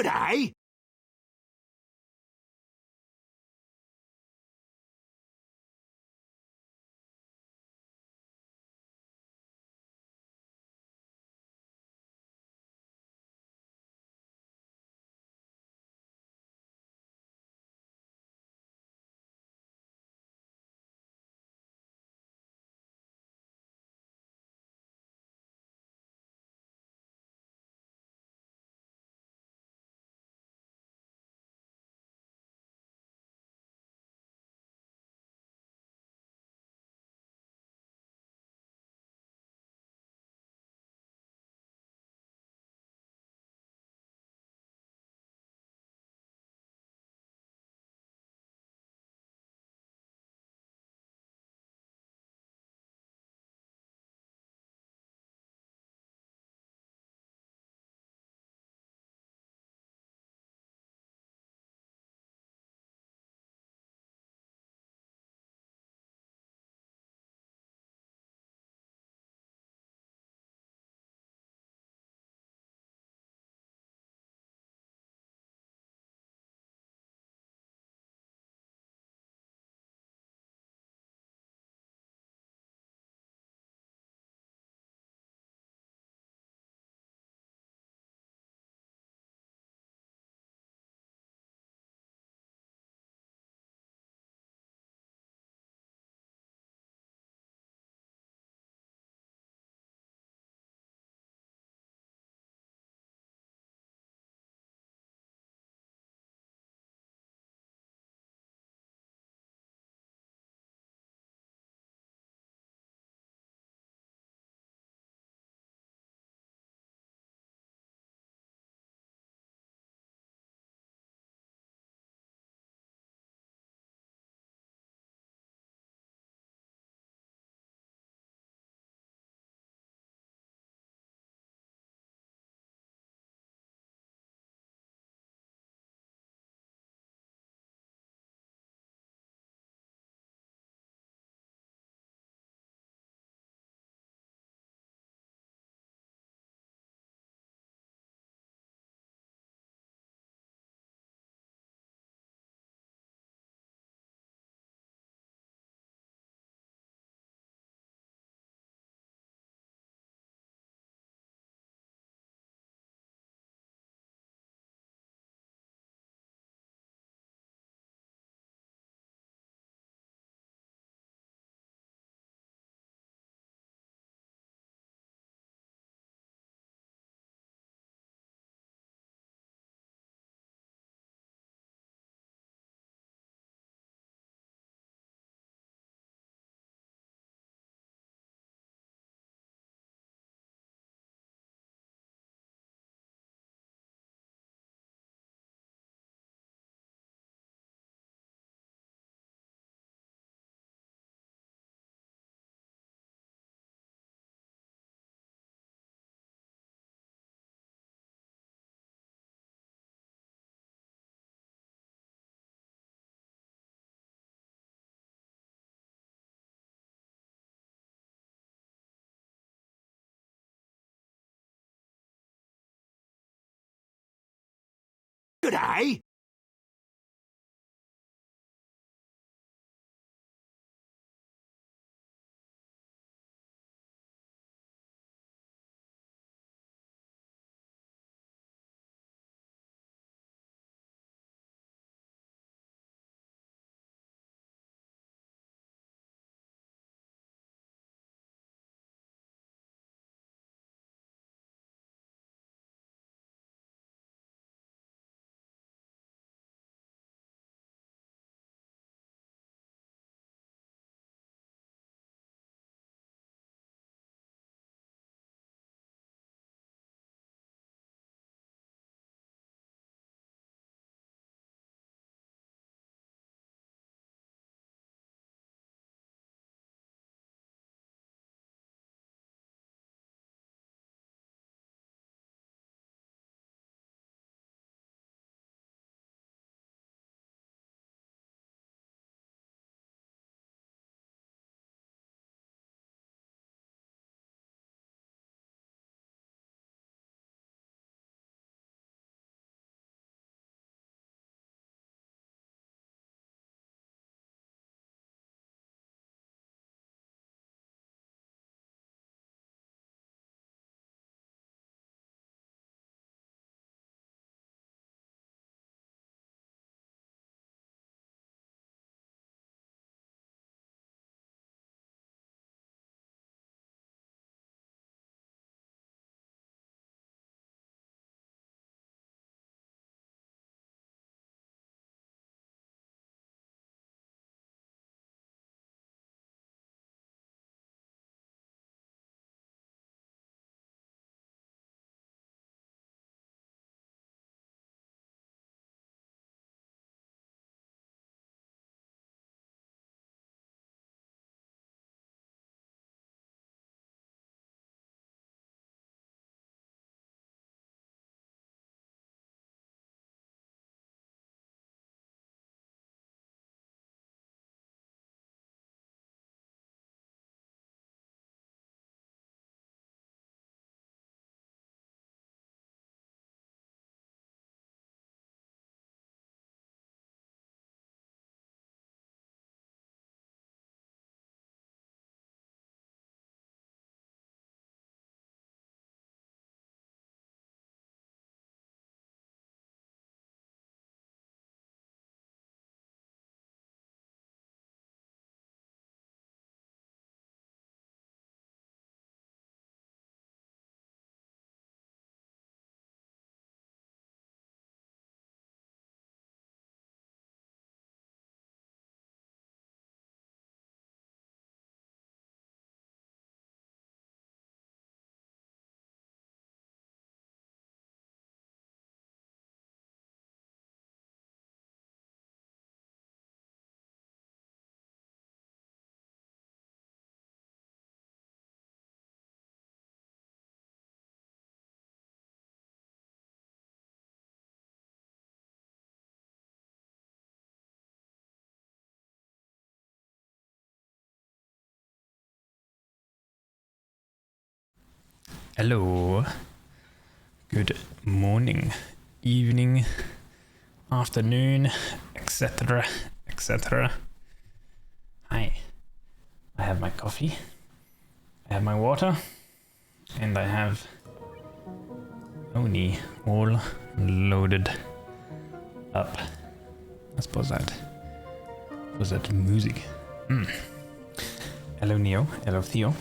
G'day! G'day! Hello. Good morning, evening, afternoon, etc. etc. Hi. I have my coffee. I have my water. And I have Oni all loaded up. I suppose that was that music. Hello Neo, hello Theo,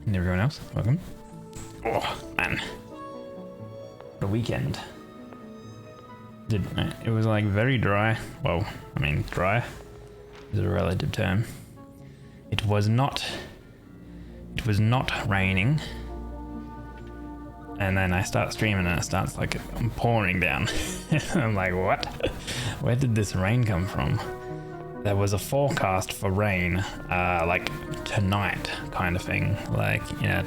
and everyone else. Welcome. Oh man, the weekend. It was like very dry. Well, I mean dry is a relative term. It was not raining. And then I start streaming and it starts like pouring down. I'm like, what? Where did this rain come from? There was a forecast for rain, like tonight kind of thing. Like, you know,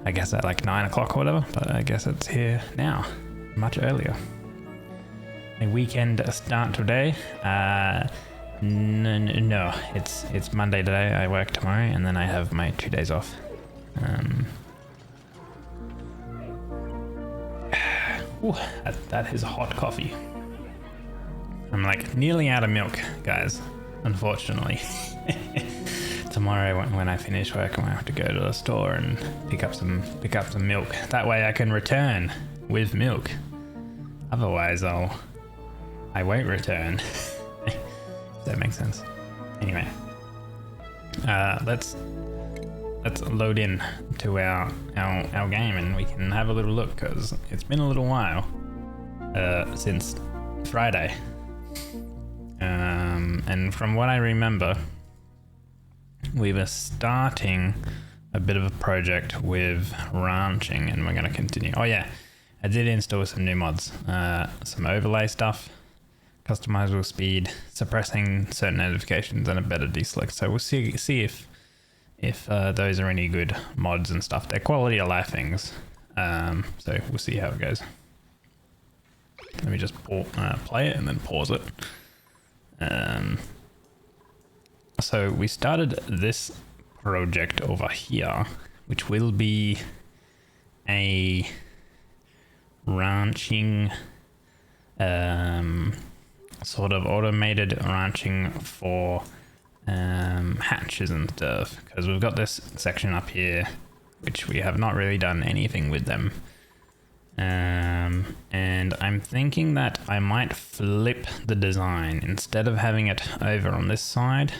I guess at like 9 o'clock or whatever, but I guess it's here now, much earlier. A weekend start today. No, it's Monday today. I work tomorrow and then I have my 2 days off. Ooh, that is hot coffee. I'm like nearly out of milk, guys, unfortunately. Tomorrow when I finish work, I'm gonna have to go to the store and pick up some milk. That way I can return with milk. Otherwise I won't return. If that makes sense. Anyway, let's load in to our game and we can have a little look, because it's been a little while since Friday. And from what I remember, we were starting a bit of a project with ranching, and we're going to continue. Oh yeah, I did install some new mods, some overlay stuff, customizable speed, suppressing certain notifications, and a better deselect. So we'll see if those are any good mods and stuff. They're quality of life things, so we'll see how it goes. Let me just play it and then pause it. So we started this project over here, which will be a ranching, sort of automated ranching for hatches and stuff, because we've got this section up here which we have not really done anything with them, and I'm thinking that I might flip the design. Instead of having it over on this side,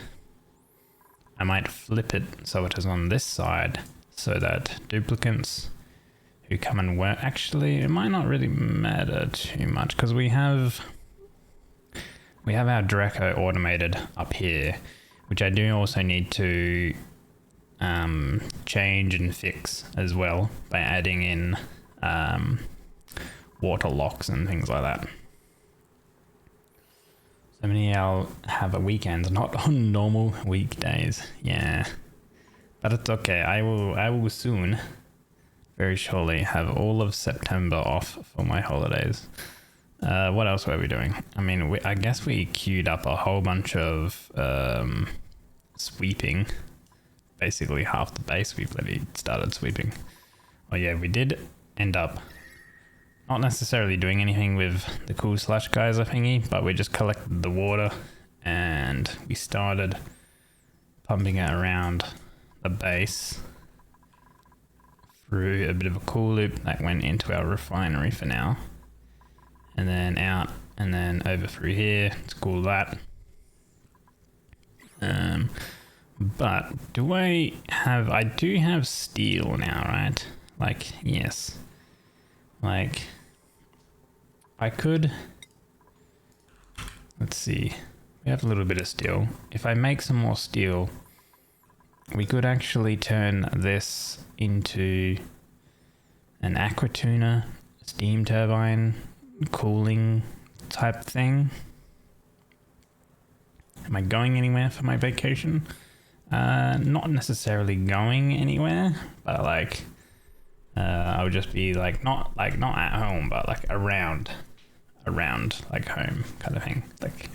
I might flip it so it is on this side, so that duplicants who come and work, actually it might not really matter too much, because we have our Draco automated up here, which I do also need to change and fix as well by adding in water locks and things like that. So many I'll have a weekend, not on normal weekdays. Yeah, but it's okay. I will soon, very surely, have all of September off for my holidays. What else were we doing? I mean, I guess we queued up a whole bunch of sweeping. Basically half the base we bloody started sweeping. Oh yeah, we did end up not necessarily doing anything with the cool slush geyser thingy, but we just collected the water and we started pumping it around the base through a bit of a cool loop that went into our refinery for now, and then out and then over through here to cool that. But I do have steel now, right? Like, yes. Like, I could, let's see, we have a little bit of steel. If I make some more steel, we could actually turn this into an aqua tuner, steam turbine, cooling type thing. Am I going anywhere for my vacation? Not necessarily going anywhere, but like, I would just be like not at home, but like around like home kind of thing, like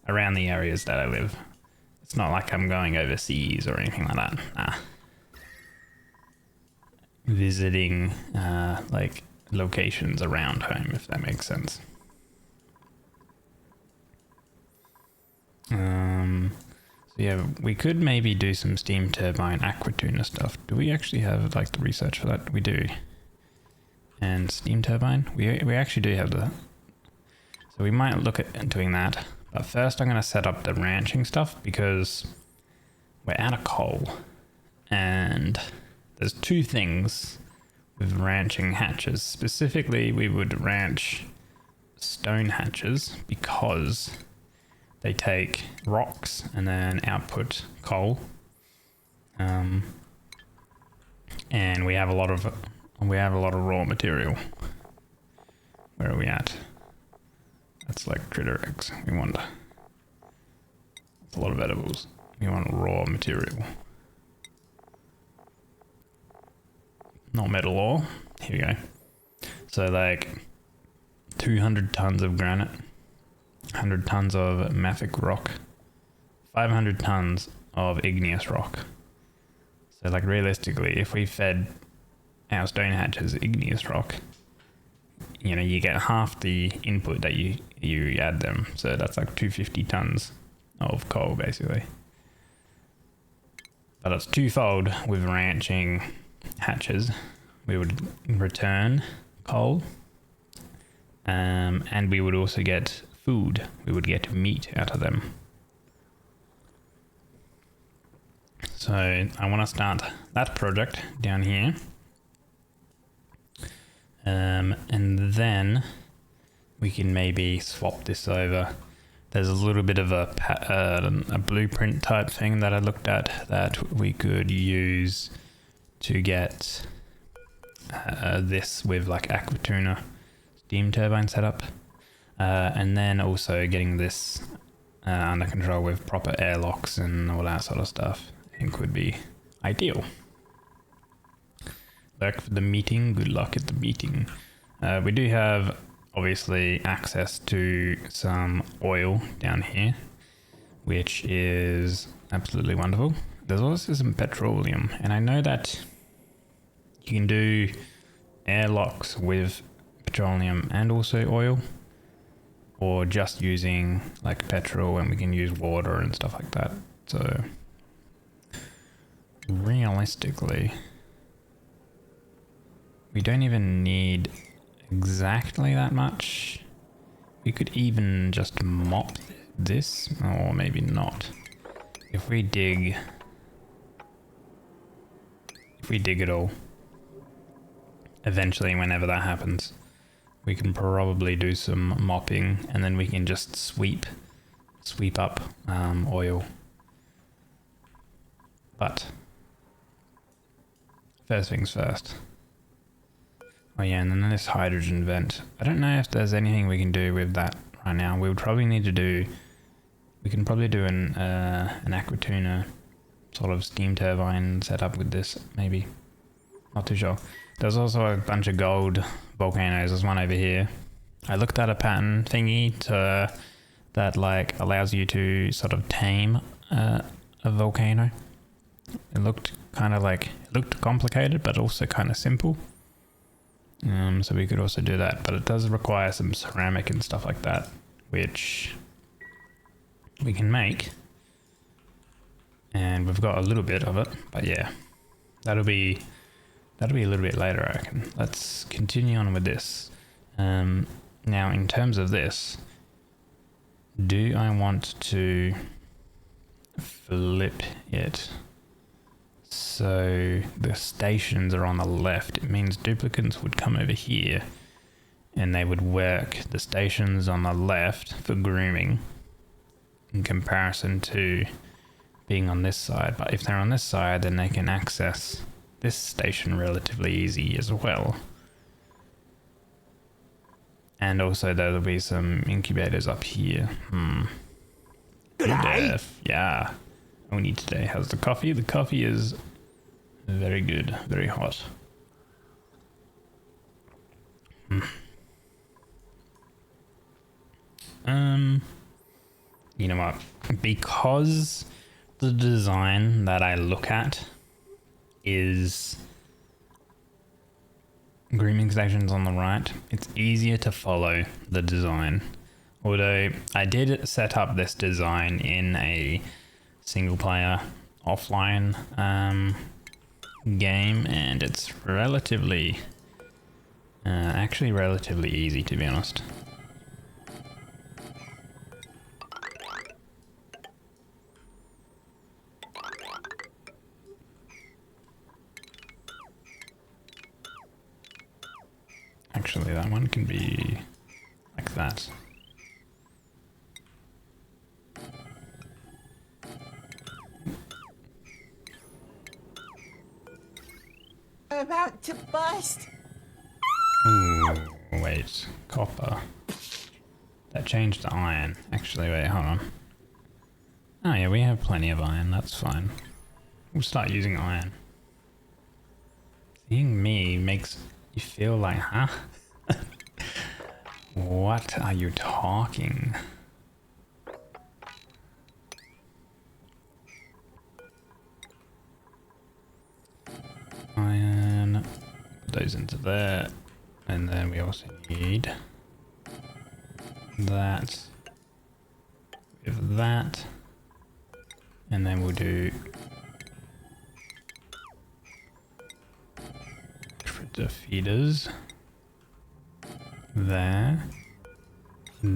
around the areas that I live. It's not like I'm going overseas or anything like that. Nah. visiting like locations around home, if that makes sense. So yeah, we could maybe do some steam turbine aquatuna stuff. Do we actually have like the research for that? We do. And steam turbine, we actually do have the. So we might look at doing that. But first I'm going to set up the ranching stuff because we're out of coal. And there's two things with ranching hatches. Specifically, we would ranch stone hatches because they take rocks and then output coal. And we have a lot of raw material. Where are we at? That's like critter eggs. We want a lot of edibles. We want raw material. Not metal ore. Here we go. So like 200 tons of granite, 100 tons of mafic rock, 500 tons of igneous rock. So like realistically, if we fed our stone hatches igneous rock, you know, you get half the input that you add them. So that's like 250 tons of coal basically. But it's twofold with ranching hatches. We would return coal, and we would also get food. We would get meat out of them. So I want to start that project down here. And then we can maybe swap this over. There's a little bit of a blueprint type thing that I looked at that we could use to get this with like aquatuna steam turbine setup, and then also getting this under control with proper airlocks and all that sort of stuff. I think would be ideal. Luck for the meeting. Good luck at the meeting. We do have obviously access to some oil down here, which is absolutely wonderful. There's also some petroleum, and I know that you can do airlocks with petroleum and also oil, or just using like petrol, and we can use water and stuff like that. So realistically, we don't even need exactly that much. We could even just mop this, or maybe not. If we dig it all, eventually whenever that happens, we can probably do some mopping, and then we can just sweep up oil. But first things first. Oh yeah, and then this hydrogen vent. I don't know if there's anything we can do with that right now. We would probably need to do. We can probably do an aquatuna sort of steam turbine setup with this, maybe. Not too sure. There's also a bunch of gold volcanoes. There's one over here. I looked at a pattern thingy that like allows you to sort of tame a volcano. It looked complicated, but also kind of simple. So we could also do that, but it does require some ceramic and stuff like that, which we can make. And we've got a little bit of it, but yeah, that'll be a little bit later, I reckon. Let's continue on with this. Now, in terms of this, do I want to flip it? So the stations are on the left. It means duplicates would come over here and they would work the stations on the left for grooming in comparison to being on this side. But if they're on this side, then they can access this station relatively easy as well. And also there'll be some incubators up here. Good day. Yeah. Only today. How's the coffee? The coffee is very good, very hot. You know what? Because the design that I look at is grooming stations on the right, it's easier to follow the design. Although I did set up this design in a single player offline game, and it's relatively actually relatively easy, to be honest. Actually, that one can be like that. About to bust. Ooh, wait, copper. That changed to iron. Actually, wait, hold on. Oh yeah, we have plenty of iron, that's fine. We'll start using iron. Seeing me makes you feel like, huh? What are you talking? Iron, put those into there, and then we also need that with that, and then we'll do the feeders there.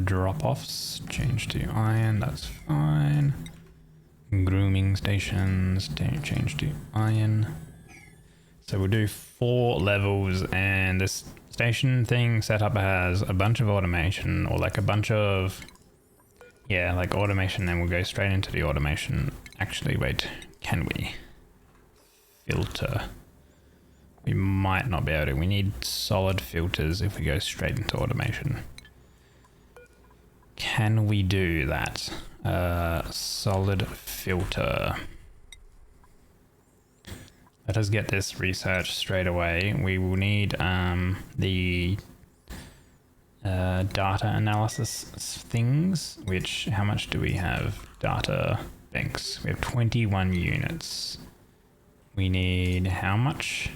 Drop offs, change to iron, that's fine. Grooming stations, change to iron. So we'll do 4 levels, and this station thing setup has a bunch of automation, or like a bunch of, yeah, like automation, and we'll go straight into the automation. Actually, wait, can we filter? We might not be able to. We need solid filters if we go straight into automation. Can we do that? Solid filter. Let us get this research straight away. We will need the data analysis things, which, how much do we have? Data banks. We have 21 units. We need how much?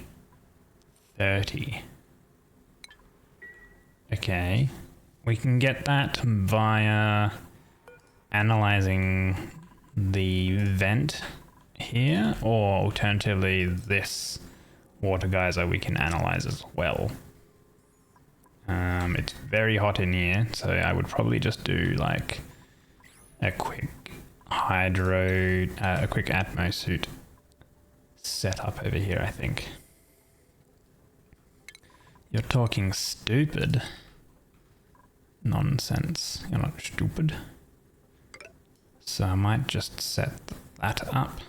30. Okay. We can get that via analyzing the vent here, or alternatively this water geyser we can analyze as well. It's very hot in here, so I would probably just do like a quick a quick atmo suit setup over here, I think. You're talking stupid. Nonsense. You're not stupid. So I might just set that up.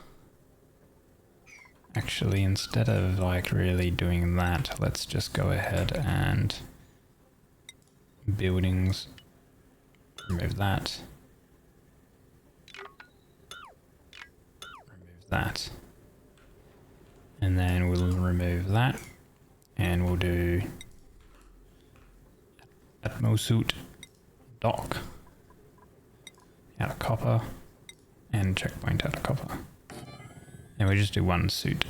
Actually, instead of like really doing that, let's just go ahead and buildings, remove that. Remove that. And then we'll remove that. And we'll do Atmo suit dock out of copper and checkpoint out of copper. And we just do one suit.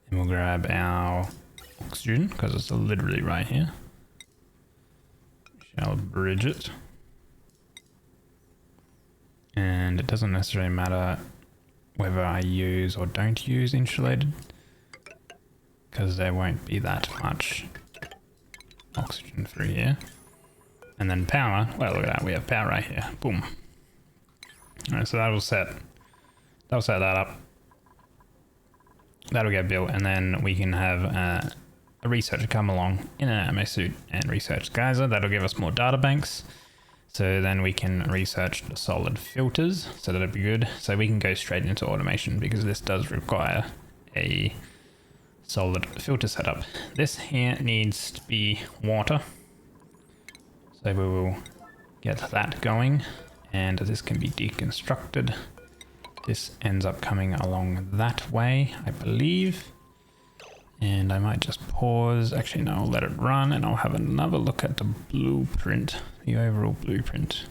And we'll grab our oxygen because it's literally right here. Shall bridge it. And it doesn't necessarily matter whether I use or don't use insulated, because there won't be that much oxygen through here. And then power, well, look at that, we have power right here. Boom. Alright, so that'll set that up. That'll get built, and then we can have a researcher come along in an Atmo suit and research geyser. That'll give us more data banks. So then we can research the solid filters, so that'll be good. So we can go straight into automation because this does require a solid filter setup. This here needs to be water. So we will get that going, and this can be deconstructed. This ends up coming along that way, I believe. And I might just pause. Actually, no, I'll let it run and I'll have another look at the blueprint, the overall blueprint.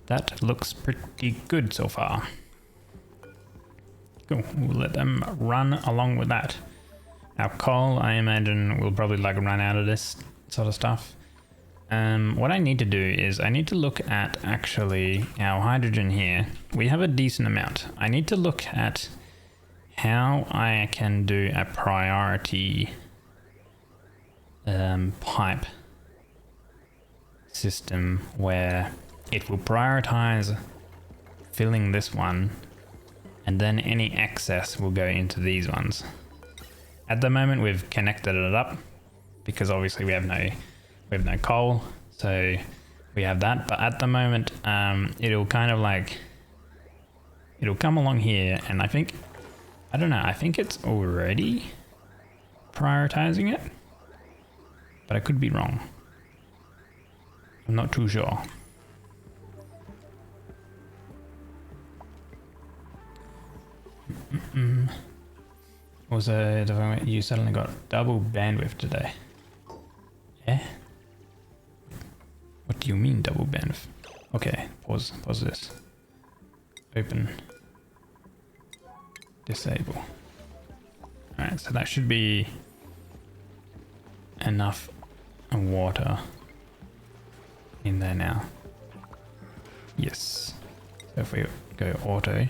That looks pretty good so far. Cool, we'll let them run along with that. Our coal, I imagine, will probably like run out of this sort of stuff. What I need to do is I need to look at actually our hydrogen here. We have a decent amount. I need to look at how I can do a priority pipe system where it will prioritize filling this one and then any excess will go into these ones. At the moment we've connected it up because obviously we have no coal, so we have that, but at the moment it'll kind of like it'll come along here and I think it's already prioritizing it, but I could be wrong. I'm not too sure. Also, you suddenly got double bandwidth today. Yeah? What do you mean double bandwidth? Okay, pause this. Open. Disable. Alright, so that should be enough water in there now. Yes. So if we go auto,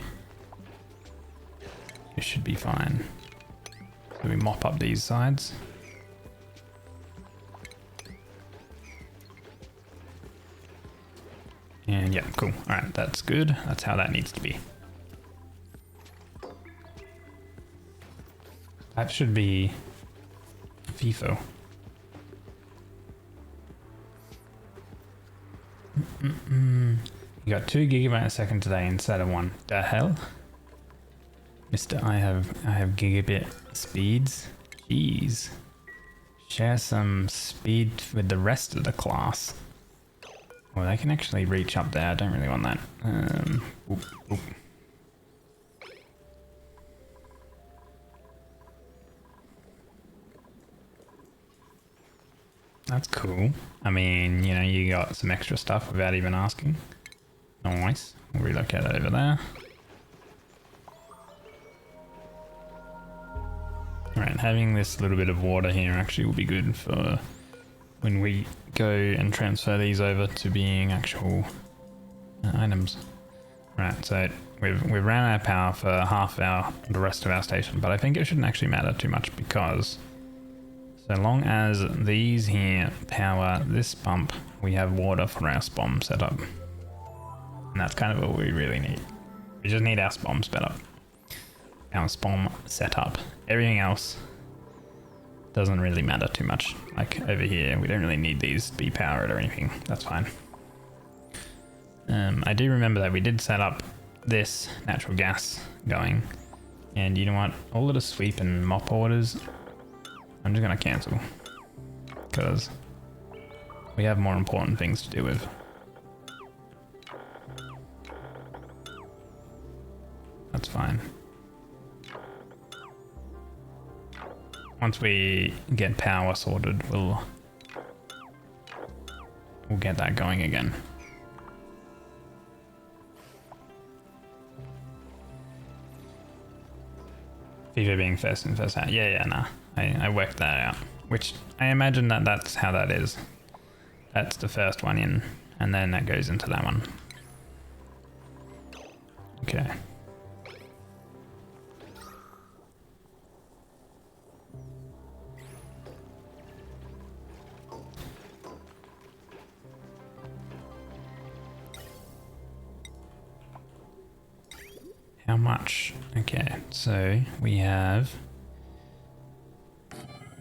it should be fine. So we mop up these sides. And yeah, cool. Alright, that's good. That's how that needs to be. That should be FIFO. You got 2 gigabytes a second today instead of 1. The hell? Mister, I have gigabit speeds. Jeez. Share some speed with the rest of the class. Well, they can actually reach up there. I don't really want that. Oop, oop. That's cool. I mean, you know, you got some extra stuff without even asking. Nice. We'll relocate that over there. Alright, having this little bit of water here actually will be good for when we go and transfer these over to being actual items. Right, so we've ran out of power for the rest of our station, but I think it shouldn't actually matter too much because so long as these here power this pump, we have water for our SPOM setup. And that's kind of what we really need. We just need our SPOM setup. Our SPOM setup. Everything else doesn't really matter too much. Like over here, we don't really need these to be powered or anything. That's fine. I do remember that we did set up this natural gas going. And you know what? All of the sweep and mop orders, I'm just gonna cancel. Because we have more important things to do with. That's fine. Once we get power sorted, we'll get that going again. FIFA being first in, first out. Yeah, nah. I worked that out. Which I imagine that's how that is. That's the first one in, and then that goes into that one. Okay. How much? Okay, so we have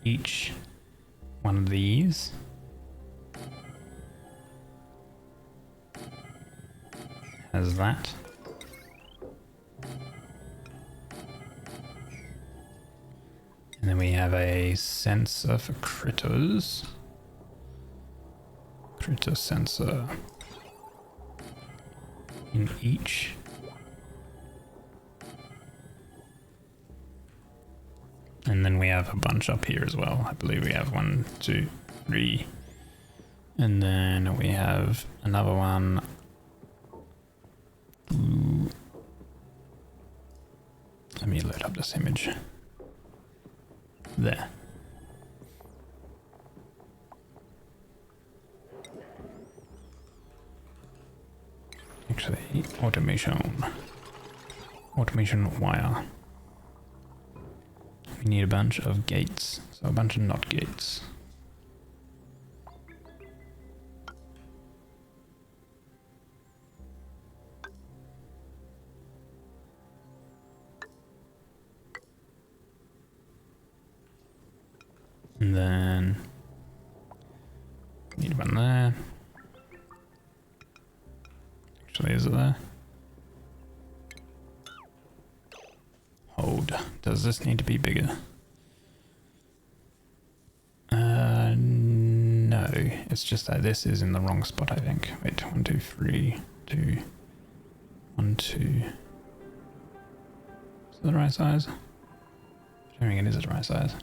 each one of these. Has that. And then we have a sensor for critters. Critter sensor in each. And then we have a bunch up here as well. I believe we have 1, 2, 3. And then we have another one. Ooh. Let me load up this image. there. Actually, automation wire. We need a bunch of gates, so a bunch of not gates. And then need one there. Actually, is it there? Hold. Does this need to be bigger? No. It's just that this is in the wrong spot, I think. Wait, 1, 2, 3, 2, 1, 2. Is it the right size? I don't think it is the right size.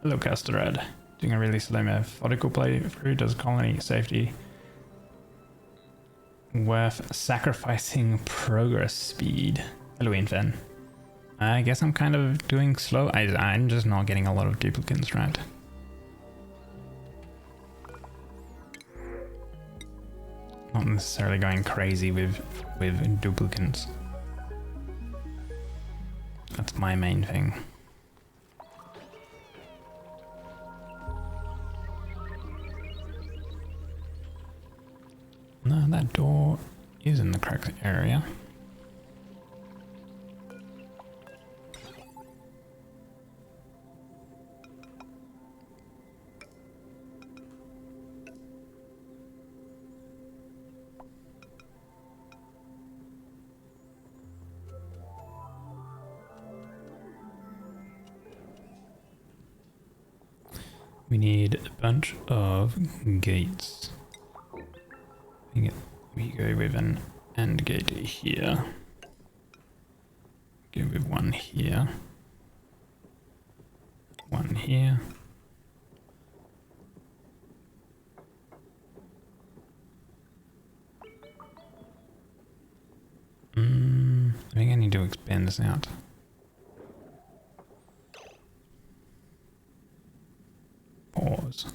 Hello, Casterad. Doing a really slow methodical playthrough. Does colony safety worth sacrificing progress speed? Hello, Infan. I guess I'm kind of doing slow. I'm just not getting a lot of duplicates right. Not necessarily going crazy with duplicates. That's my main thing. No, that door is in the correct area. We need a bunch of gates. We go with an AND gate here. Go with one here. One here. I think I need to expand this out. Pause.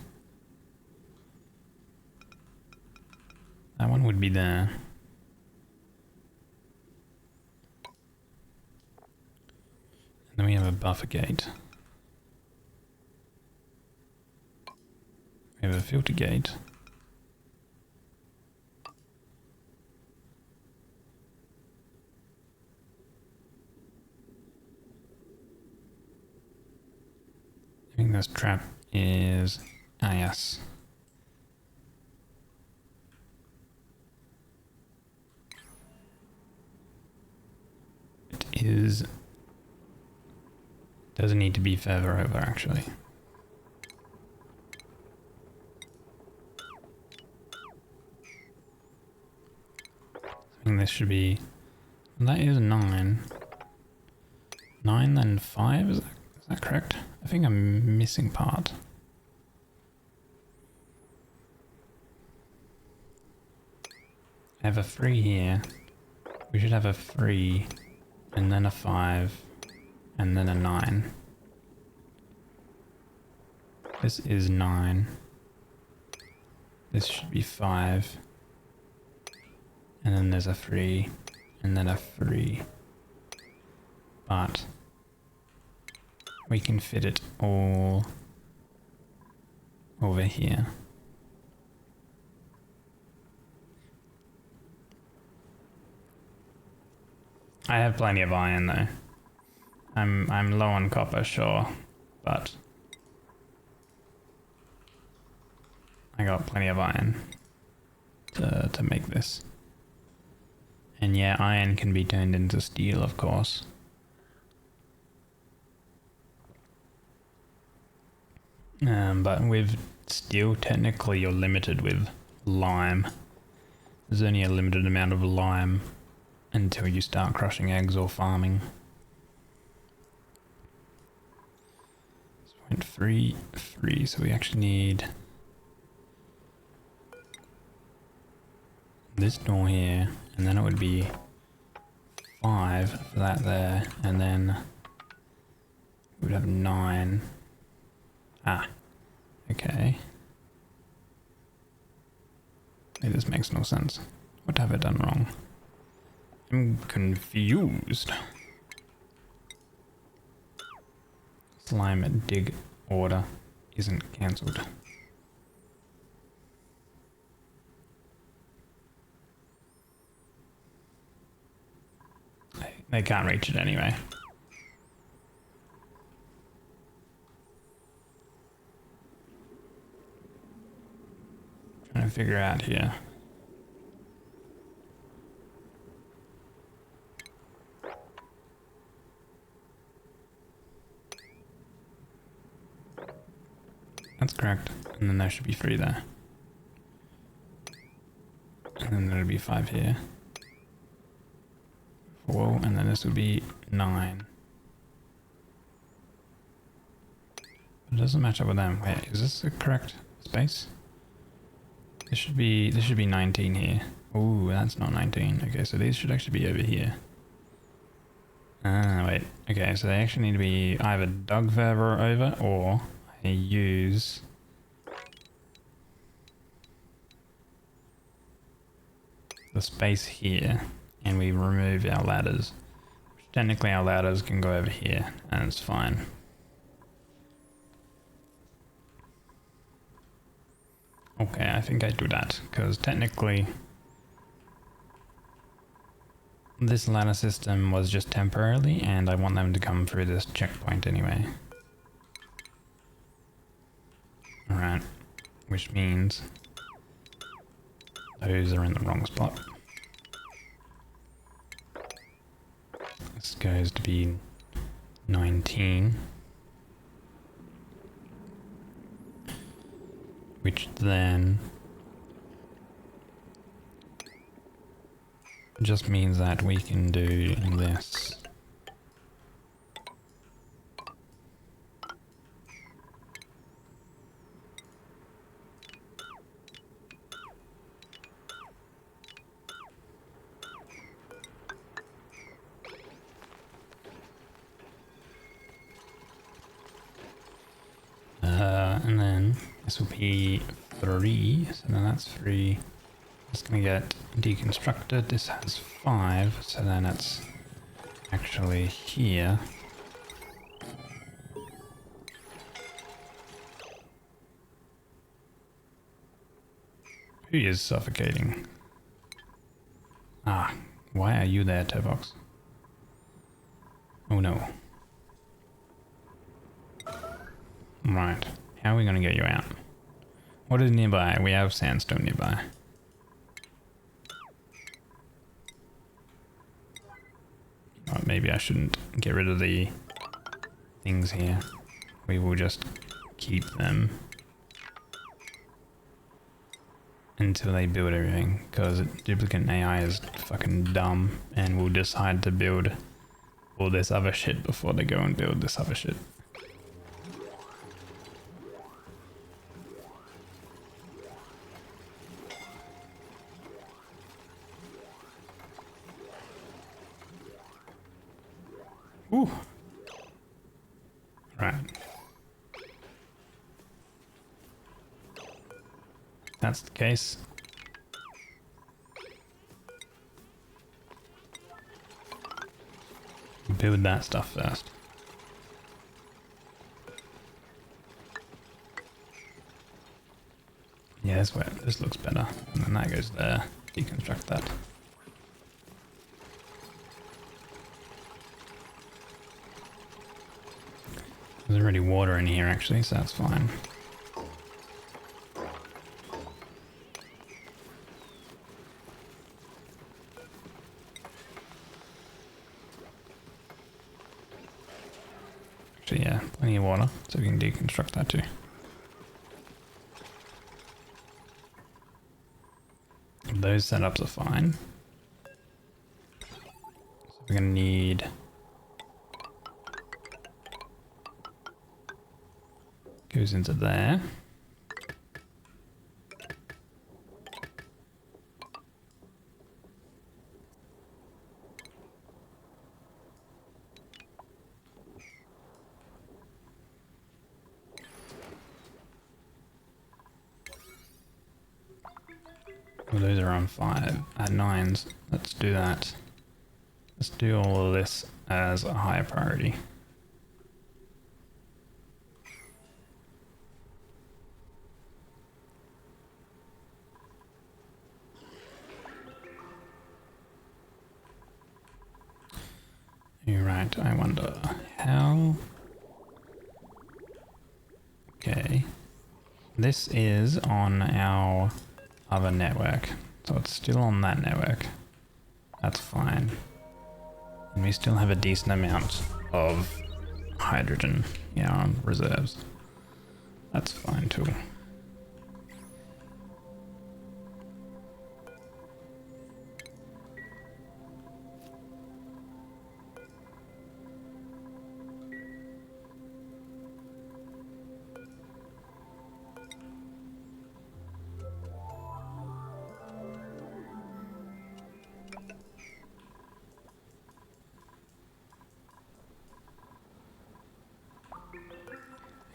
That one would be there. And then we have a buffer gate. We have a filter gate. I think this trap is... ah, yes. It doesn't need to be further over, actually. I think this should be... that is 9. 9 then 5, is that correct? I think I'm missing part. I have a 3 here. We should have a 3, and then a 5, and then a 9. This is 9. This should be 5. And then there's a 3, and then a 3. But we can fit it all over here. I have plenty of iron though. I'm low on copper, sure, but I got plenty of iron to make this. And yeah, iron can be turned into steel, of course. But with steel, technically you're limited with lime. There's only a limited amount of lime until you start crushing eggs or farming. 0.33, so we actually need this door here, and then it would be 5 for that there, and then we would have 9. Ah, okay. Maybe this makes no sense. What have I done wrong? I'm confused. Slime dig order isn't cancelled. They can't reach it anyway. Trying to figure out here. That's correct. And then there should be 3 there. And then there'll be 5 here. 4, and then this would be 9. It doesn't match up with them. Wait, is this the correct space? This should be 19 here. Ooh, that's not 19. Okay, so these should actually be over here. Ah, wait. Okay, so they actually need to be either dug further over, or I use the space here, and we remove our ladders. Technically our ladders can go over here, and it's fine. Okay, I think I do that, because technically this ladder system was just temporarily, and I want them to come through this checkpoint anyway. Alright, which means those are in the wrong spot. This goes to be 19. Which then just means that we can do this. And then this will be 3, so then that's 3. It's gonna get deconstructed. This has 5, so then it's actually here. Who is suffocating? Ah, why are you there, Turbox? Oh no. Right, how are we gonna get you out? What is nearby? We have sandstone nearby. Oh, maybe I shouldn't get rid of the things here. We will just keep them until they build everything, because duplicate AI is fucking dumb and will decide to build all this other shit before they go and build this other shit. Ooh. Right. If that's the case. Build that stuff first. Yeah, that's where this looks better. And then that goes there. Deconstruct that. There's already water in here actually, so that's fine. Actually, yeah, plenty of water, so we can deconstruct that too. Those setups are fine. So we're gonna need goes into there. those are on 5 at 9s. Let's do that. Let's do all of this as a higher priority. You're right, I wonder how... Okay. This is on our other network, so it's still on that network. That's fine. And we still have a decent amount of hydrogen in our reserves. That's fine too.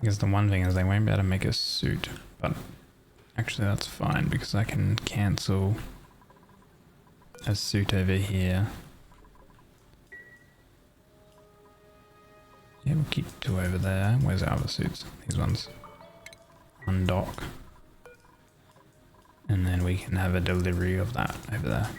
Because the one thing is they won't be able to make a suit, but actually that's fine because I can cancel a suit over here. Yeah, we'll keep 2 over there. Where's our other suits? These ones. Undock. And then we can have a delivery of that over there.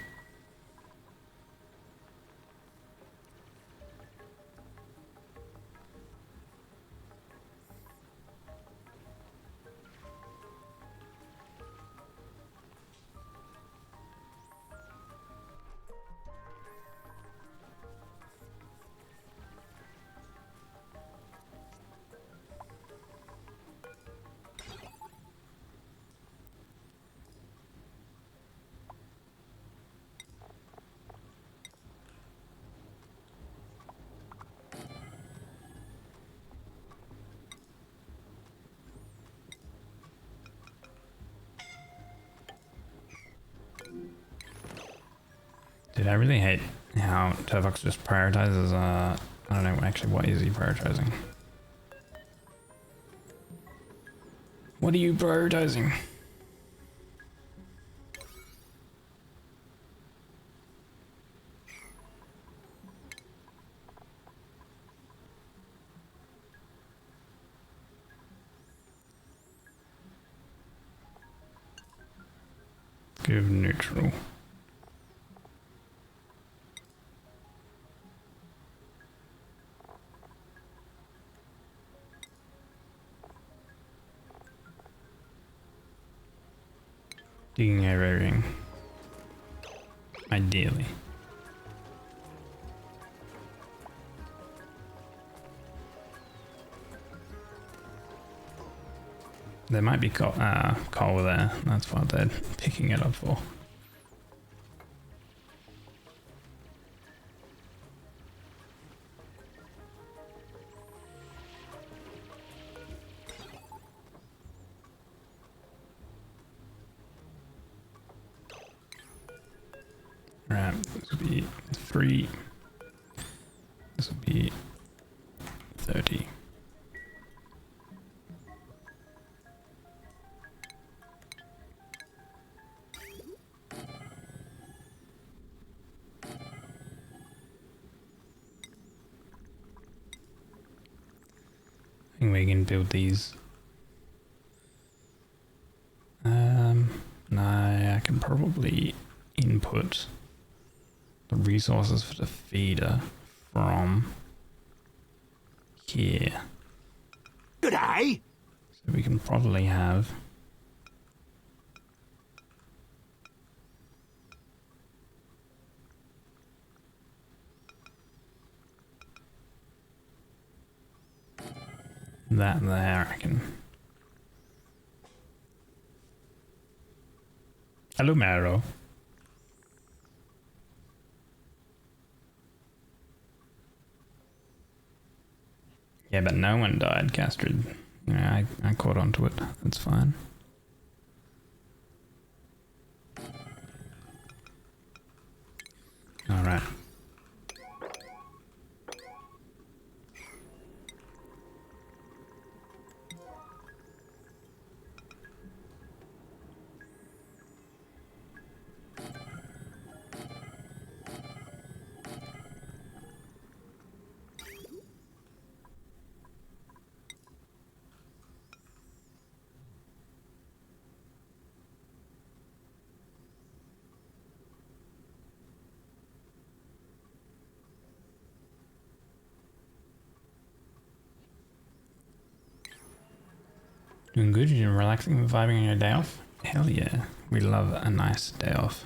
Dude, I really hate how Turvox just prioritizes, I don't know actually what is he prioritizing? What are you prioritizing? Give neutral. Digging a ring. Ideally. There might be coal there. That's what they're picking it up for. Right, this will be 3. This will be 30. I think we can build these. No, I can probably input the resources for the feeder from here. G'day! So we can probably have that there, I reckon. Hello, Marrow. Yeah, but no one died, Castrid. Yeah, I caught on to it. That's fine. Alright. Doing good? You're relaxing and vibing on your day off? Hell yeah. We love a nice day off.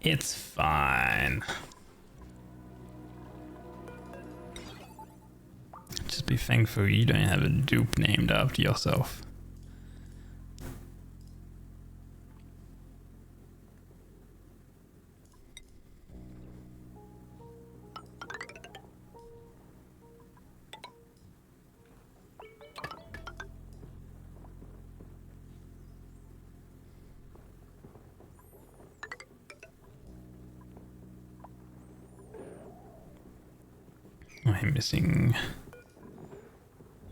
It's fine. Just be thankful you don't have a dupe named after yourself. I'm missing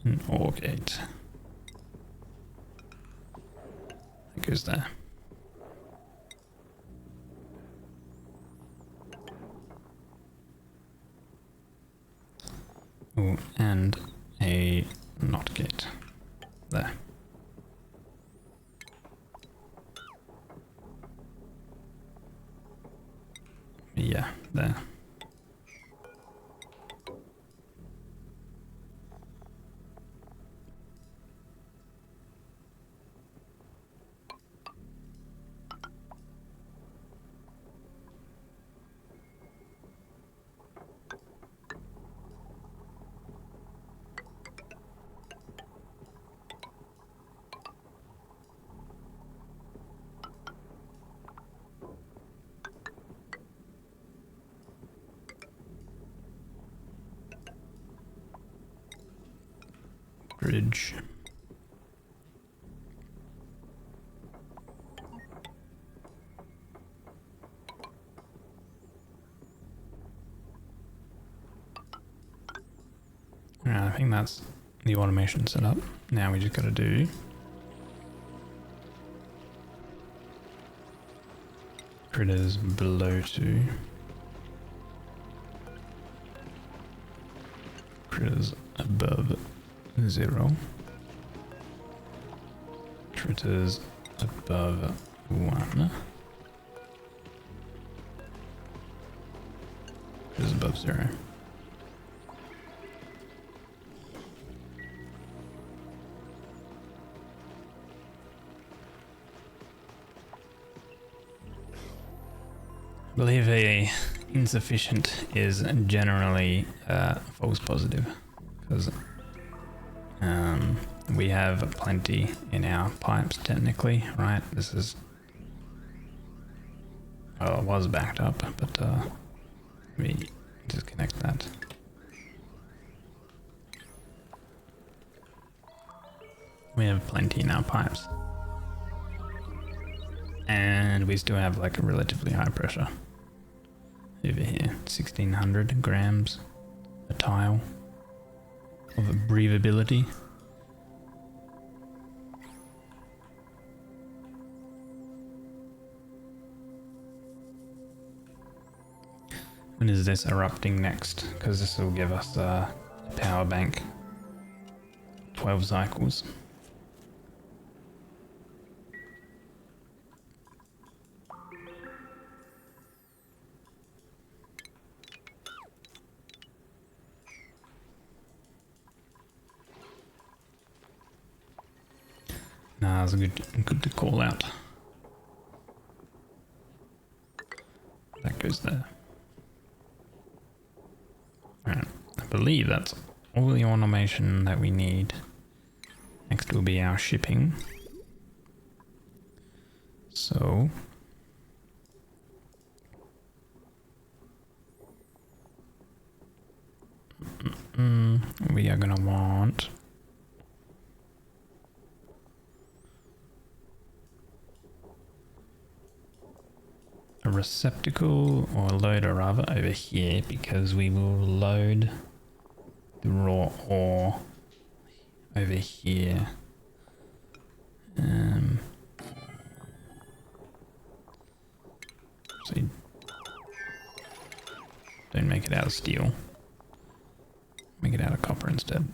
an ore gate. It goes there. Oh, and a not gate. There. Yeah, there. Bridge. Alright, I think that's the automation set up. Now we just gotta do critters below 2. Critters above 0. Critters above 1. Critters above 0. I believe a insufficient is generally false positive, because we have plenty in our pipes technically, right? This is, well, it was backed up, but we disconnect that. We have plenty in our pipes. And we still have like a relatively high pressure. Over here, 1600 grams a tile of breathability. When is this erupting next? Because this will give us a power bank. 12 cycles. Nah, it's good to call out. That goes there. Alright, I believe that's all the automation that we need. Next will be our shipping. So we are gonna want a receptacle or a loader rather over here, because we will load the raw ore over here. So don't make it out of steel. Make it out of copper instead.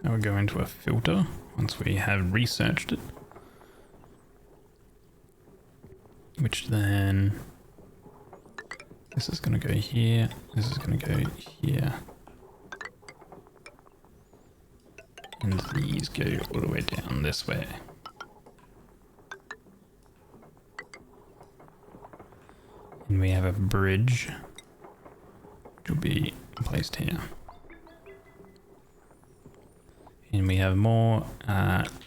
Now we go into a filter once we have researched it, which then this is going to go here, this is going to go here, and these go all the way down this way. And we have a bridge which will be placed here. And we have more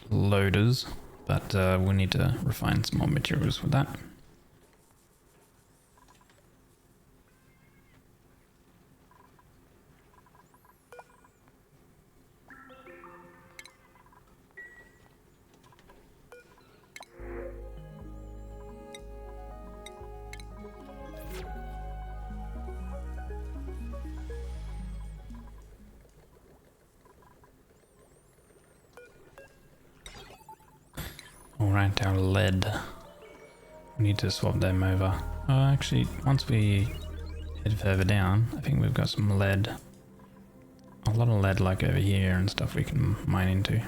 loaders, but we'll need to refine some more materials for that. Alright, our lead. We need to swap them over. Actually, once we head further down, I think we've got some lead. A lot of lead like over here and stuff we can mine into.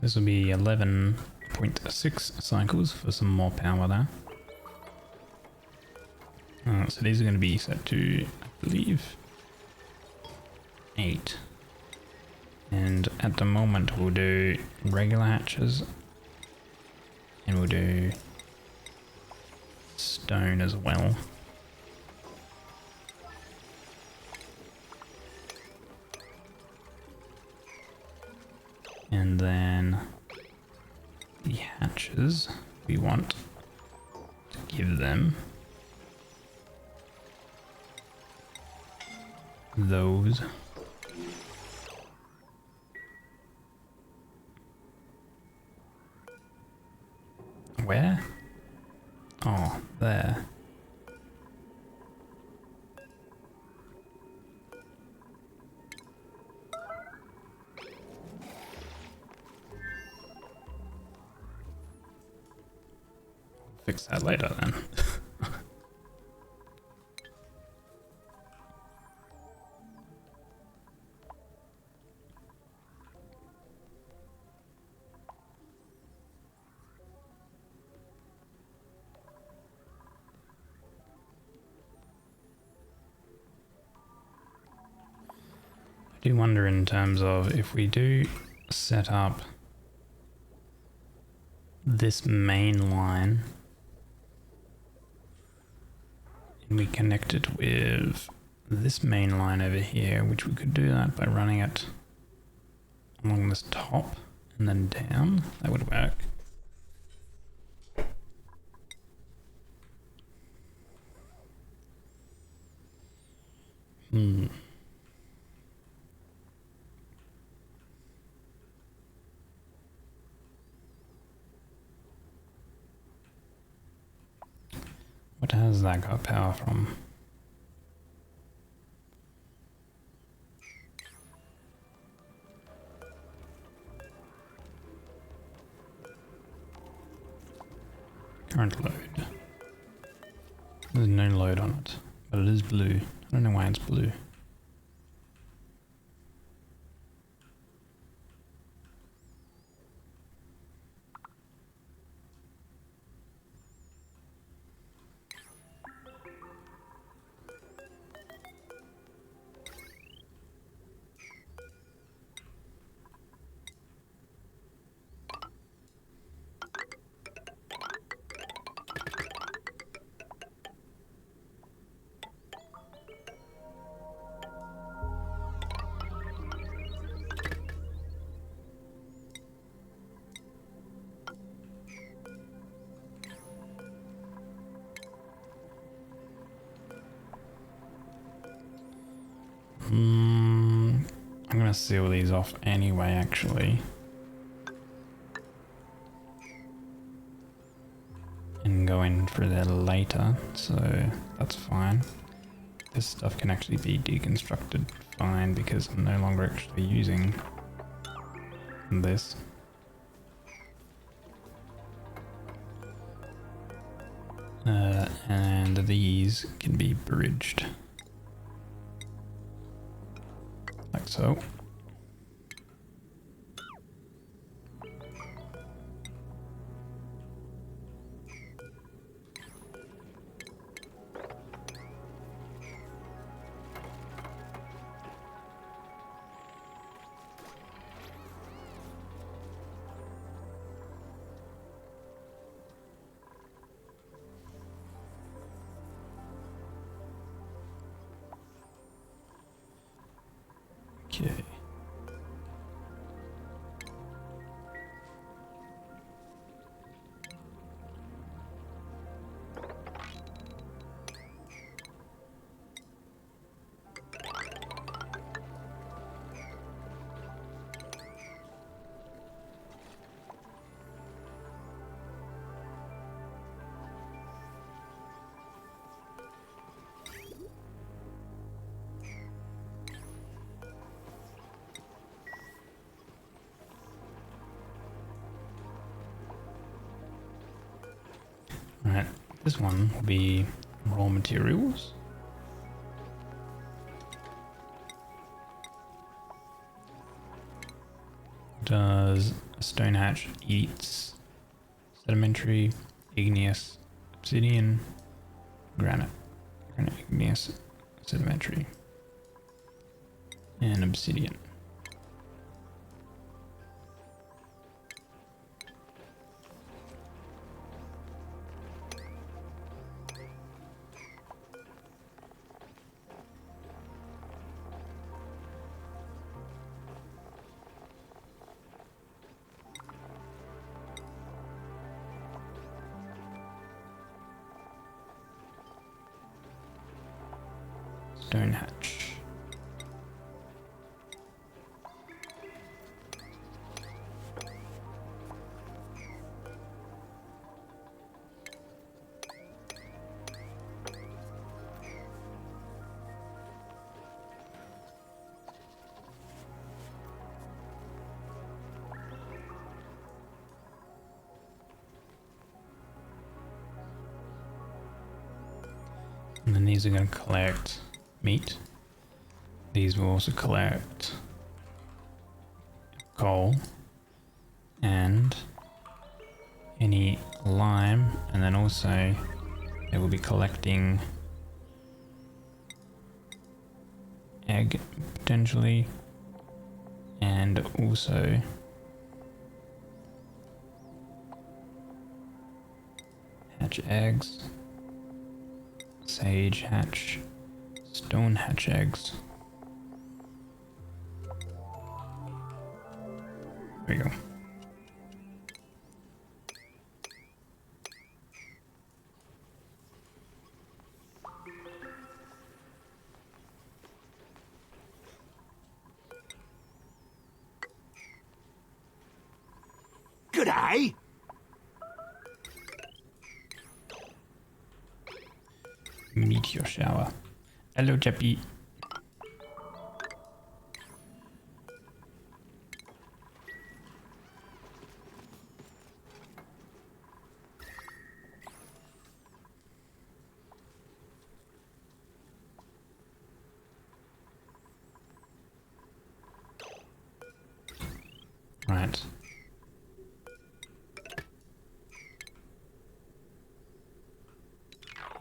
This will be 11.6 cycles for some more power there. So these are going to be set to, I believe, 8. And at the moment we'll do regular hatches. And we'll do stone as well. And then the hatches, we want to give them those. Where? Oh, there. Fix that later then. do wonder in terms of if we do set up this main line and we connect it with this main line over here, which we could do that by running it along this top and then down, that would work. What has that got power from? Current load. There's no load on it, but it is blue. I don't know why it's blue. I'm gonna seal these off anyway, actually. And go in for that later, so that's fine. This stuff can actually be deconstructed fine because I'm no longer actually using this. And these can be bridged. Like so. Okay. Alright, this one will be raw materials. Does a stone hatch eats sedimentary, igneous, obsidian, granite, igneous, sedimentary, and obsidian. Stone hatch. And then these are going to collect meat. These will also collect coal and any lime, and then also they will be collecting egg potentially, And also hatch eggs, sage hatch, stone hatch eggs. There we go. G'day. Meteor shower. Hello, Chappy. Right.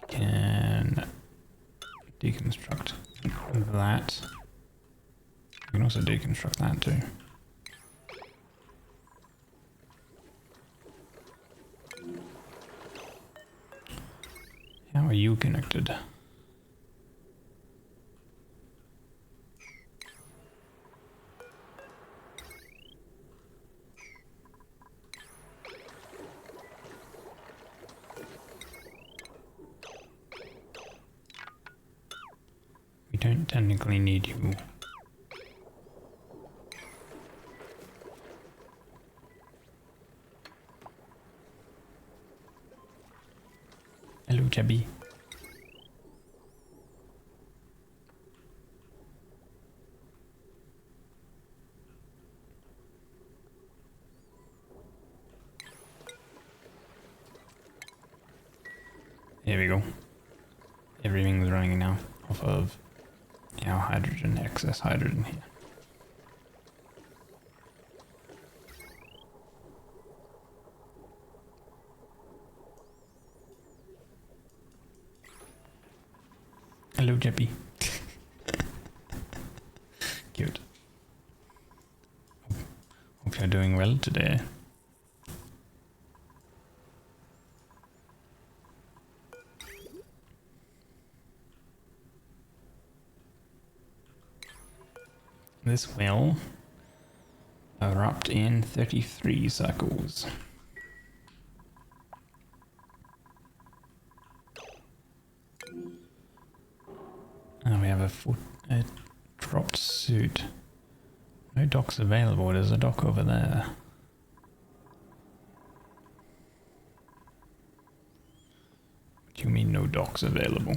Can deconstruct that. We can also deconstruct that too. How are you connected? We don't technically need you. Hello, Chubby. There we go. Everything's running now off of our hydrogen, excess hydrogen here. Hello, Jeppy. Cute. Hope you're doing well today. This will erupt in 33 cycles. And we have a dropped suit. No docks available. There's a dock over there. What do you mean no docks available?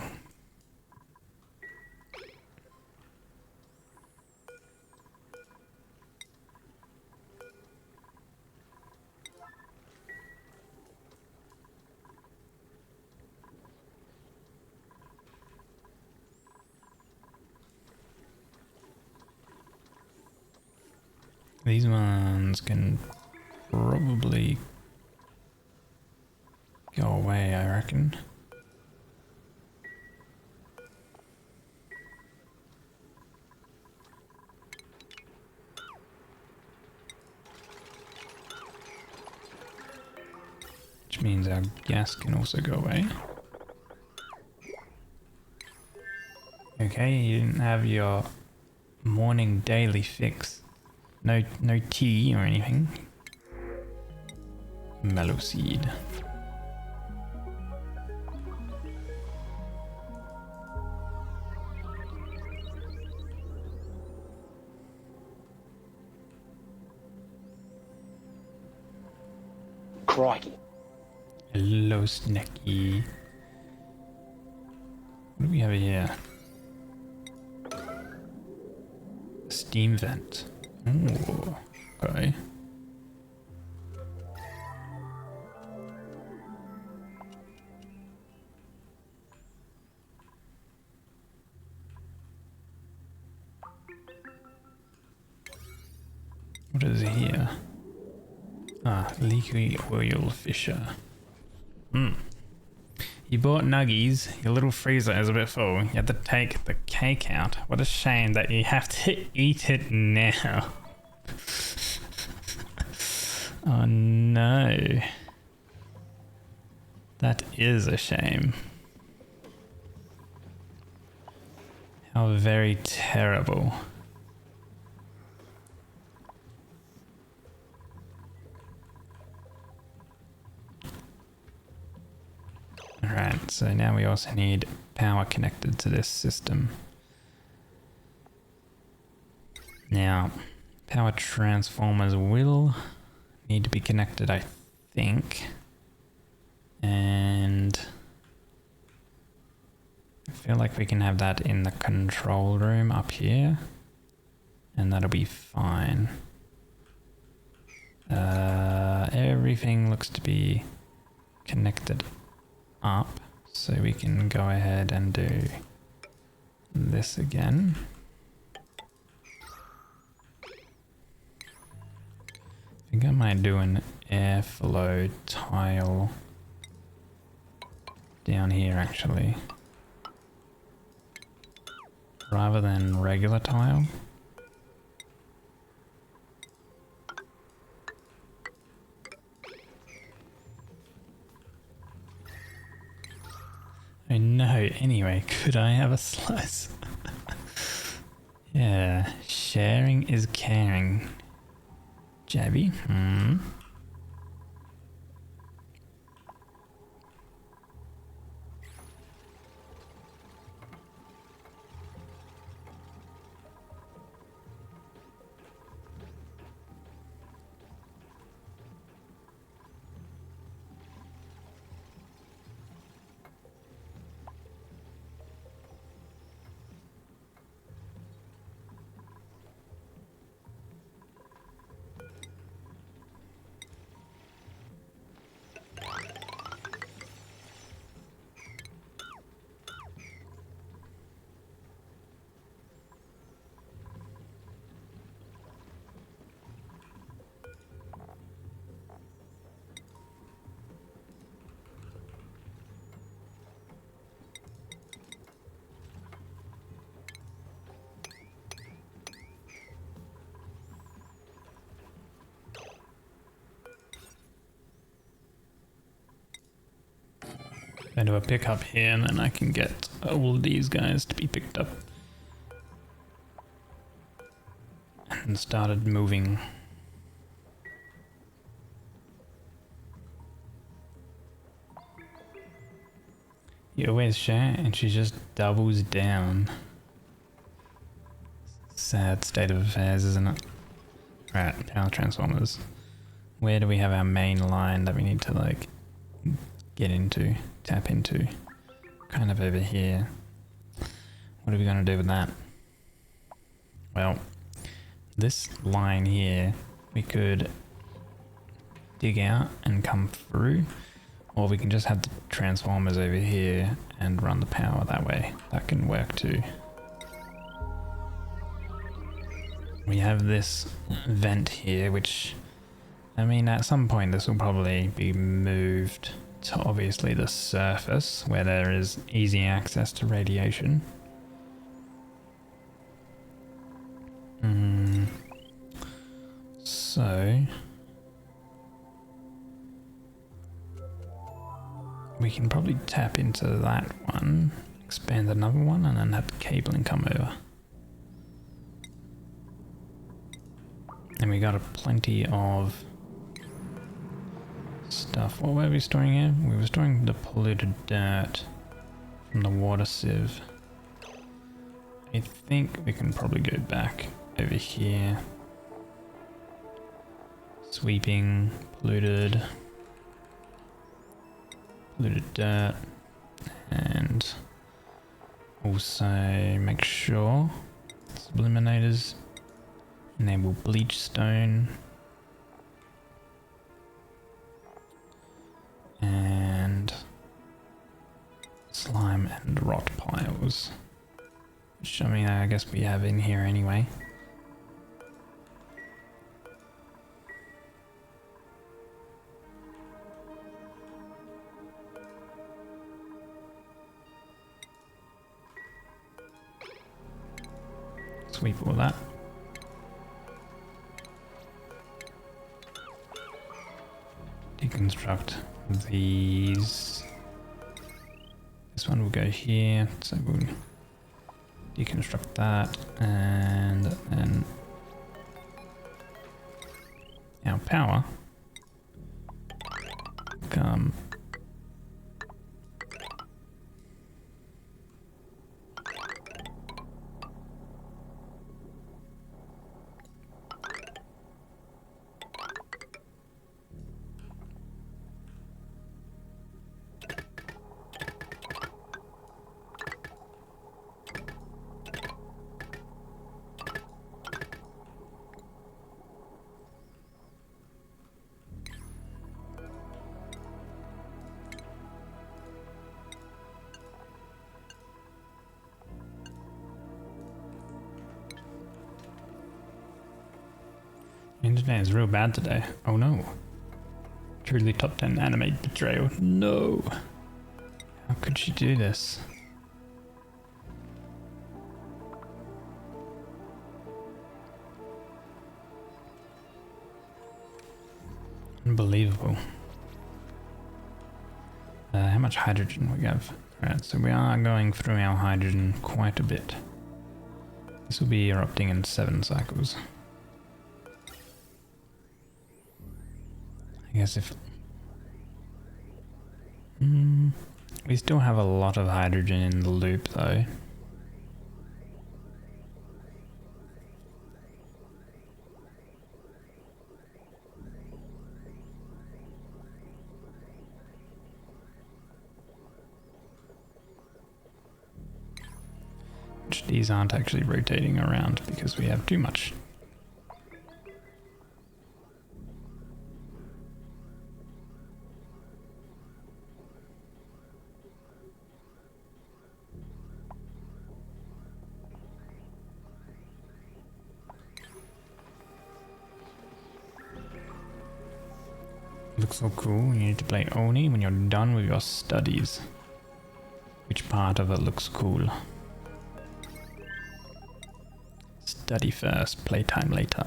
These ones can probably go away, I reckon. Which means our gas can also go away. Okay, you didn't have your morning daily fix. No tea or anything. Mellow seed. Crikey. Hello, Snacky. What do we have here? Steam vent. Ooh, okay. What is here? Ah, leaky oil fisher. You bought nuggies, your little freezer is a bit full. You had to take the cake out. What a shame that you have to eat it now. Oh no. That is a shame. How very terrible. Alright, so now we also need power connected to this system. Now, power transformers will need to be connected, I think. And I feel like we can have that in the control room up here. And that'll be fine. Everything looks to be connected up. So we can go ahead and do this again. I think I might do an airflow tile down here actually, rather than regular tile. Oh no, anyway, could I have a slice? Yeah, sharing is caring. Jabby, I do a pickup here and then I can get all these guys to be picked up. And started moving. You always share and she just doubles down. Sad state of affairs, isn't it? Right, power transformers. Where do we have our main line that we need to like get into, tap into? Kind of over here. What are we going to do with that? Well, this line here we could dig out and come through, or we can just have the transformers over here and run the power that way. That can work too. We have this vent here, which, I mean, at some point this will probably be moved to obviously the surface where there is easy access to radiation. So we can probably tap into that one, expand another one, and then have the cabling come over. And we got a plenty of stuff. What were we storing here? We were storing the polluted dirt from the water sieve. I think we can probably go back over here. Sweeping, polluted dirt, and also make sure subliminators enable bleach stone and slime and rot piles, which I mean I guess we have in here anyway. Sweep all that. deconstruct these. This one will go here, so we'll deconstruct that, and then our power come. Internet is real bad today. Oh no. Truly top 10 anime betrayal. No. How could she do this? Unbelievable. How much hydrogen we have? Alright, so we are going through our hydrogen quite a bit. This will be erupting in 7 cycles. I guess if... we still have a lot of hydrogen in the loop though. Which these aren't actually rotating around because we have too much. Looks so cool. You need to play Oni when you're done with your studies. Which part of it looks cool? Study first, playtime later.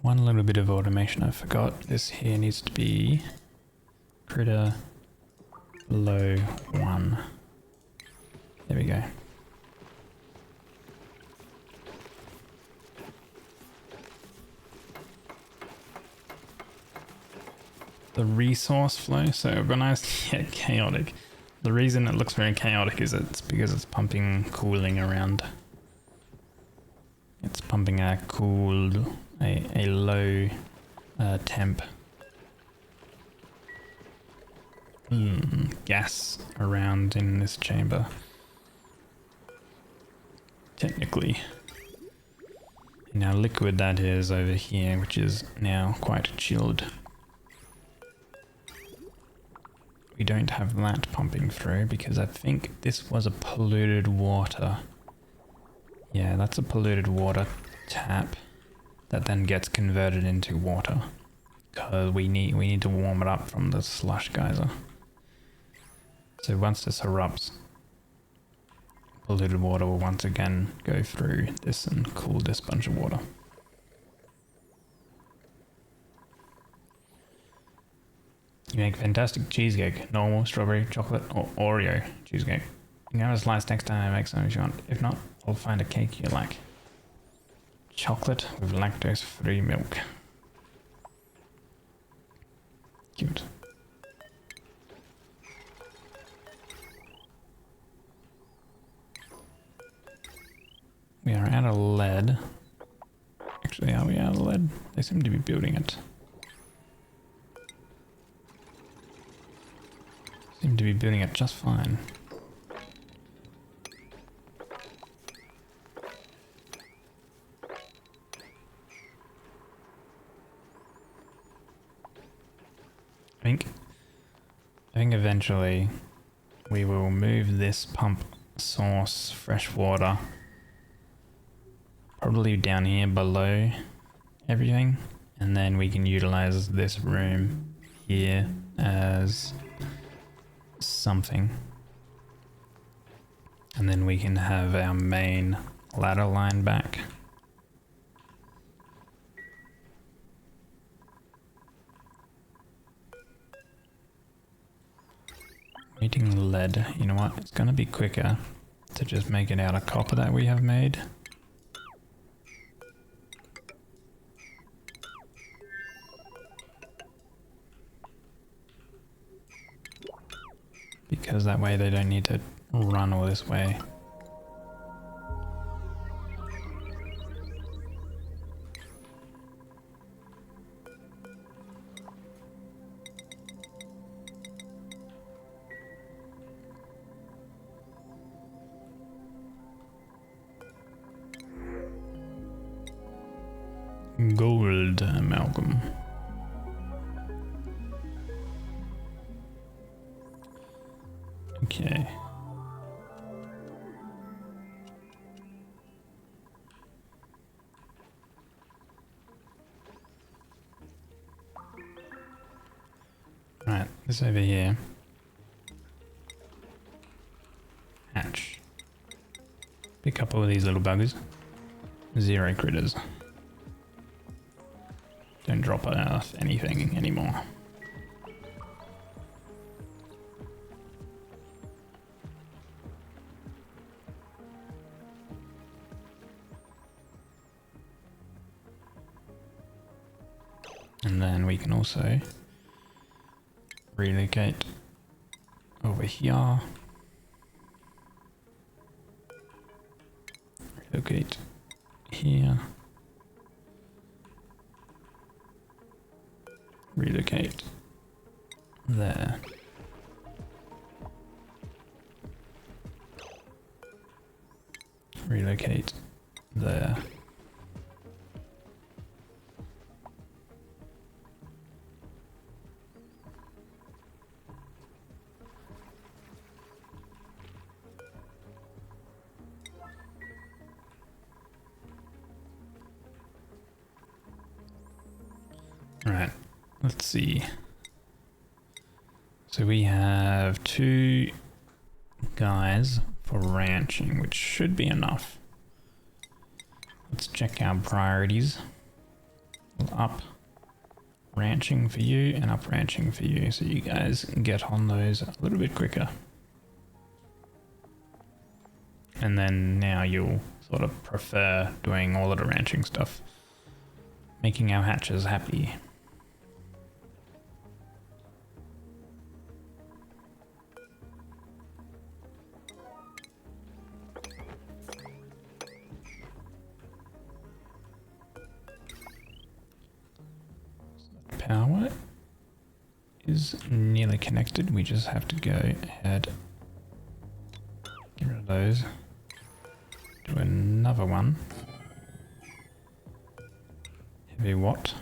One little bit of automation I forgot. This here needs to be critter below 1. There we go. The resource flow, so organized yet chaotic. The reason it looks very chaotic is it's because it's pumping cooling around. It's pumping a low temp gas around in this chamber. Technically. Now liquid that is over here, which is now quite chilled. We don't have that pumping through because I think this was a polluted water. Yeah, that's a polluted water tap that then gets converted into water because we need to warm it up from the slush geyser. So once this erupts, polluted water will once again go through this and cool this bunch of water. You make fantastic cheesecake, normal, strawberry, chocolate, or Oreo cheesecake. You can have a slice next time I make some if you want. If not, I'll find a cake you like. Chocolate with lactose-free milk. Cute. We are out of lead. Actually, are we out of lead? They seem to be building it. Seem to be building it just fine. think eventually we will move this pump source fresh water probably down here below everything, and then we can utilize this room here as something, and then we can have our main ladder line back. Eating lead, you know what, it's gonna be quicker to just make it out of copper that we have made. Because that way they don't need to run all this way. Gold amalgam. Okay. Right, this over here. Hatch. Pick up all these little buggers. 0 critters. Don't drop off anything anymore. And then we can also relocate over here. Relocate here. Relocate there. Relocate there. Right, let's see. So we have 2 guys for ranching, which should be enough. Let's check our priorities. Up ranching for you and up ranching for you, so you guys get on those a little bit quicker. And then now you'll sort of prefer doing all of the ranching stuff, making our hatches happy. Power is nearly connected. We just have to go ahead, get rid of those, do another one. Heavy watt.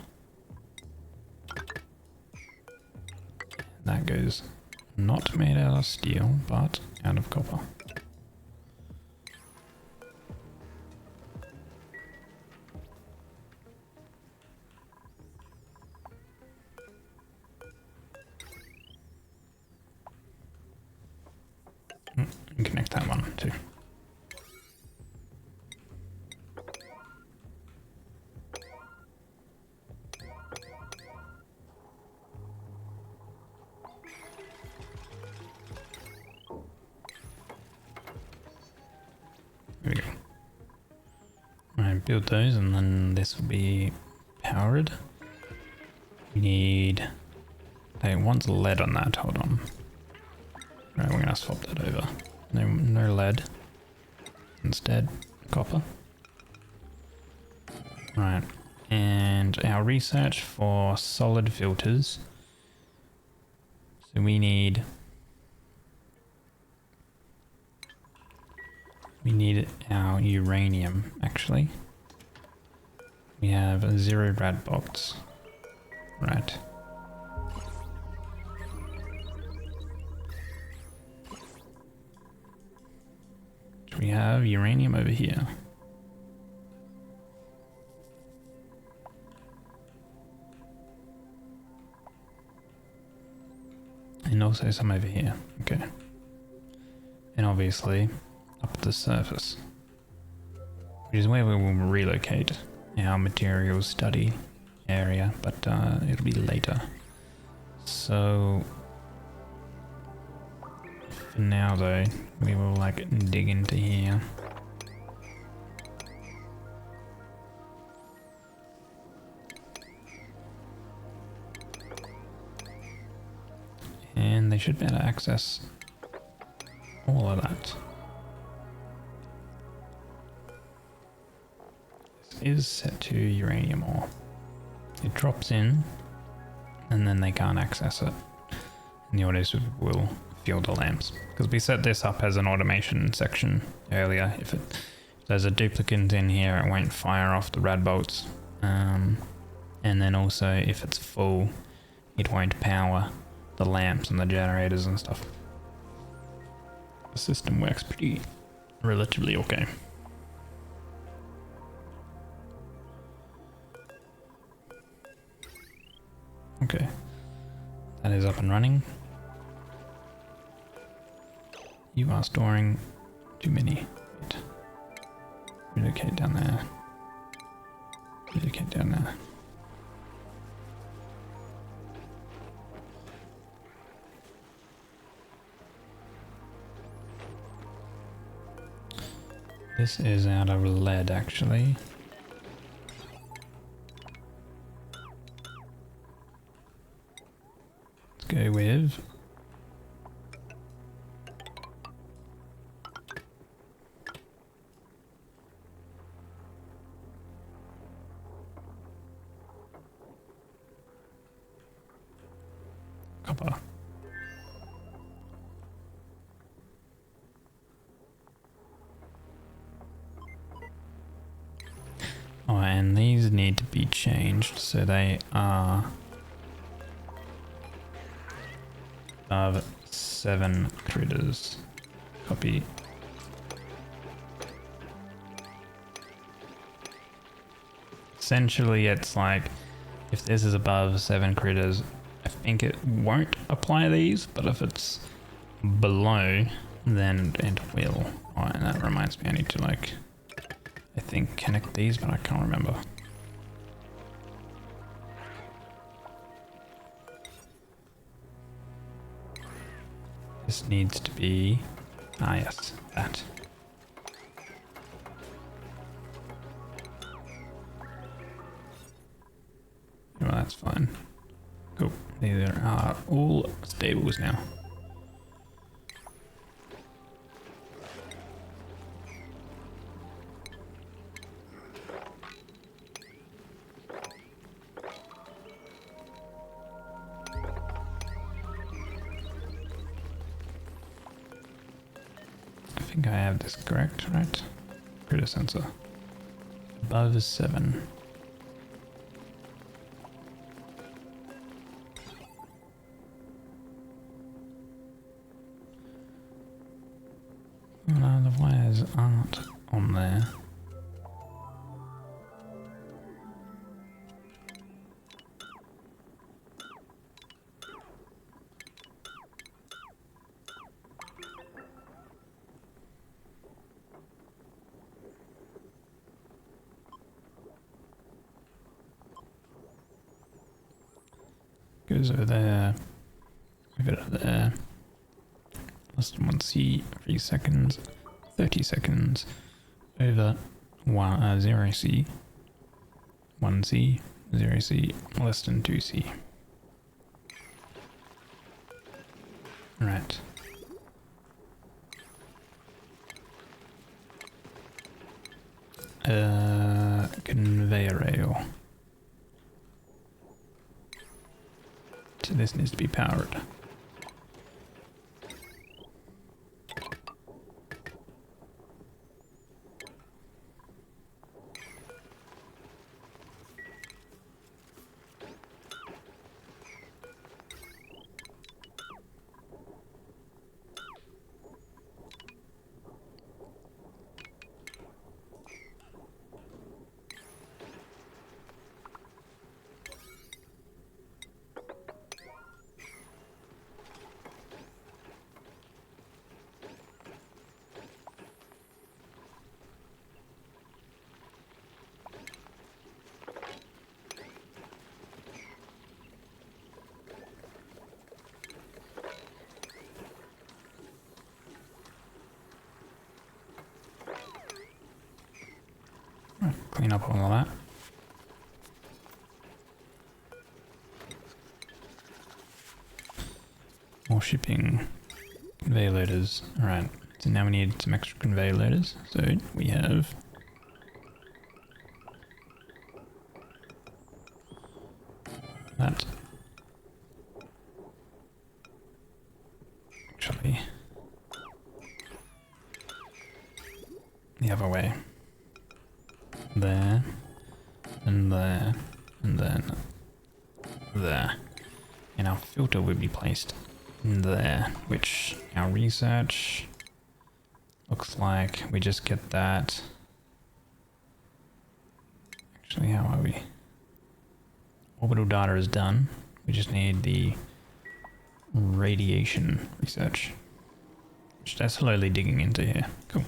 That goes not made out of steel, but out of copper. And connect that one too. There we go. Alright, build those and then this will be powered. We need... Hey, one's lead on that, hold on. Right, we're gonna swap that over. No lead. Instead, copper. Right, and our research for solid filters. So we need our uranium, actually. We have a 0 rad box. Right. we have uranium over here. And also some over here. Okay. And obviously up at the surface, which is where we will relocate our materials study area, but it'll be later. So for now though, we will like dig into here. And they should be able to access all of that. This is set to uranium ore. It drops in and then they can't access it. And the autos will fuel the lamps. Because we set this up as an automation section earlier. If there's a duplicate in here, it won't fire off the rad bolts. And then also if it's full, it won't power the lamps and the generators and stuff. The system works pretty relatively okay. Okay, that is up and running. You are storing too many. Wait. Relocate down there. Relocate down there. This is out of lead, actually. Let's go with copper. Oh, and these need to be changed so they are of 7 critters. Copy. Essentially, it's like if this is above 7 critters, I think it won't apply these, but if it's below, then it will. Oh, and that reminds me, I need to like, I think connect these, but I can't remember. This needs to be, yes, that. Well, that's fine. Cool. These are all stables now. I think I have this correct, right? Critter sensor. Above 7. No, the wires aren't on there. Goes over there, over there. Less than 1C, 3 seconds, 30 seconds, over 0C, 1C, 0C, less than 2C. Right. Conveyor rail. So this needs to be powered. clean up all of that. More shipping. Conveyor loaders. Alright, so now we need some extra conveyor loaders. So we have that. Actually, the other way. There, and there, and then there. And our filter would be placed there, which our research looks like we just get that. Actually, how are we? Orbital data is done. We just need the radiation research, which they're slowly digging into here. Cool.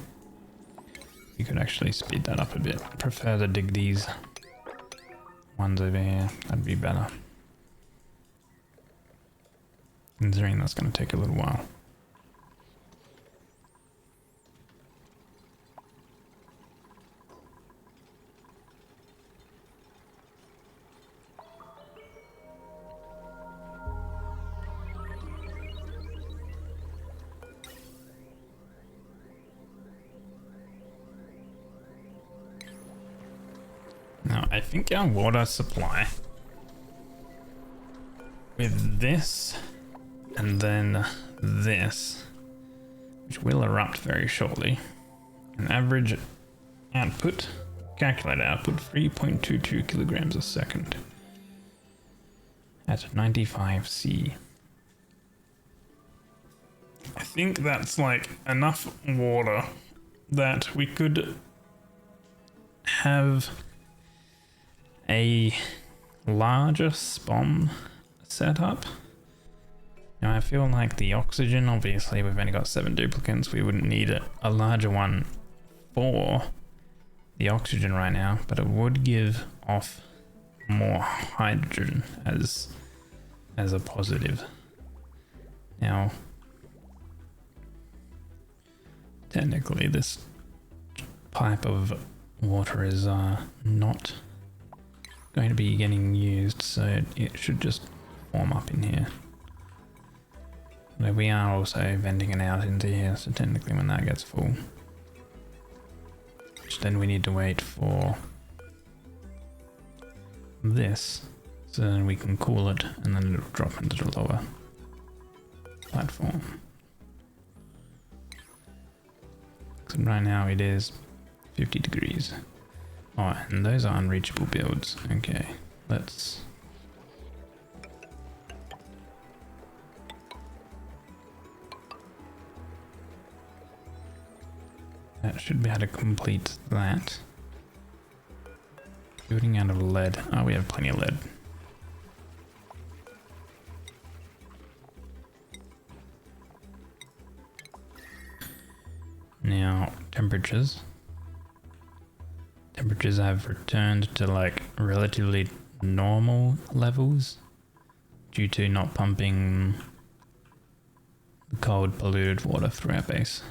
You could actually speed that up a bit. Prefer to dig these ones over here. That'd be better. Considering that's going to take a little while. Now, I think our water supply with this and then this, which will erupt very shortly, an average output, calculated output, 3.22 kilograms a second at 95 C. I think that's like enough water that we could have a larger SPOM setup. Now I feel like the oxygen, obviously we've only got 7 duplicants, we wouldn't need a larger one for the oxygen right now, but it would give off more hydrogen as a positive. Now, technically this pipe of water is not going to be getting used, so it should just form up in here. But we are also venting it out into here, so technically when that gets full, which then we need to wait for this, so then we can cool it and then it'll drop into the lower platform. So right now it is 50 degrees. Oh, and those are unreachable builds. Okay, let's... That should be able to complete that. Building out of lead. Oh, we have plenty of lead. Now, temperatures. Temperatures have returned to like relatively normal levels due to not pumping the cold polluted water through our base.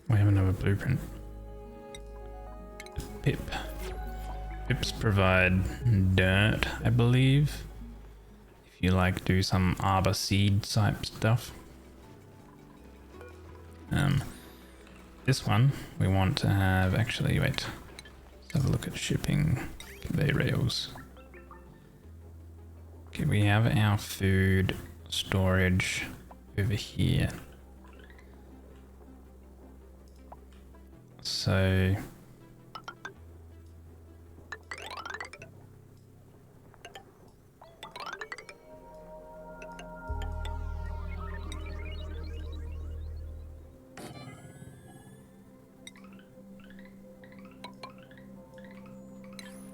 We have another blueprint. Pip. Pips provide dirt, I believe. If you like do some arbor seed type stuff. This one we want to have, actually wait. Let's have a look at shipping conveyor rails. Okay, we have our food storage over here. So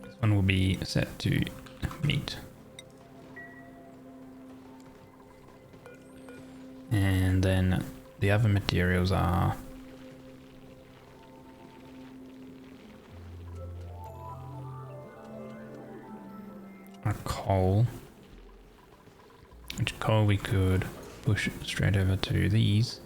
this one will be set to meat. then the other materials are coal. Which coal we could push straight over to these.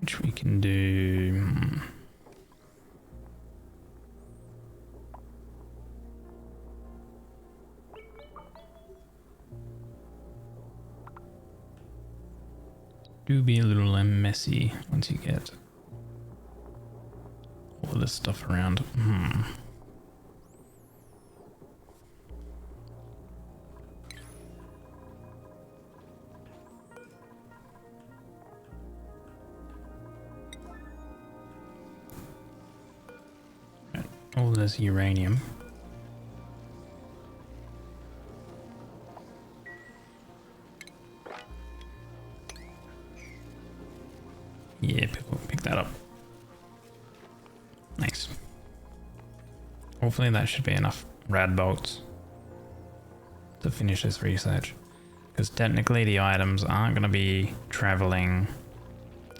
Which we can do. Do be a little messy once you get all this stuff around. Right, all this uranium. Yeah, pick that up. Nice. Hopefully that should be enough rad bolts to finish this research. Because technically the items aren't going to be traveling,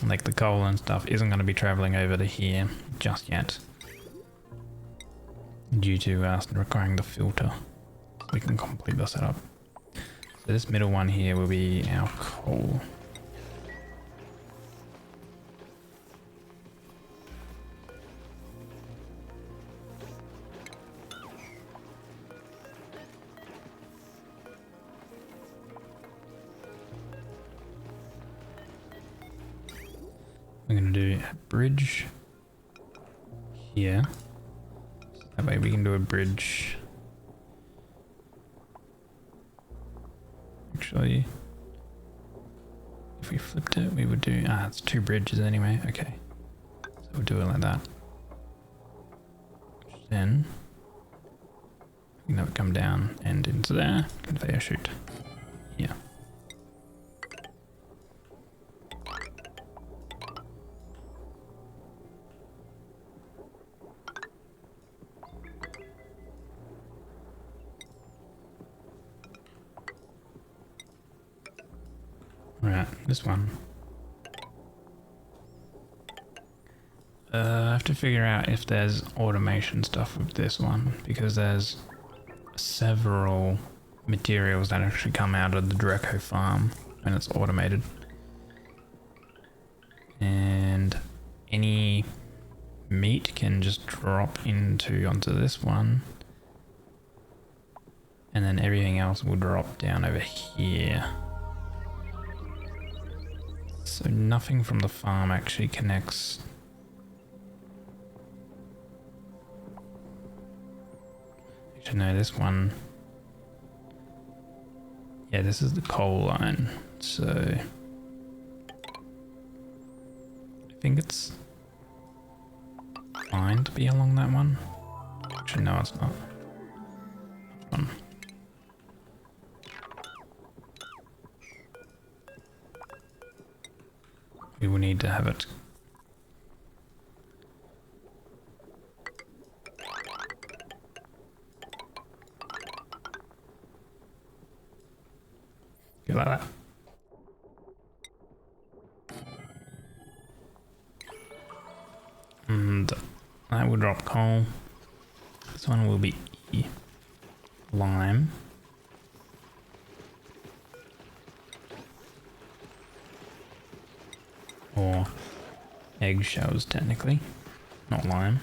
like the coal and stuff isn't going to be traveling over to here just yet. Due to us requiring the filter. We can complete the setup. So this middle one here will be our coal. We're going to do a bridge here. So that way we can do a bridge. Actually, if we flipped it, we would do... it's two bridges anyway. Okay. So we'll do it like that. Then we can have it come down and into there. Conveyor chute. Yeah. Right, this one. I have to figure out if there's automation stuff with this one, because there's several materials that actually come out of the Dreco farm when it's automated. And any meat can just drop onto this one. And then everything else will drop down over here. So nothing from the farm actually connects. Actually no, this one. Yeah, this is the coal line. So I think it's fine to be along that one. Actually no, it's not. One. We will need to have it. Go like that. And that will drop coal. This one will be lime. Or eggshells, technically, not lime.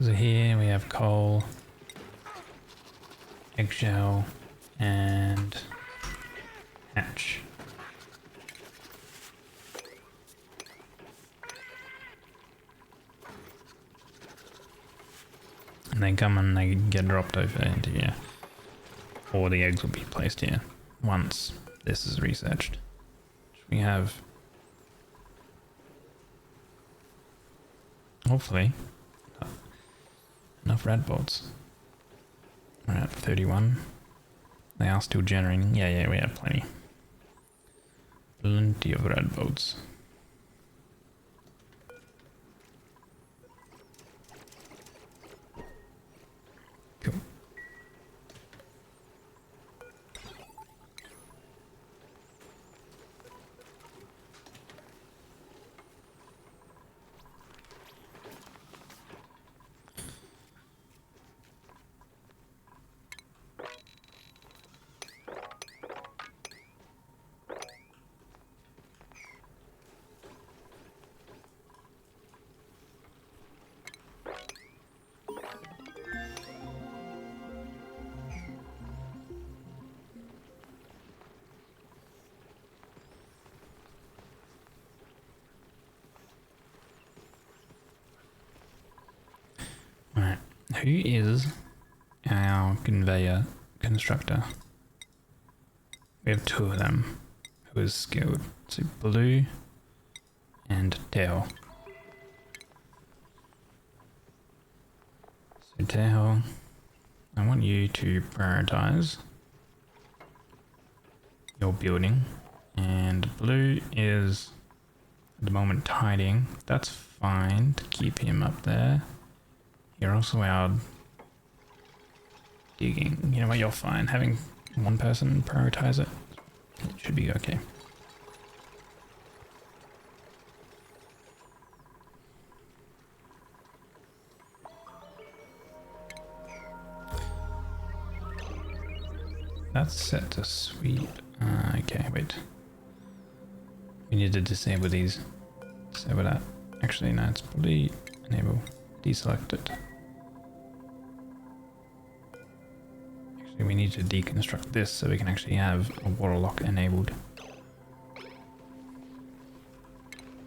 So here we have coal, eggshell, and hatch. And they come and they get dropped over into here. Or the eggs will be placed here once this is researched. We have, hopefully, enough rad bolts. We're at 31. They are still generating. Yeah, we have plenty. Plenty of red boats. Cool. Right, who is our conveyor constructor? We have two of them who is skilled. So Blue and Teho. So Teho, I want you to prioritize your building, and Blue is at the moment tidying. That's fine to keep him up there. You're also out digging. You know what, you're fine. Having one person prioritize it, it should be okay. That's set to sweep. Okay, wait. We need to disable these. Disable that. Actually, no, it's probably enable. Deselect it. Actually, we need to deconstruct this so we can actually have a water lock enabled.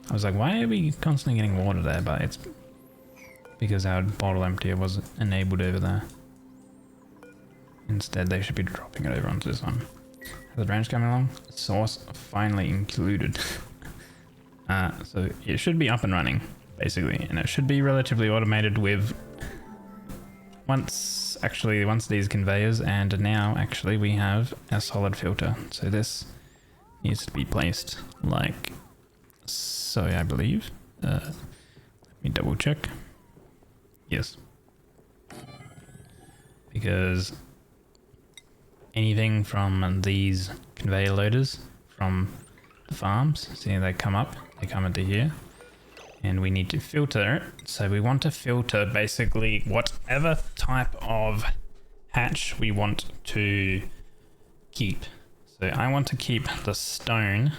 I was like, why are we constantly getting water there? But it's because our bottle emptier was enabled over there. Instead, they should be dropping it over onto this one. Has the branch coming along? Source finally included. So it should be up and running, basically, and it should be relatively automated with once these conveyors, and now actually we have a solid filter. So this needs to be placed like so, I believe. Let me double check. Yes. Because anything from these conveyor loaders from the farms, see, they come into here, and we need to filter it. So we want to filter basically whatever type of hatch we want to keep. So I want to keep the stone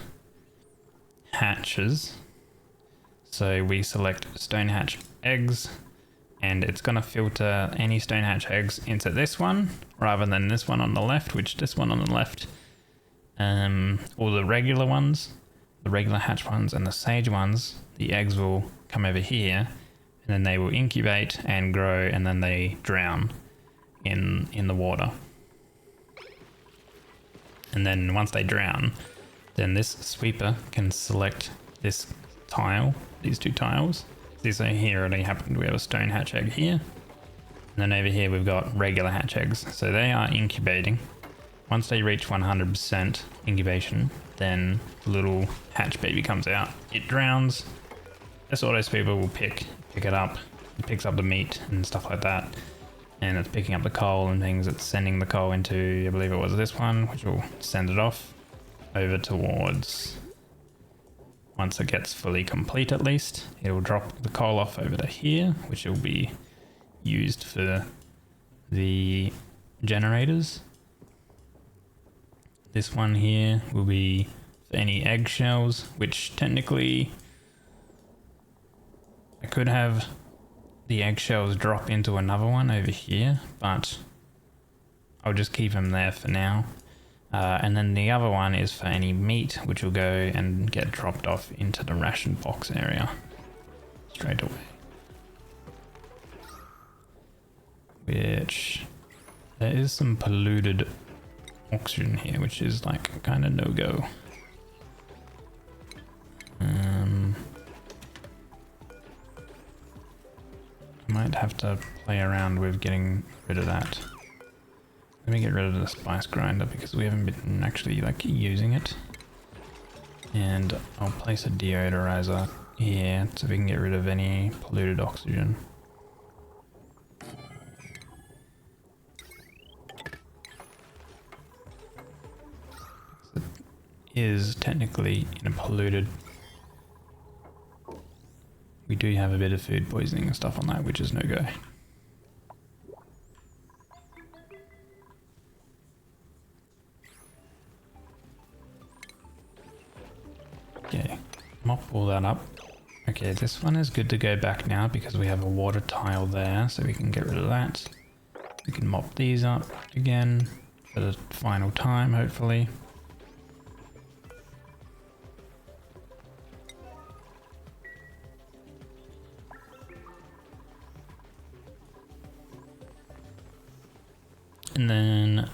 hatches. So we select stone hatch eggs, and it's going to filter any stone hatch eggs into this one rather than this one on the left, which this one on the left, all the regular ones, the regular hatch ones, and the sage ones, the eggs will come over here, and then they will incubate and grow, and then they drown in the water. And then once they drown, then this sweeper can select this tile, these two tiles. So here it happened, we have a stone hatch egg here, and then over here we've got regular hatch eggs. So they are incubating. Once they reach 100% incubation, then the little hatch baby comes out. It drowns. This auto sweeper will pick it up. It picks up the meat and stuff like that, and it's picking up the coal and things. It's sending the coal into, I believe it was this one, which will send it off over towards, once it gets fully complete at least, it will drop the coal off over to here, which will be used for the generators. This one here will be for any eggshells, which technically I could have the eggshells drop into another one over here, but I'll just keep them there for now. And then the other one is for any meat, which will go and get dropped off into the ration box area straight away. Which, there is some polluted oxygen here, which is like kind of no-go. I might have to play around with getting rid of that. Let me get rid of the spice grinder because we haven't been actually like using it. And I'll place a deodorizer here so we can get rid of any polluted oxygen. It is technically in a polluted. We do have a bit of food poisoning and stuff on that, which is no go. Okay, mop all that up. Okay, this one is good to go back now because we have a water tile there, so we can get rid of that. We can mop these up again for the final time, hopefully. And then,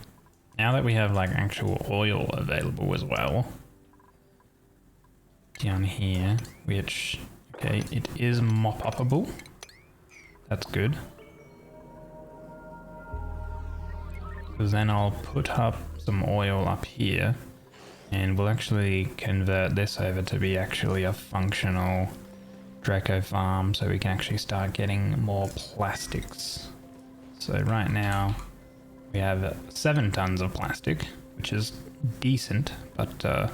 now that we have like actual oil available as well, down here, which, okay, it is mop-upable. That's good. Because then I'll put up some oil up here, and we'll actually convert this over to be actually a functional Draco farm, so we can actually start getting more plastics. So right now, we have 7 tons of plastic, which is decent, but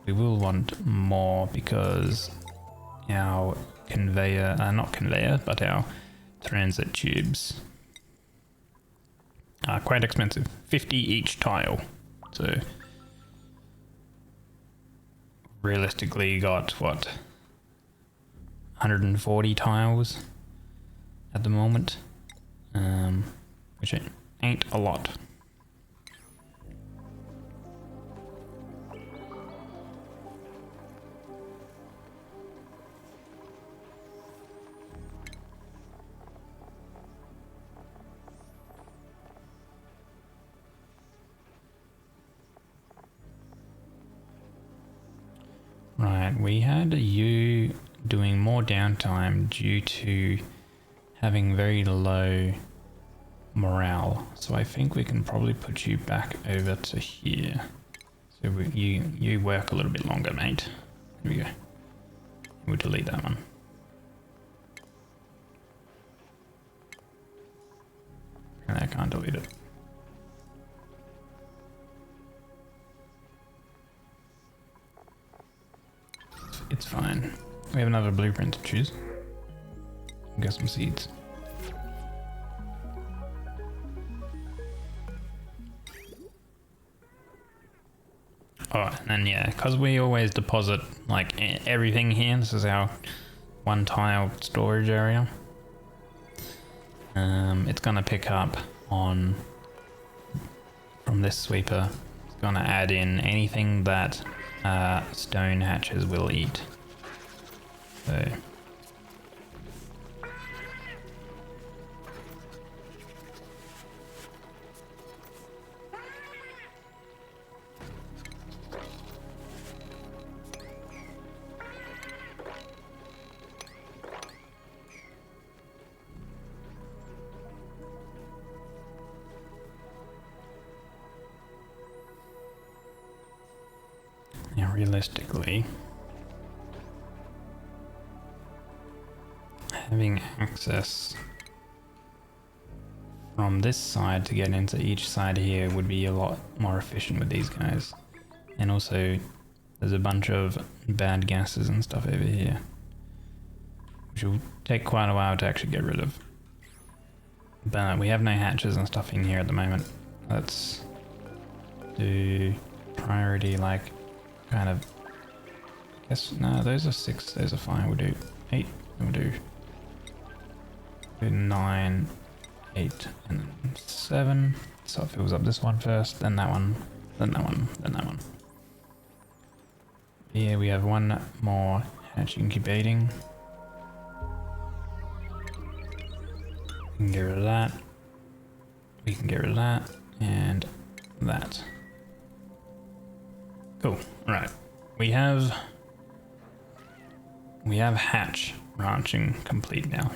we will want more because our conveyor, not conveyor, but our transit tubes are quite expensive. 50 each tile. So realistically you got what, 140 tiles at the moment, which ain't a lot. Right, we had you doing more downtime due to having very low morale, so I think we can probably put you back over to here. So you work a little bit longer, mate. Here we go. We'll delete that one. And I can't delete it. It's fine. We have another blueprint to choose. Get some seeds. Oh, and then yeah, because we always deposit like everything here. This is our one tile storage area. It's gonna pick up on from this sweeper. It's gonna add in anything that stone hatches will eat. So now realistically, having access from this side to get into each side here would be a lot more efficient with these guys. And also there's a bunch of bad gases and stuff over here, which will take quite a while to actually get rid of. But we have no hatches and stuff in here at the moment. Let's do priority, like kind of, I guess, no, those are 6, those are fine. We'll do 8, and we'll do 9, 8, and then 7. So it fills up this one first, then that one, then that one, then that one. Here we have one more hatch incubating. We can get rid of that. We can get rid of that and that. Cool. Right. We have hatch ranching complete now.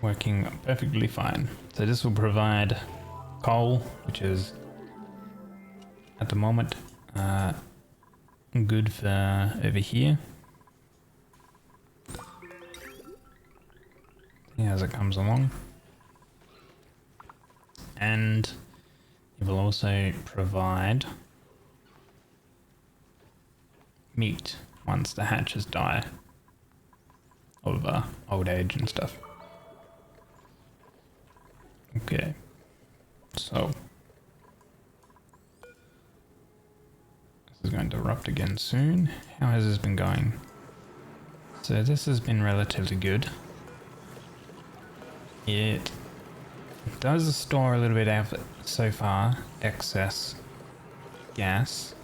Working perfectly fine. So this will provide coal, which is at the moment. Good for over here. See as it comes along. And it will also provide meat once the hatches die of old age and stuff. Okay, so this is going to erupt again soon. How has this been going? So this has been relatively good. It does store a little bit of, so far, excess gas.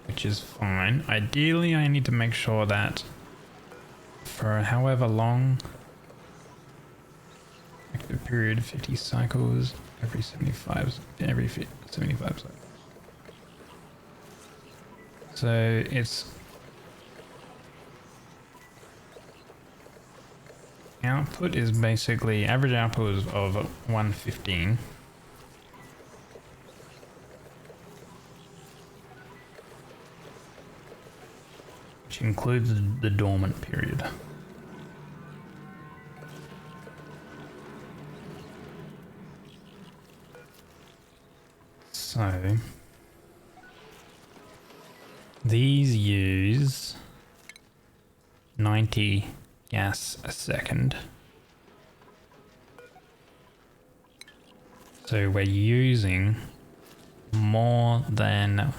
Which is fine. Ideally, I need to make sure that for however long, active period 50 cycles, every 75 cycles. So it's output is basically average output of 115. Which includes the dormant period. So these use 90 gas a second. So we're using more than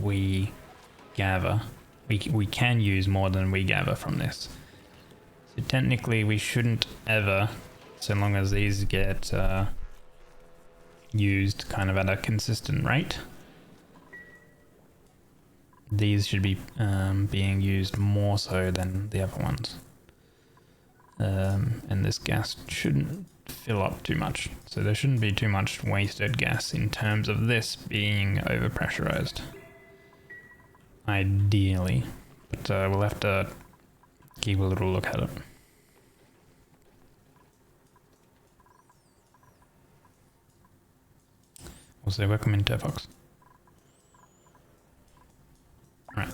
we gather. We can use more than we gather from this. So technically we shouldn't ever, so long as these get used kind of at a consistent rate, these should be being used more so than the other ones. And this gas shouldn't fill up too much. So there shouldn't be too much wasted gas in terms of this being overpressurized. Ideally, but we'll have to keep a little look at it. Also, welcome in Terfox. Alright,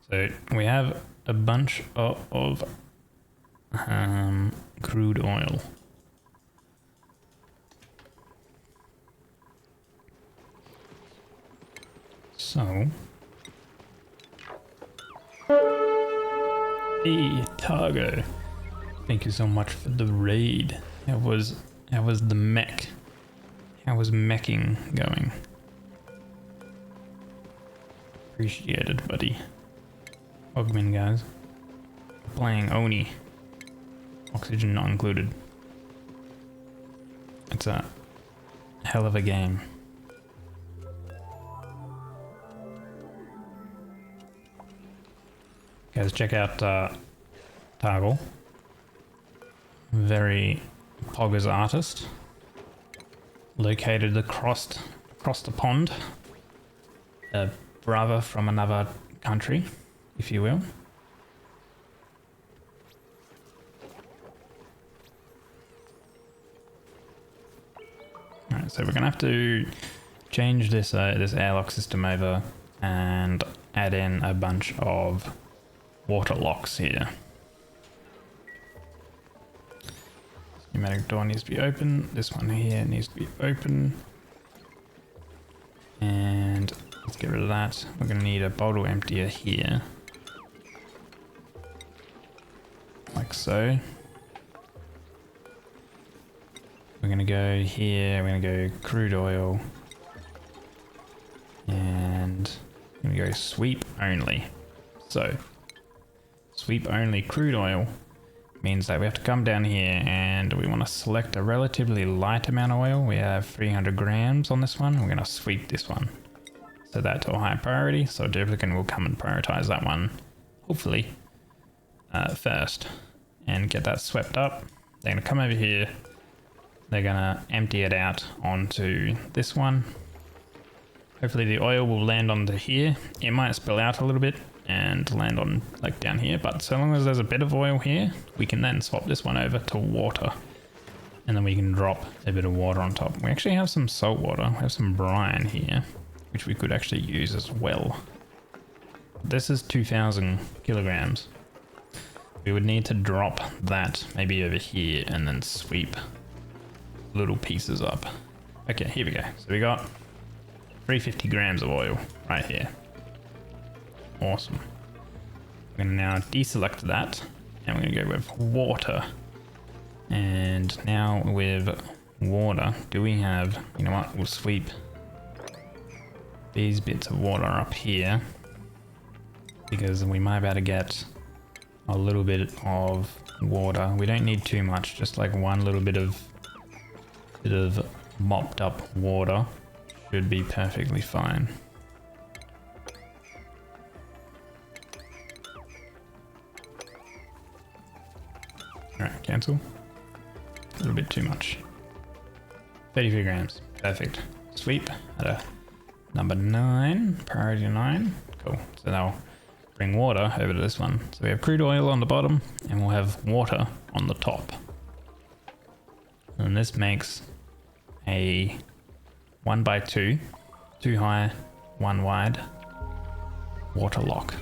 so we have a bunch of crude oil. So hey, Targo, thank you so much for the raid. How was the mech? How was meching going? Appreciated, buddy. Welcome in, guys. Playing Oni. Oxygen not included. It's a hell of a game. Guys, check out Targle. Very poggers artist. Located across the pond. A brother from another country, if you will. Alright, so we're gonna have to change this this airlock system over and add in a bunch of water locks here. Pneumatic door needs to be open. This one here needs to be open. And let's get rid of that. We're going to need a bottle emptier here. Like so. We're going to go here. We're going to go crude oil. And we're going to go sweep only. So sweep only crude oil means that we have to come down here and we want to select a relatively light amount of oil. We have 300 grams on this one. We're going to sweep this one. Set that to a high priority. So Duplicant will come and prioritize that one, hopefully, first. And get that swept up. They're going to come over here. They're going to empty it out onto this one. Hopefully the oil will land onto here. It might spill out a little bit and land on like down here, but so long as there's a bit of oil here, we can then swap this one over to water and then we can drop a bit of water on top. We actually have some salt water. We have some brine here, which we could actually use as well. This is 2,000 kilograms. We would need to drop that maybe over here and then sweep little pieces up. Okay, here we go. So we got 350 grams of oil right here. Awesome. We're gonna now deselect that and we're gonna go with water. And now with water, do we have, you know what, we'll sweep these bits of water up here because we might be able to get a little bit of water. We don't need too much, just like one little bit of mopped up water should be perfectly fine. Alright, cancel. A little bit too much. 33 grams. Perfect. Sweep at a number 9, priority 9. Cool. So now bring water over to this one. So we have crude oil on the bottom and we'll have water on the top. And this makes a 1x2, 2 high, 1 wide water lock.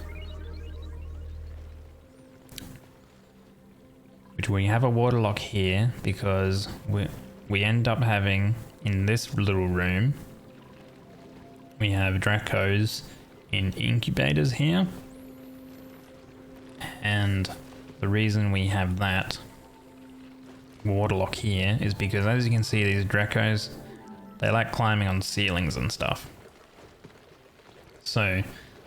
Which we have a water lock here because we end up having in this little room, we have Dracos in incubators here. And the reason we have that water lock here is because, as you can see, these Dracos, they like climbing on ceilings and stuff. So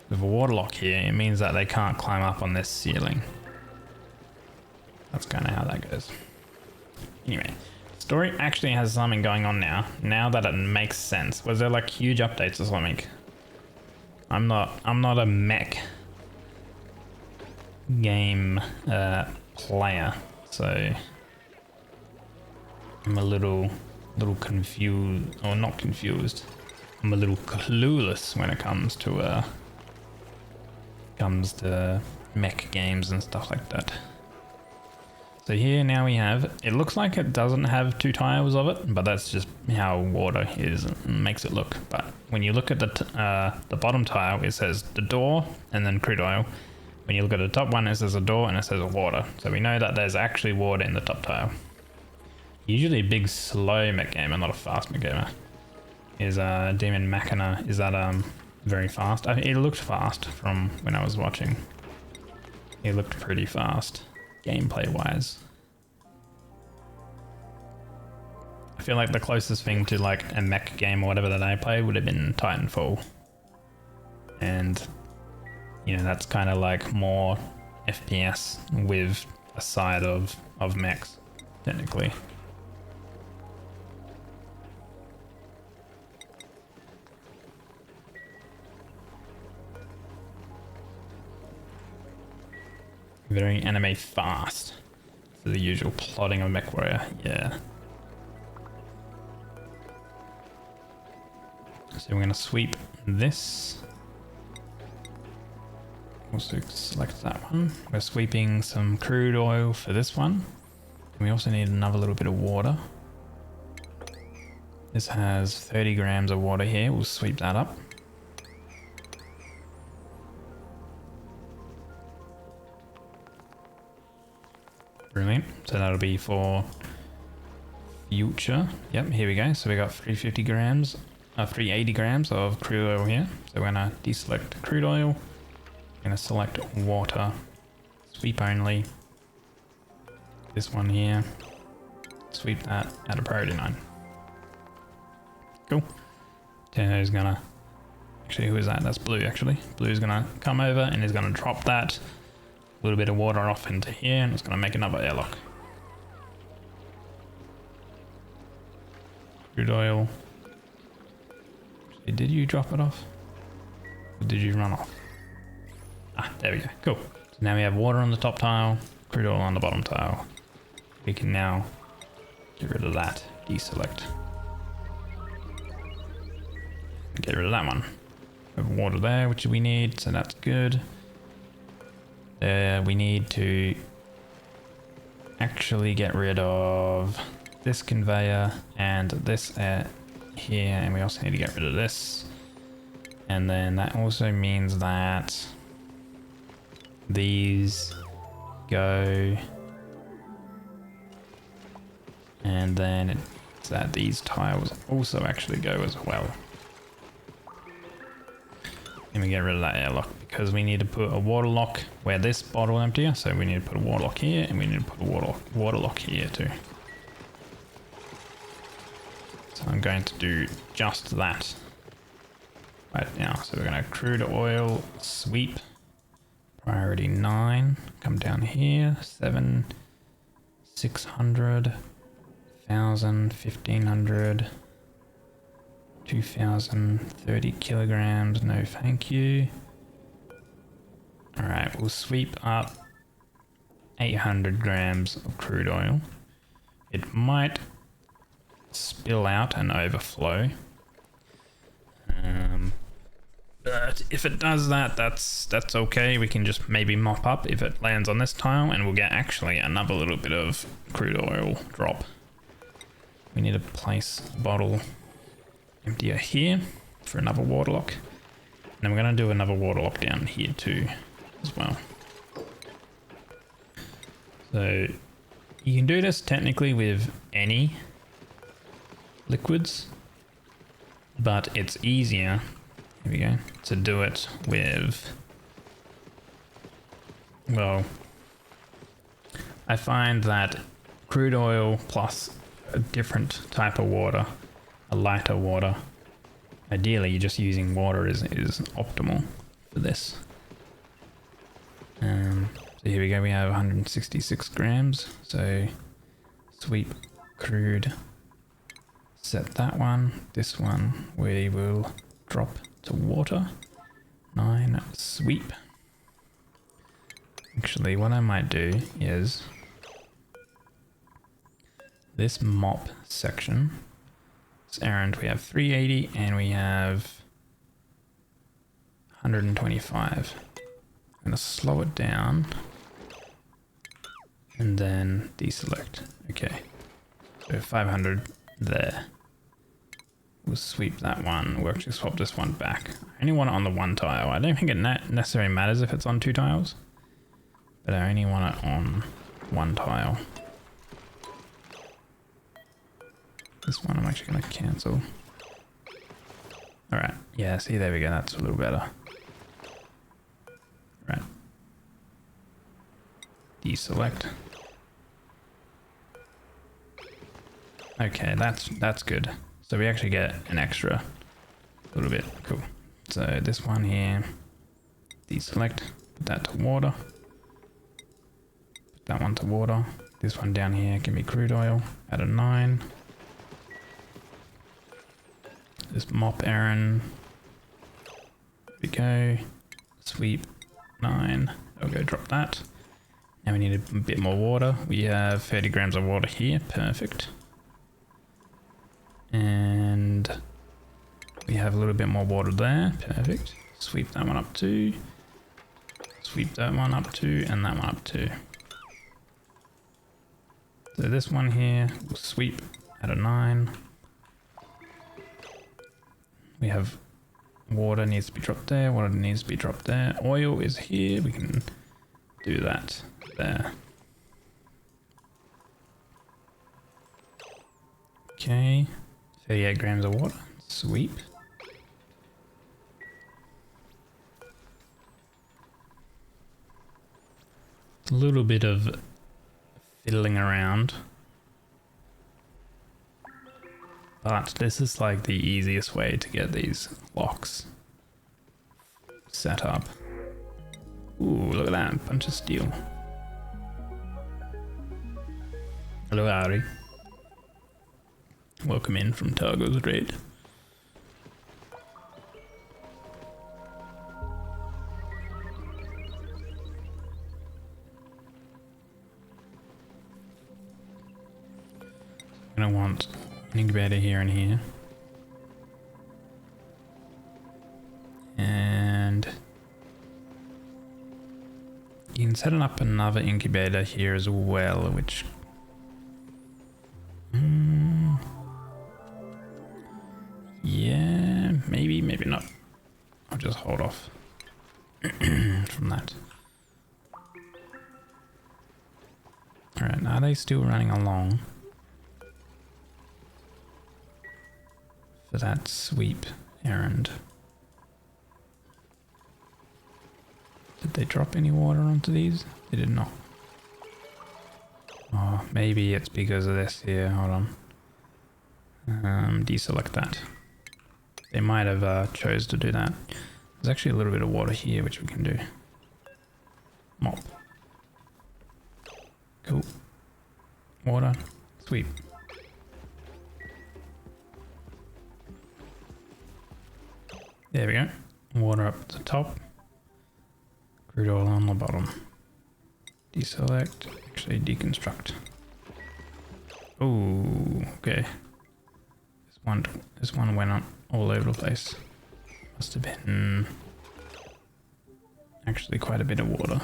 with a water lock here, it means that they can't climb up on this ceiling. That's kind of how that goes. Anyway, story actually has something going on now that it makes sense. Was there like huge updates or something? I'm not a mech game player, so I'm a little confused, or not confused. I'm a little clueless when it comes to mech games and stuff like that. So here now we have, it looks like it doesn't have 2 tiles of it, but that's just how water is and makes it look. But when you look at the bottom tile, it says the door and then crude oil. When you look at the top one, it says a door and it says water. So we know that there's actually water in the top tile. Usually a big slow mech gamer, not a fast mech gamer, is Demon Machina. Is that very fast? It looked fast from when I was watching. It looked pretty fast, gameplay wise. I feel like the closest thing to like a mech game or whatever that I played would have been Titanfall. And you know, that's kind of like more FPS with a side of mechs, technically. Very anime fast. So the usual plotting of MechWarrior, yeah. So we're gonna sweep this. Also select that one. We're sweeping some crude oil for this one. And we also need another little bit of water. This has 30 grams of water here. We'll sweep that up. Brilliant. So that'll be for future. Yep, here we go. So we got 350 grams, 380 grams of crude oil here. So we're gonna deselect crude oil. Gonna select water, sweep only. This one here, sweep that at a priority 9. Cool. Tenno's gonna, actually who is that? That's Blue actually. Blue's gonna come over and is gonna drop that little bit of water off into here and it's gonna make another airlock. Crude oil. Actually, did you drop it off? Or did you run off? Ah, there we go. Cool. So now we have water on the top tile, crude oil on the bottom tile. We can now get rid of that. Deselect. Get rid of that one. We have water there, which we need, so that's good. There, we need to actually get rid of this conveyor and this here, and we also need to get rid of this. And then that also means that these go, and then it's that these tiles also actually go as well. And we get rid of that airlock because we need to put a water lock where this bottle empty, so we need to put a water lock here, and we need to put a water lock here too. So I'm going to do just that right now. So we're going to crude oil, sweep, priority 9, come down here, 7, 600, 1,000, 1,500, 2,000, 30 kilograms, no thank you. Alright, we'll sweep up 800 grams of crude oil. It might spill out and overflow. But if it does that, that's okay. We can just maybe mop up if it lands on this tile, and we'll get actually another little bit of crude oil drop. We need to place a bottle emptier here for another water lock. And then we're going to do another water lock down here too as well. So you can do this technically with any liquids, but it's easier, here we go, to do it with, well, I find that crude oil plus a different type of water, a lighter water, ideally just using water is optimal for this. So here we go, we have 166 grams, so sweep crude, set that one, this one we will drop to water, 9, sweep. Actually what I might do is this mop section, this errand, we have 380 and we have 125. I'm going to slow it down and then deselect. Okay, so 500 there. We'll sweep that one. We'll actually swap this one back. I only want it on the one tile. I don't think it necessarily matters if it's on 2 tiles, but I only want it on 1 tile. This one I'm actually going to cancel. Alright, yeah, see, there we go. That's a little better. Right. Deselect. Okay, that's good. So we actually get an extra little bit. Cool. So this one here, deselect, put that to water. Put that one to water. This one down here can be crude oil, add a 9. This mop errand. There we go. Sweep 9. I'll go drop that. Now we need a bit more water. We have 30 grams of water here. Perfect. And we have a little bit more water there. Perfect. Sweep that one up too. Sweep that one up too, and that one up too. So this one here, we'll sweep at a 9. We have water needs to be dropped there, water needs to be dropped there. Oil is here, we can do that there. Okay, 38 grams of water, sweep. A little bit of fiddling around. But this is like the easiest way to get these locks set up. Ooh, look at that, bunch of steel. Hello, Ari. Welcome in from Targo's Raid. I'm gonna want an incubator here and here. And you can set up another incubator here as well, which Are they still running along for that sweep errand? Did they drop any water onto these? They did not. Oh, maybe it's because of this here. Hold on. Deselect that. They might have chose to do that. There's actually a little bit of water here, which we can do. Mop. Cool. Water. Sweep. There we go. Water up at the top. Crude oil on the bottom. Deselect. Actually deconstruct. Oh, okay. This one went on all over the place. Must have been actually quite a bit of water.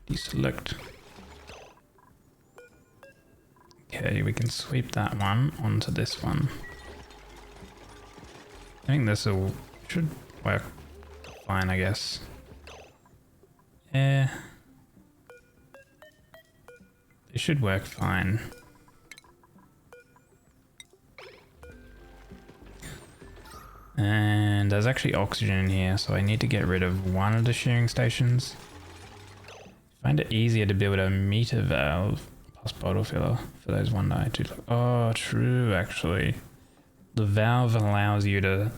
Deselect. Okay, we can sweep that one onto this one. I think this should work fine, I guess. Yeah. It should work fine. And there's actually oxygen in here, so I need to get rid of one of the shearing stations. Find it easier to build a meter valve plus bottle filler for those 1 die 2. Oh, true, actually. The valve allows you to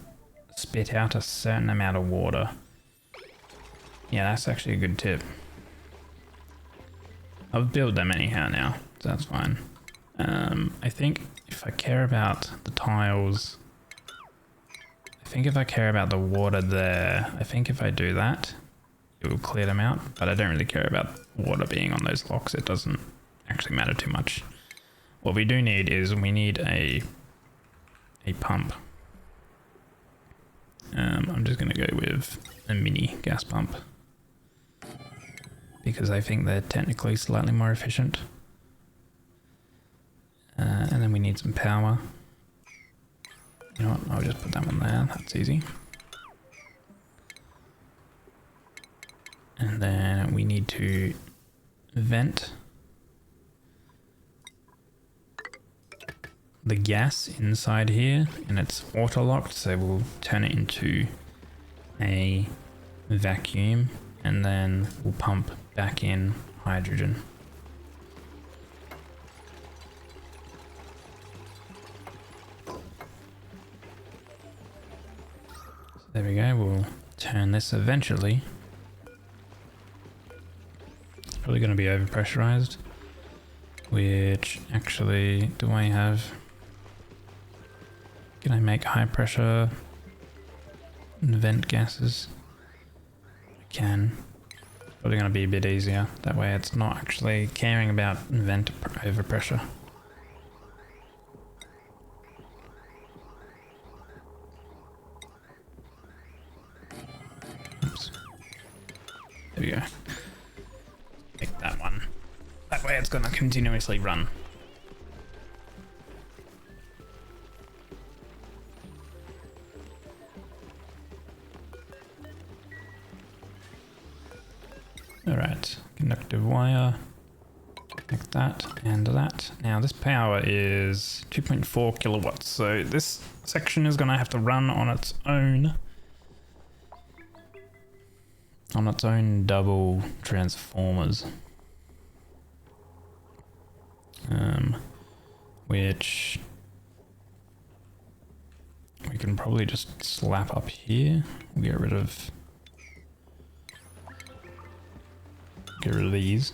spit out a certain amount of water. Yeah, that's actually a good tip. I've built them anyhow now, so that's fine. I think if I care about the tiles, I think if I care about the water there, I think if I do that, it will clear them out, but I don't really care about water being on those locks. It doesn't actually matter too much. What we do need is we need a pump. I'm just going to go with a mini gas pump because I think they're technically slightly more efficient. And then we need some power. You know what, I'll just put that one there, that's easy. And then we need to vent the gas inside here, and it's auto locked, so we'll turn it into a vacuum and then we'll pump back in hydrogen. There we go, we'll turn this eventually. It's probably going to be overpressurized, which actually, do I have... Can I make high pressure vent gases? I can. Probably going to be a bit easier. That way it's not actually caring about vent overpressure. Oops. There we go. Pick that one. That way it's going to continuously run. Alright, conductive wire, connect that and that. Now this power is 2.4 kilowatts, so this section is going to have to run on its own double transformers. Which we can probably just slap up here. We'll get rid of these.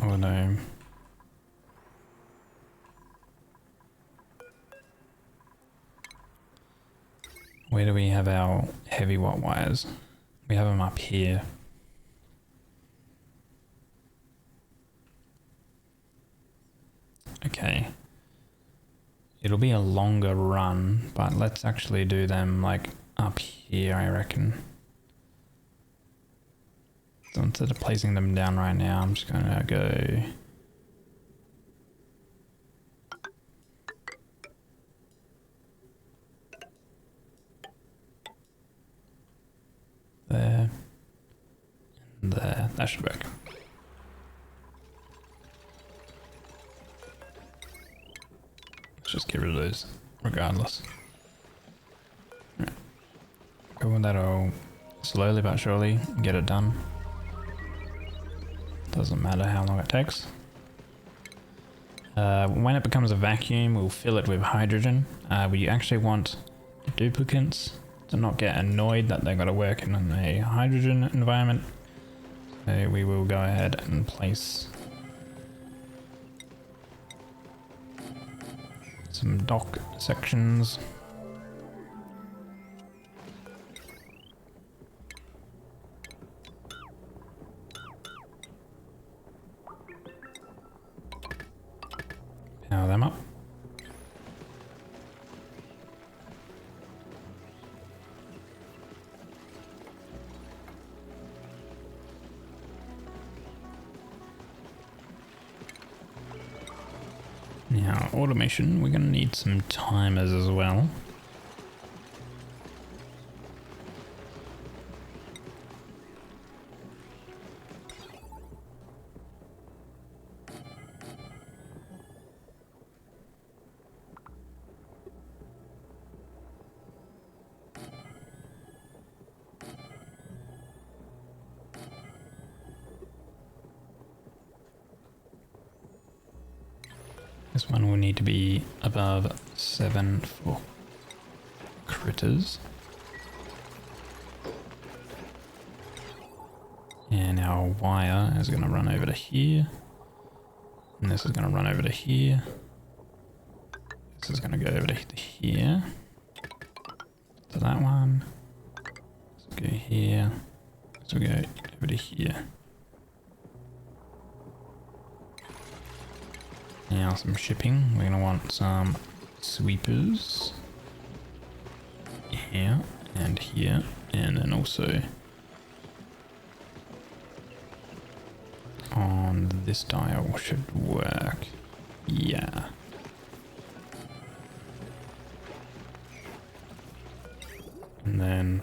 Oh no. Where do we have our heavy watt wires? We have them up here. Okay. It'll be a longer run, but let's actually do them like up here, I reckon. So instead of placing them down right now, I'm just going to go... there. And there. That should work. just get rid of those regardless. Right. Go with that all. Slowly but surely get it done. Doesn't matter how long it takes. When it becomes a vacuum, we'll fill it with hydrogen. We actually want duplicants to not get annoyed that they've got to work in a hydrogen environment. So we will go ahead and place some dock sections. Power them up. Now, automation, we're going to need some timers as well. This one will need to be above 7 for critters. And our wire is going to run over to here. And this is going to run over to here. This is going to go over to here. To that one. This will go here. This will go over to here. Now some shipping. We're going to want some sweepers here and here, and then also on this dial should work. Yeah. And then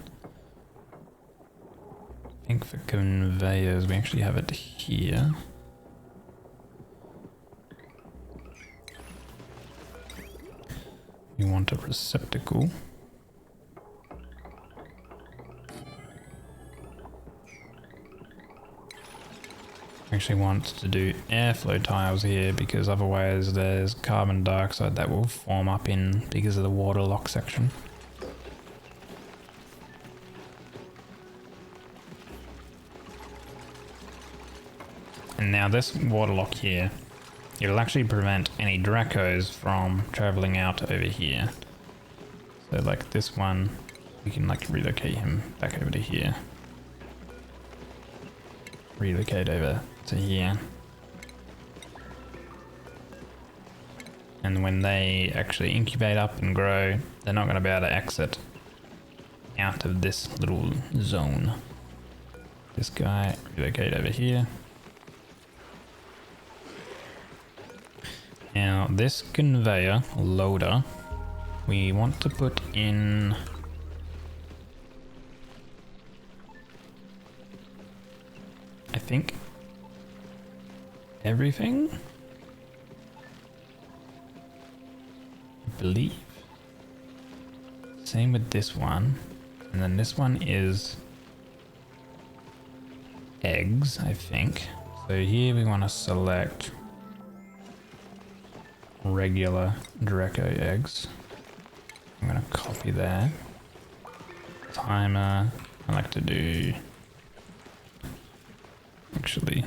I think for conveyors we actually have it here. We want a receptacle. Actually want to do airflow tiles here because otherwise there's carbon dioxide that will form up in because of the water lock section. And now this water lock here, it'll actually prevent any Dracos from traveling out over here. So like this one, we can like relocate him back over to here. Relocate over to here. And when they actually incubate up and grow, they're not going to be able to exit out of this little zone. This guy, relocate over here. Now this conveyor loader, we want to put in I think everything, I believe. Same with this one, and then this one is eggs, I think. So here we want to select regular Draco eggs. I'm gonna copy that. Timer, I like to do actually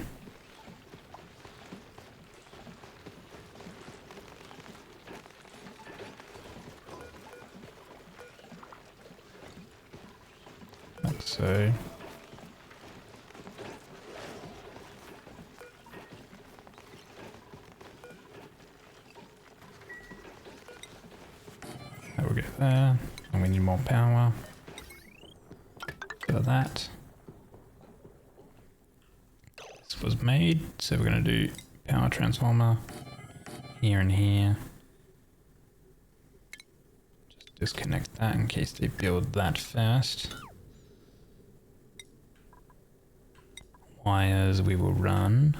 like so. There we go there, and we need more power for that. This was made, so we're going to do power transformer here and here. Just disconnect that in case they build that first. Wires we will run.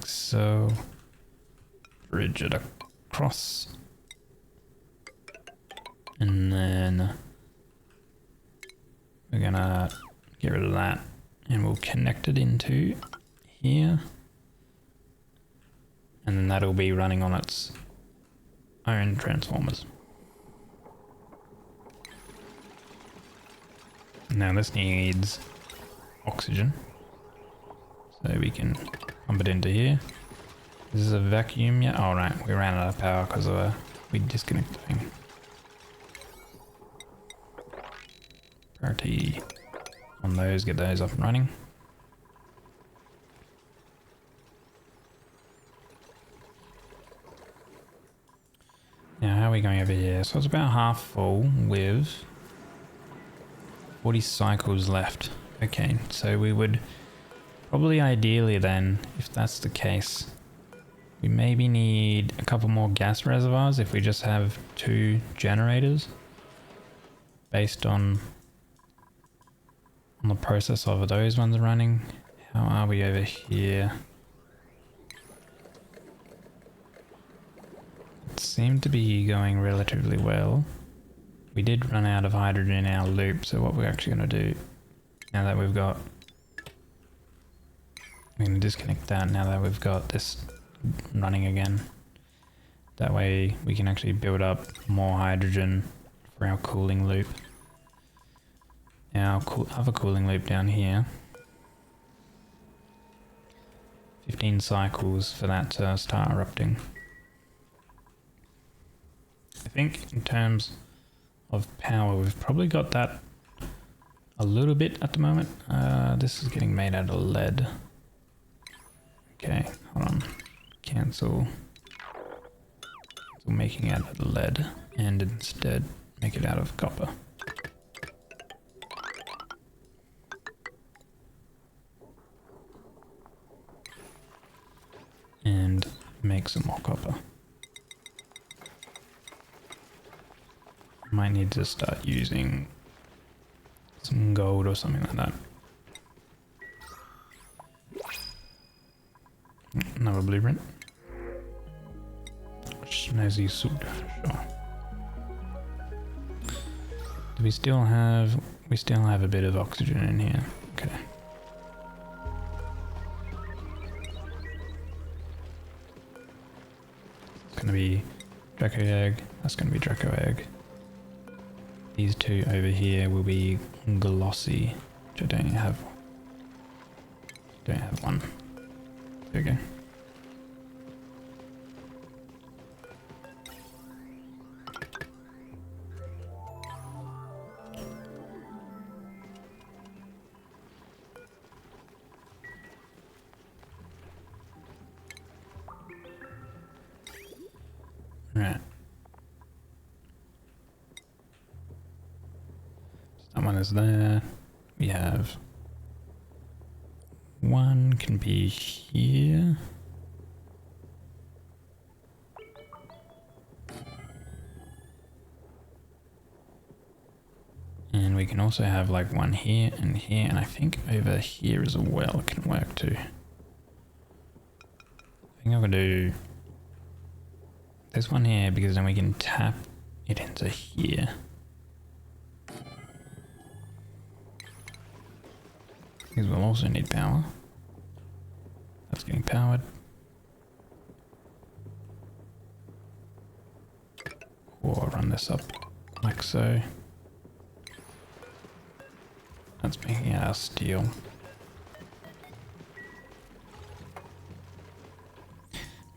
like so. Bridge it across. And then we're gonna get rid of that and we'll connect it into here. And then that'll be running on its own transformers. Now this needs oxygen, so we can pump it into here. Is this a vacuum yet? Oh right, we ran out of power because of a big disconnect thing. Priority on those, get those up and running. Now how are we going over here? So it's about half full with 40 cycles left. Okay, so we would probably ideally then, if that's the case, we maybe need a couple more gas reservoirs if we just have 2 generators based on the process of those ones running. How are we over here? It seemed to be going relatively well. We did run out of hydrogen in our loop, so what we're actually going to do, now that we're going to disconnect that now that we've got this running again. That way we can actually build up more hydrogen for our cooling loop. Now other cooling loop down here. 15 cycles for that to start erupting. I think in terms of power, we've probably got that a little bit at the moment. This is getting made out of lead. Okay, hold on. Cancel making out of lead and instead make it out of copper. And make some more copper. Might need to start using some gold or something like that. Another blueprint. Snazzy suit, sure. Do we still have a bit of oxygen in here? Okay. It's gonna be Draco egg, that's gonna be Draco egg. These 2 over here will be glossy, which I don't have one. There we go. Right. That one is there. We have one can be here. And we can also have like one here, and I think over here as well can work too. I think I'm gonna do this one here because then we can tap it into here. Because we'll also need power. That's getting powered. Or run this up like so. That's making our steel.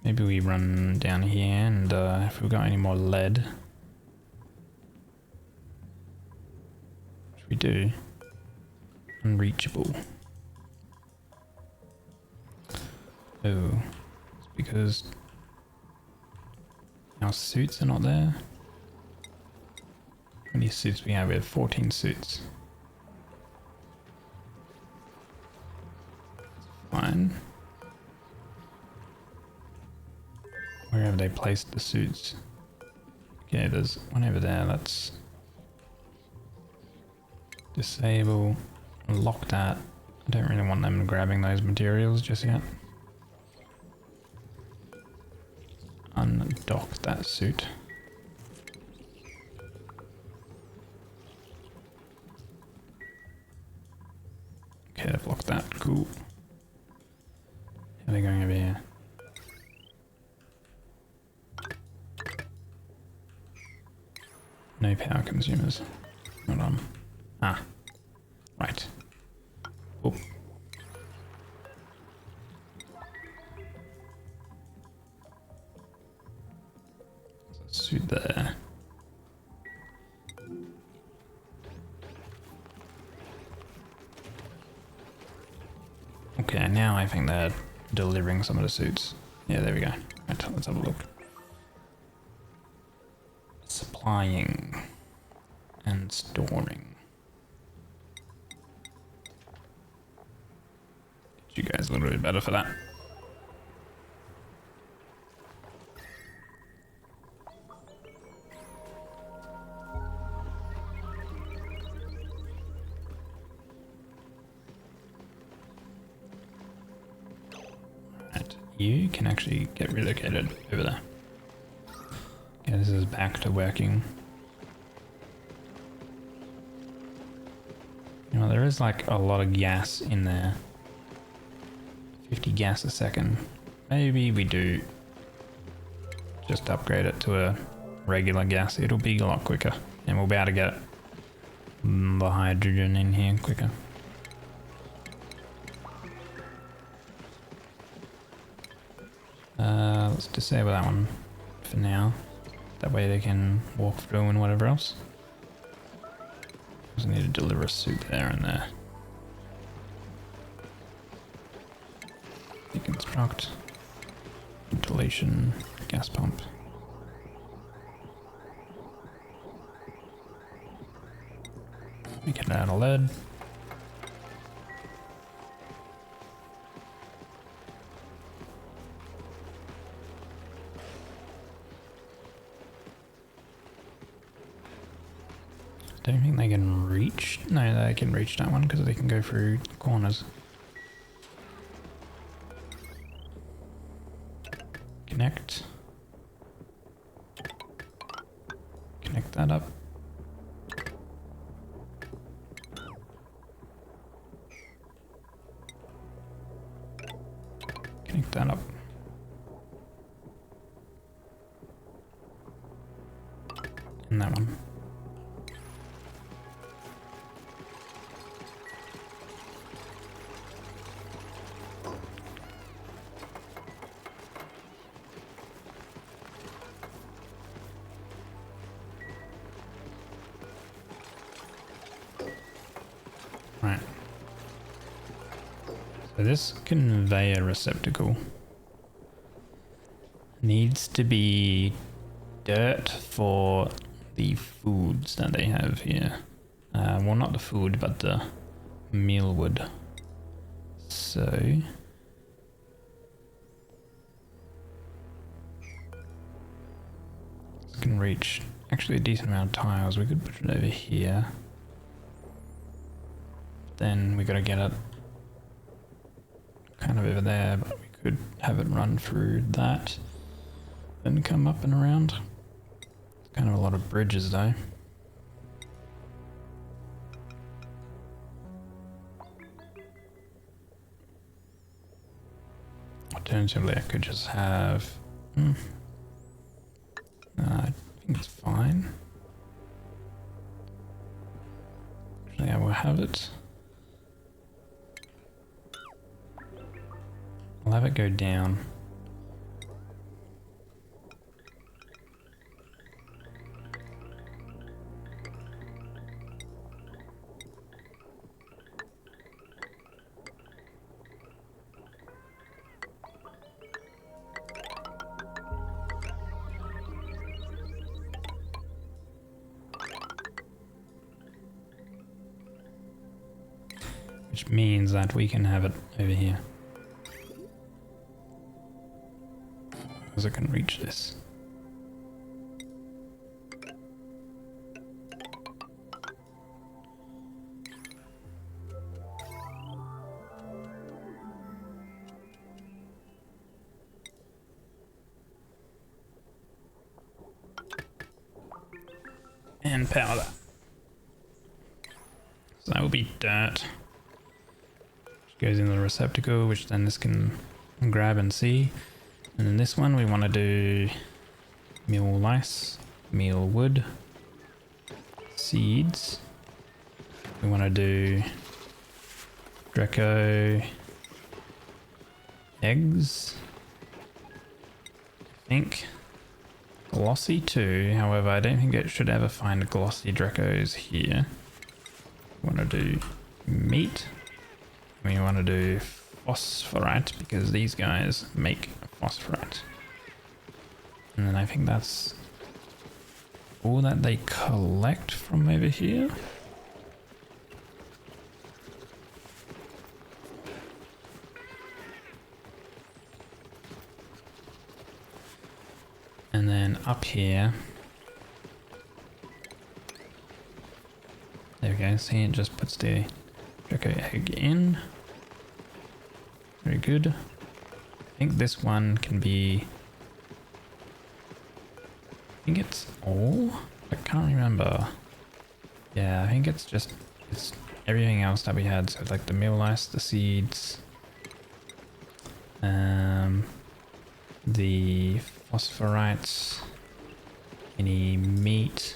Maybe we run down here and if we've got any more lead, which we do, unreachable. Oh, it's because our suits are not there. How many suits we have? We have 14 suits. Fine. Where have they placed the suits? Okay, there's one over there. That's disable, lock that. I don't really want them grabbing those materials just yet. stock that suit. Okay, I've locked that. Cool. How are they going over here? No power consumers. Hold on. Ah. Right. Oh. Suit there. Okay, now I think they're delivering some of the suits. Yeah, there we go. Right, let's have a look. Supplying and storing. Get you guys a little bit better for that. You can actually get relocated over there. Okay, this is back to working. You know, there is like a lot of gas in there. 50 gas a second. Maybe we do just upgrade it to a regular gas. It'll be a lot quicker. And we'll be able to get the hydrogen in here quicker. Let's disable that one for now. That way they can walk through and whatever else. Just need to deliver a suit there and there. Deconstruct. Ventilation. Gas pump. Make it out of lead. Don't think they can reach. No, they can reach that one because they can go through corners. Connect. Connect that up. Connect that up. And that one. Right. So this conveyor receptacle needs to be dirt for the foods that they have here. Well, not the food, but the mealwood. So this can reach actually a decent amount of tiles. We could put it over here. Then we gotta get it kind of over there, but we could have it run through that, then come up and around. It's kind of a lot of bridges though. Alternatively, I could just have... I think it's fine. Actually, I will have it. I'll have it go down. Which means that we can have it over here. Because it can reach this. and power that. So that will be dirt. Which goes in the receptacle, which then this can grab and see. And then this one we want to do meal lice, meal wood, seeds. We want to do Draco eggs, I think. Glossy too, however I don't think it should ever find glossy Dracos here. We want to do meat. We want to do phosphorite because these guys make phosphorite. And then I think that's all that they collect from over here. And then up here, there we go, see it just puts the Draco egg in. Very good. I think this one can be, I think it's all? I can't remember. Yeah, I think it's everything else that we had, so like the meal lice, the seeds, the phosphorites, any meat.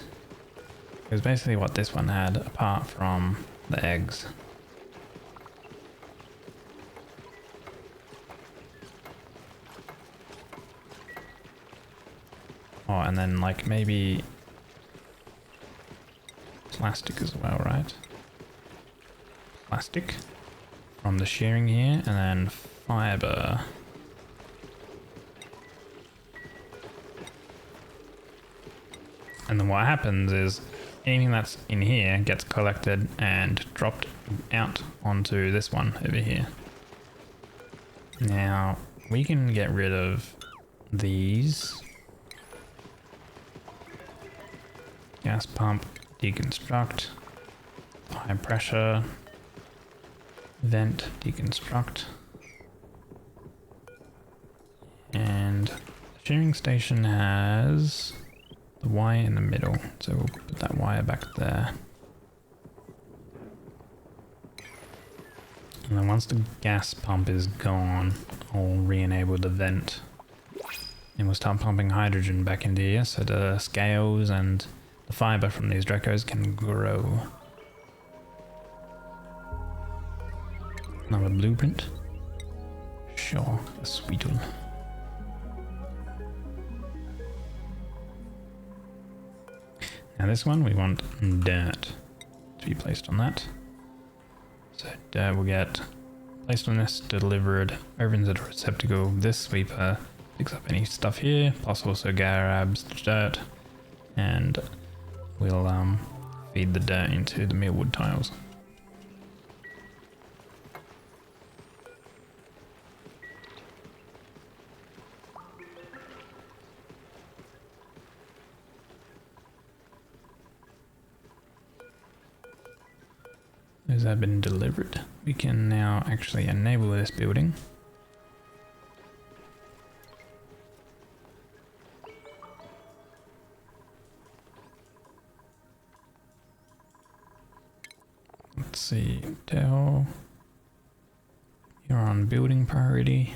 It was basically what this one had, apart from the eggs. Oh, and then like maybe plastic as well, right? Plastic from the shearing here, and then fiber. And then what happens is anything that's in here gets collected and dropped out onto this one over here. Now we can get rid of these. Gas pump, deconstruct, high pressure, vent, deconstruct. And the shearing station has the wire in the middle, so we'll put that wire back there. And then once the gas pump is gone, I'll re-enable the vent. And we'll start pumping hydrogen back into here so the scales and the fiber from these Dracos can grow. Another blueprint. Sure, a sweet one. Now this one we want dirt to be placed on that. So dirt will get placed on this, delivered over into the receptacle. This sweeper picks up any stuff here, plus also grabs dirt, and we'll feed the dirt into the mealwood tiles. Those have been delivered. We can now actually enable this building. Let's see, Dell, you're on building priority.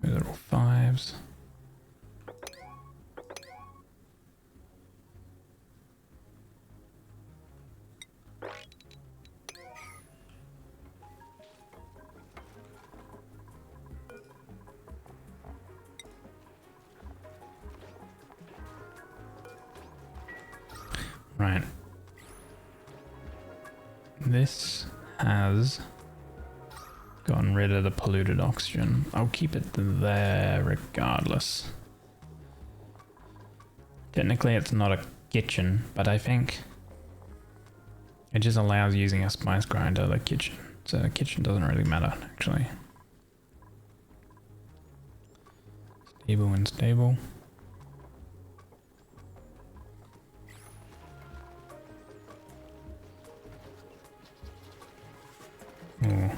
Those are all fives. Right. This has gotten rid of the polluted oxygen. I'll keep it there regardless. Technically it's not a kitchen, but I think it just allows using a spice grinder like kitchen. So the kitchen doesn't really matter actually. Stable and stable. Oh,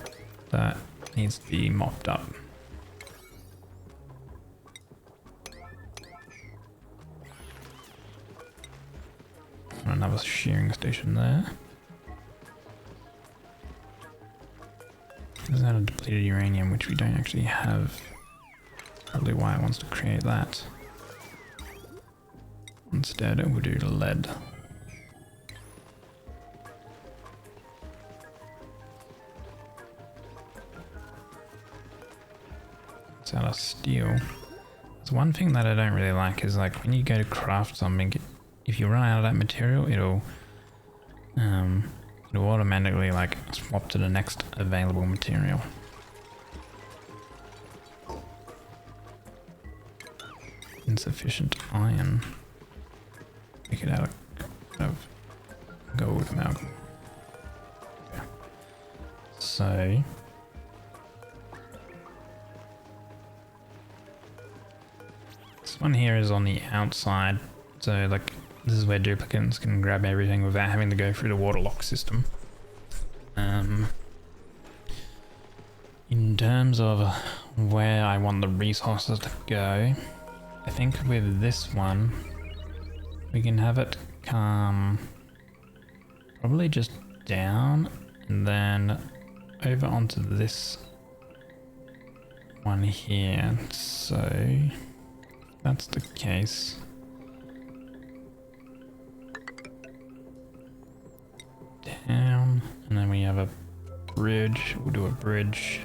that needs to be mopped up. another shearing station there. There's that a depleted uranium, which we don't actually have. Probably why it wants to create that. Instead, it will do lead. It's out of steel. There's one thing that I don't really like is like when you go to craft something, if you run out of that material, it'll automatically like swap to the next available material. Insufficient iron. Make it out of gold amalgam. Okay. So this one here is on the outside, so like this is where duplicates can grab everything without having to go through the waterlock system. In terms of where I want the resources to go, I think with this one we can have it come probably just down and then over onto this one here. So if that's the case, down, and then we have a bridge. We'll do a bridge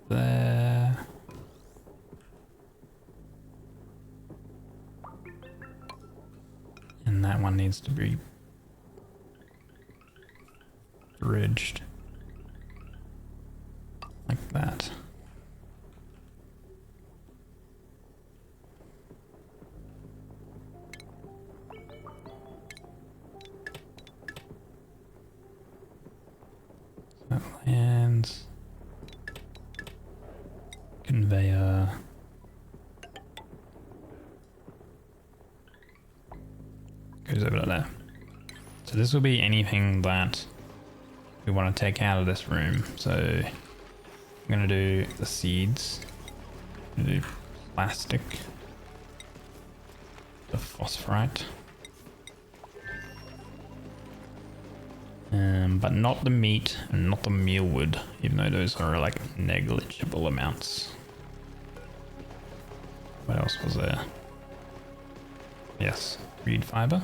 there. And that one needs to be bridged like that. That lands. Conveyor. Goes over to there. So this will be anything that we want to take out of this room. So I'm going to do the seeds. I'm going to do plastic. The phosphorite. But not the meat and not the mealwood, even though those are like negligible amounts. What else was there? Yes, reed fiber.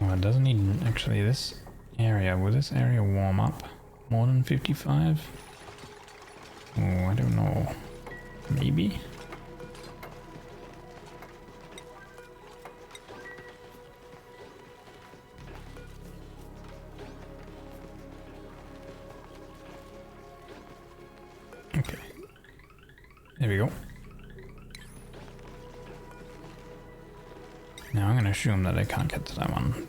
Oh, it doesn't need actually this area. Will this area warm up more than 55? Oh, I don't know. Maybe? Okay. There we go. Now I'm going to assume that I can't get to that one.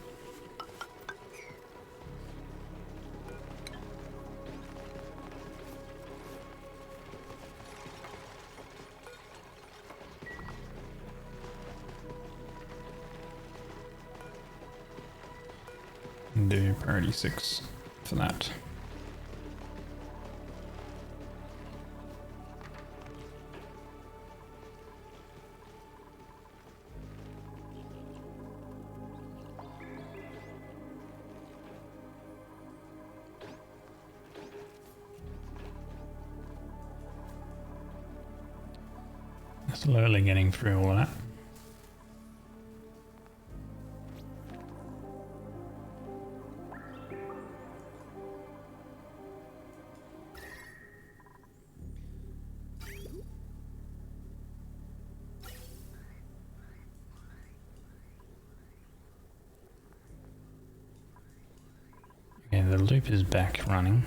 Do priority 6 for that. Slowly getting through all of that. Okay, the loop is back running.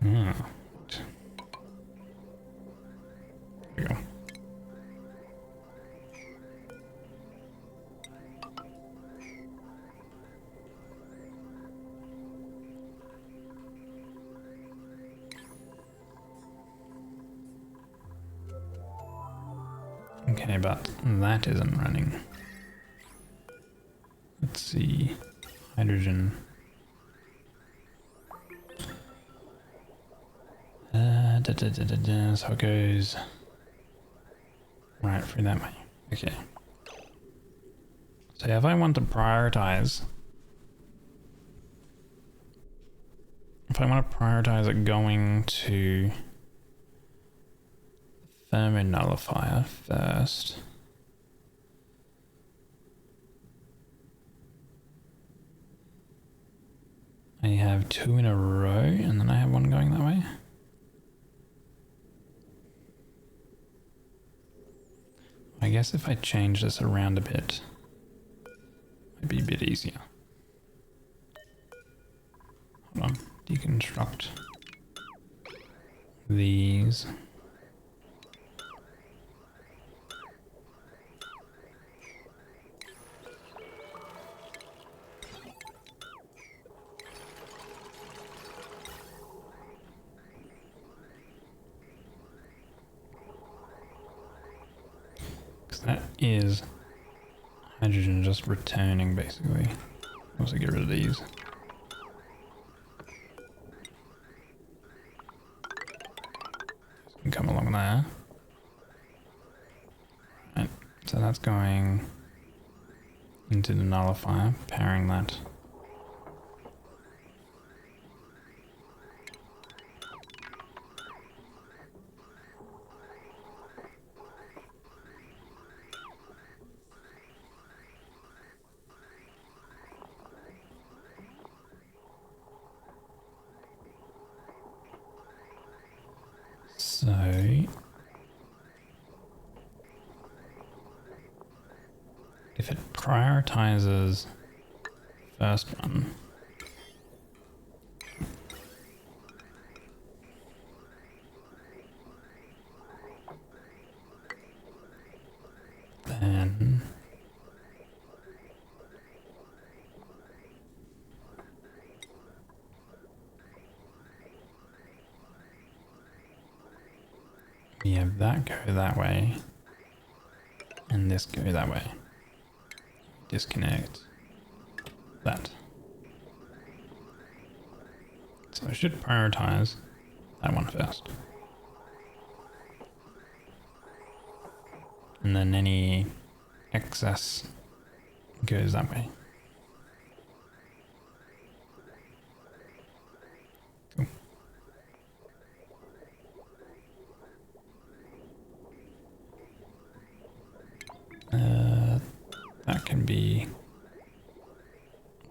There we go. Okay, but that isn't running. Let's see. Hydrogen. So it goes right through that way. Okay. So if I want to prioritize, it going to thermo nullifier first. I have 2 in a row and then I have one going that way. I guess if I change this around a bit, might be a bit easier. Hold on, deconstruct these. That is hydrogen just returning, basically. Also get rid of these. Can come along there. Right, so that's going into the nullifier, powering that. So if it prioritizes first one, then we have that go that way and this go that way. Disconnect that. So I should prioritize that one first. And then any excess goes that way. Cool. That can be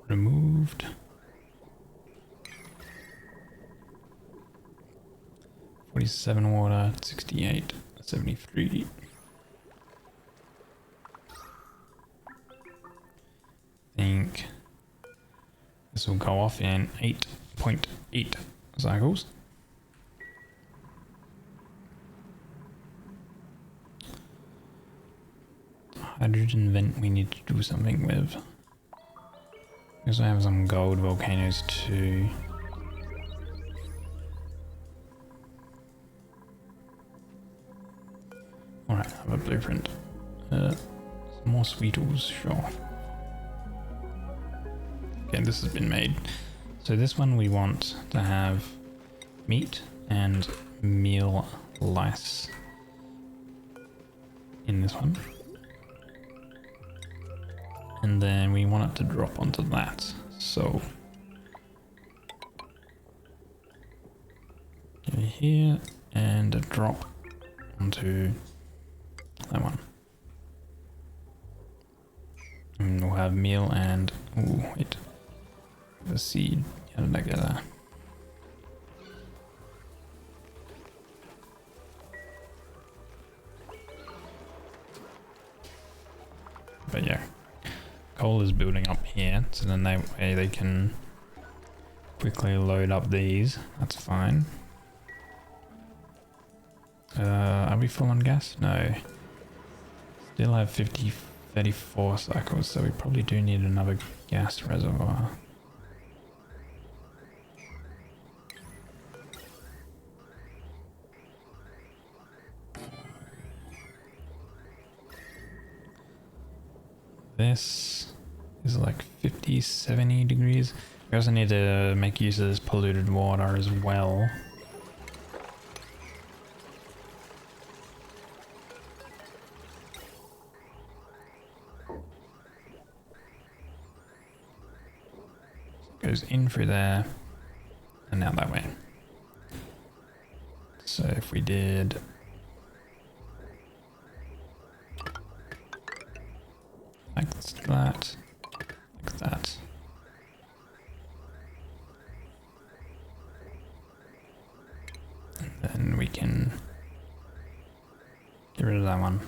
removed. $47 water, 68, 73. I think this will go off in 8.8 cycles. Hydrogen vent we need to do something with. Because I have some gold volcanoes too. Alright, I have a blueprint. Some more sweetles, sure. Okay, this has been made. So this one we want to have meat and meal lice in this one. And then we want it to drop onto that. So go here and a drop onto that one. And we'll have meal and wait. The seed. How did I get that? But yeah. Coal is building up here, so then that way they can quickly load up these. That's fine. Are we full on gas? No. Still have 34 cycles, so we probably do need another gas reservoir. This is like 50, 70 degrees. We also need to make use of this polluted water as well. Goes in through there and out that way. So if we did like that, like that. And then we can get rid of that one.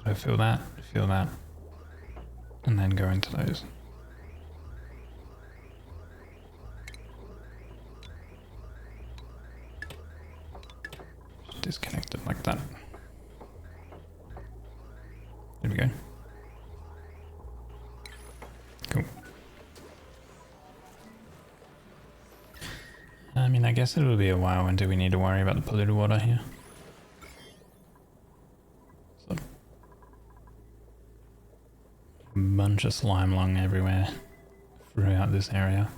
So fill that, and then go into those. Just disconnect it like that. There we go. Cool. I mean, I guess it will be a while until we need to worry about the polluted water here. So, bunch of slime lung everywhere throughout this area.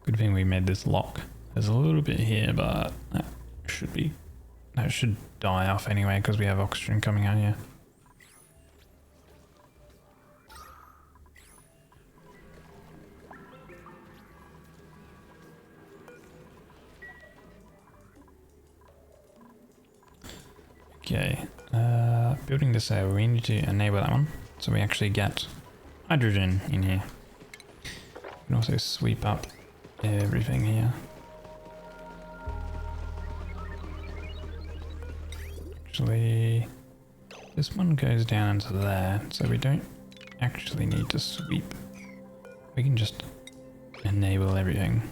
Good thing we made this lock. There's a little bit here, but that should die off anyway because we have oxygen coming out here. Okay, building this out, we need to enable that one so we actually get hydrogen in here. We can also sweep up everything here. Actually, this one goes down into there, so we don't actually need to sweep. We can just enable everything.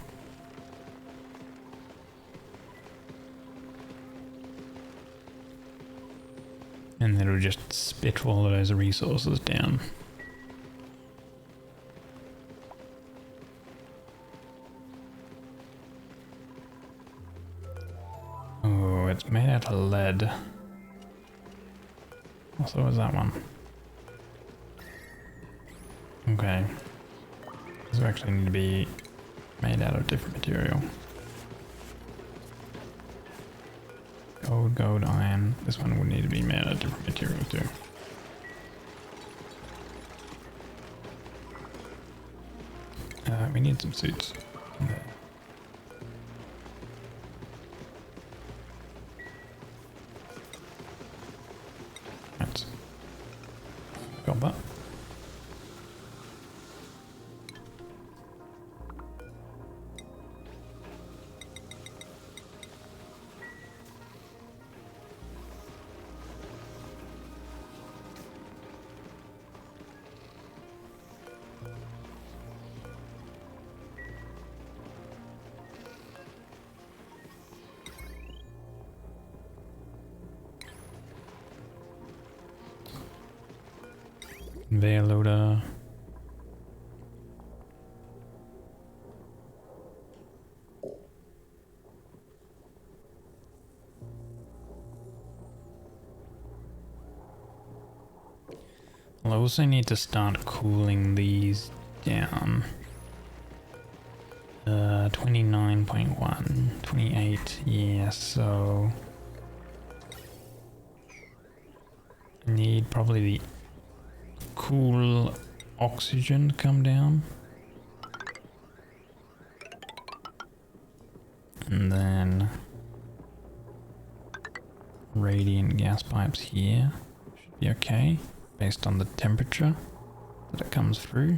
And it'll just spit all of those resources down. Oh, it's made out of lead. So was that one. Okay. This will actually need to be made out of different material. Gold, iron. This one would need to be made out of different material too. We need some suits. Okay. Right. Got that. Conveyor loader. I'll also need to start cooling these down. 29.1, 28, yeah, so I need probably the cool oxygen to come down. And then radiant gas pipes here should be okay based on the temperature that it comes through.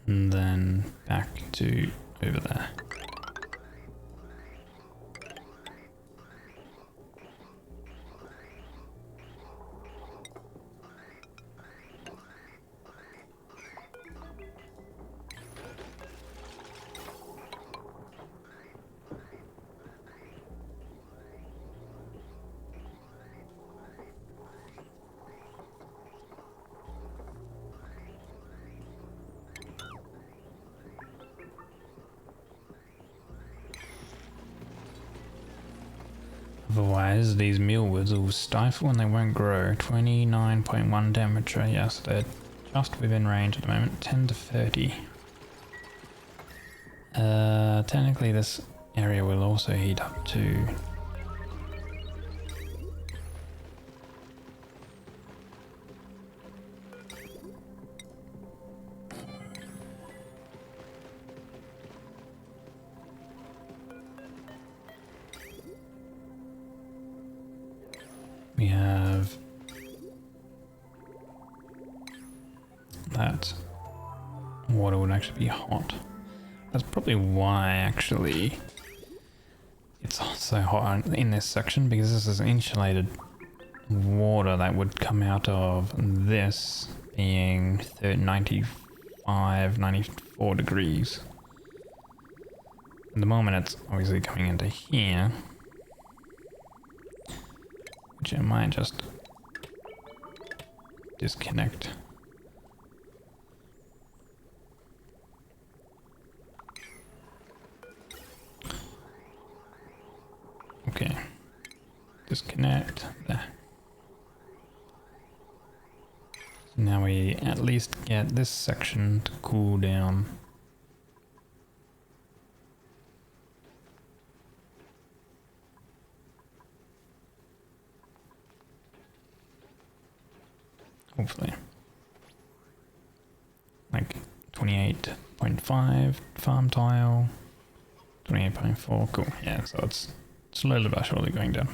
And then back to over there. Otherwise, these mealwoods will stifle and they won't grow. 29.1 temperature. Yes, they're just within range at the moment. 10 to 30. Technically this area will also heat up to... We have that water would actually be hot. That's probably why actually it's so hot in this section, because this is insulated water that would come out of this being 95, 94 degrees. At the moment it's obviously coming into here, which I might just disconnect. Okay, disconnect there. So now we at least get this section to cool down. Hopefully. Like 28.5 farm tile, 28.4, cool, yeah, so it's slowly but surely going down.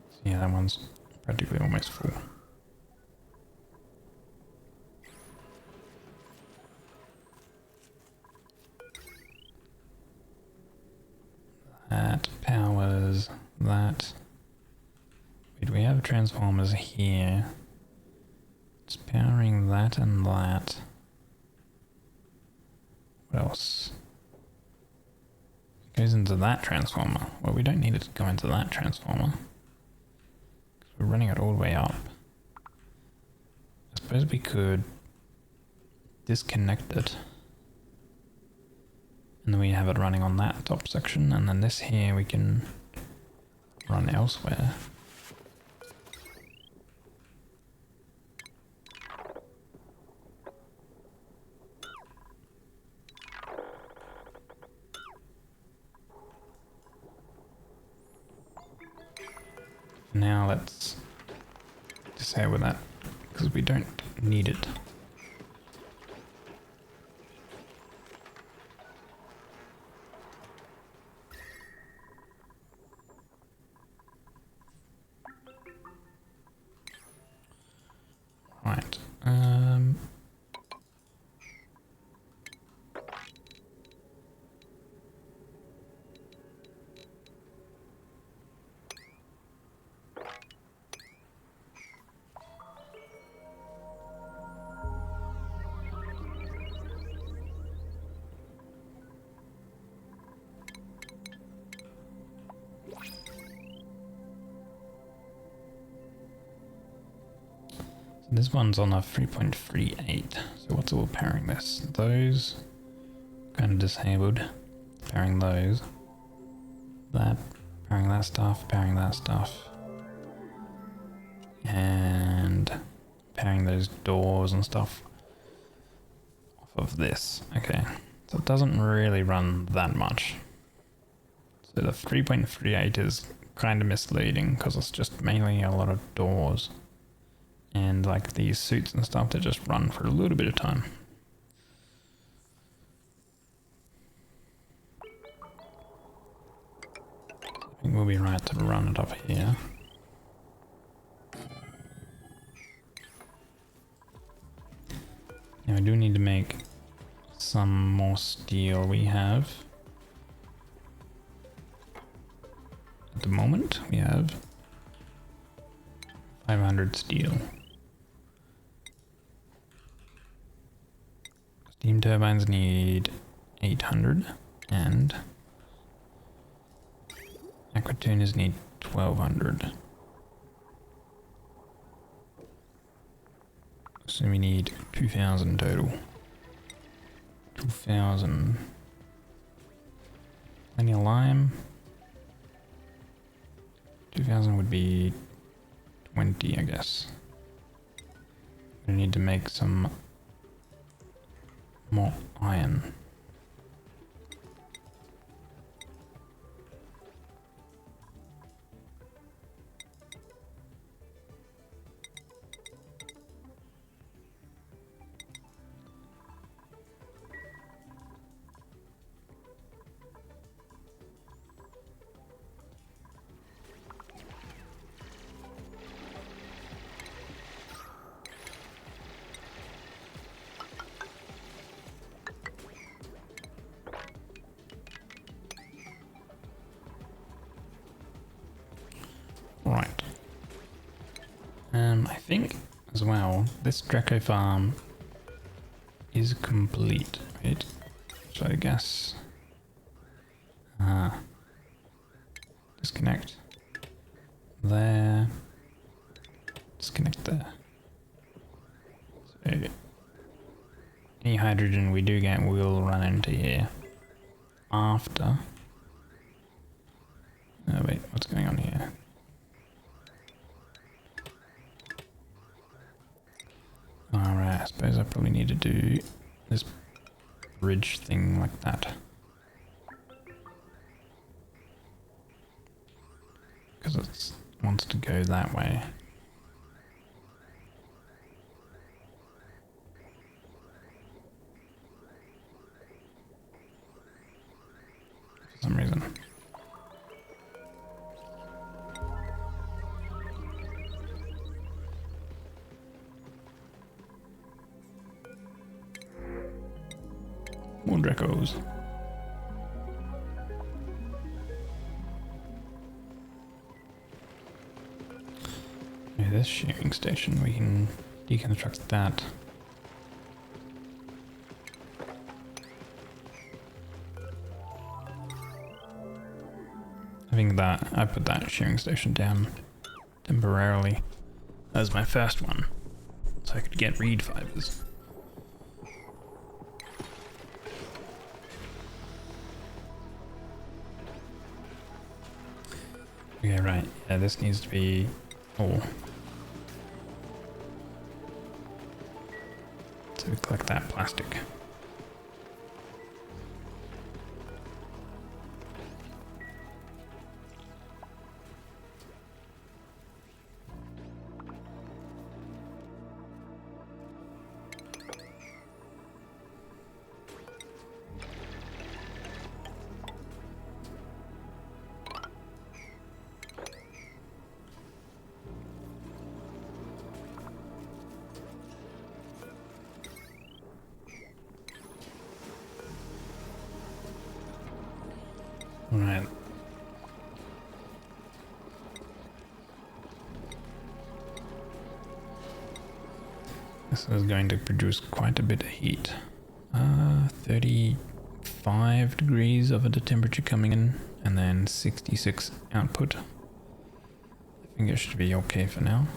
So yeah, that one's practically almost full. That powers that. Wait, we have transformers here. It's powering that and that. What else? It goes into that transformer. Well, we don't need it to go into that transformer, because we're running it all the way up. I suppose we could disconnect it. And then we have it running on that top section, and then this here we can run elsewhere. Now let's disable that, because we don't need it. Right. This one's on a 3.38, so what's all powering this? Those kind of disabled, powering those, that, powering that stuff, and powering those doors and stuff off of this. Okay, so it doesn't really run that much. So the 3.38 is kind of misleading, because it's just mainly a lot of doors. And like these suits and stuff that just run for a little bit of time. I think we'll be right to run it up here. Now I do need to make some more steel. We have, at the moment, we have 500 steel. Steam turbines need 800, and Aquatunas need 1200. So we need 2000 total. 2000. Any lime? 2000 would be 20, I guess. We need to make some more iron. Right. I think as well, this Draco farm is complete, right? So I guess disconnect there, disconnect there. So any hydrogen we do get will run into here after. Oh wait, what's going on here? Alright, I suppose I probably need to do this bridge thing like that. Because it wants to go that way. For some reason. More Dracos. Yeah, this shearing station, we can deconstruct that. I think that I put that shearing station down temporarily as my first one, so I could get reed fibers. Okay, right. Yeah, this needs to be... Oh. So we collect that plastic. Right. This is going to produce quite a bit of heat. 35 degrees of the temperature coming in, and then 66 output. I think it should be okay for now.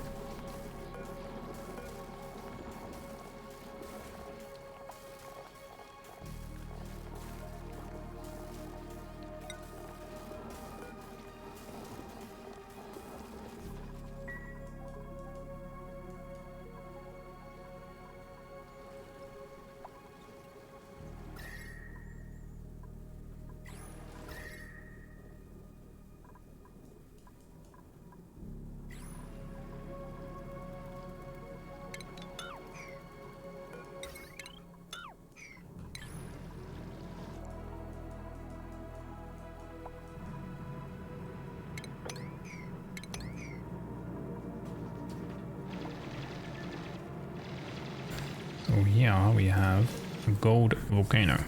So here we have a gold volcano.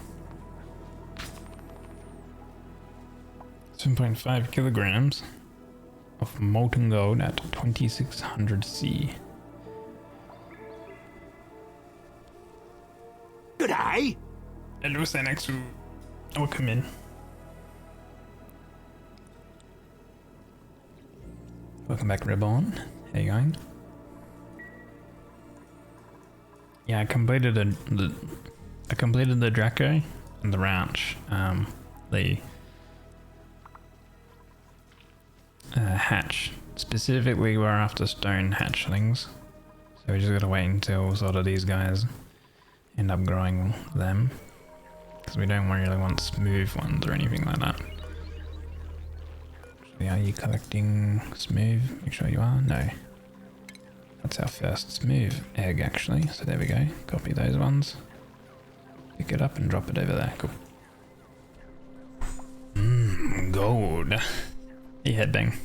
7.5 kilograms of molten gold at 2600 C. G'day. Hello, 7XU. I will come in. Welcome back, Reborn. How you going? Yeah, I completed the Draco and the Ranch. The hatch. Specifically, we're after stone hatchlings, so we just gotta wait until sort of these guys end up growing them, because we don't really want smooth ones or anything like that. Actually, are you collecting smooth? Make sure you are. No. That's our first smooth egg, actually. So there we go. Copy those ones. Pick it up and drop it over there. Cool. Gold. Hey, headbang.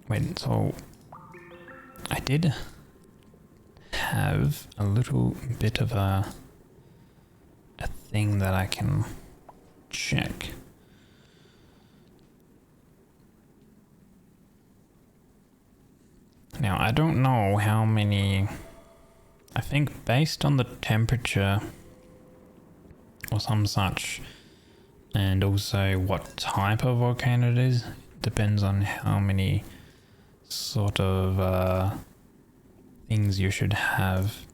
Wait, so I did have a little bit of a thing that I can check. Now, I don't know how many, I think based on the temperature or some such, and also what type of volcano it is, depends on how many sort of things you should have.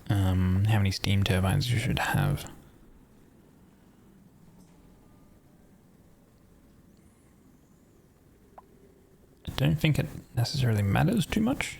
How many steam turbines you should have. I don't think it necessarily matters too much.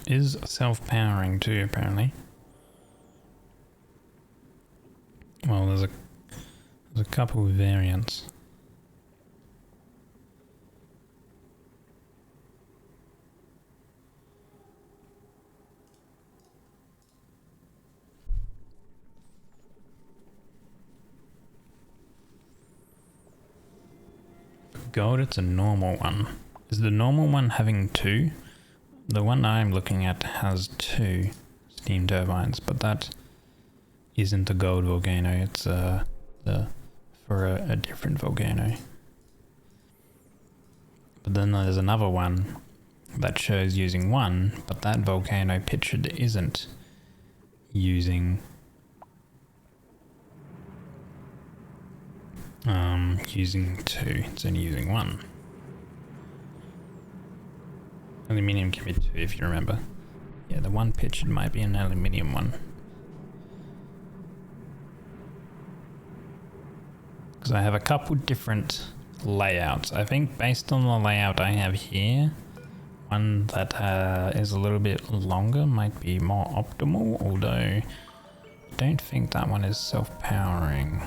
Is self-powering too, apparently. Well, there's a couple of variants. Gold, it's a normal one. Is the normal one having two? The one I'm looking at has 2 steam turbines, but that isn't a gold volcano. It's for a different volcano. But then there's another one that shows using 1, but that volcano pictured isn't using using 2. It's only using 1. Aluminium can be 2 if you remember. Yeah, the one pictured might be an aluminium one. Because I have a couple different layouts. I think based on the layout I have here, one that is a little bit longer might be more optimal, although I don't think that one is self-powering.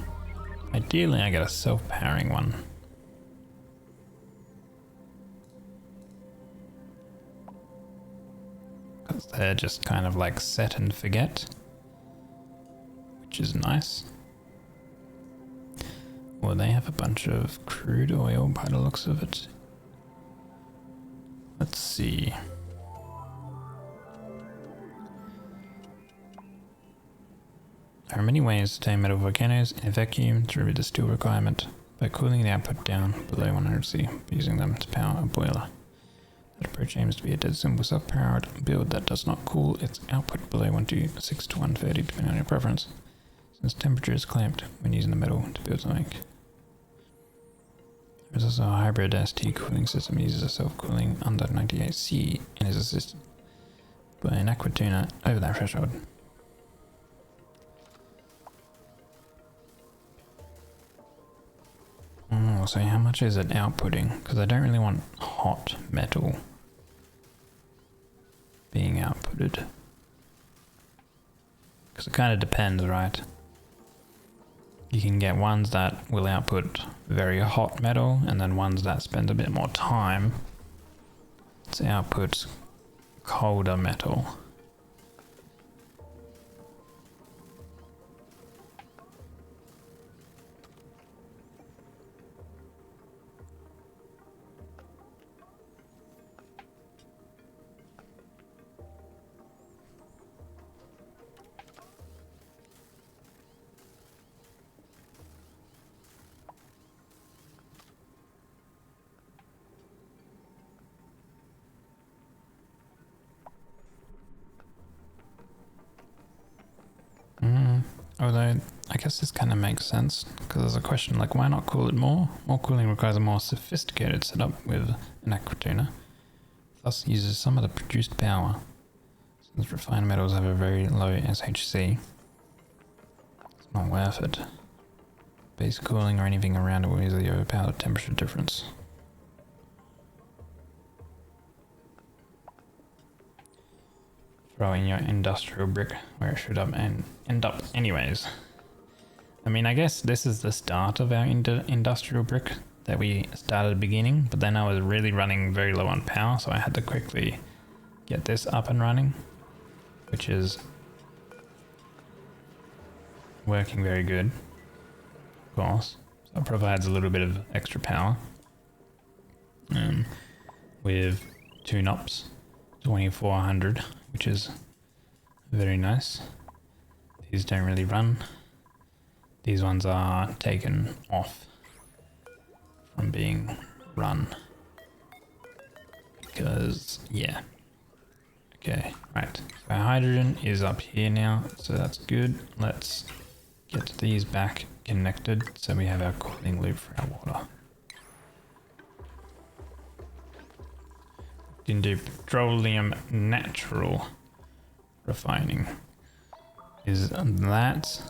Ideally I get a self-powering one. Because they're just kind of like set and forget, which is nice. Well, they have a bunch of crude oil by the looks of it. Let's see. There are many ways to tame metal volcanoes in a vacuum through the steel requirement by cooling the output down below 100 C, using them to power a boiler. That approach aims to be a dead simple self-powered build that does not cool its output below 126 to 130 depending on your preference, since temperature is clamped when using the metal to build something. There is also a hybrid ST cooling system that uses a self-cooling under 98 C and is assisted by an aqua tuner over that threshold. Oh, so how much is it outputting? Because I don't really want hot metal being outputted. Because it kind of depends, right? You can get ones that will output very hot metal, and then ones that spend a bit more time to output colder metal. Although, I guess this kind of makes sense, because there's a question like, why not cool it more? More cooling requires a more sophisticated setup with an aquatuner, thus uses some of the produced power. Since refined metals have a very low SHC, it's not worth it. Base cooling or anything around it will easily overpower the temperature difference. Throw in your industrial brick where it should end up anyways. I mean, I guess this is the start of our industrial brick that we started at the beginning, but then I was really running very low on power, so I had to quickly get this up and running, which is working very good, of course. So it provides a little bit of extra power. With two NOPs, 2400, which is very nice. These don't really run. These ones are taken off from being run. Because, yeah. Okay, right. So our hydrogen is up here now, so that's good. Let's get these back connected so we have our cooling loop for our water. Can do petroleum natural refining. Is that?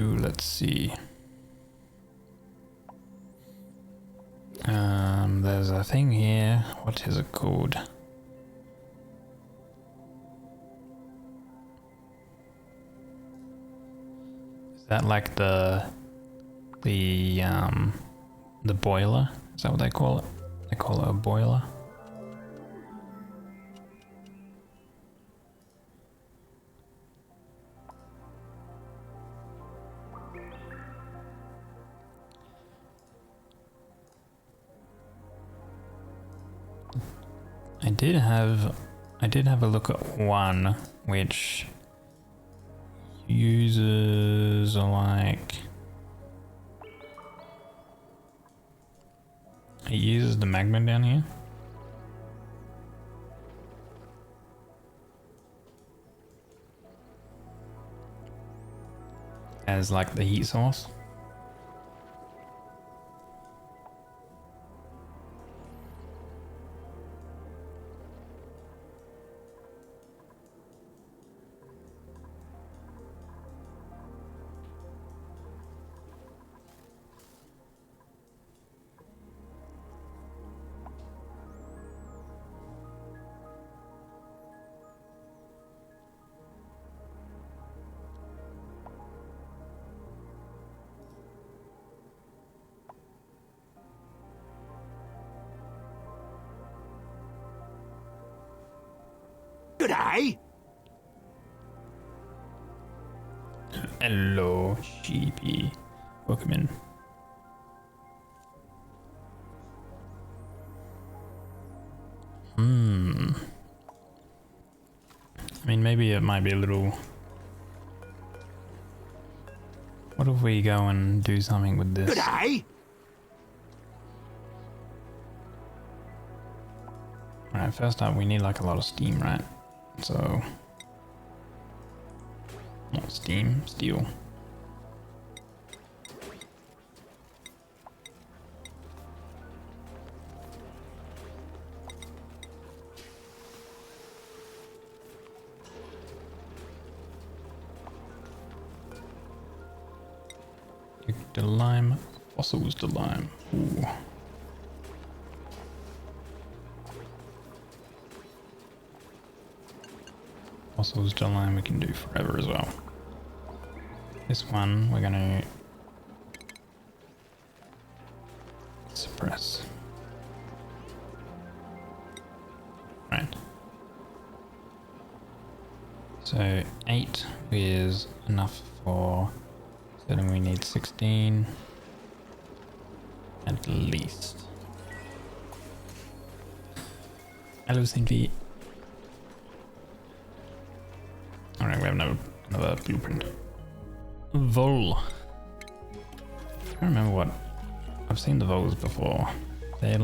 Let's see. There's a thing here. What is it called? Is that like the boiler? Is that what they call it? They call it a boiler. I did have a look at one which uses like it uses the magma down here. As like the heat source. G'day. Hello, sheepy. Welcome in. I mean, maybe it might be a little... What if we go and do something with this? G'day. Alright, first up, we need like a lot of steam, right? So... Not steam, steel. The lime, fossils the lime. Ooh. Fossils to line we can do forever as well. This one we're gonna suppress. Right. So 8 is enough for, so then we need 16 at least. Hello, Cindy. Alright, we have another blueprint. Vol. I don't remember what. I've seen the voles before. They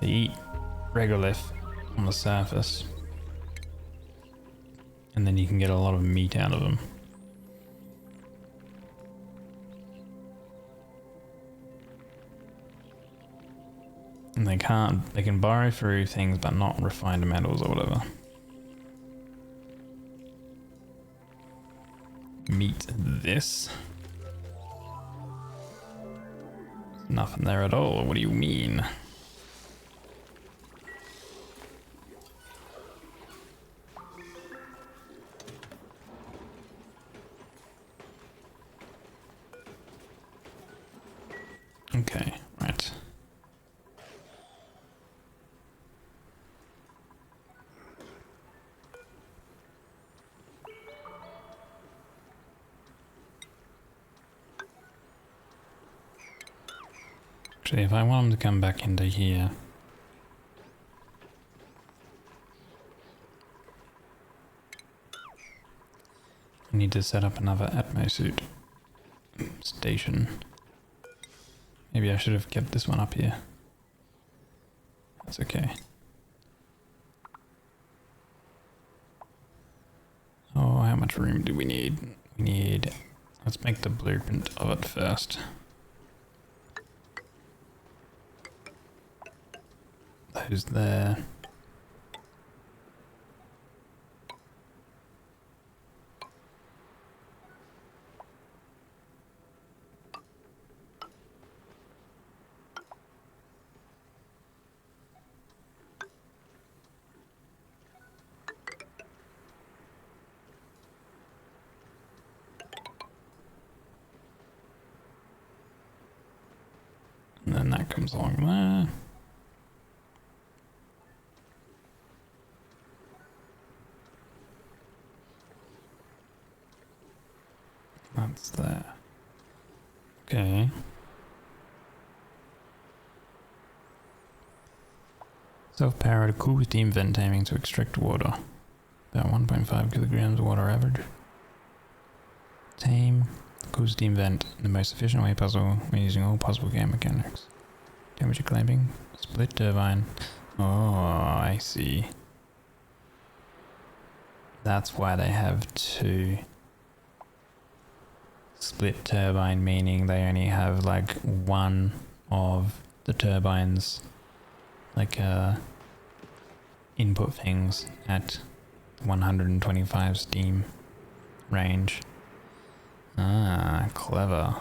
eat regolith on the surface. And then you can get a lot of meat out of them. And they can burrow through things but not refined metals or whatever. Meat this. Nothing there at all. What do you mean? Okay, right. Actually, if I want them to come back into here, I need to set up another Atmosuit station. Maybe I should have kept this one up here. That's okay. Oh, how much room do we need? We need... Let's make the blueprint of it first. Those there. And then that comes along there. That's there. Okay. Self-powered cool steam vent aiming to extract water. About 1.5 kilograms of water average. Tame cool steam vent in the most efficient way possible when using all possible game mechanics. Temperature clamping, split turbine. Oh, I see. That's why they have two. Split turbine meaning they only have like one of the turbines, like input things at 125 steam range. Ah, clever.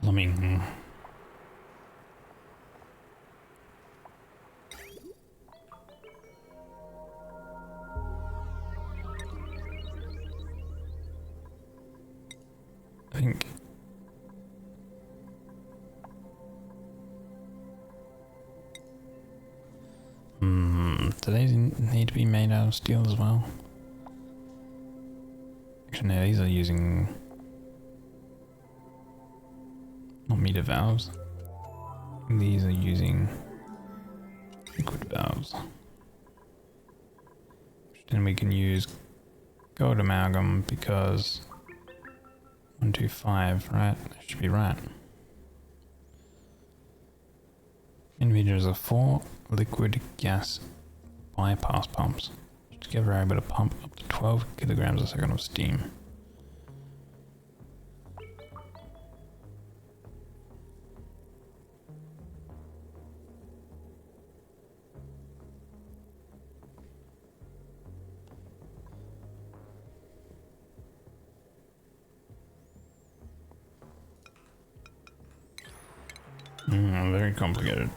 Plumbing. I think do these need to be made out of steel as well? Actually no, these are using not meter valves. These are using liquid valves. Then we can use gold amalgam because 125, right? That should be right. Individuals are 4 liquid gas bypass pumps. Together are able to pump up to 12 kilograms a second of steam. Very complicated.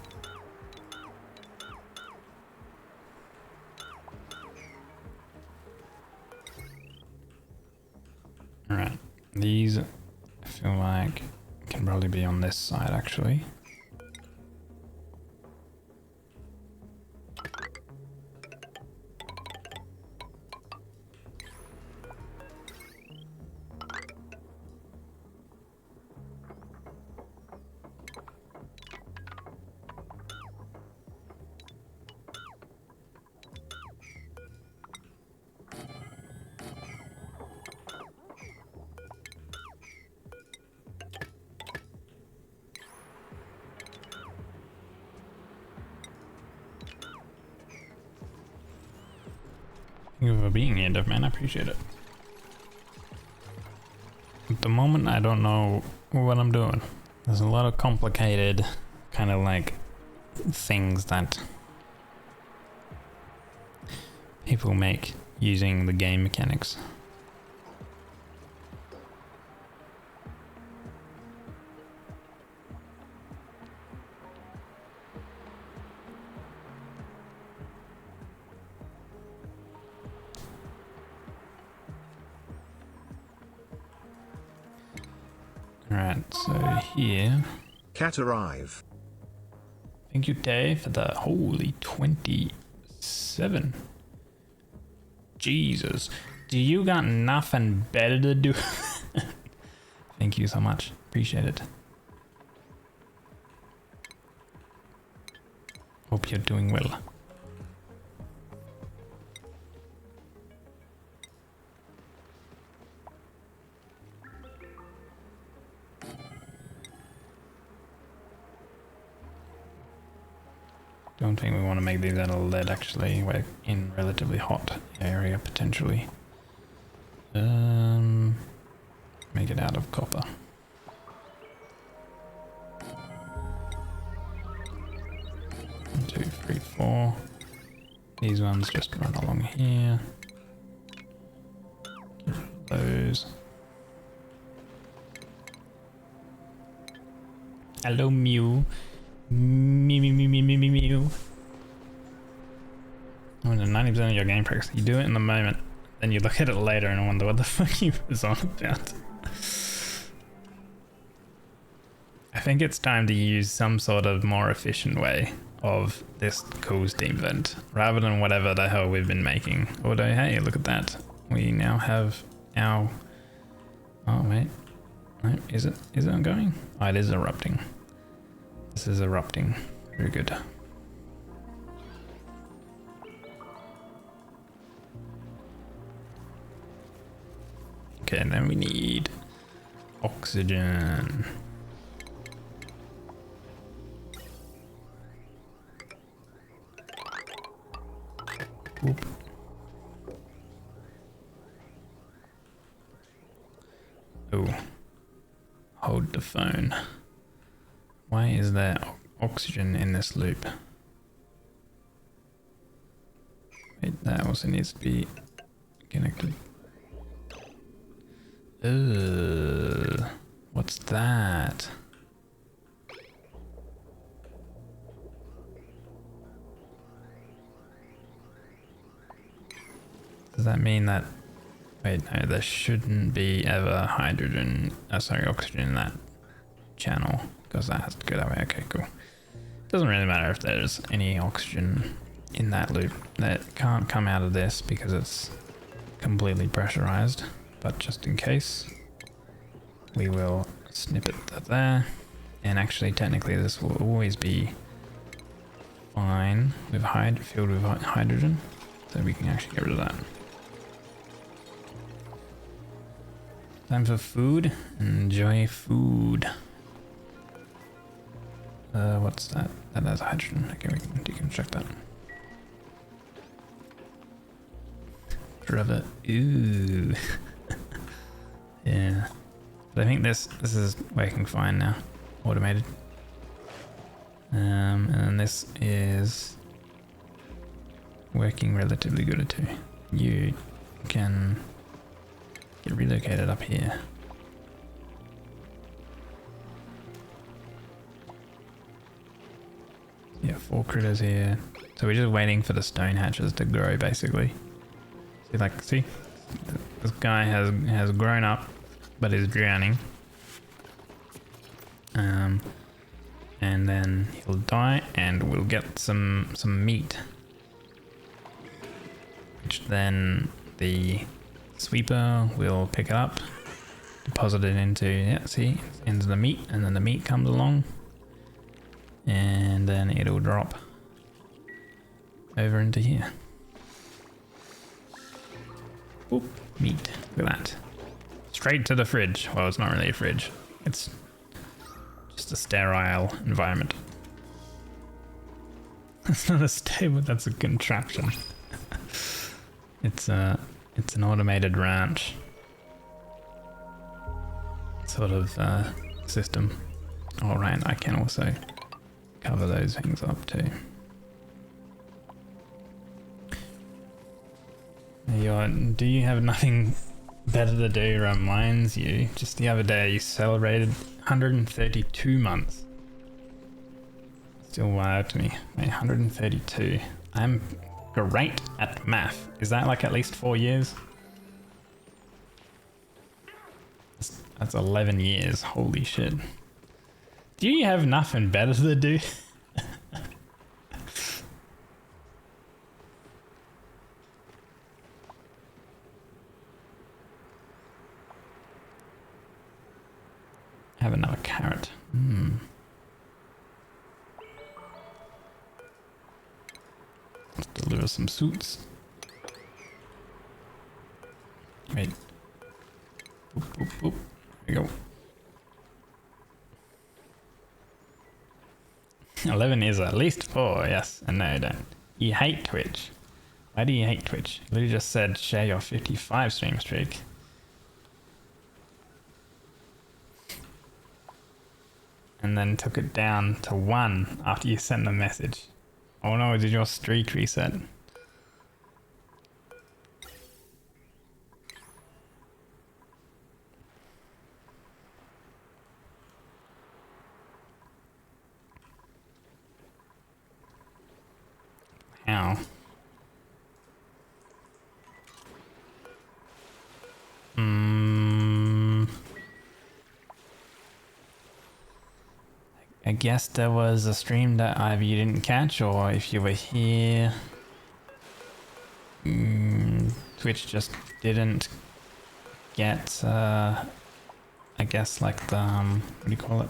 Alright, these I feel like can probably be on this side actually. Thank you for being here, Devman. I appreciate it. At the moment, I don't know what I'm doing. There's a lot of complicated kind of like things that people make using the game mechanics. Alright, so here. Cat arrive. Thank you, Dave, for the holy 27. Jesus. Do you got nothing better to do? Thank you so much. Appreciate it. Hope you're doing well. Don't think we want to make these out of lead actually. We're in relatively hot area potentially. Make it out of copper. One, two, three, four. These ones just run along here. Get rid of those. Hello, Mew. Mew. I mean, 90% of your game practice, you do it in the moment, then you look at it later and wonder what the fuck you was on about. I think it's time to use some sort of more efficient way of this cool Steam vent, rather than whatever the hell we've been making. Although, hey, look at that. We now have our... Oh, wait. No, is it ongoing? Oh, it is erupting. This is erupting. Very good. Okay, and then we need oxygen. Oop. Oh. Hold the phone. Why is there oxygen in this loop? Wait, that also needs to be connected. What's that? Does that mean that... Wait, no, there shouldn't be ever hydrogen, oxygen in that channel, because that has to go that way. Okay, cool. Doesn't really matter if there's any oxygen in that loop. That can't come out of this because it's completely pressurized, but just in case, we will snip it there. And actually, technically, this will always be fine with filled with hydrogen, so we can actually get rid of that. Time for food. Enjoy food. What's that? That has hydrogen. Okay, we can deconstruct that. Forever. Ooh. Yeah. But I think this is working fine now. Automated. And this is working relatively good too. You can get relocated up here. 4 critters here. So we're just waiting for the stone hatches to grow, basically. See, this guy has grown up, but is drowning. And then he'll die, and we'll get some meat, which then the sweeper will pick up, deposit it into the meat, and then the meat comes along, and then it'll drop over into here. Oop, meat. Look at that. Straight to the fridge. Well, it's not really a fridge. It's just a sterile environment. That's not a stable, that's a contraption. It's an automated ranch sort of system. Alright, I can also cover those things up too. Do you have nothing better to do reminds you? Just the other day you celebrated 132 months. Still wild to me. Wait, 132. I'm great at math. Is that like at least 4 years? That's 11 years. Holy shit. Do you have nothing better to do? Have another carrot. Let's deliver some suits. Wait. Boop, boop, boop. There we go. 11 is at least 4, yes. And no, you don't. You hate Twitch. Why do you hate Twitch? You literally just said share your 55 stream streak. And then took it down to 1 after you sent the message. Oh no, did your streak reset? How? I guess there was a stream that either you didn't catch, or if you were here, Twitch just didn't get, I guess like the, what do you call it?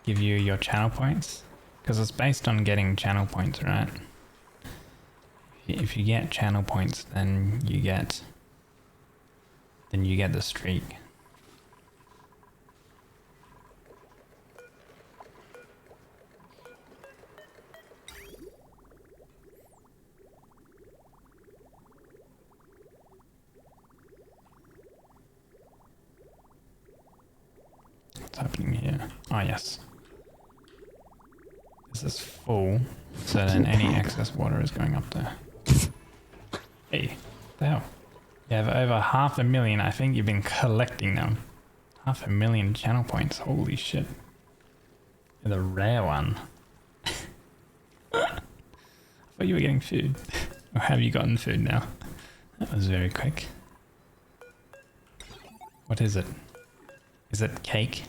Give you your channel points? Because it's based on getting channel points, right? If you get channel points, then you get the streak. What's happening here? Oh yes. This is full, so then any excess water is going up there. Hey, what the hell? You have over 500,000. I think you've been collecting them. 500,000 channel points. Holy shit. You're the rare one. I thought you were getting food. Or have you gotten food now? That was very quick. What is it? Is it cake?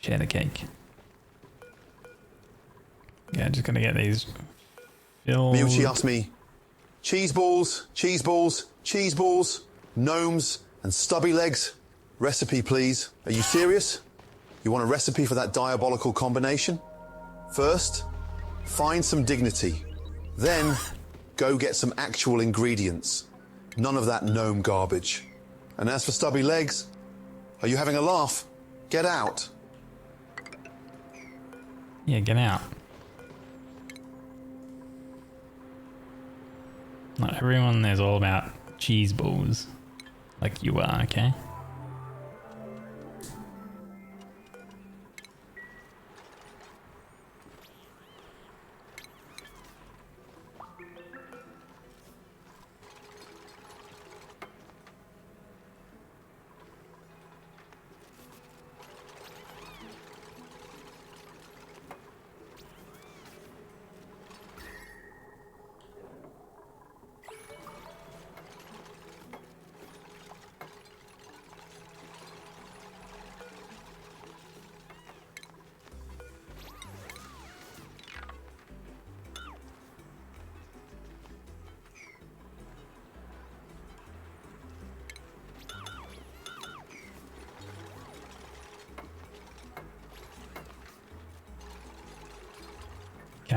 Share the cake. Yeah, just gonna get these filled. Mewtwo asked me, cheese balls, cheese balls, cheese balls, gnomes, and stubby legs. Recipe, please. Are you serious? You want a recipe for that diabolical combination? First, find some dignity. Then, go get some actual ingredients. None of that gnome garbage. And as for stubby legs, are you having a laugh? Get out. Yeah, get out. Not everyone is all about cheese balls, like you are, okay?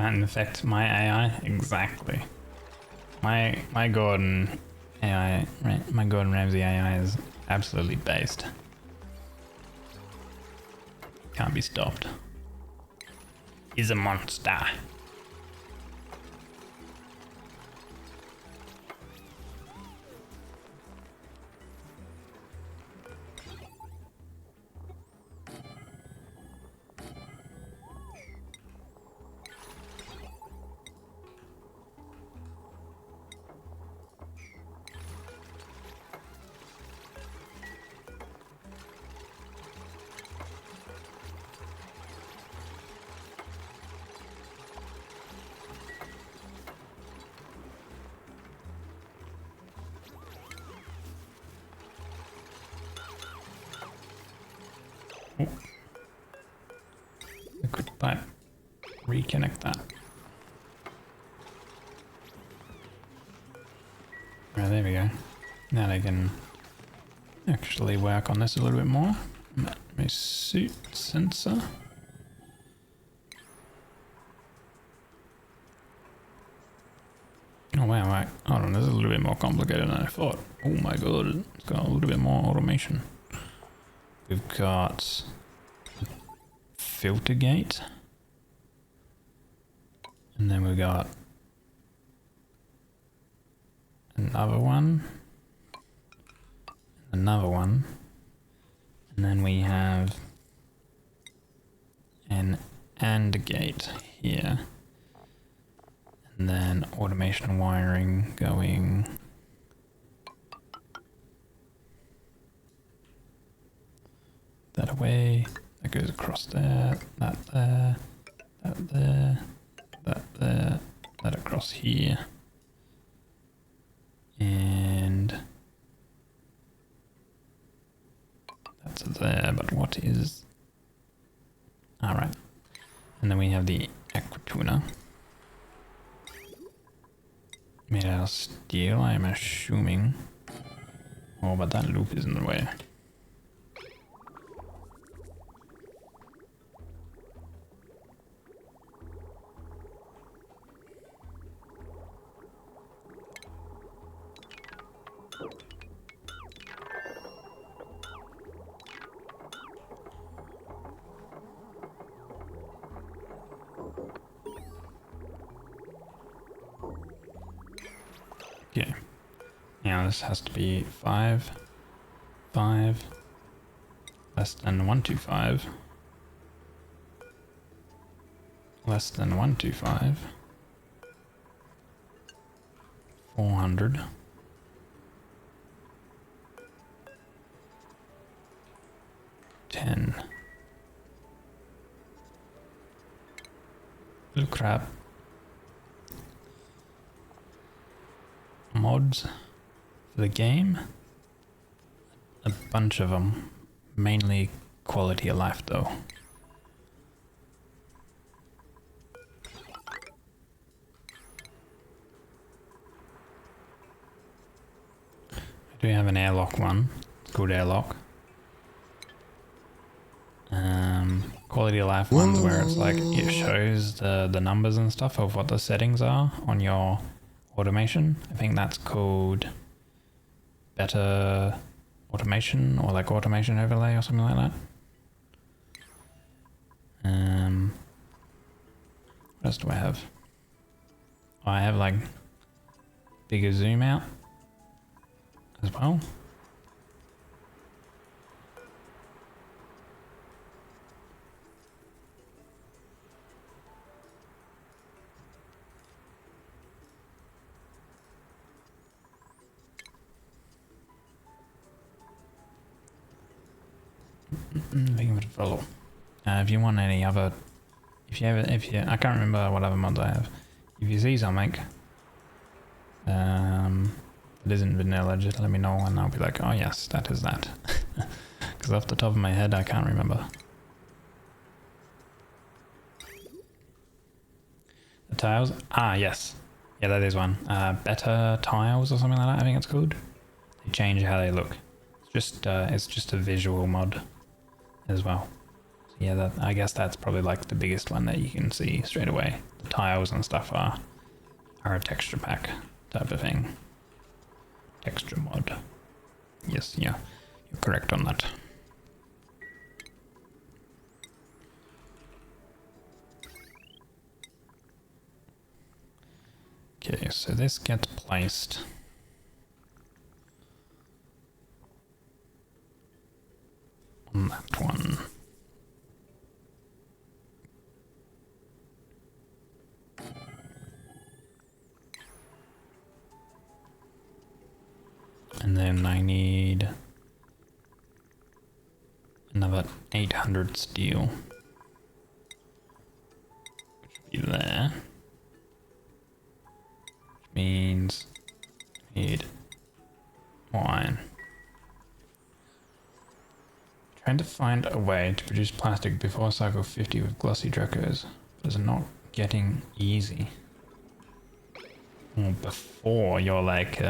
can't infect my AI? Exactly. My Gordon AI, my Gordon Ramsay AI is absolutely based. Can't be stopped. He's a monster. Liquid pipe. Reconnect that. Right, there we go. Now they can actually work on this a little bit more. My suit sensor. Oh wow, right. Hold on, this is a little bit more complicated than I thought. Oh my god, it's got a little bit more automation. We've got filter gate. And then we got another one. Another one. And then we have an AND gate here. And then automation wiring going that away. That goes across there, that there, that there, that there, that across here. And that's there, but what is... Alright. And then we have the Aquatuner. Made out of steel, I'm assuming. Oh, but that loop is in the way. Okay. Now this has to be 5, 5, less than 125, less than 125, 400, 10. Little crap. Mods for the game. A bunch of them. Mainly quality of life though. I do have an airlock one. It's called airlock. Quality of life ones where it's like it shows the numbers and stuff of what the settings are on your automation. I think that's called better automation or like automation overlay or something like that. What else do I have? Oh, I have like bigger zoom out as well. Follow. If you want any other, if you I can't remember what other mods I have. If you see something, that isn't vanilla, just let me know and I'll be like, oh yes, that is that. Because off the top of my head, I can't remember. The tiles? Ah, yes. Yeah, that is one. Better tiles or something like that, I think it's called. They change how they look. It's just a visual mod as well. Yeah, I guess that's probably like the biggest one that you can see straight away. The tiles and stuff are a texture pack type of thing. Texture mod. Yes, yeah, you're correct on that. Okay, so this gets placed on that one. And then I need another 800 steel. Which would be there. Which means I need more iron. Trying to find a way to produce plastic before cycle 50 with glossy Dracos, but it's not getting easy. Or before you're like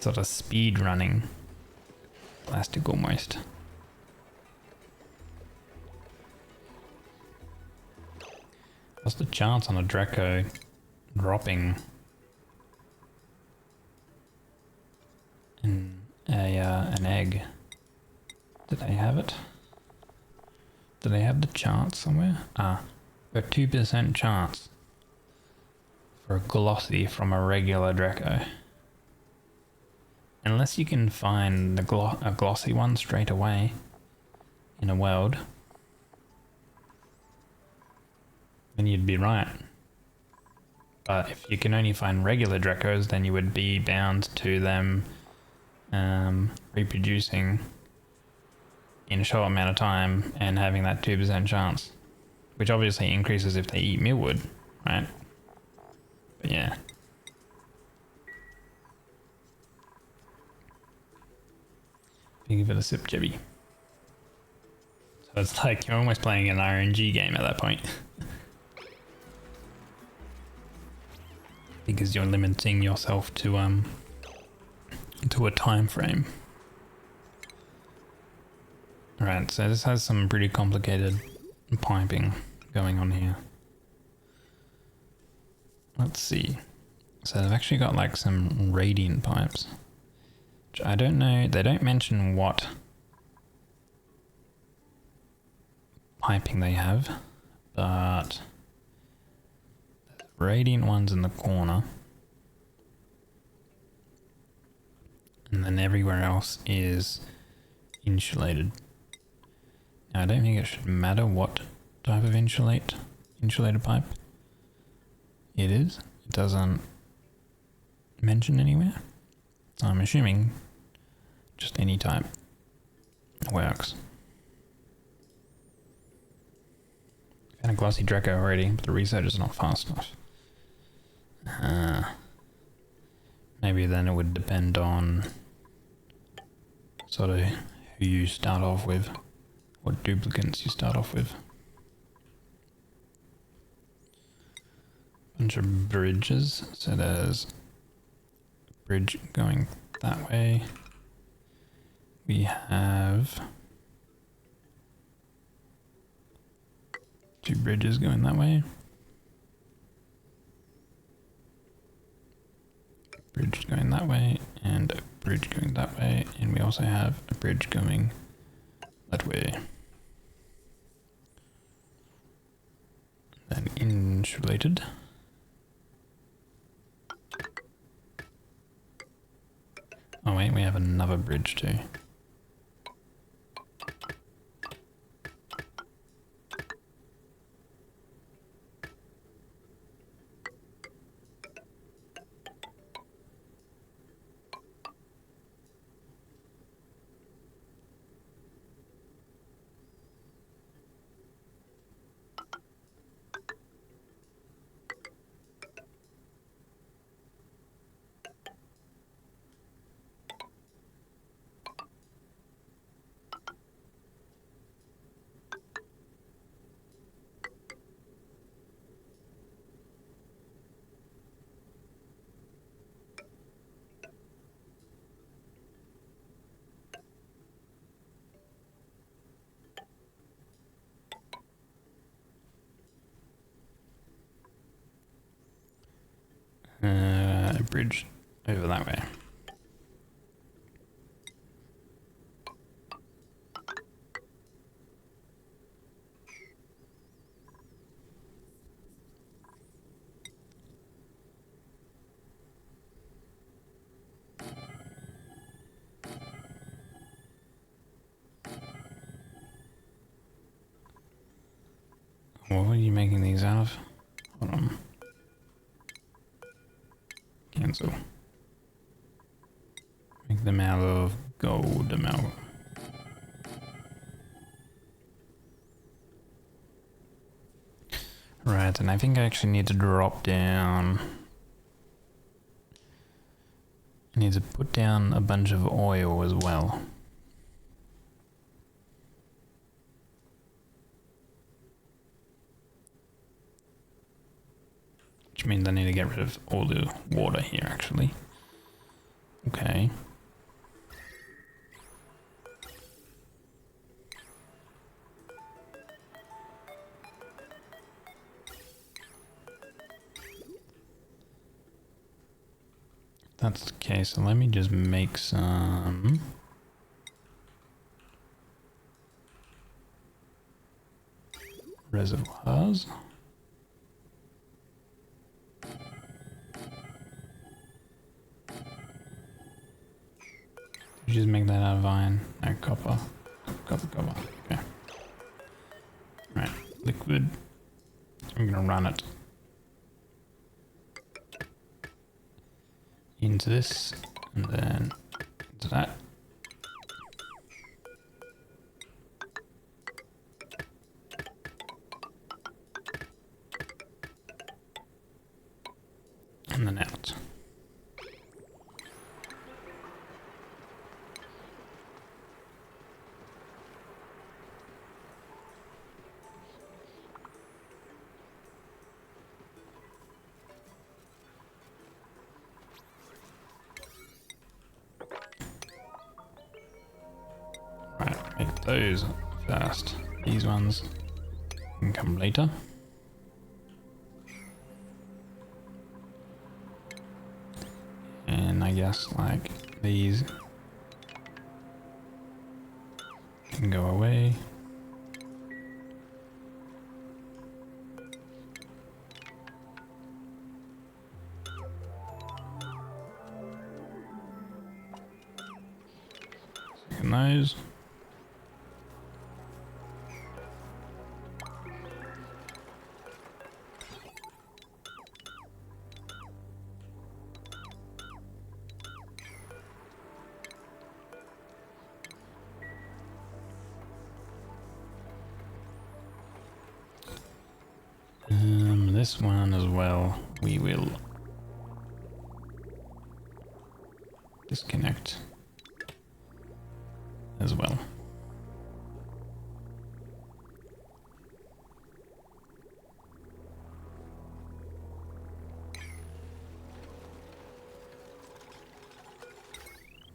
sort of speed running plastic almost. What's the chance on a Draco dropping an egg? Did they have it? Did they have the chance somewhere? Ah, a 2% chance for a glossy from a regular Draco. Unless you can find a glossy one straight away in a world, then you'd be right. But if you can only find regular Dracos, then you would be bound to them reproducing in a short amount of time and having that 2% chance. Which obviously increases if they eat mealwood, right? But yeah. Give it a sip, Jebby. So it's like you're almost playing an RNG game at that point. Because you're limiting yourself to a time frame. Alright, so this has some pretty complicated piping going on here. Let's see. So they've actually got like some radiant pipes. Which I don't know, they don't mention what piping they have, but there's radiant ones in the corner. And then everywhere else is insulated. Now I don't think it should matter what type of insulated pipe it is. It doesn't mention anywhere. So I'm assuming just any type works. Found a glossy Draco already, but the research is not fast enough. Maybe then it would depend on sort of who you start off with, what duplicates you start off with. Bunch of bridges, so there's a bridge going that way. We have 2 bridges going that way. Bridge going that way, and a bridge going that way, and we also have a bridge going that way. Then insulated. Oh wait, we have another bridge too. bridge over that way. What are you making these out of? Hold on. Cancel. Make them out of gold amalgam. Right, and I think I actually need to drop down. I need to put down a bunch of oil as well. Which means I need to get rid of all the water here, actually. Okay. If that's the case, so let me just make some... reservoirs. You just make that out of iron. No, copper. Copper. Okay. Right, liquid. I'm gonna run it into this, and then into that. And then out. Right, make those first. These ones can come later. And I guess like these can go away. Second those. This one as well, we will disconnect as well.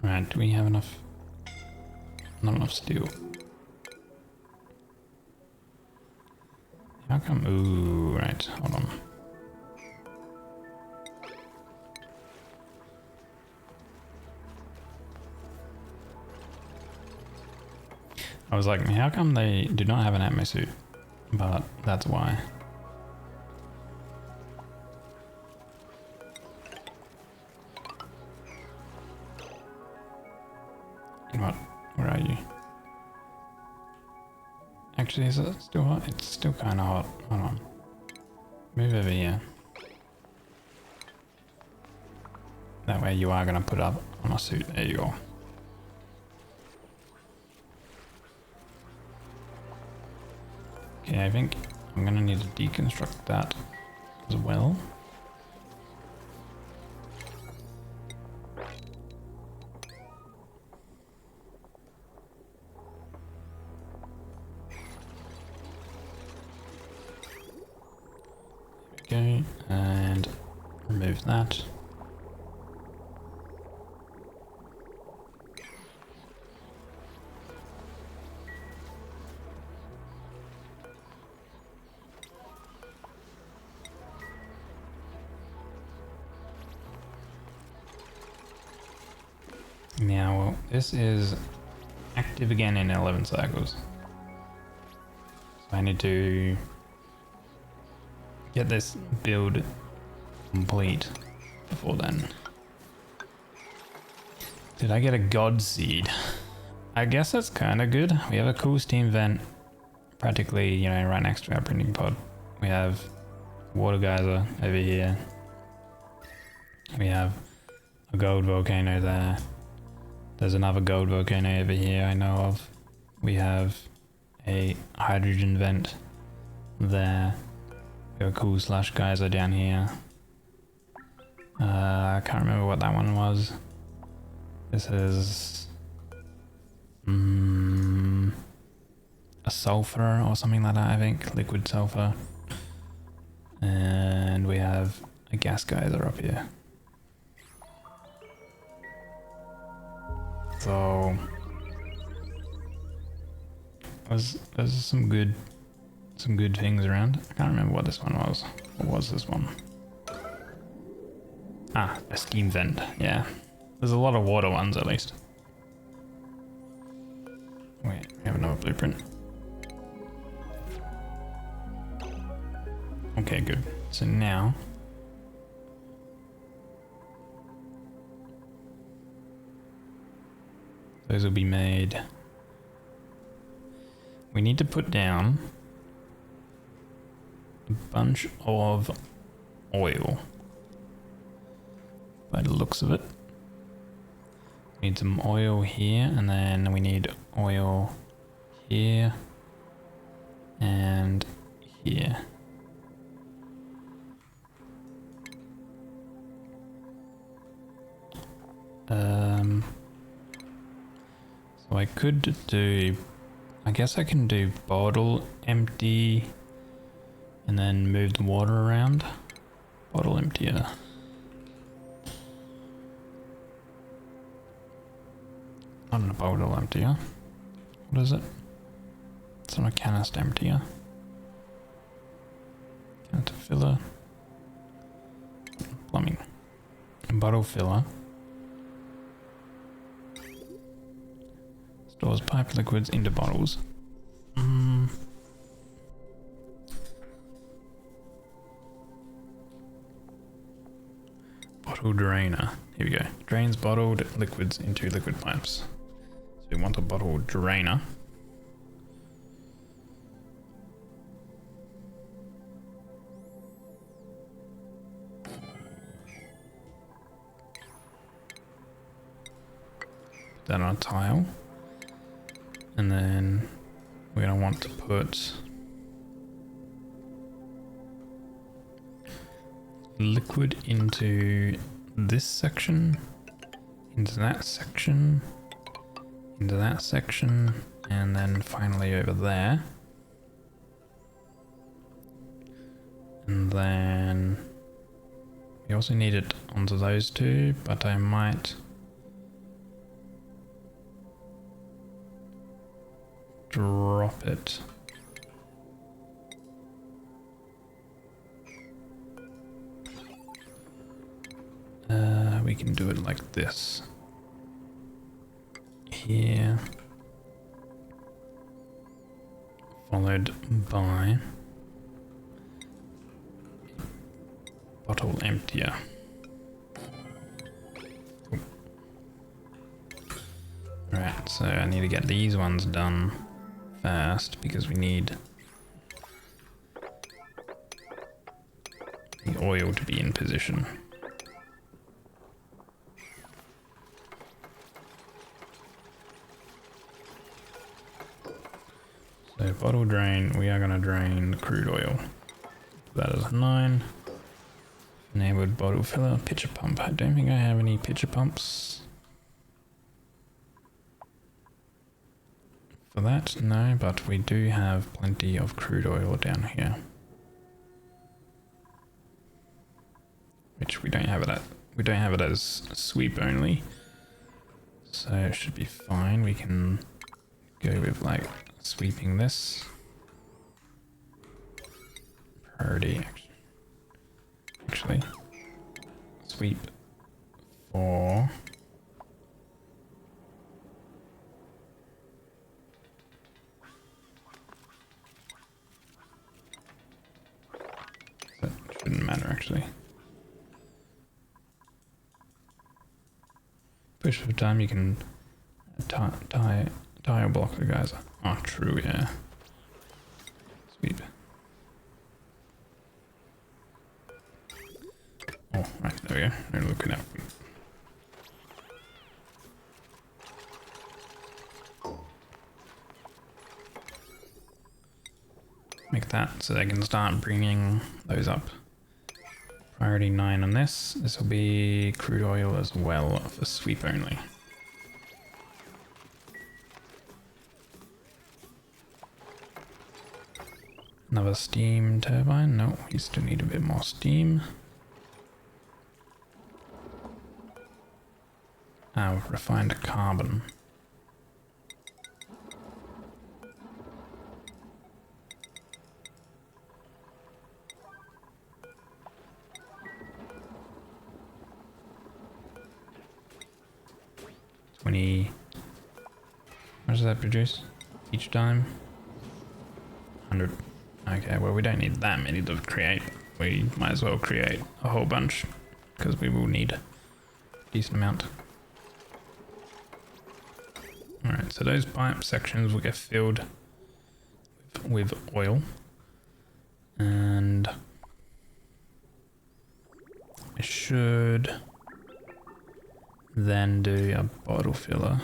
Right, do we have enough? Not enough steel. How come? Ooh, right, hold on. I was like, how come they do not have an atmo suit? But that's why. What? Where are you? Actually, is it still hot? It's still kind of hot. Hold on. Move over here. That way you are going to put up on a suit. There you go. Okay, I think I'm going to need to deconstruct that as well. Okay, and remove that. Now, this is active again in 11 cycles. So I need to get this build complete before then. Did I get a god seed? I guess that's kind of good. We have a cool steam vent practically, you know, right next to our printing pod. We have water geyser over here. We have a gold volcano there. There's another gold volcano over here I know of. We have a hydrogen vent there. We have a cool slush geyser down here. I can't remember what that one was. This is a sulfur or something like that, I think. Liquid sulfur. And we have a gas geyser up here. So there's some good things around. I can't remember what this one was. What was this one? Ah, a steam vent. Yeah, there's a lot of water ones at least. Wait, we have another blueprint. Okay, good. So now those will be made. We need to put down a bunch of oil. By the looks of it. We need some oil here, and then we need oil here and here. So I could do, I guess I can do bottle empty and then move the water around. Bottle emptier. Not a bottle emptier. What is it? It's not a canister emptier. Canister filler. Plumbing. Bottle filler. Stores pipe liquids into bottles. Bottle drainer. Here we go. Drains bottled liquids into liquid pipes. So we want a bottle drainer. Put that on a tile. And then we're going to want to put liquid into this section, into that section, into that section, and then finally over there. And then we also need it onto those two, but I might drop it. We can do it like this. Here. Followed by bottle emptier. Right, so I need to get these ones done first because we need the oil to be in position. So bottle drain, we are going to drain crude oil. That is 9. Enabled bottle filler, pitcher pump. I don't think I have any pitcher pumps. For that, no, but we do have plenty of crude oil down here. Which we don't have it at. We don't have it as sweep only. So it should be fine. We can go with like sweeping this. Priority actually. Sweep for actually. Push for time, you can tie or block the geyser. Oh, true, yeah. Sweet. Oh, right, there we go. They're looking out. Make that so they can start bringing those up. Priority 9 on this. This will be crude oil as well for sweep only. Another steam turbine. No, we still need a bit more steam. Ah, refined carbon. How much does that produce each time? 100. Okay, well we don't need that many to create. We might as well create a whole bunch because we will need a decent amount. Alright, so those pipe sections will get filled with oil. And I should then do a bottle filler.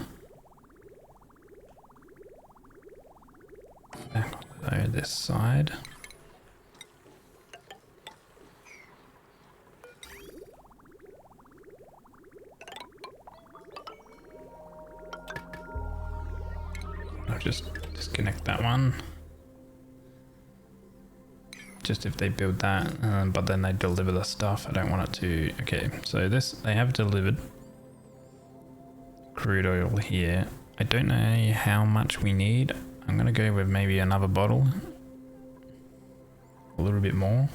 So this side. I'll just disconnect that one. Just if they build that, but then they deliver the stuff. I don't want it to. Okay, so this they have delivered crude oil here. I don't know how much we need. I'm gonna go with maybe another bottle. A little bit more.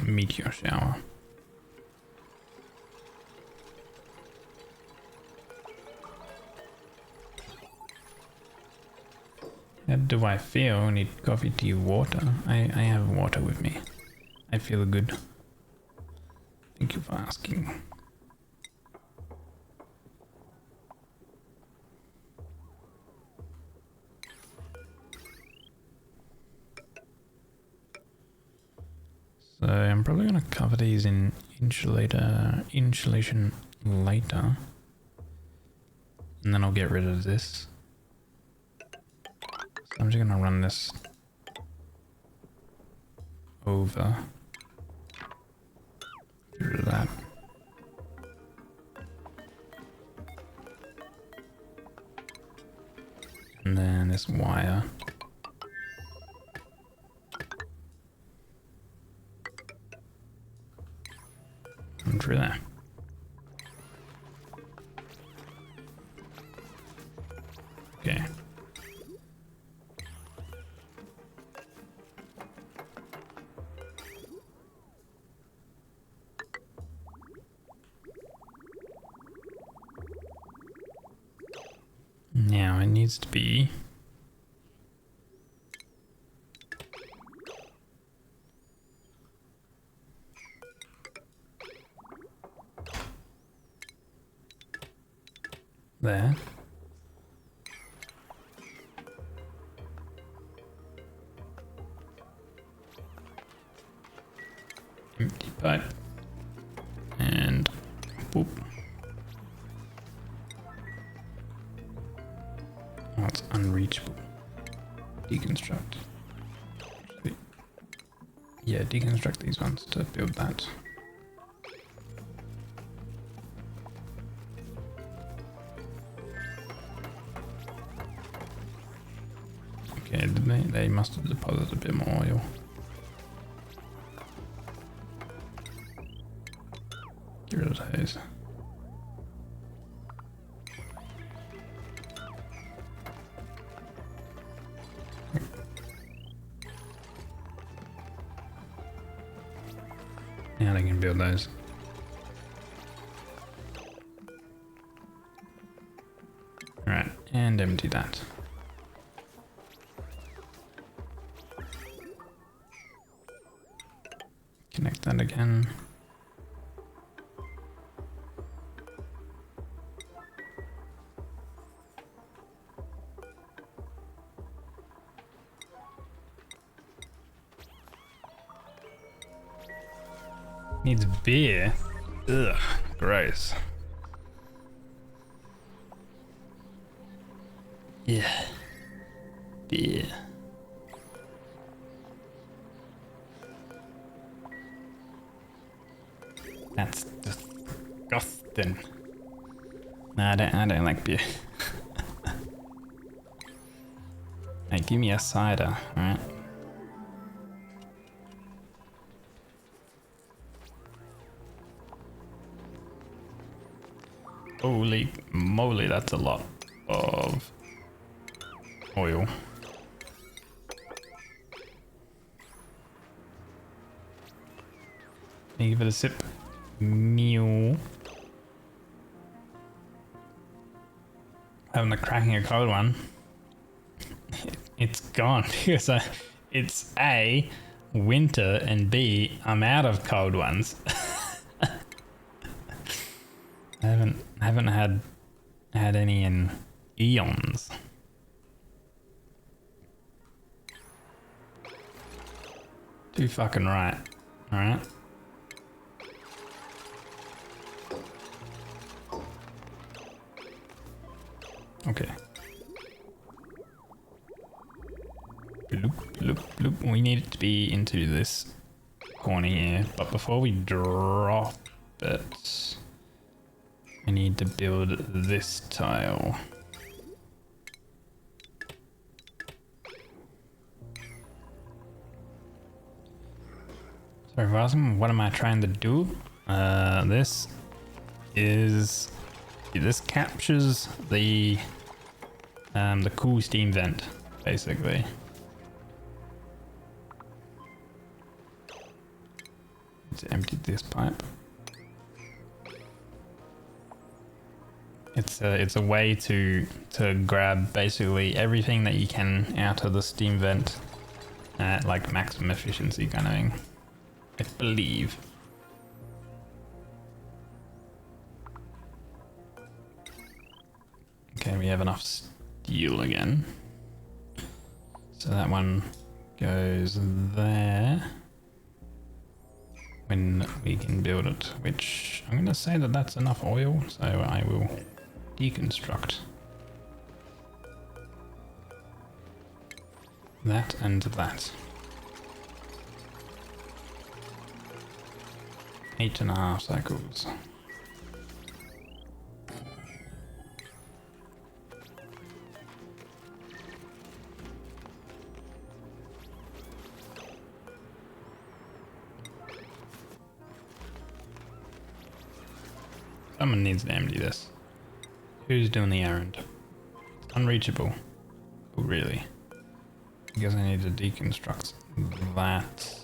Meteor shower. How do I feel? Need coffee, tea, water? I have water with me. I feel good. Thank you for asking. So I'm probably going to cover these in insulation later. And then I'll get rid of this. So I'm just going to run this over. Get rid of that. And then this wire. Through there. Okay. Now it needs to be there. Empty pipe. And boop. Oh, it's unreachable. Deconstruct. Yeah, deconstruct these ones to build that. Okay, they must have deposited a bit more oil. Get rid of those. can build those. Right, and empty that. Connect that again. Needs beer. Ugh, gross. Yeah. Beer. That's disgusting. Nah, I don't like beer. Hey, give me a cider, alright? Holy moly, that's a lot of oil. Give it a sip. Mew. Having the cracking a cold one. It's gone because it's A, winter, and B, I'm out of cold ones. I haven't had any in eons. Too fucking right. Alright. Okay. Bloop, bloop, bloop. We need it to be into this corner here, but before we drop it, I need to build this tile. So if I ask him, what am I trying to do? This captures the cool steam vent, basically. Let's empty this pipe. It's a way to grab basically everything that you can out of the steam vent at like maximum efficiency kind of thing, I believe. Okay, we have enough steel again. So that one goes there. When we can build it, which I'm gonna say that that's enough oil, so I will deconstruct that and that. 8.5 cycles. Someone needs to empty this. Who's doing the errand? Unreachable. Oh, really? I guess I need to deconstruct that.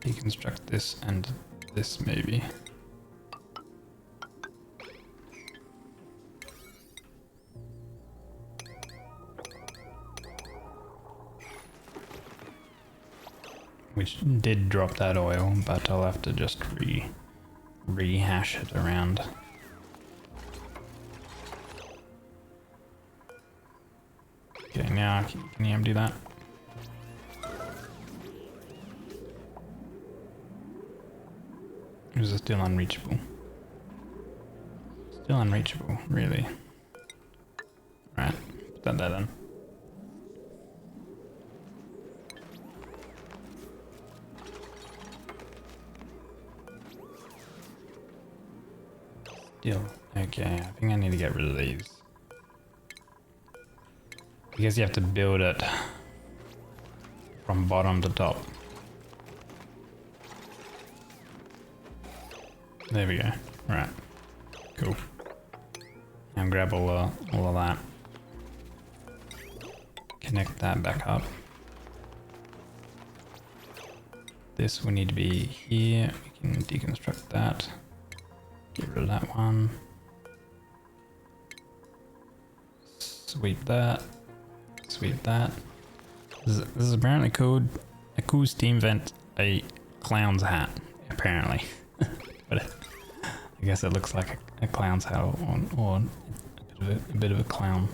Deconstruct this and this, maybe. Which did drop that oil, but I'll have to just rehash it around. Okay, now can you empty that? Or is it still unreachable? Still unreachable, really. Right, put that there then. Still, okay, I think I need to get rid of these. Because you have to build it from bottom to top. There we go. Right. Cool. Now grab all of that. Connect that back up. this will need to be here. We can deconstruct that. Get rid of that one. Sweep that. Sweep that. This is apparently called a cool steam vent, a clown's hat, apparently. But I guess it looks like a clown's hat or a bit of a clown.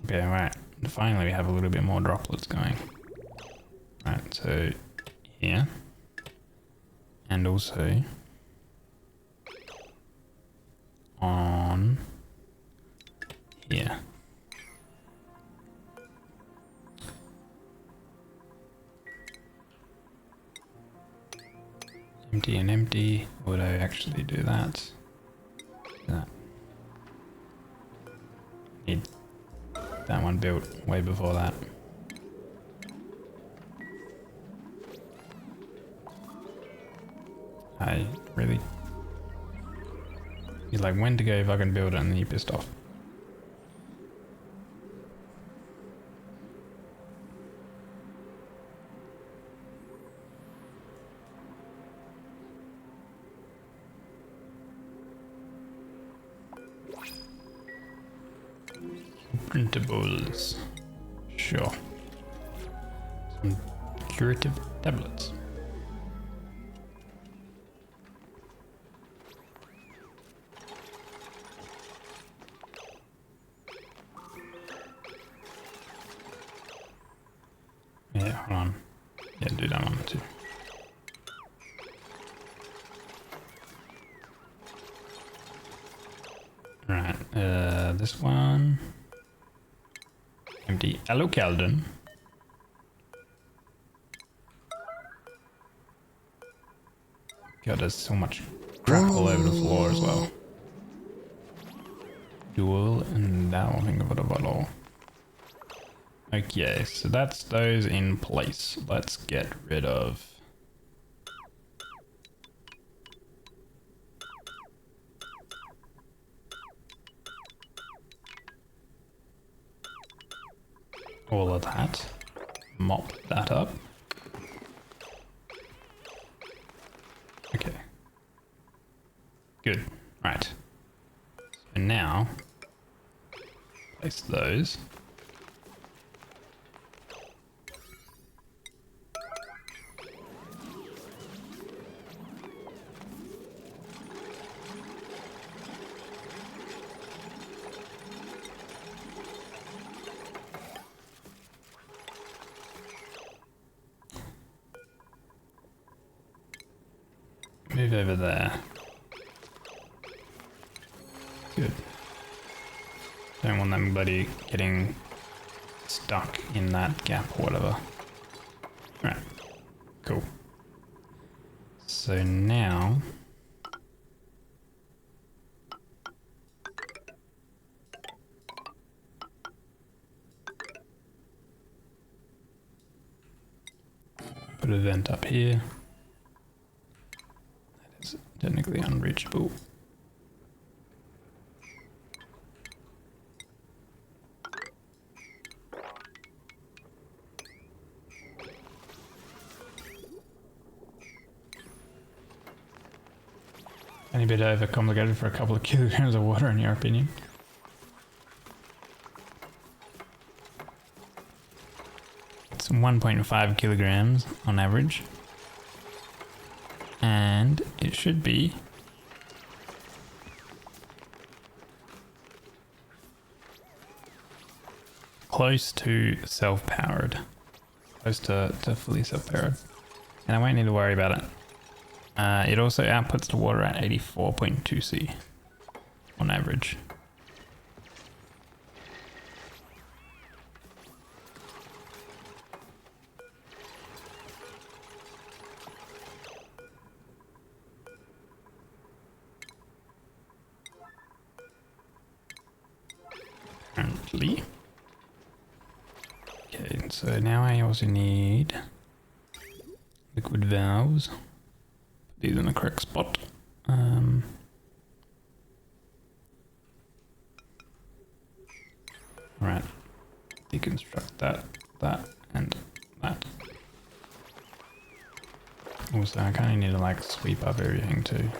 Okay, right. Finally we have a little bit more droplets going. Right, so here. And also on here. Empty and empty. Would I actually do that? That. Need that one built way before that. I really... You're like, when to go if I can build it, and then you're pissed off. Printables. Sure. Some curative tablets. Yeah, hold on. Yeah, do that one too. Right, this one. Empty. Hello, Keldon. God, there's so much crap all over the floor as well. Dual and now think of it about all. Okay, so that's those in place. Let's get rid of all of that. Mop that up. Okay. Good. Right. So now place those. Move over there. Good. Don't want them bloody getting stuck in that gap or whatever. Right. Cool. So now put a vent up here. Technically unreachable. Any bit overcomplicated for a couple of kilograms of water, in your opinion? It's 1.5 kilograms on average. And it should be close to self-powered. Close to fully self-powered. And I won't need to worry about it. It also outputs the water at 84.2 C on average. Apparently. Okay, so now I also need liquid valves. Put these in the correct spot. Right. Deconstruct that, and that. Also, I kind of need to like sweep up everything too.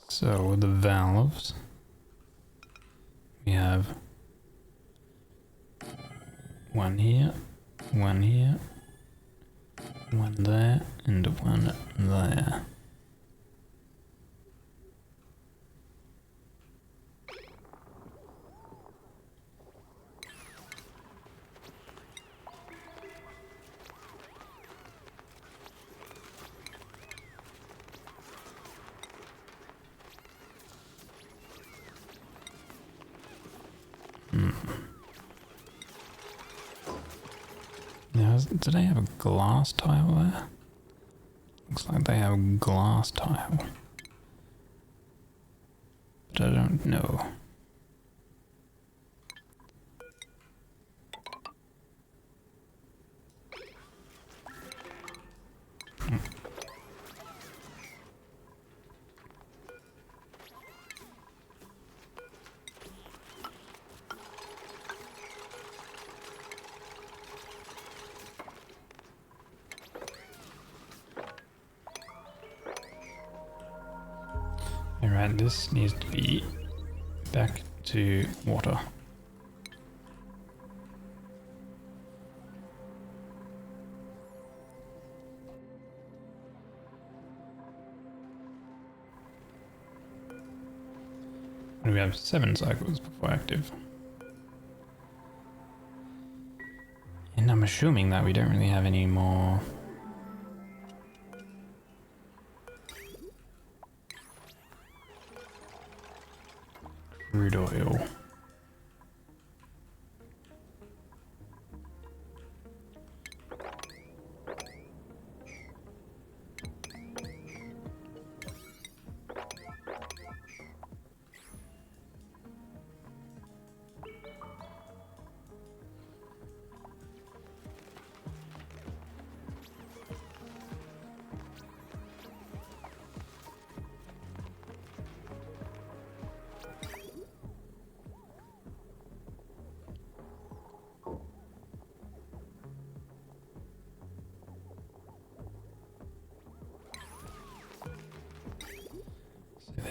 So the valves, we have one here, one here, one there, and one there. Now, do they have a glass tile there? Looks like they have a glass tile. But I don't know. Alright, this needs to be back to water. And we have 7 cycles before active. And I'm assuming that we don't really have any more crude oil.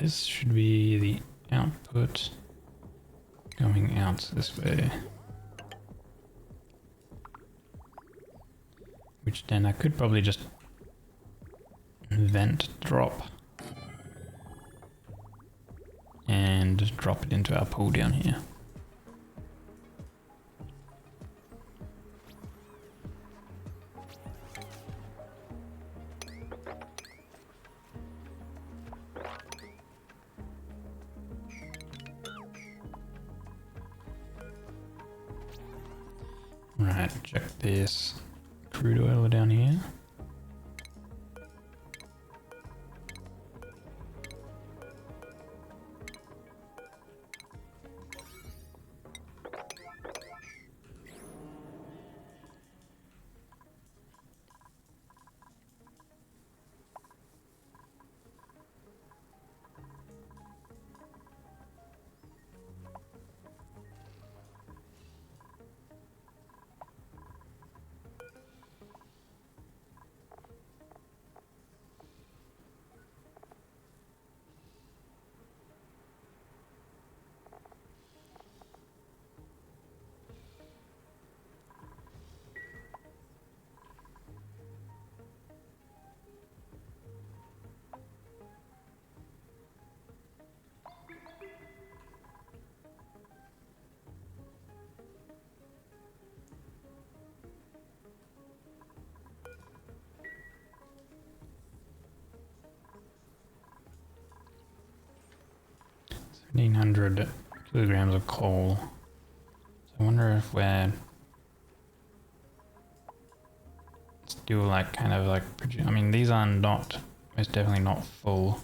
This should be the output going out this way. Which then I could probably just vent drop and drop it into our pool down here. Right, check this crude oil down here. $1,500 kilograms of coal. So I wonder if we're still like kind of like I mean, these are not most definitely not full.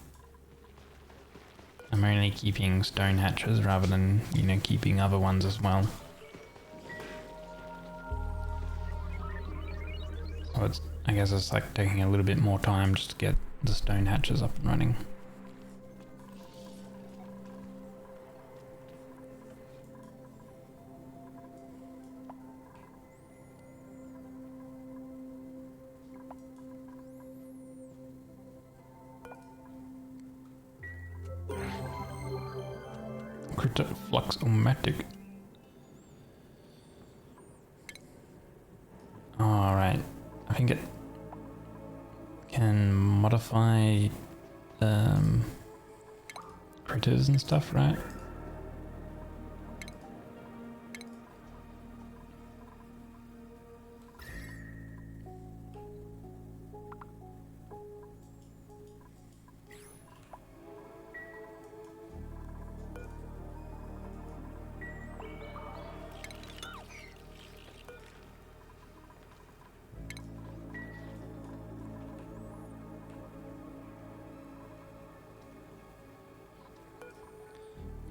I'm only keeping stone hatches rather than, you know, keeping other ones as well. So it's, I guess it's like taking a little bit more time just to get the stone hatches up and running. Flux-o-matic. Alright, I think it can modify critters and stuff, right?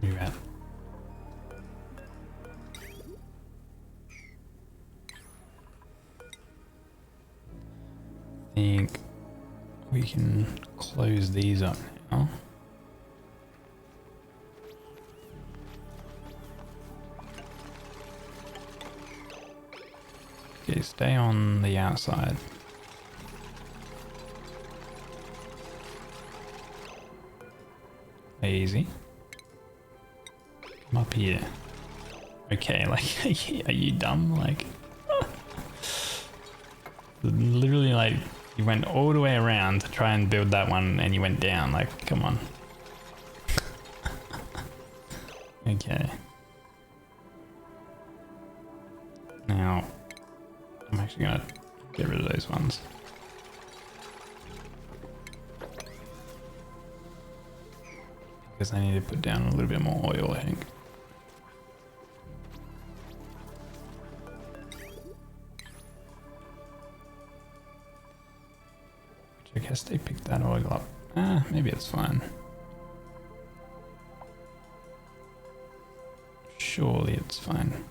You at? I think we can close these up now. Okay, stay on the outside. Easy. Come up here. Okay, like, are you dumb? Like, literally, like, you went all the way around to try and build that one and you went down. Like, come on. Okay. Now, I'm actually gonna get rid of those ones. Because I need to put down a little bit more oil, I think. Which I guess they picked that oil up. Ah, maybe it's fine. Surely it's fine.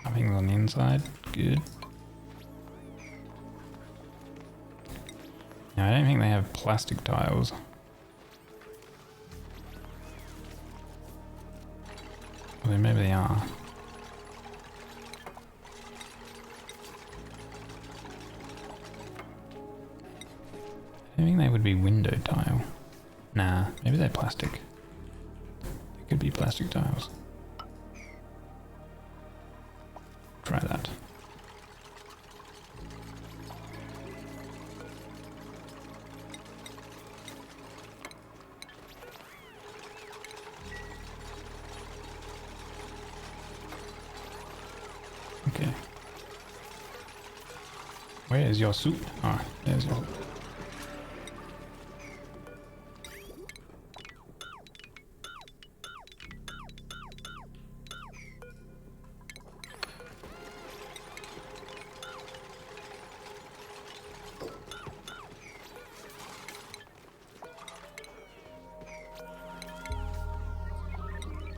Nothing's on the inside. Good. Now, I don't think they have plastic tiles. Well, maybe they are. I think they would be window tile. Nah, maybe they're plastic. They could be plastic tiles. Try that. Okay. Where is your suit? Ah, there's your suit.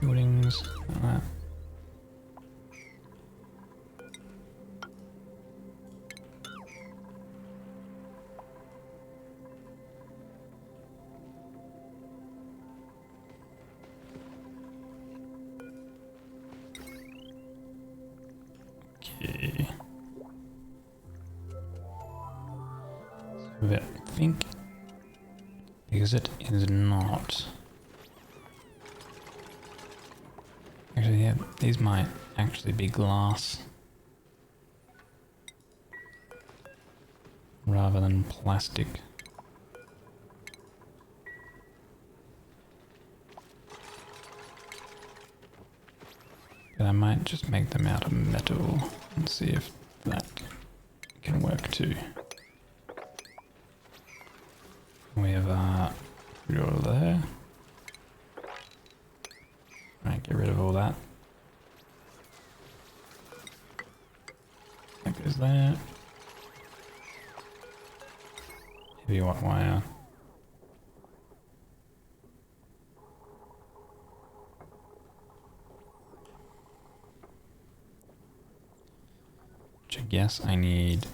Buildings, like that. Okay. So I think because it is not. Actually, yeah, these might actually be glass rather than plastic. But I might just make them out of metal and see if that can work too. We have put all there. Right, get rid of all that. That goes there. Heavy watt wire. Which I guess I need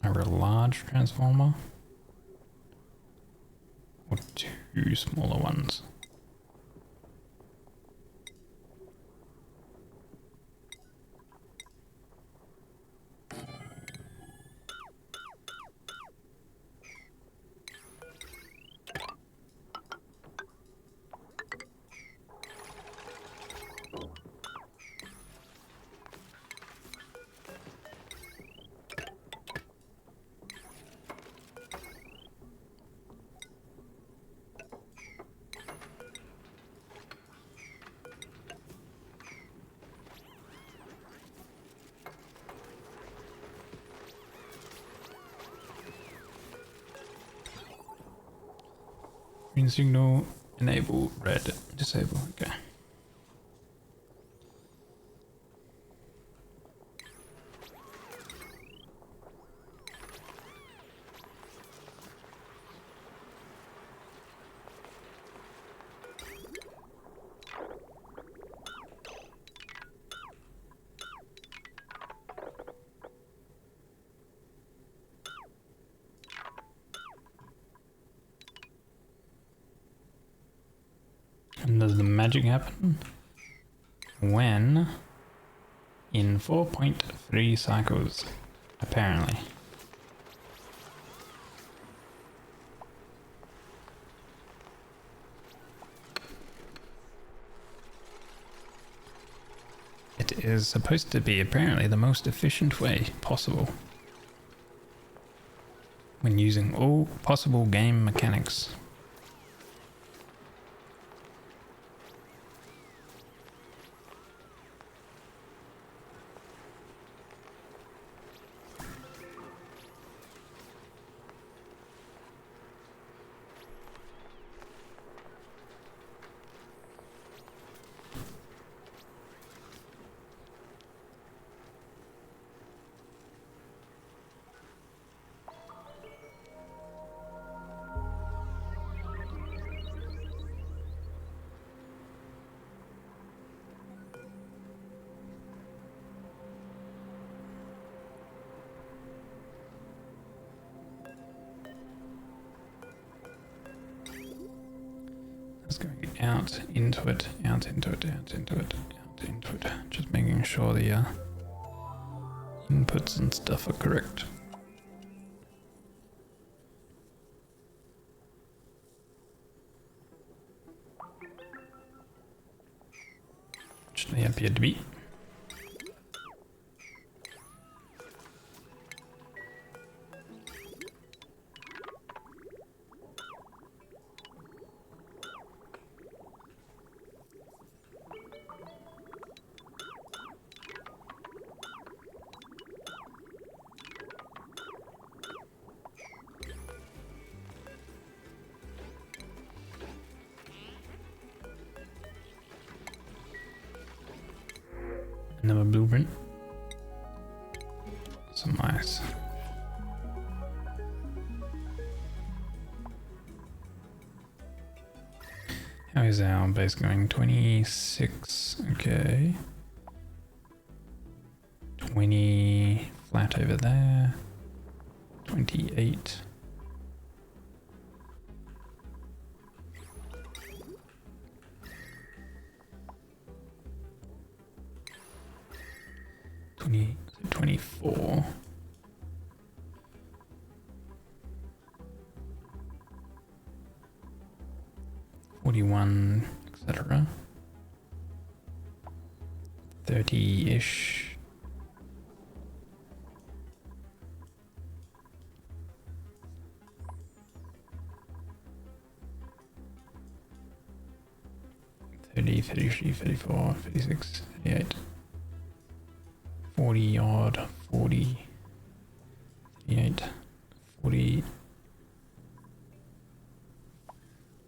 a real large transformer or two smaller ones. Green signal, enable, red, disable, okay. And does the magic happen when in 4.3 cycles, apparently. It is supposed to be apparently the most efficient way possible when using all possible game mechanics. It's going out into it, out into it, out into it, out into it. Just making sure the inputs and stuff are correct. Which they appear to be. Another blueprint. Some ice. How is our base going? 26, okay. 20 flat over there. 28. So 24. Etc. 30-ish. 30, 33, 34, 36, 38. 40 odd, 40, 38, 40.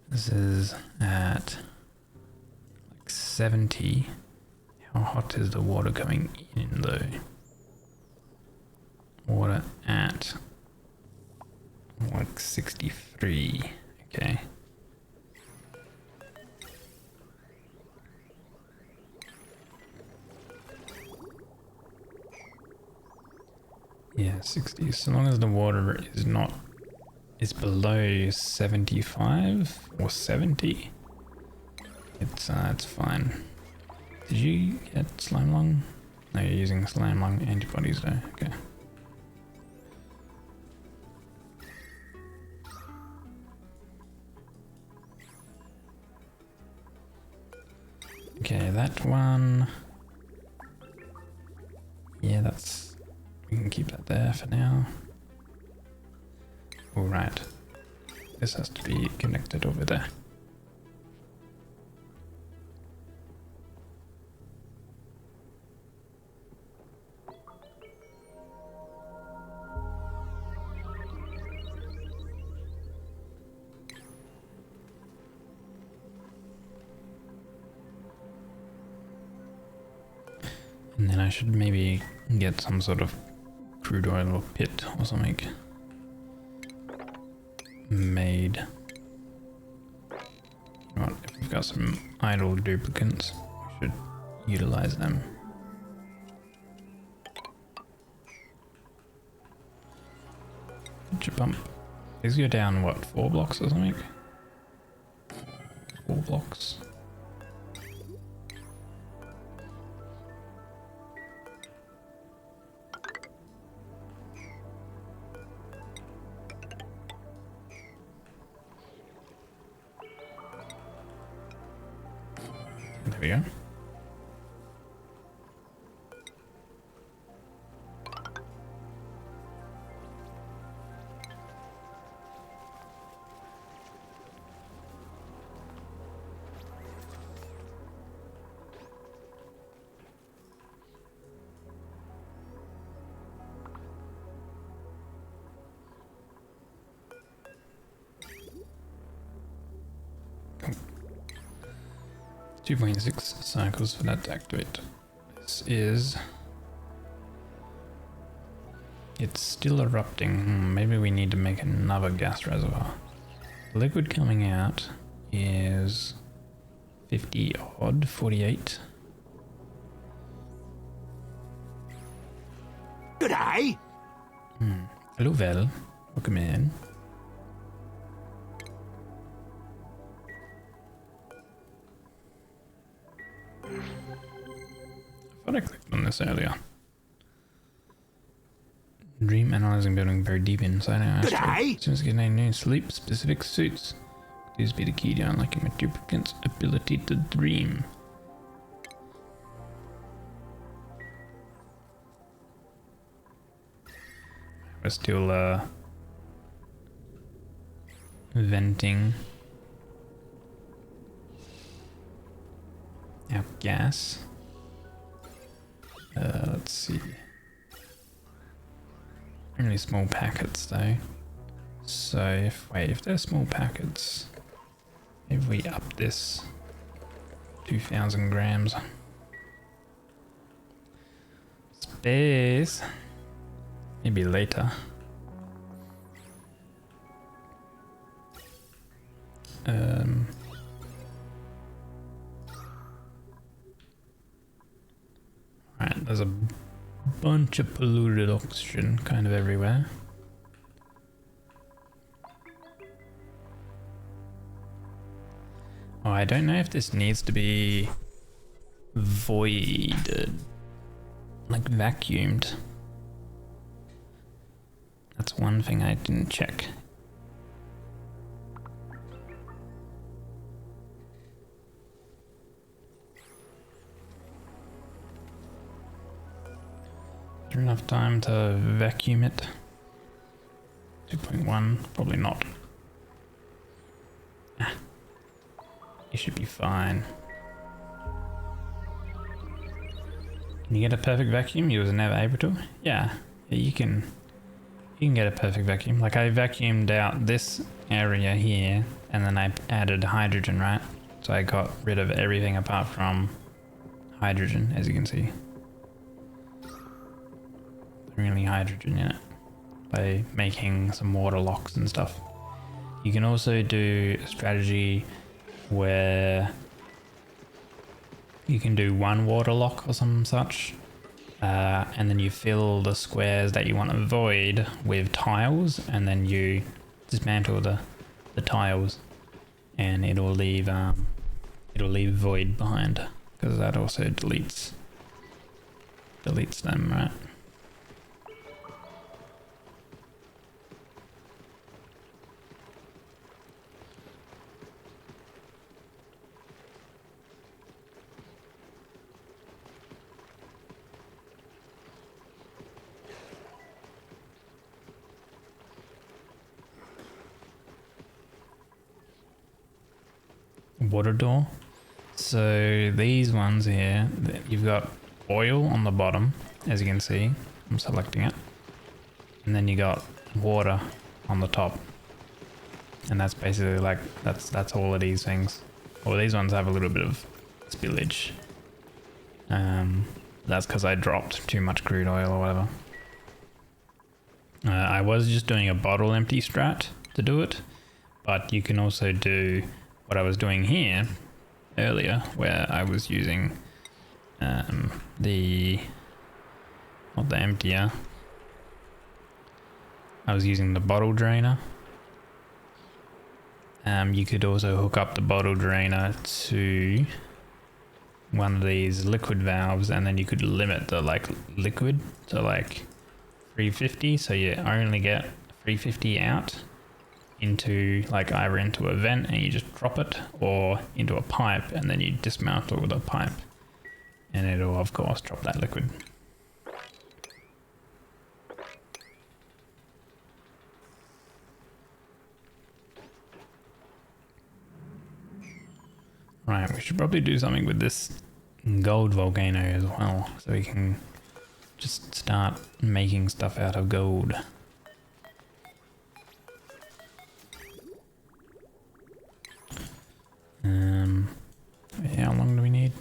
This is at like 70. How hot is the water coming in though? Water at Like 63. Okay. Yeah, 60. So long as the water is below 75 or 70, it's fine. Did you get slime lung? No, you're using slime lung antibodies though. Okay. Okay, that one. Yeah, we can keep that there for now. All right. This has to be connected over there. And then I should maybe get some sort of crude oil or pit or something made. Right, if we've got some idle duplicants, we should utilize them. Bump. These go down what, 4 blocks or something? 4 blocks. There we go. Cool. 2.6 cycles for that to activate. This is... It's still erupting. Maybe we need to make another gas reservoir. The liquid coming out is 50 odd, 48. G'day. Hello, Vel. Welcome in. I thought I clicked on this earlier. Dream analyzing building very deep inside our asteroid. G'day. As soon as we get any new sleep specific suits. These be the key to unlocking a duplicant's ability to dream. We're still venting our gas. Let's see. Only small packets though. So if they're small packets, if we up this 2,000 grams. Space. Maybe later. Right, there's a bunch of polluted oxygen kind of everywhere. Oh, I don't know if this needs to be voided, like vacuumed. That's one thing I didn't check. Is there enough time to vacuum it? 2.1, probably not. Ah, you should be fine. Can you get a perfect vacuum? You was never able to? Yeah, you can get a perfect vacuum. Like I vacuumed out this area here and then I added hydrogen, right? So I got rid of everything apart from hydrogen, as you can see. Really hydrogen in it. by making some water locks and stuff. You can also do a strategy where you can do one water lock or some such, and then you fill the squares that you want to void with tiles, and then you dismantle the tiles, and it'll leave void behind, because that also deletes them, right? Water door. So these ones here, you've got oil on the bottom, as you can see. I'm selecting it, and then you got water on the top, and that's basically like that's all of these things. Well, these ones have a little bit of spillage. That's because I dropped too much crude oil or whatever. I was just doing a bottle empty strat to do it, but you can also do what I was doing here earlier, where I was using the emptier. I was using the bottle drainer. You could also hook up the bottle drainer to one of these liquid valves, and then you could limit the liquid to 350, so you only get 350 out into either into a vent and you just drop it, or into a pipe and then you dismantle the pipe, and it'll of course drop that liquid. Right, we should probably do something with this gold volcano as well, so we can just start making stuff out of gold. How long do we need?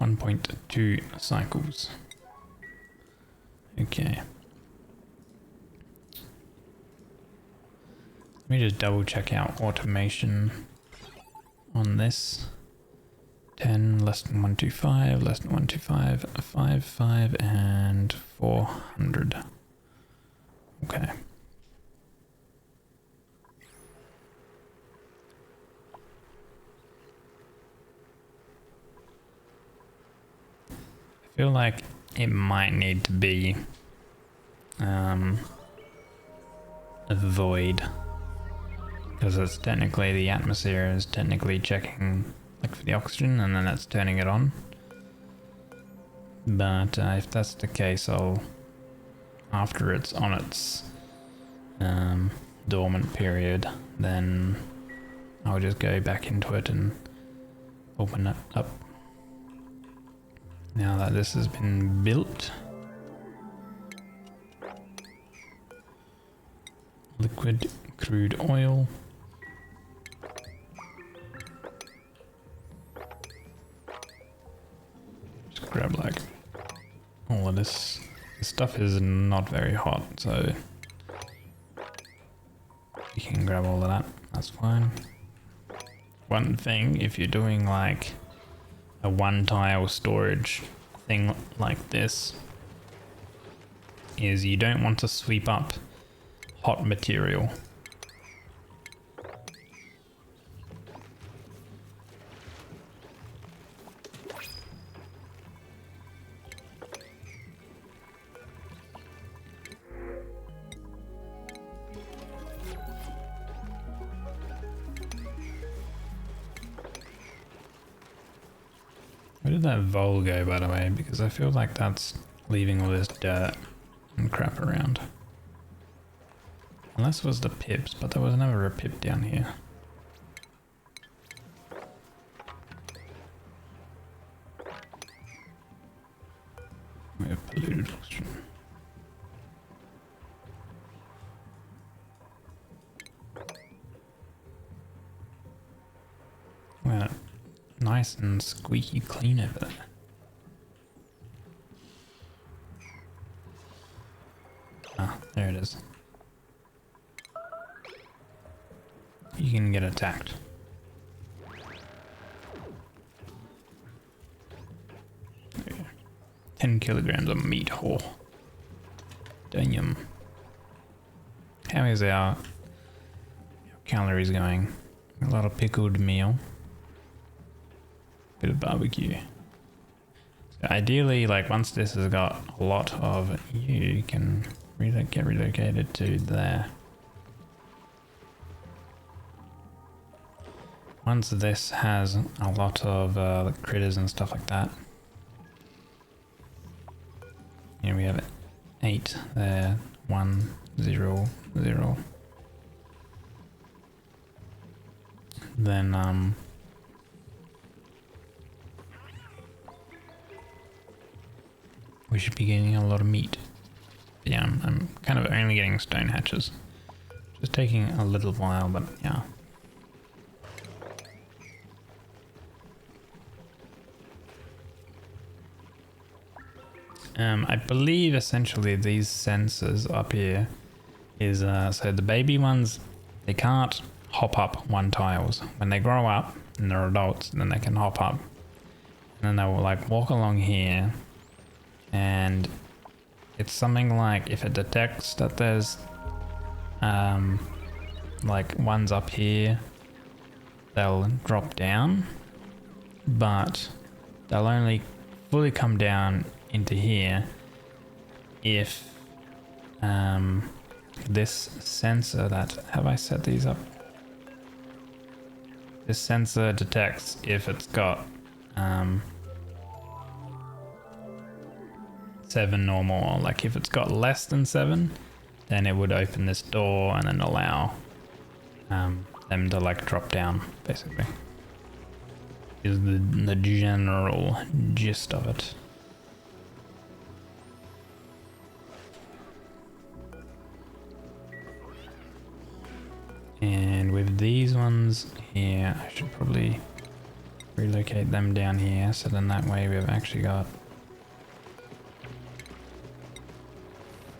1.2 cycles. Okay. Let me just double check out automation on this. 10, less than 125, less than 125, 55, and 400. Okay. I feel like it might need to be a void, because it's technically, the atmosphere is technically checking for the oxygen, and then that's turning it on. But if that's the case, after it's on its dormant period, then I'll just go back into it and open it up. Now that this has been built, liquid crude oil. Just grab all of this. This stuff is not very hot, so you can grab all of that. That's fine. One thing, if you're doing a one tile storage thing like this, is you don't want to sweep up hot material. Where did that vol go, by the way? Because I feel like that's leaving all this dirt and crap around. Unless it was the pips, but there was never a pip down here. We have polluted oxygen. Well, nice and squeaky clean over there. Ah, there get attacked. 10 kilograms of meat. Oh, damn. How is our calories going? A lot of pickled meal. Bit of barbecue. So ideally, like once this has got a lot of you can get relocated to there. Once this has a lot of critters and stuff like that. Here we have 8 there. 1, 0, 0. Then we should be getting a lot of meat. Yeah, I'm kind of only getting stone hatches. Just taking a little while, but yeah. I believe essentially these sensors up here is so the baby ones, they can't hop up 1 tiles. When they grow up and they're adults, then they can hop up, and then they will like walk along here, and it's something like if it detects that there's like ones up here, they'll drop down, but they'll only fully come down into here if this sensor that, have I set these up? This sensor detects if it's got 7 or more. Like if it's got less than 7, then it would open this door and then allow them to like drop down, basically. Is the general gist of it. And with these ones here, I should probably relocate them down here, so then that way we've actually got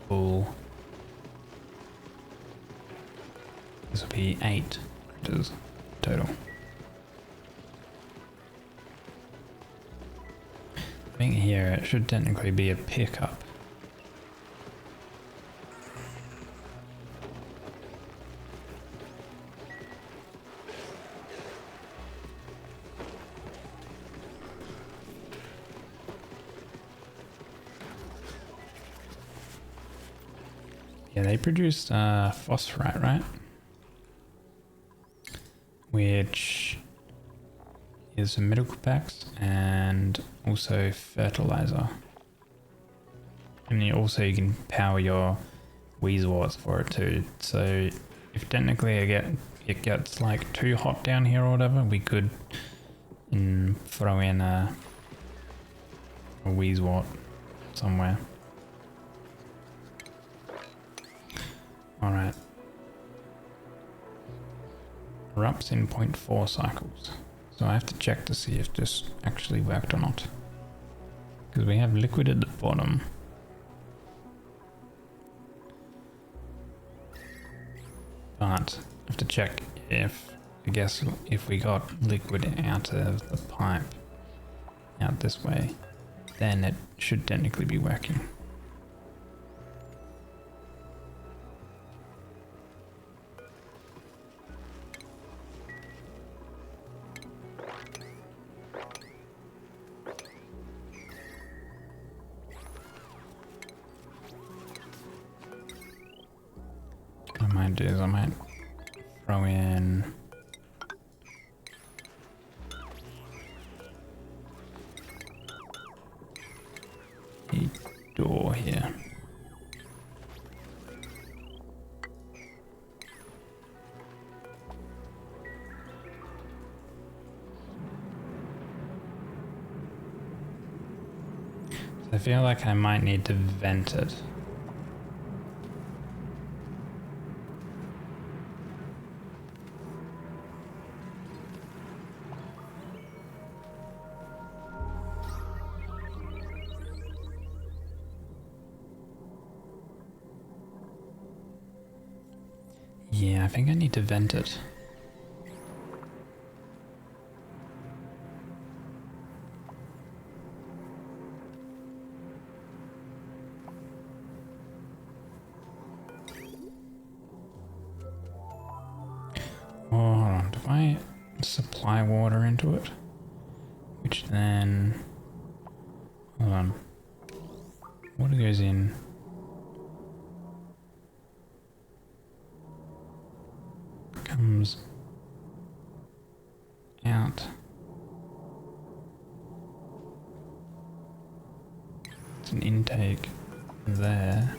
full. This will be 8 critters total. I think here it should technically be a pickup. Yeah, they produced phosphorite, right? Which is medical packs and also fertilizer. And you can power your Weezeworts for it too. So if technically it gets like too hot down here or whatever, we could throw in a Weezewort somewhere. Alright. Erupts in 0.4 cycles. So I have to check to see if this actually worked or not. Because we have liquid at the bottom. But I have to check if, I guess, if we got liquid out of the pipe out this way, then it should technically be working. What I might do is I might throw in a door here. So I feel like I might need to vent it. Yeah, I think I need to vent it. supply water into it, which then, hold on, water goes in, comes out, it's an intake there.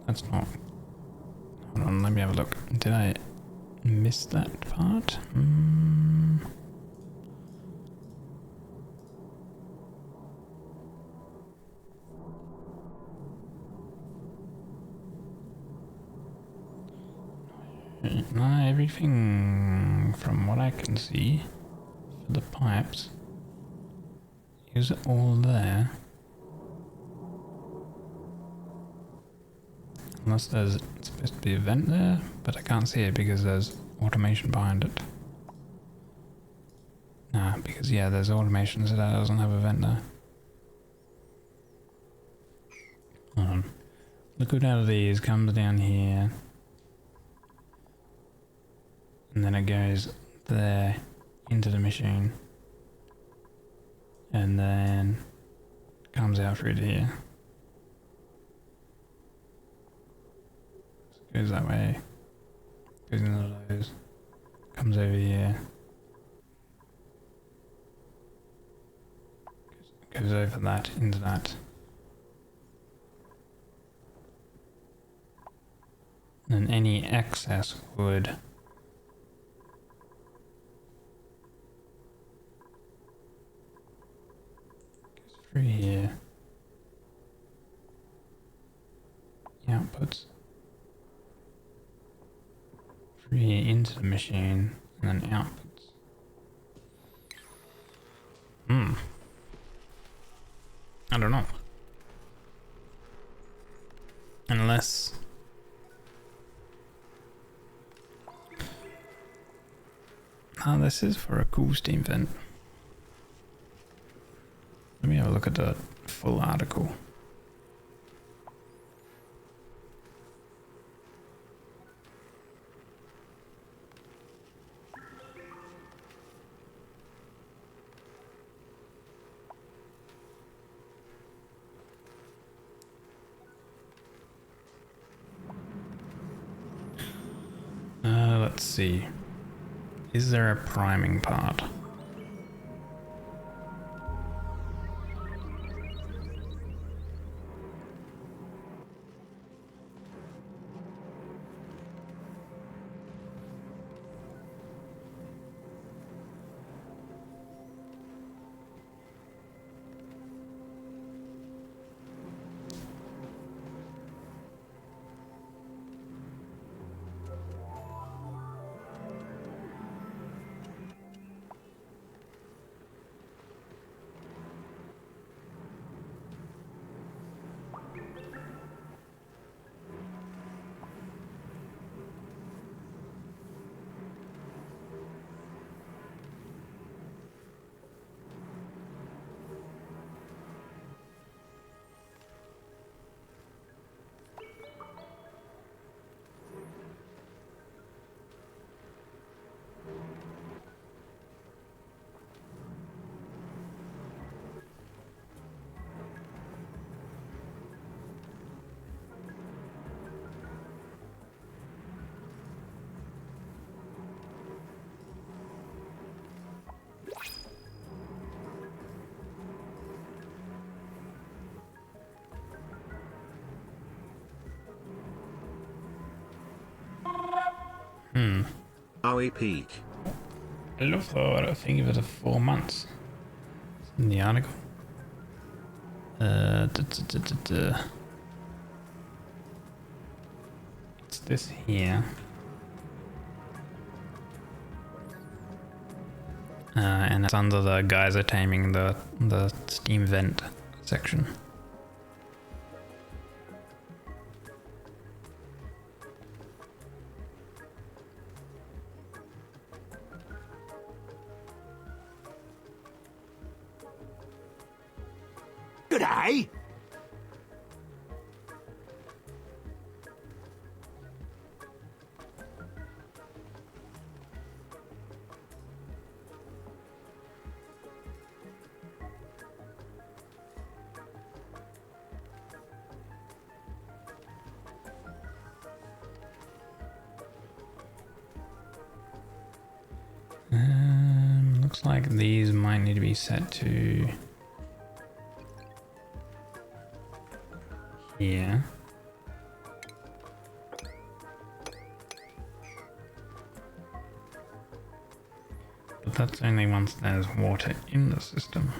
That's not. Hold on, let me have a look. Did I miss that part? No, everything from what I can see for the pipes is all there. Unless there's supposed to be a vent there, but I can't see it because there's automation behind it. Nah, because yeah, there's automation, so that doesn't have a vent there. Hold on. Liquid out of these comes down here. And then it goes there into the machine. And then comes out through here. Goes that way, goes into those, comes over here, goes over that, into that. And any excess would goes through here, the outputs. Here into the machine and then outputs. I don't know. Unless this is for a cool steam vent. Let me have a look at the full article. Let's see. Is there a priming part? Howie Peak. I love though, I think it was 4 months. It's in the article. It's this here. And it's under the geyser taming, the steam vent section. G'day. looks like these might need to be set to here. But that's only once there's water in the system.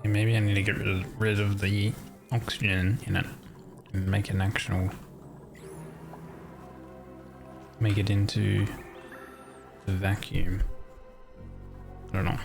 Maybe I need to get rid of the oxygen in it and make an actual, make it into the vacuum. I don't know.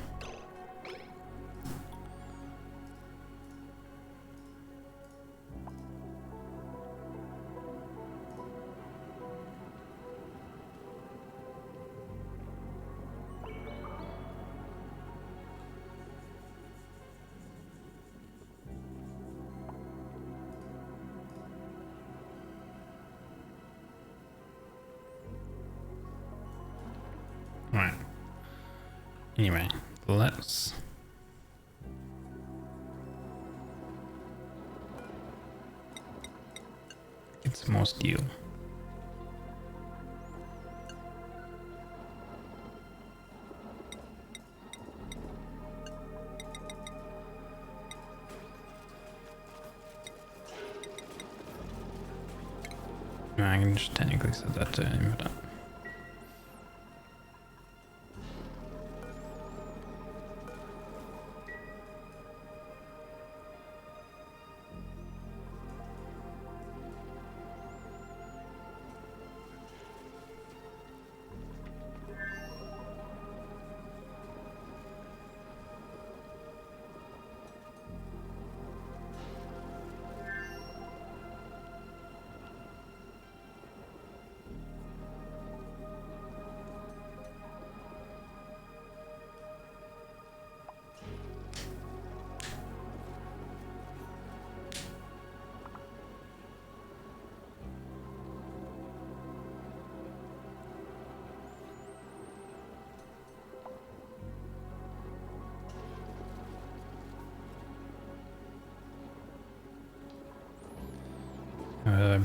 Right. Anyway, let's get some more steel. I can just technically set that to infinite.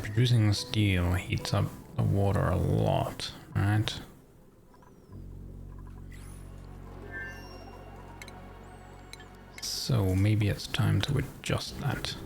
Producing steel heats up the water a lot, right? So maybe it's time to adjust that.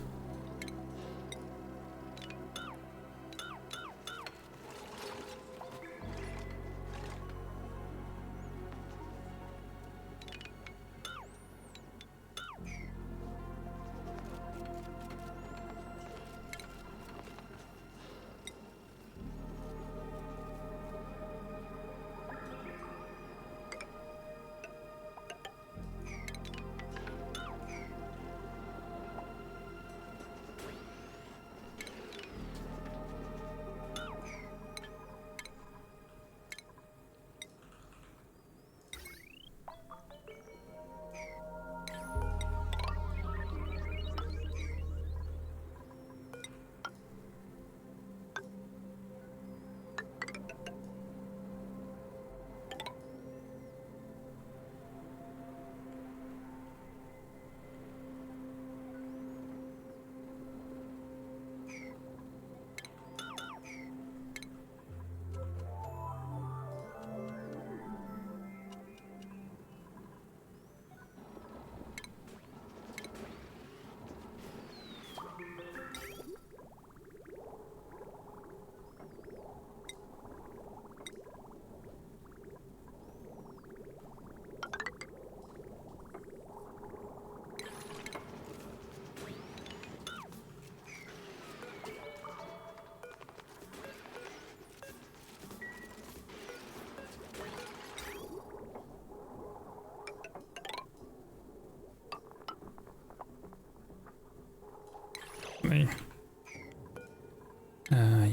actually.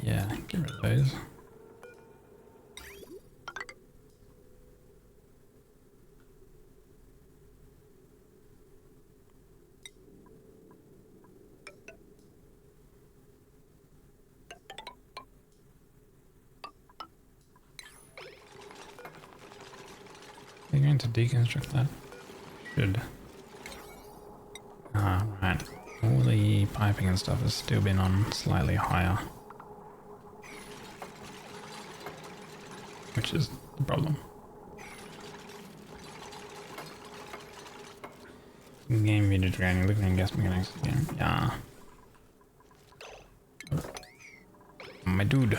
Yeah, get rid of those. Are you going to deconstruct that? Should. Ah, right. All the piping and stuff has still been on slightly higher. Which is the problem. Game video training, looking at gas mechanics again. Yeah. My dude.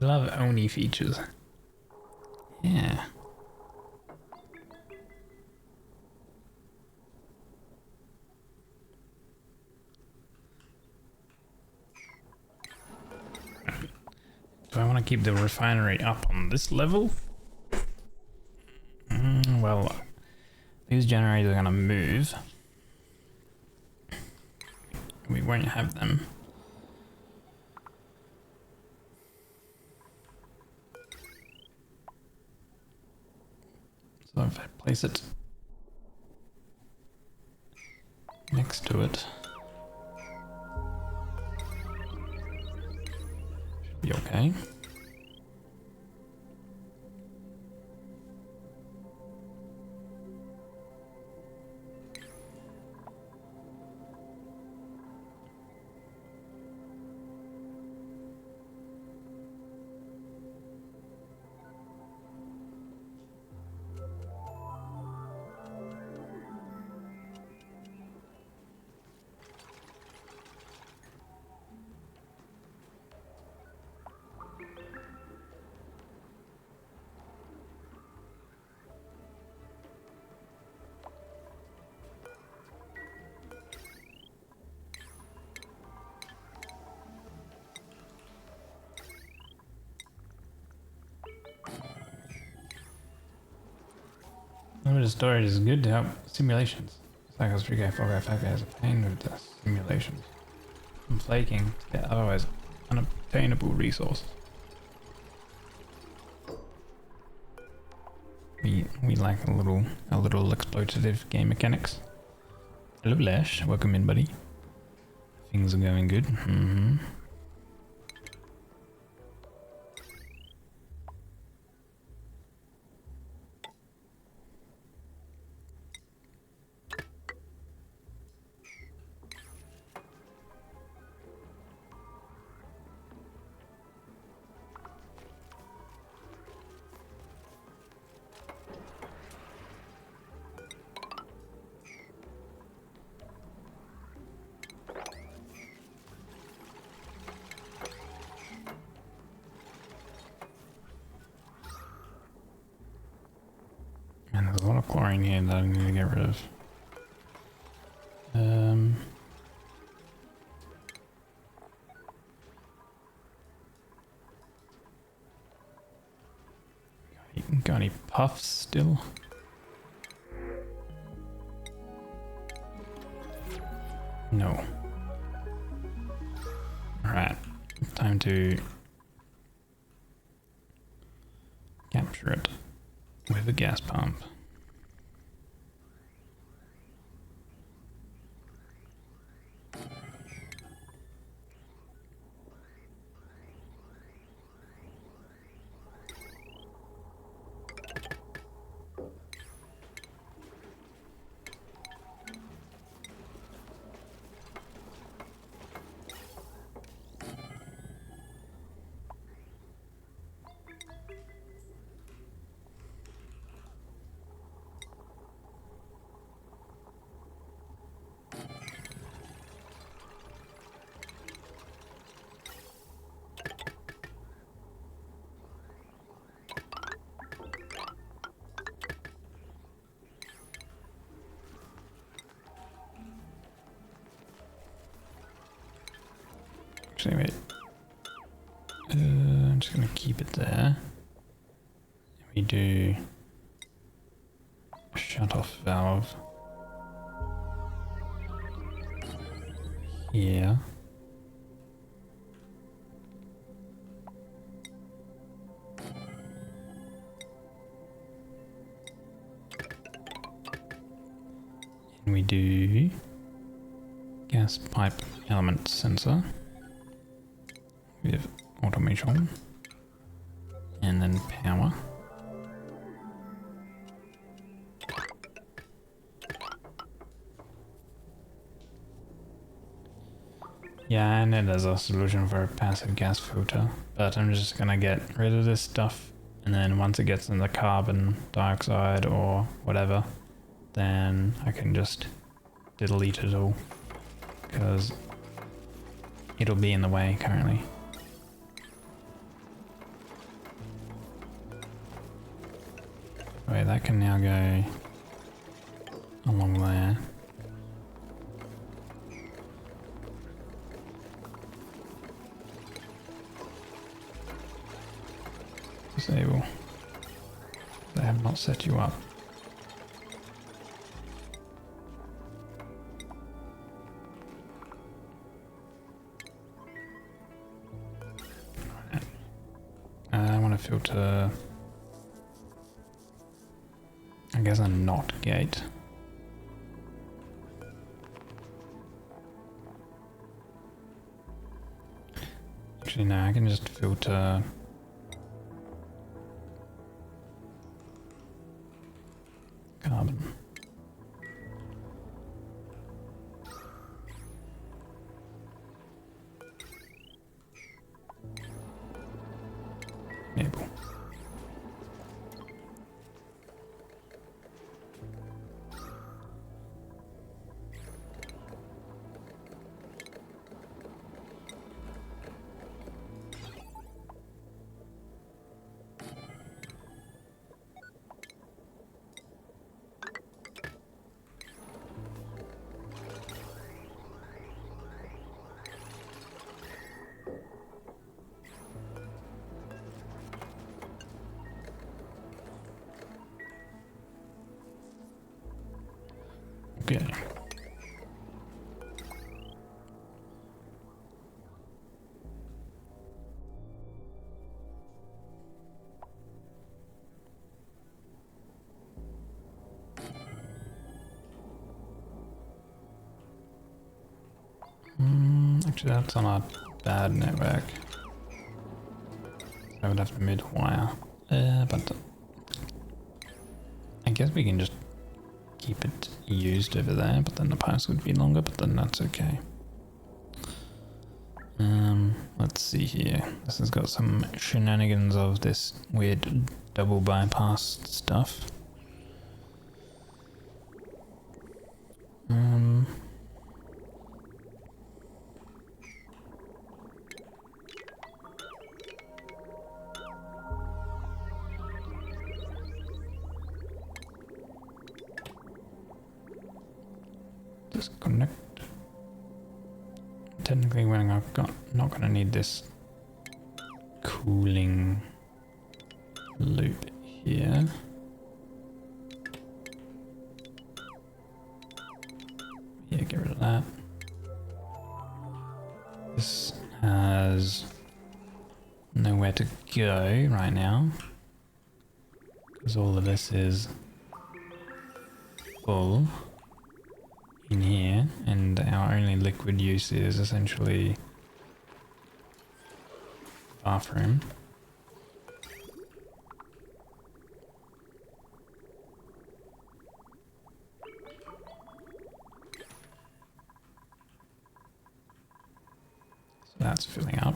Love Oni features. Yeah. Do I want to keep the refinery up on this level? Well, these generators are going to move. We won't have them. So if I place it next to it, should be okay. Limited storage is good to help simulations. Cycles 3K, 4K, 5K has a pain with the simulations. I'm flaking to get otherwise unobtainable resources. We like a little exploitative game mechanics. Hello Lash, welcome in buddy. Things are going good. And there's a lot of chlorine here that I need to get rid of. Got any puffs still? No. Alright, time to capture it with a gas pump. Actually, wait. I'm just gonna keep it there. We do a shut-off valve here. And we do gas pipe element sensor with automation and then power. Yeah, I know there's a solution for a passive gas filter, but I'm just gonna get rid of this stuff, and then once it gets in the carbon dioxide or whatever, then I can just delete it all, because it'll be in the way currently. Wait, that can now go along there. Disable. They have not set you up. I want to filter, I guess, a NOT gate. Actually, no, I can just filter carbon. Enable. Okay. Actually, that's on a bad network. I would have to mid-wire. But I guess we can just keep it used over there, but then the pass would be longer, but then that's okay. Let's see here. This has got some shenanigans of this weird double bypass stuff. Disconnect. Technically, when I've got not going to need this cooling loop here. Yeah, get rid of that. This has nowhere to go right now. Because all of this is full in here, and our only liquid use is essentially bathroom. So that's filling up.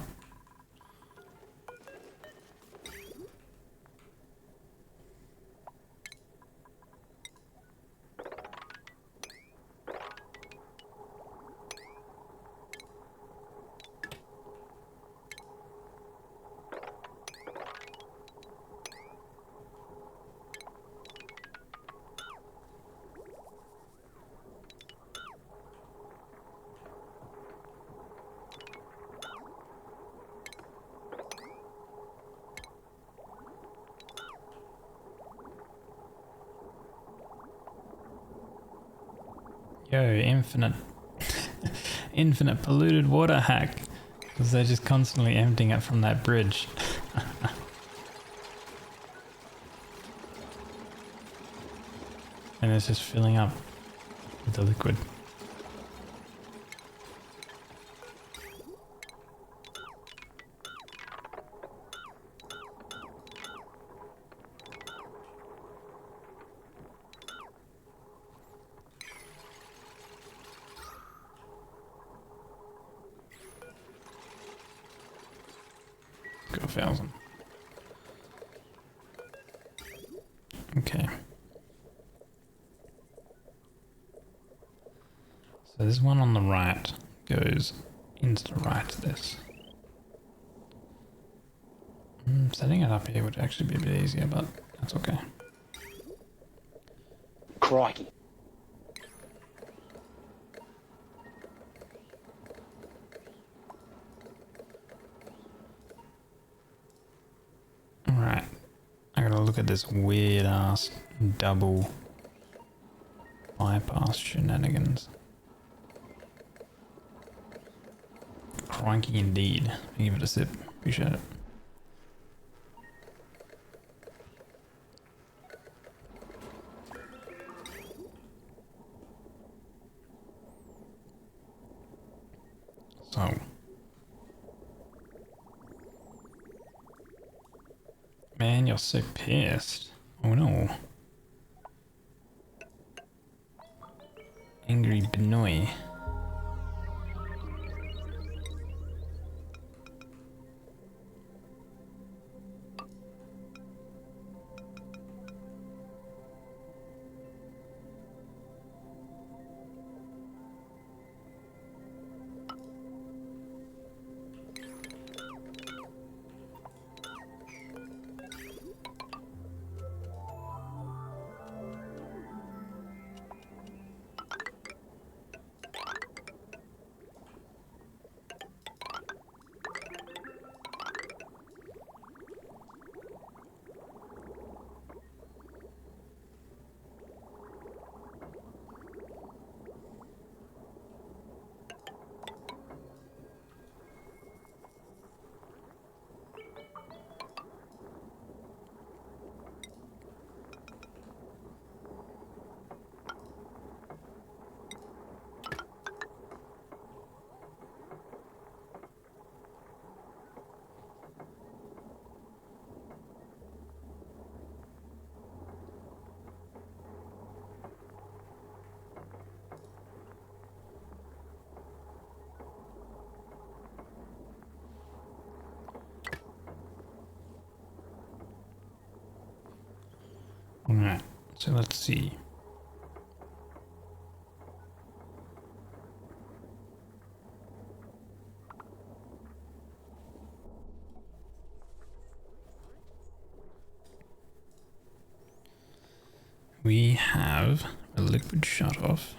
Yo, infinite infinite polluted water hack, because they're just constantly emptying it from that bridge. And it's just filling up with the liquid. Go 1,000. Okay. So this one on the right goes into the right of this. Setting it up here would actually be a bit easier, but that's okay. Crikey. Alright. I gotta look at this weird ass double bypass shenanigans. Crikey indeed. Give it a sip. Appreciate it. So. Man, you're so pissed. Oh no. Angry Benoy. Alright, so let's see. We have a liquid shut off.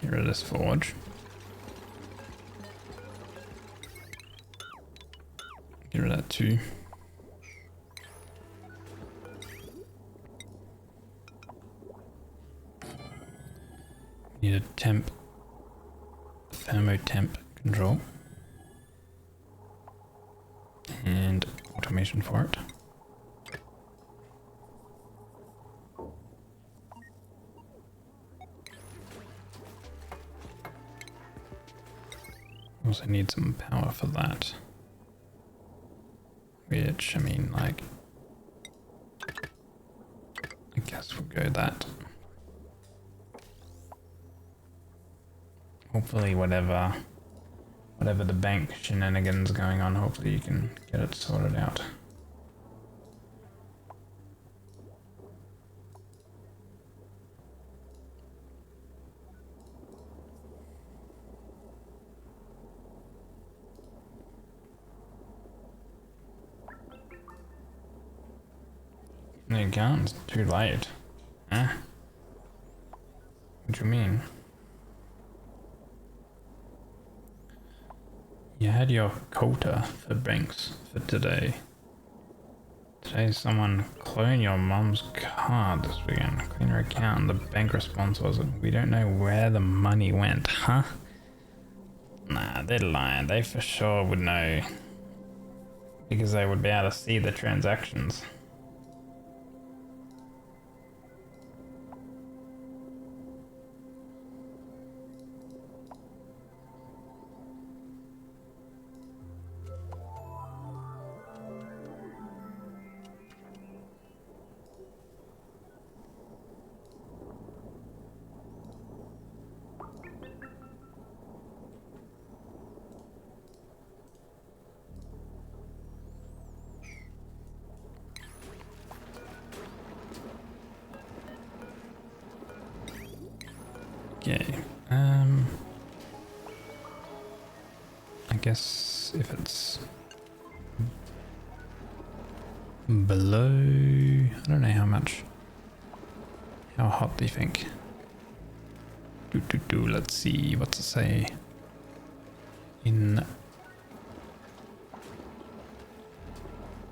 Get rid of this forge. Get rid of that too. Need a thermotemp control. And automation for it. Also need some power for that. Which, I mean, like, I guess we'll go that. Hopefully whatever the bank shenanigans going on, hopefully you can get it sorted out. No, you can't. It's too late. Huh? What do you mean? You had your quota for banks for today. Today someone cloned your mom's card this weekend. Clean her account. The bank response was, we don't know where the money went, huh? Nah, they're lying. They for sure would know. Because they would be able to see the transactions. Okay, I guess if it's below, I don't know how hot do you think? Let's see, what's it say in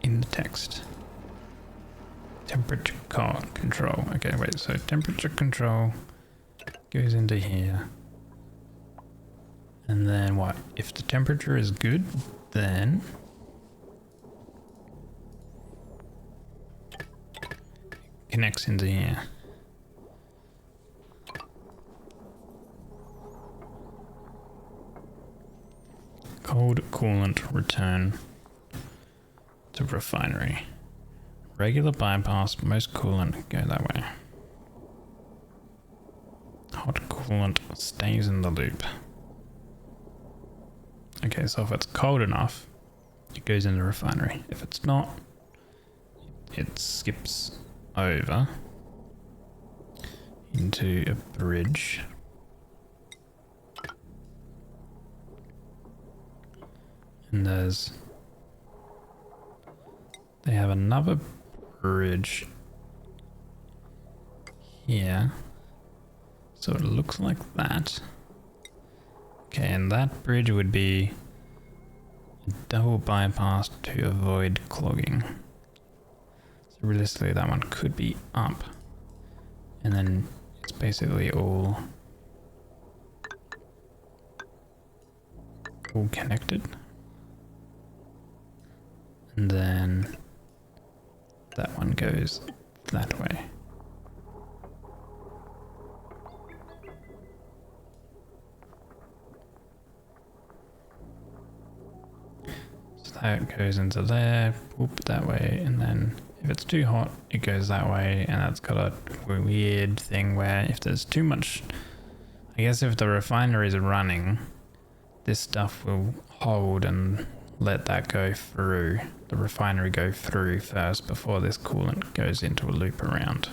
the text? Temperature control. Okay, wait, so temperature control goes into here. And then what? If the temperature is good, then connects into here. Cold coolant return to refinery. Regular bypass, most coolant go that way. Hot coolant stays in the loop. Okay, so if it's cold enough, it goes in the refinery. If it's not, it skips over into a bridge. And they have another bridge here. So it looks like that. Okay, and that bridge would be a double bypass to avoid clogging. So realistically that one could be up. And then it's basically all connected. And then that one goes that way. That goes into there, whoop, that way, and then if it's too hot, it goes that way, and that's got a weird thing where if there's too much, I guess if the refinery is running, this stuff will hold and let that go through, the refinery go through first before this coolant goes into a loop around.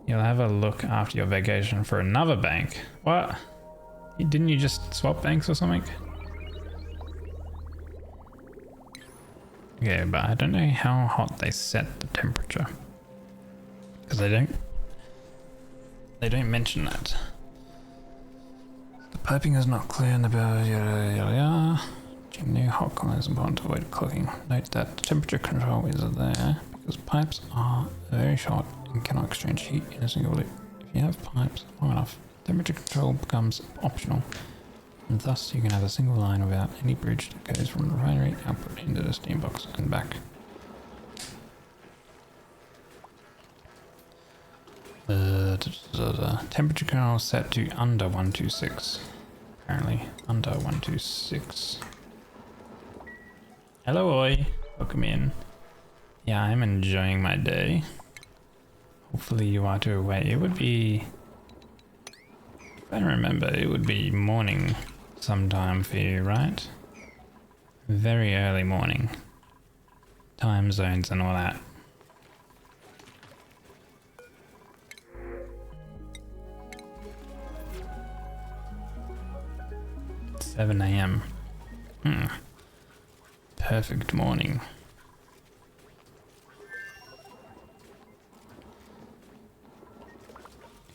You'll have a look after your vacation for another bank. What? Didn't you just swap banks or something? Okay, but I don't know how hot they set the temperature. Because they don't mention that. The piping is not clear in the bill, yada yada yada. New hot coolant is important to avoid clogging. Note that temperature control is there because pipes are very short and cannot exchange heat in a single loop. If you have pipes long enough, temperature control becomes optional, and thus you can have a single line without any bridge that goes from the refinery output into the steam box and back. Temperature control set to under 126. Apparently, under 126. Hello, Oi. Welcome in. Yeah, I'm enjoying my day. Hopefully you are too. Wait, it would be... If I remember, it would be morning sometime for you, right? Very early morning. Time zones and all that. 7 AM. Perfect morning.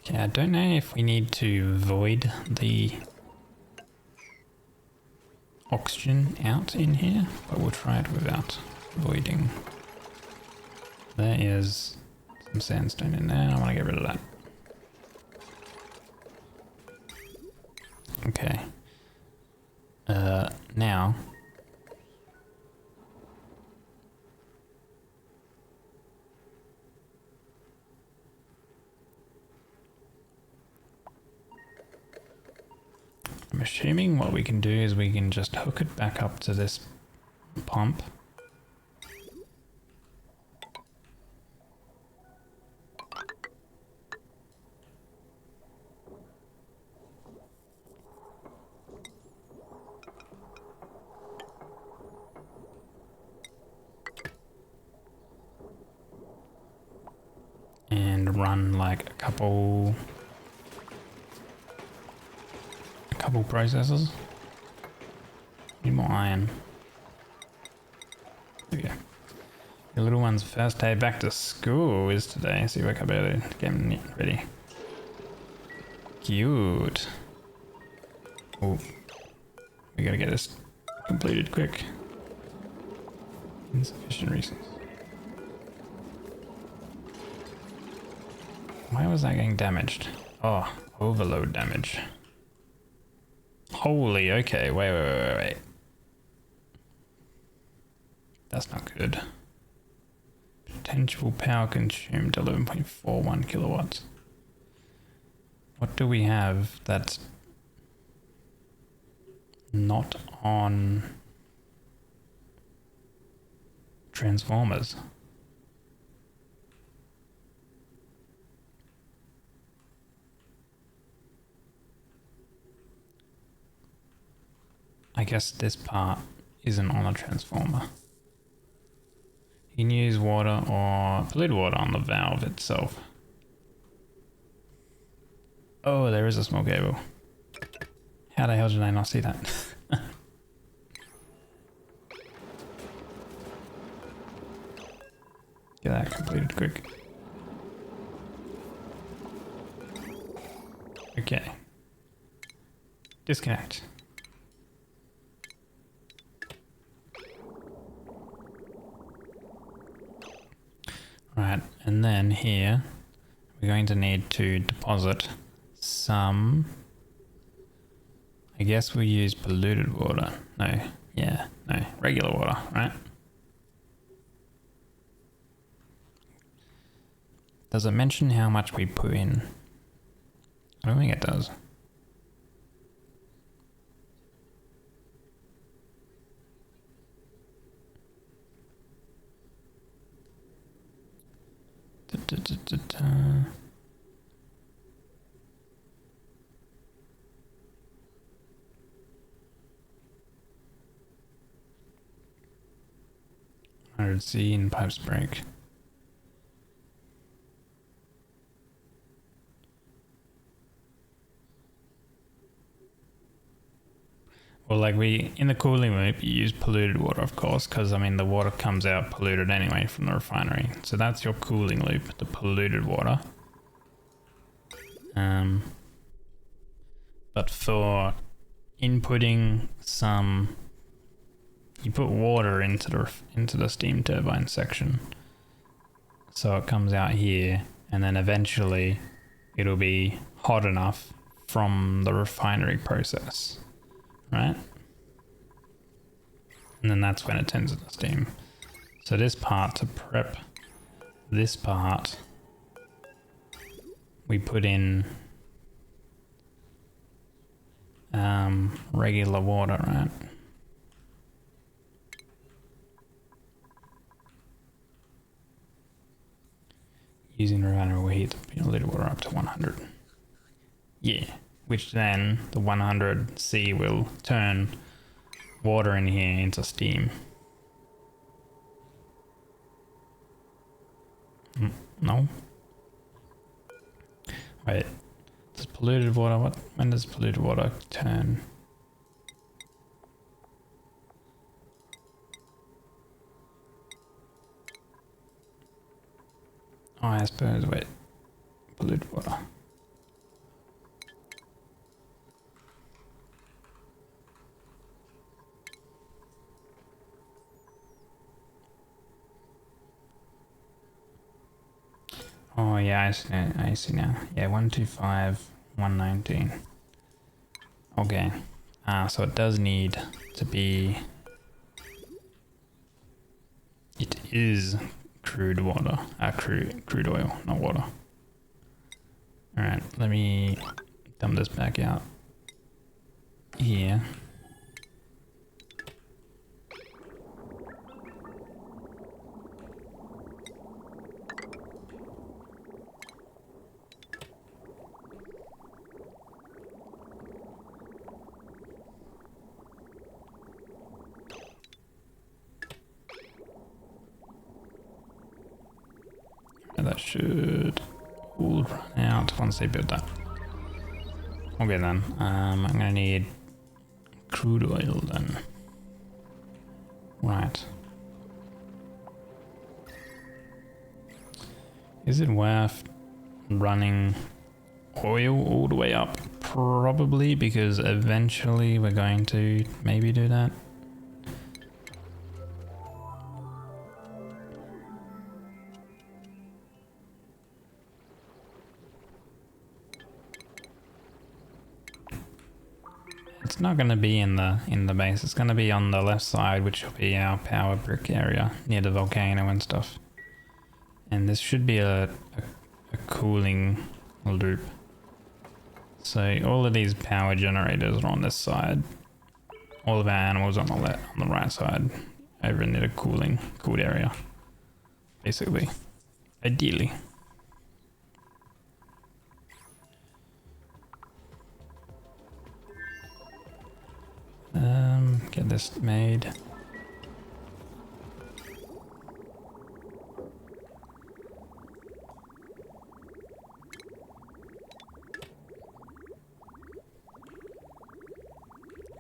Okay, I don't know if we need to void the oxygen out in here, but we'll try it without voiding. There is some sandstone in there. I want to get rid of that. Okay. Now I'm assuming what we can do is we can just hook it back up to this pump. And run like a couple processes. Need more iron. There we go. Your little one's first day back to school is today, so you wake up early to get him ready. Cute. Oh, we gotta get this completed quick. Insufficient resources. Why was that getting damaged? Oh, overload damage. Holy, okay, wait. That's not good. Potential power consumed 11.41 kilowatts. What do we have that's not on transformers? I guess this part isn't on a transformer. You can use water or polluted water on the valve itself. Oh, there is a small cable. How the hell did I not see that? Get that completed quick. Okay. Disconnect. Right, and then here we're going to need to deposit some, I guess we'll use polluted water. No, regular water, right? Does it mention how much we put in? I don't think it does. C in pipes break. Well, like in the cooling loop, you use polluted water, of course, because I mean the water comes out polluted anyway from the refinery. So that's your cooling loop, the polluted water. But for inputting some, you put water into the steam turbine section, so it comes out here, and then eventually it'll be hot enough from the refinery process, right? And then that's when it turns into steam. So this part, to prep this part, we put in regular water, right? Using refinery will heat the lid water up to 100. Yeah, which then the 100 C will turn water in here into steam. No. Wait. Does polluted water, when does polluted water turn? Oh, I suppose, wait. Polluted water. Oh yeah, I see now. Yeah, 125, 119. Okay. So it does need to be... It is crude water. Crude oil, not water. Alright, let me dump this back out here. That should all run out once they build that. Okay then, I'm gonna need crude oil then. Right. Is it worth running oil all the way up? Probably, because eventually we're going to maybe do that. It's not going to be in the base. It's going to be on the left side, which will be our power brick area near the volcano and stuff. And this should be a cooling loop. So all of these power generators are on this side. All of our animals on the right side, over near the cooled area, basically. Ideally. Get this made.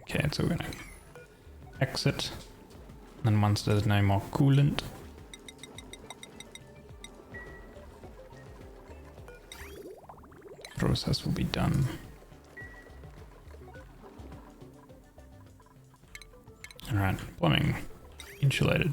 Okay, so we're gonna exit. And once there's no more coolant, process will be done. Alright, plumbing. Insulated.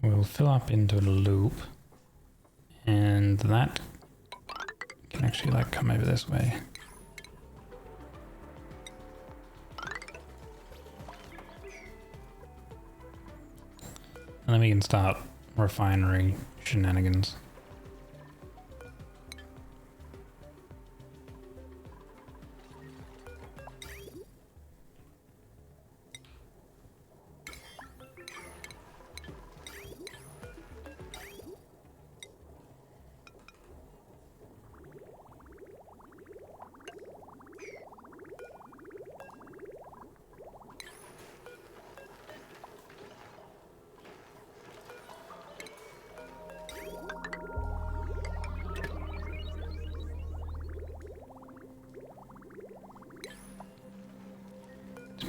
We'll fill up into the loop, and that can actually like come over this way. And then we can start refinery shenanigans.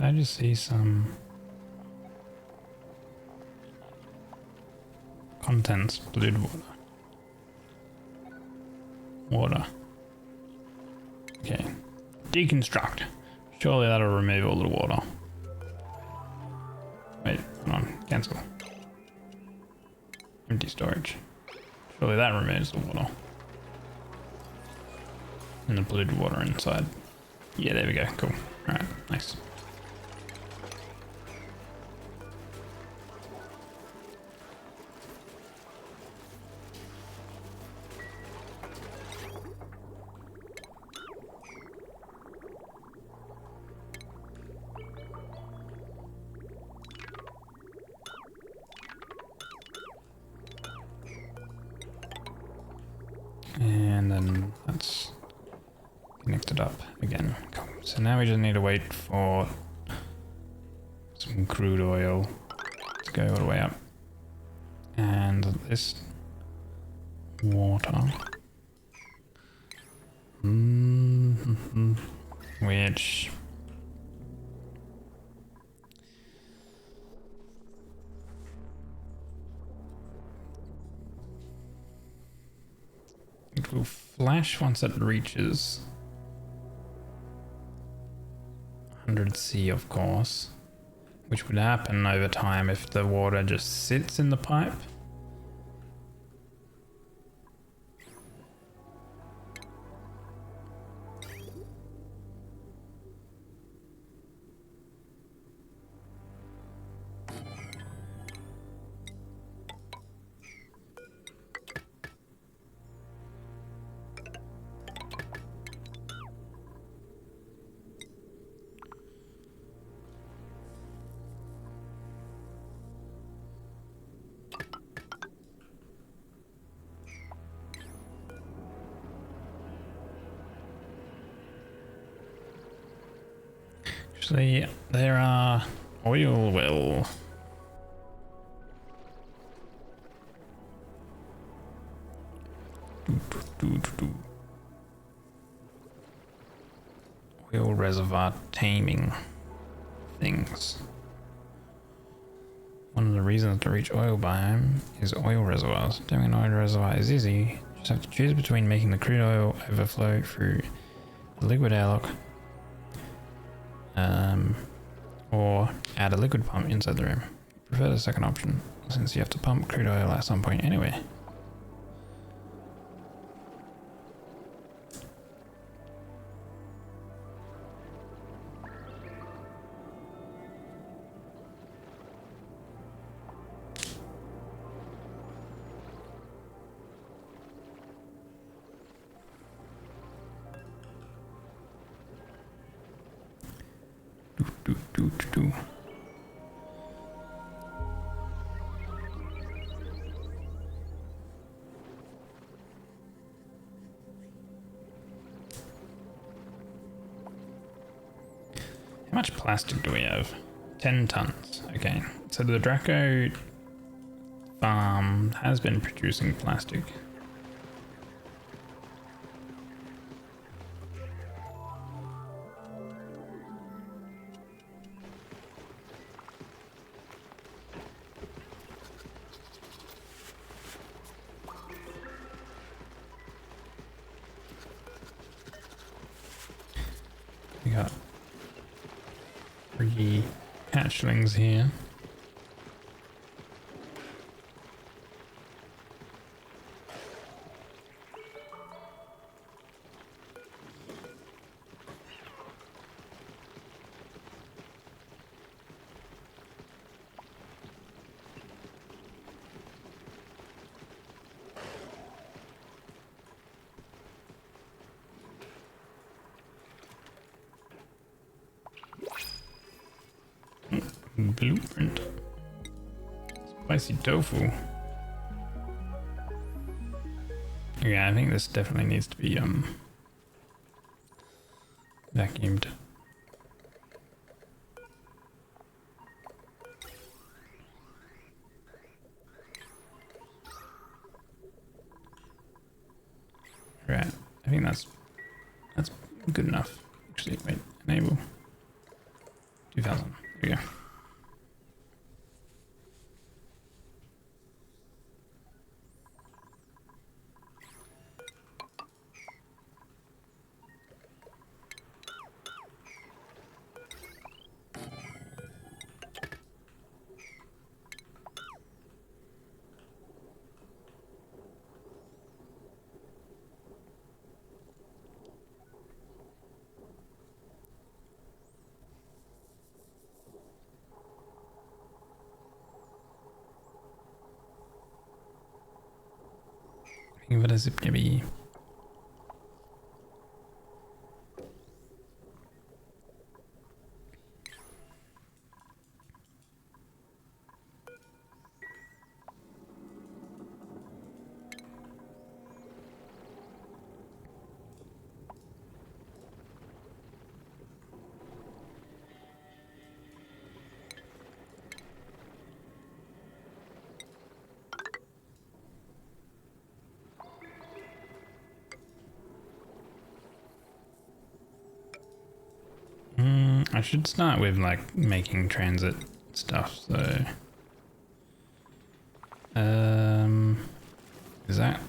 I just see some contents, polluted water. Water. Okay. Deconstruct. Surely that'll remove all the water. Wait, hold on. Cancel. Empty storage. Surely that removes the water. And the polluted water inside. Yeah, there we go. Cool. Alright, nice. And then that's connected up again. Cool. So now we just need to wait for some crude oil to go all the way up. And this water. Which it will flash once it reaches 100C, of course, which would happen over time if the water just sits in the pipe. Actually, there are oil well. Oil reservoir taming things. One of the reasons to reach oil biome is oil reservoirs. Taming an oil reservoir is easy. You just have to choose between making the crude oil overflow through the liquid airlock, or add a liquid pump inside the room. Prefer the second option, since you have to pump crude oil at some point anyway. How much plastic do we have? 10 tons. Okay, so the Draco farm has been producing plastic. We got 3 hatchlings here. Blueprint. Spicy tofu. Yeah, I think this definitely needs to be vacuumed. Right, I think that's good enough. Actually, wait, enable. 2,000. There we go. Vad är det? I should start with like making transit stuff, so is that,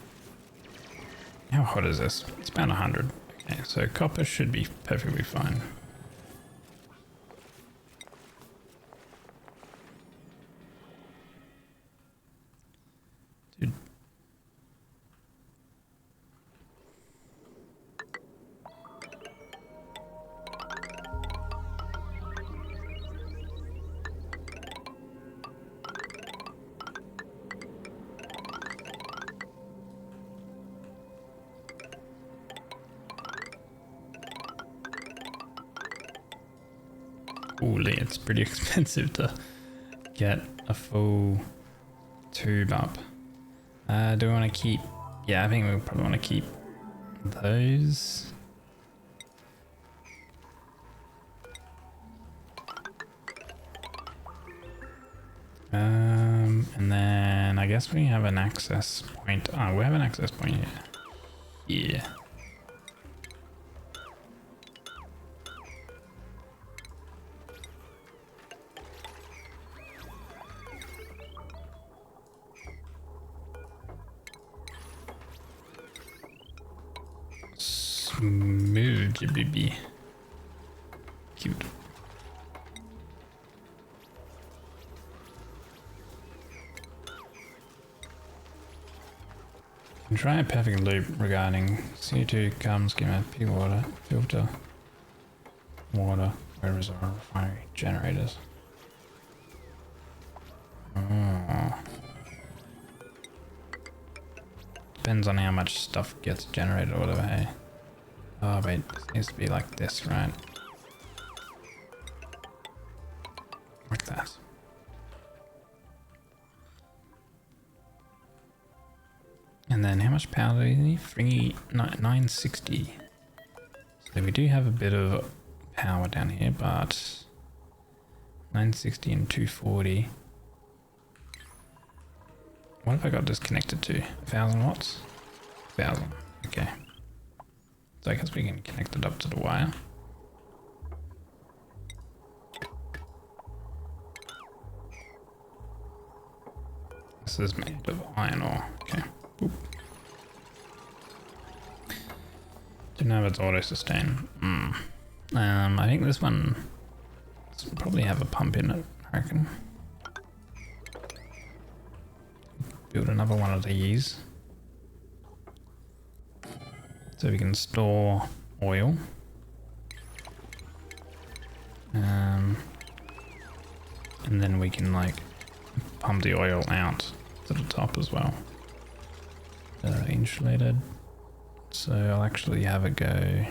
how hot is this? It's about 100. Okay, so copper should be perfectly fine. Dude. Holy, it's pretty expensive to get a full tube up. Do we want to keep... Yeah, I think we probably want to keep those. And then I guess we have an access point. Oh, we have an access point here. Yeah. Smooth, baby. Cute. And try a perfect loop regarding CO2 carbon schema, pure water, filter, water, where is our refinery generators? Oh. Depends on how much stuff gets generated or whatever, hey. Oh wait, it needs to be like this, right? Like that. And then how much power do we need? 960. So we do have a bit of power down here, but 960 and 240. What have I got this connected to? 1,000 watts? 1,000. Okay. So I guess we can connect it up to the wire. This is made of iron ore. Okay. Boop. Didn't have its auto sustain. I think this one probably have a pump in it, I reckon. Build another one of these. So we can store oil. And then we can like pump the oil out to the top as well. Insulated. So I'll actually have a go.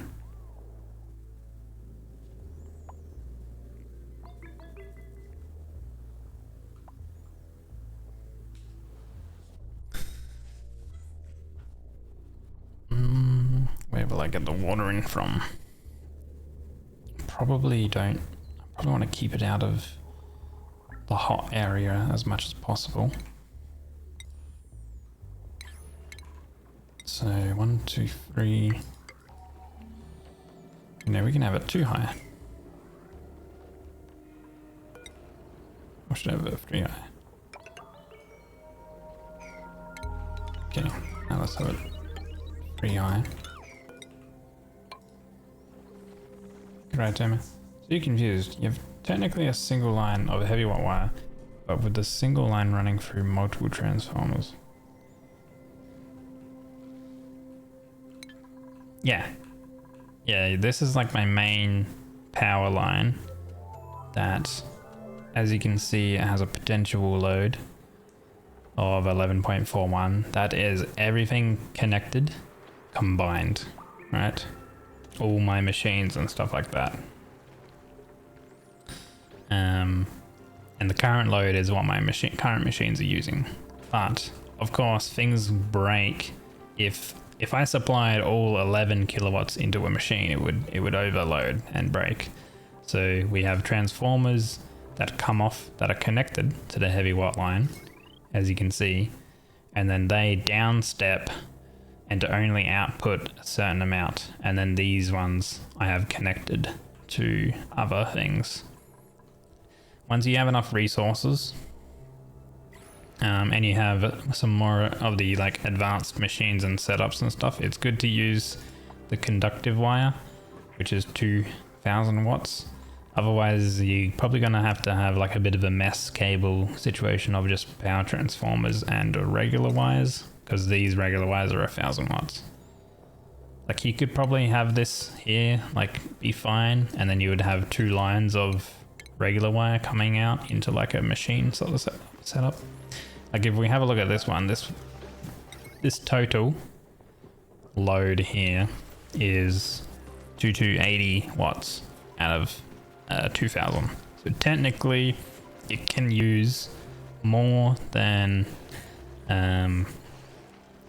Where will I get the water in from? Probably want to keep it out of the hot area as much as possible. So 1, 2, 3. No, we can have it too high. push it over 3i. Okay, now let's have it 3i. Right, Timmy. So you're confused. You have technically a single line of heavy watt wire, but with the single line running through multiple transformers. Yeah. Yeah, this is like my main power line that, as you can see, it has a potential load of 11.41. That is everything connected, combined, right? All my machines and stuff like that. And the current load is what my current machines are using. But of course, things break if I supplied all 11 kilowatts into a machine, it would overload and break. So we have transformers that come off that are connected to the heavy watt line, as you can see, and then they downstep and to only output a certain amount. And then these ones I have connected to other things. Once you have enough resources, and you have some more of the like advanced machines and setups and stuff, it's good to use the conductive wire, which is 2000 watts. Otherwise, you're probably going to have like a bit of a mess cable situation of just power transformers and regular wires, because these regular wires are 1000 watts. Like you could probably have this here, like be fine, and then you would have 2 lines of regular wire coming out into like a machine sort of setup. Like if we have a look at this one, this total load here is 2280 watts out of 2000. So technically it can use more than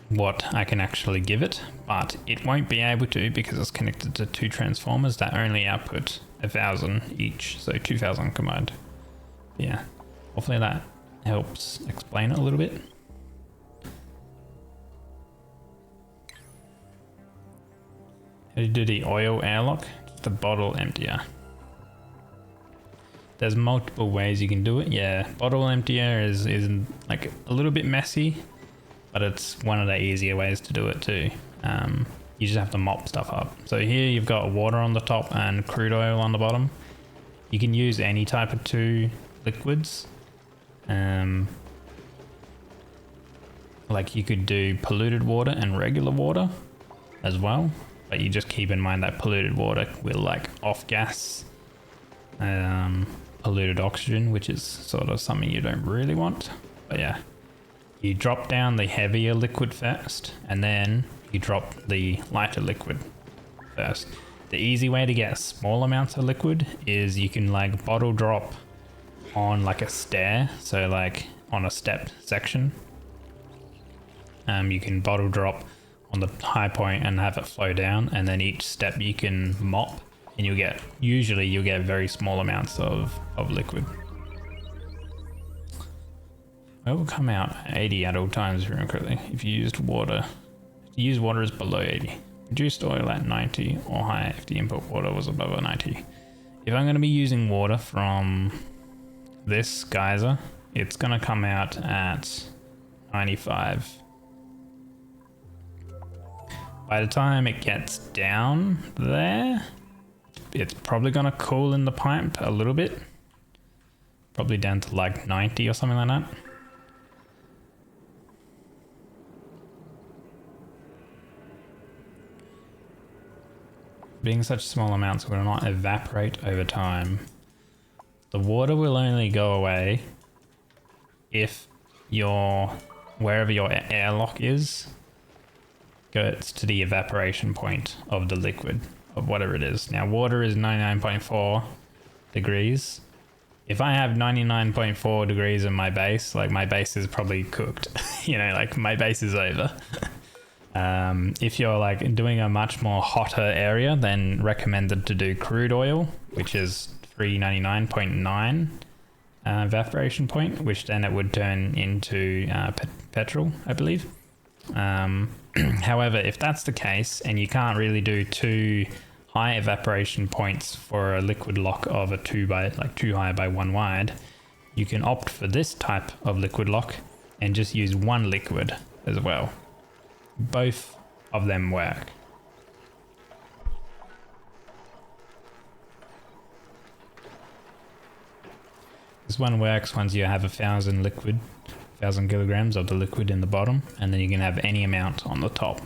what I can actually give it, but it won't be able to because it's connected to 2 transformers that only output 1000 each, so 2000 combined. Yeah, hopefully that helps explain it a little bit. How do you do the oil airlock? Just the bottle emptier. There's multiple ways you can do it. Yeah, bottle emptier is like a little bit messy, but it's one of the easier ways to do it too. You just have to mop stuff up. So here you've got water on the top and crude oil on the bottom. You can use any type of 2 liquids. Like you could do polluted water and regular water as well, but you just keep in mind that polluted water will like off gas polluted oxygen, which is sort of something you don't really want. But yeah, you drop down the heavier liquid first, and then you drop the lighter liquid first. The easy way to get small amounts of liquid is you can like bottle drop on like a stair, so like on a step section. You can bottle drop on the high point and have it flow down, and then each step you can mop, and you'll get very small amounts of liquid. It will come out 80 at all times very quickly if you used water. If you use water is below 80. Reduced oil at 90 or higher if the input water was above 90. If I'm going to be using water from this geyser, it's going to come out at 95. By the time it gets down there, it's probably going to cool in the pipe a little bit. Probably down to like 90 or something like that. Being such small amounts will not evaporate over time. The water will only go away if wherever your airlock is gets to the evaporation point of the liquid, of whatever it is. Now water is 99.4 degrees. If I have 99.4 degrees in my base, like my base is probably cooked. You know, like my base is over. If you're like doing a much more hotter area, then recommended to do crude oil, which is 399.9 evaporation point, which then it would turn into petrol, I believe. However, if that's the case and you can't really do 2 high evaporation points for a liquid lock of a 2 high by 1 wide, you can opt for this type of liquid lock and just use one liquid as well. Both of them work. This one works once you have 1,000 kilograms of the liquid in the bottom, and then you can have any amount on the top.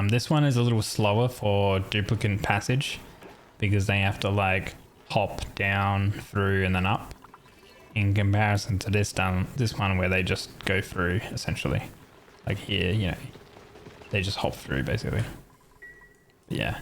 This one is a little slower for duplicate passage because they have to like hop down, through, and then up. In comparison to this one where they just go through essentially, like here, you know, they just hop through basically. Yeah.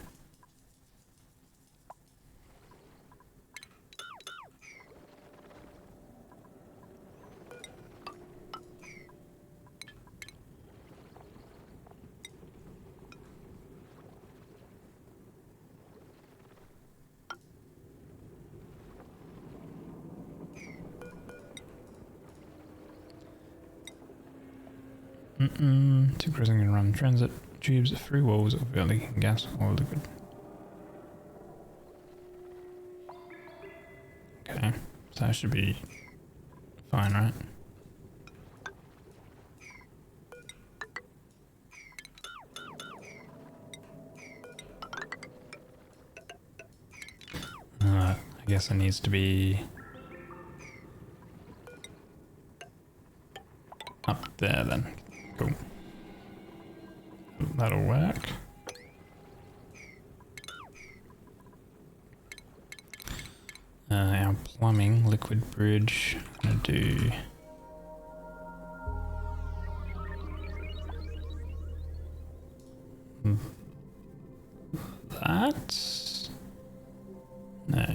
Two pressing and run transit tubes through walls of leaking gas or liquid. Okay, so that should be fine, right? I guess it needs to be up there then. Cool. That'll work. Our plumbing liquid bridge, I'm gonna do that. No.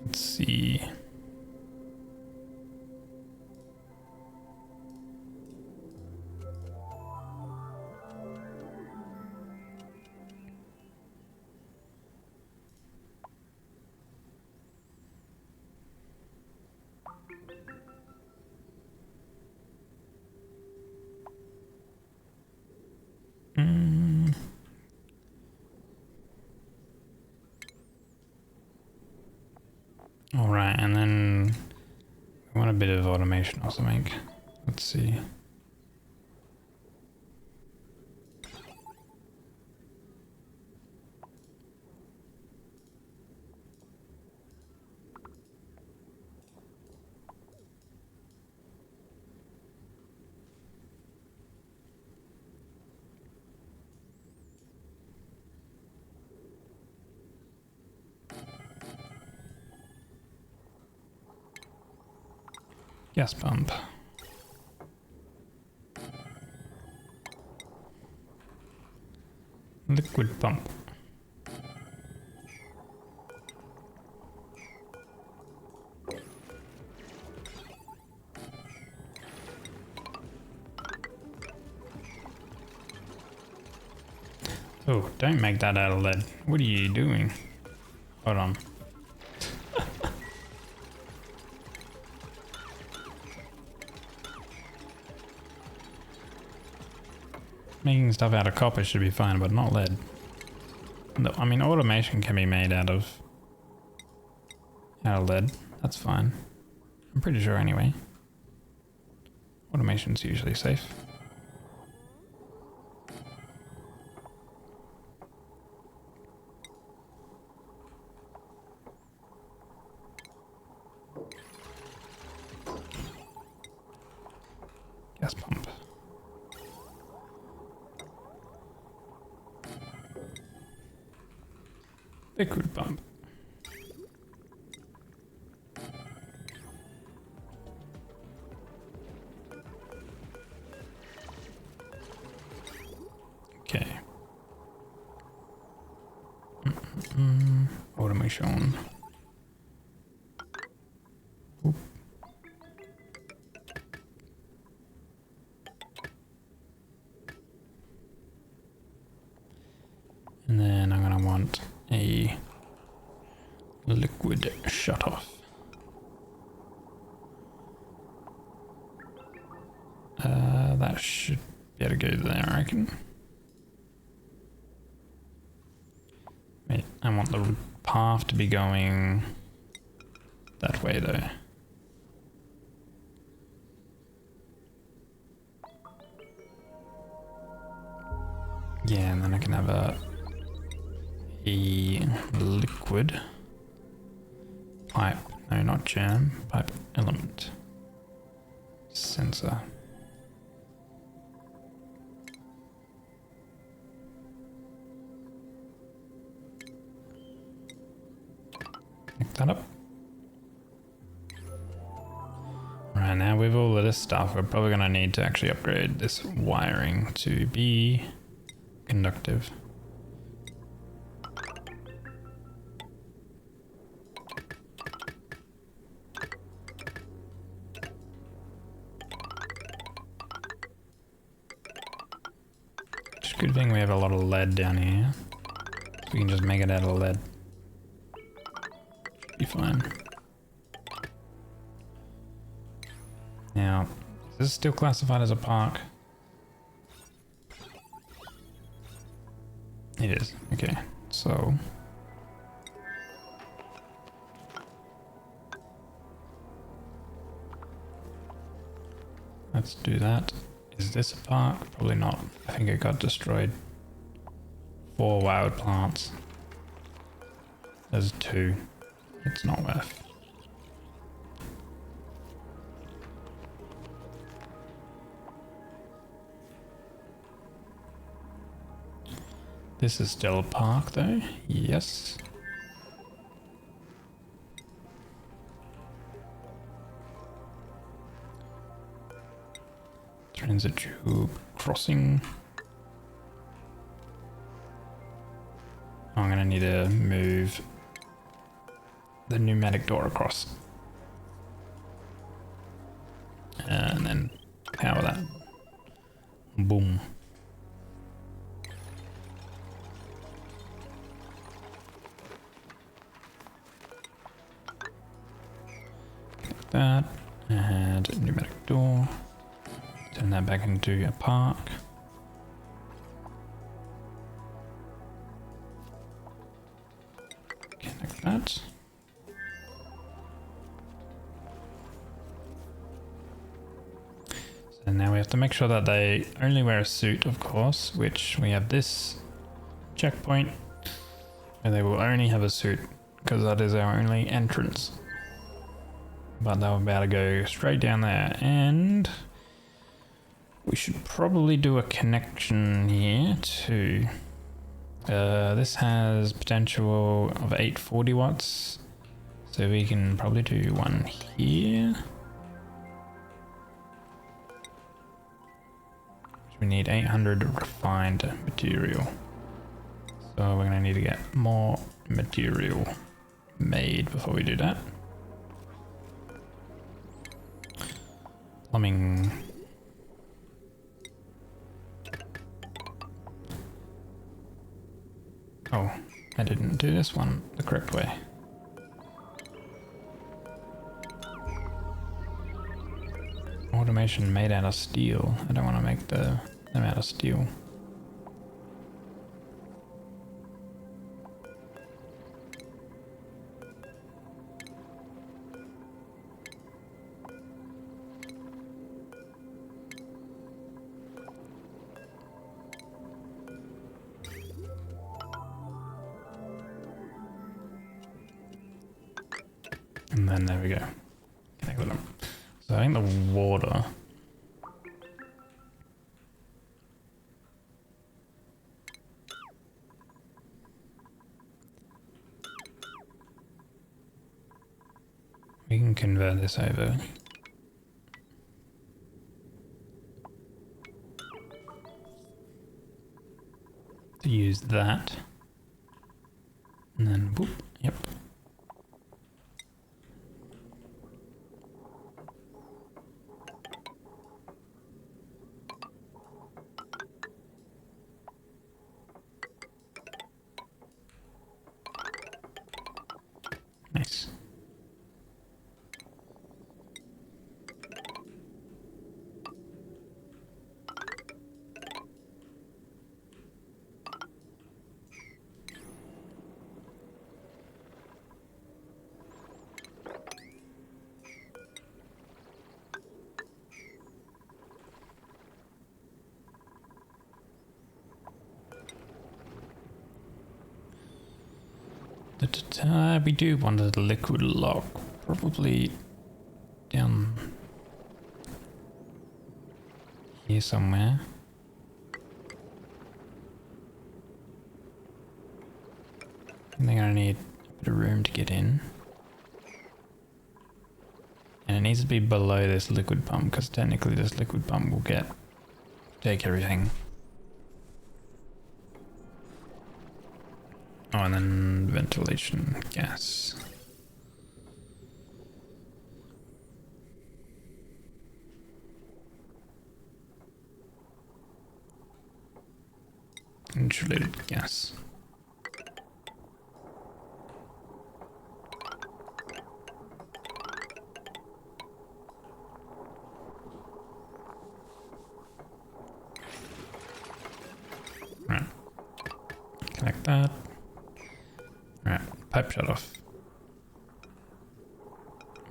Let's see. All right, and then we want a bit of automation or something. Let's see. Gas pump. Liquid pump. Oh, don't make that out of lead. What are you doing? Hold on. Making stuff out of copper should be fine, but not lead. No, I mean, automation can be made out of lead. That's fine. I'm pretty sure anyway. Automation's usually safe. Gas pump. Liquid pump. Okay. Automation. Oop. And then I'm gonna want a liquid shut off. That should be able to go there, I reckon. Wait, I want the path to be going that way though. Yeah, and then I can have a liquid pipe. No, not jam. Pipe element sensor. Pick that up. Right, now with all of this stuff, we're probably going to need to actually upgrade this wiring to be conductive. It's a good thing we have a lot of lead down here. So we can just make it out of lead. Should be fine. Now, is this still classified as a park? It is. Okay, so let's do that. Is this a park? Probably not. I think it got destroyed. 4 wild plants. There's 2. It's not worth. This is still a park though, yes. Transit tube crossing. I'm gonna need to move the pneumatic door across. And then power that. Boom. That and pneumatic door. Turn that back into a park. Connect that. So now we have to make sure that they only wear a suit, of course, which we have this checkpoint where they will only have a suit because that is our only entrance. But they'll be able to go straight down there, and we should probably do a connection here too. This has potential of 840 watts, so we can probably do one here. We need 800 refined material, so we're going to need to get more material made before we do that. Plumbing. Oh, I didn't do this one the correct way. Automation made out of steel. I don't want to make them out of steel. And then there we go. Connect with them. So I think the water. We can convert this over. To use that. And then whoop, yep. Nice. We do want a liquid lock, probably down here somewhere. I think I need a bit of room to get in. And it needs to be below this liquid pump, because technically this liquid pump will take everything. Oh, and then ventilation gas. Insulated gas. Right. Connect that. Right, pipe shut off.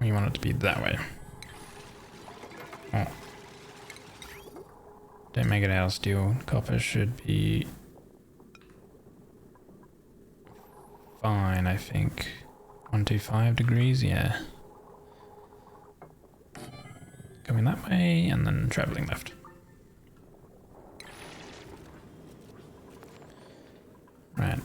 We want it to be that way. Oh. Don't make it out of steel. Copper should be fine, I think. 125 degrees, yeah. Going that way and then traveling left. Right.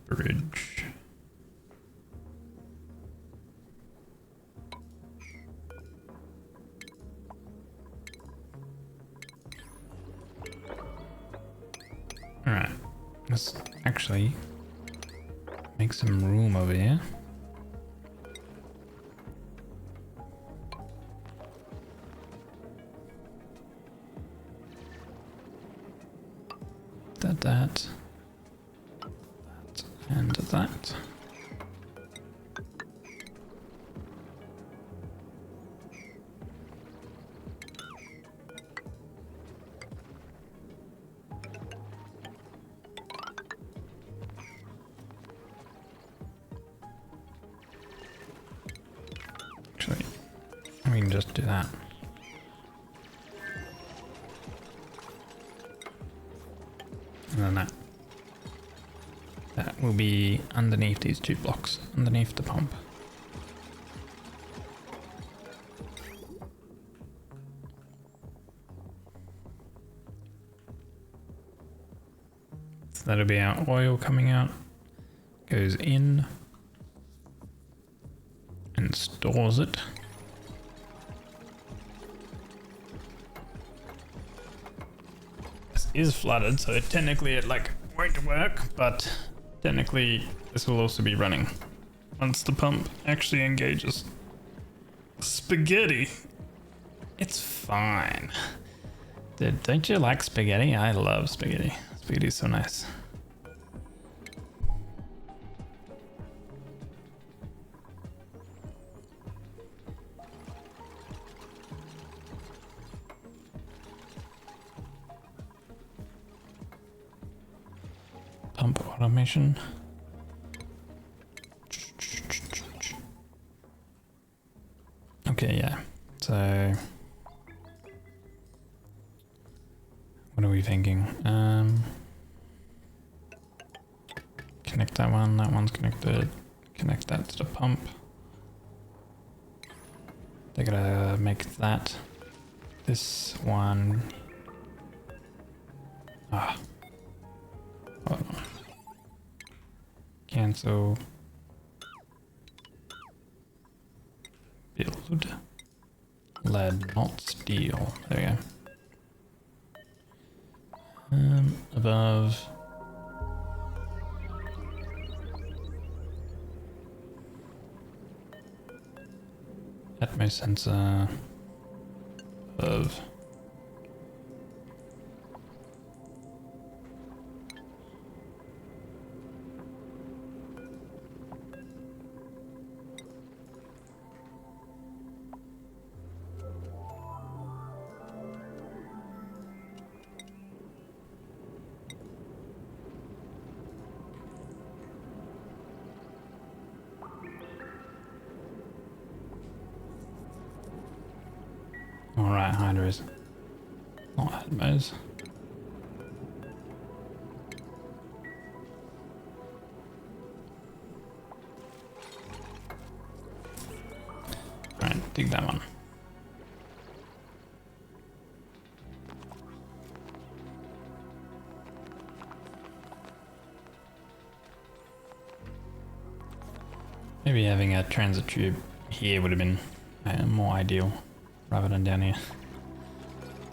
Bridge. Alright, let's actually make some room over here. That, and that. Actually, we can just do that. And then that will be underneath these two blocks, underneath the pump. So that'll be our oil coming out, goes in and stores it. This is flooded, so technically it won't work, but technically this will also be running once the pump actually engages. Spaghetti. It's fine. Dude, don't you like spaghetti? I love spaghetti. Spaghetti's so nice. Pump automation. Okay, yeah. So what are we thinking? Connect that one's connected. Connect that to the pump. They're gonna make that. This one. Hold on. Cancel. Build. Lead, not steel. There we go. Above. Atmos sensor. Above. Alright, hydros. Not Atmos. Alright, dig that one. Maybe having a transit tube here would have been more ideal rather than down here.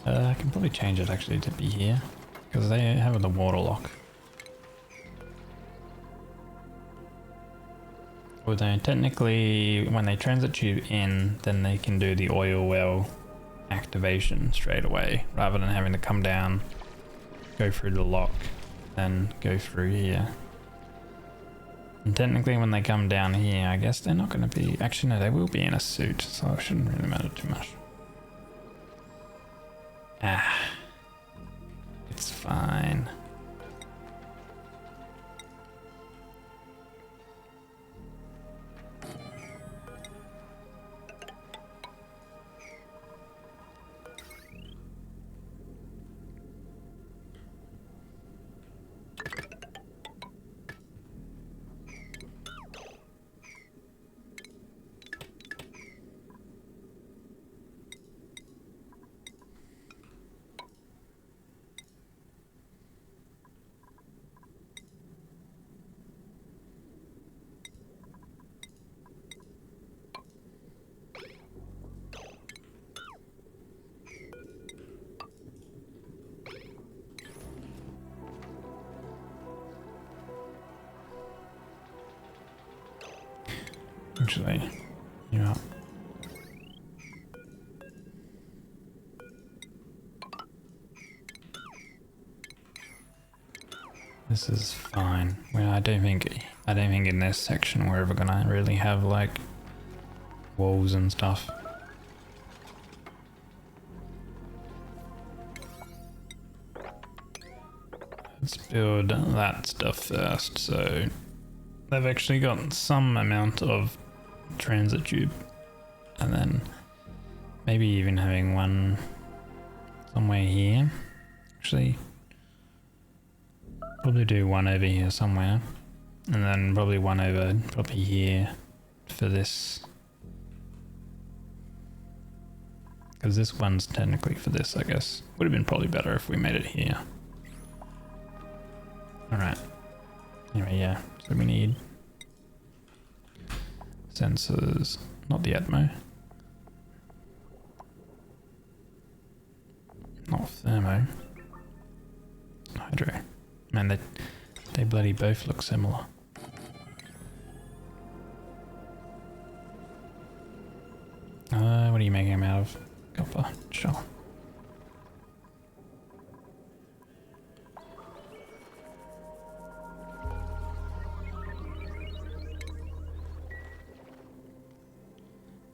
I can probably change it actually to be here because they have the water lock. Although technically when they transit tube in, then they can do the oil well activation straight away rather than having to come down, go through the lock, then go through here. And technically when they come down here, I guess they're not going to be... Actually, no, they will be in a suit, so it shouldn't really matter too much. Ah. It's fine. Actually, yeah. This is fine. Well, I don't think in this section we're ever gonna really have like walls and stuff. Let's build that stuff first. So they've actually got some amount of transit tube, and then maybe even having one somewhere here. Actually, probably do one over here somewhere, and then probably one over probably here for this, because this one's technically for this. I guess would have been probably better if we made it here. All right. Anyway, yeah. So we need sensors, not the Atmo, not thermo, hydro. Man, they bloody both look similar. What are you making them out of? Copper, sure.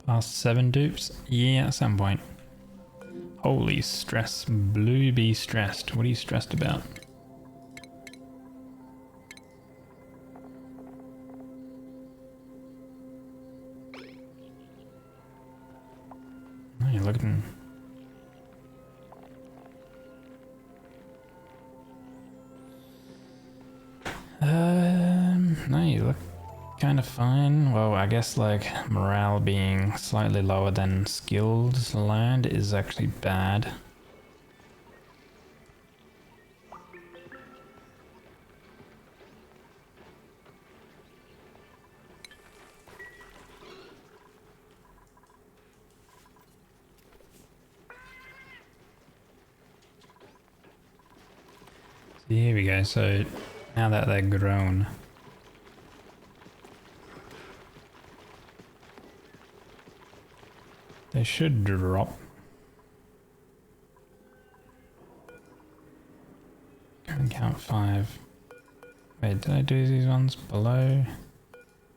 Past 7 dupes? Yeah, at some point. Holy stress. Blue be stressed. What are you stressed about? Oh, you're looking... No, you look kind of fine. Well, I guess like morale being slightly lower than skilled land is actually bad. Here we go. So now that they're grown, they should drop. And count 5. Wait, did I do these ones below?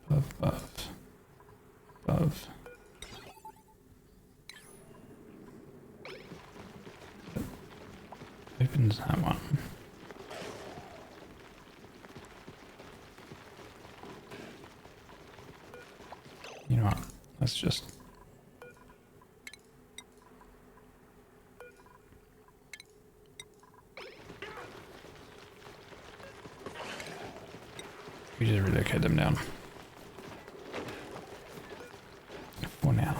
Above. Above. Opens that one. You know what? Let's just. We just relocate them down. For now.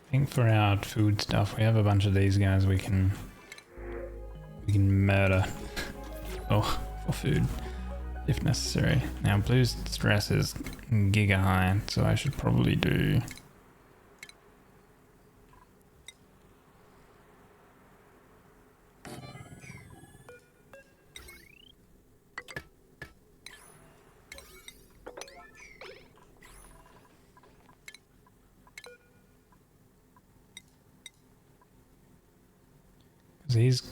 I think for our food stuff, we have a bunch of these guys we can murder. Oh, for food, if necessary. Now, Blue's stress is giga high, so I should probably do. Because he's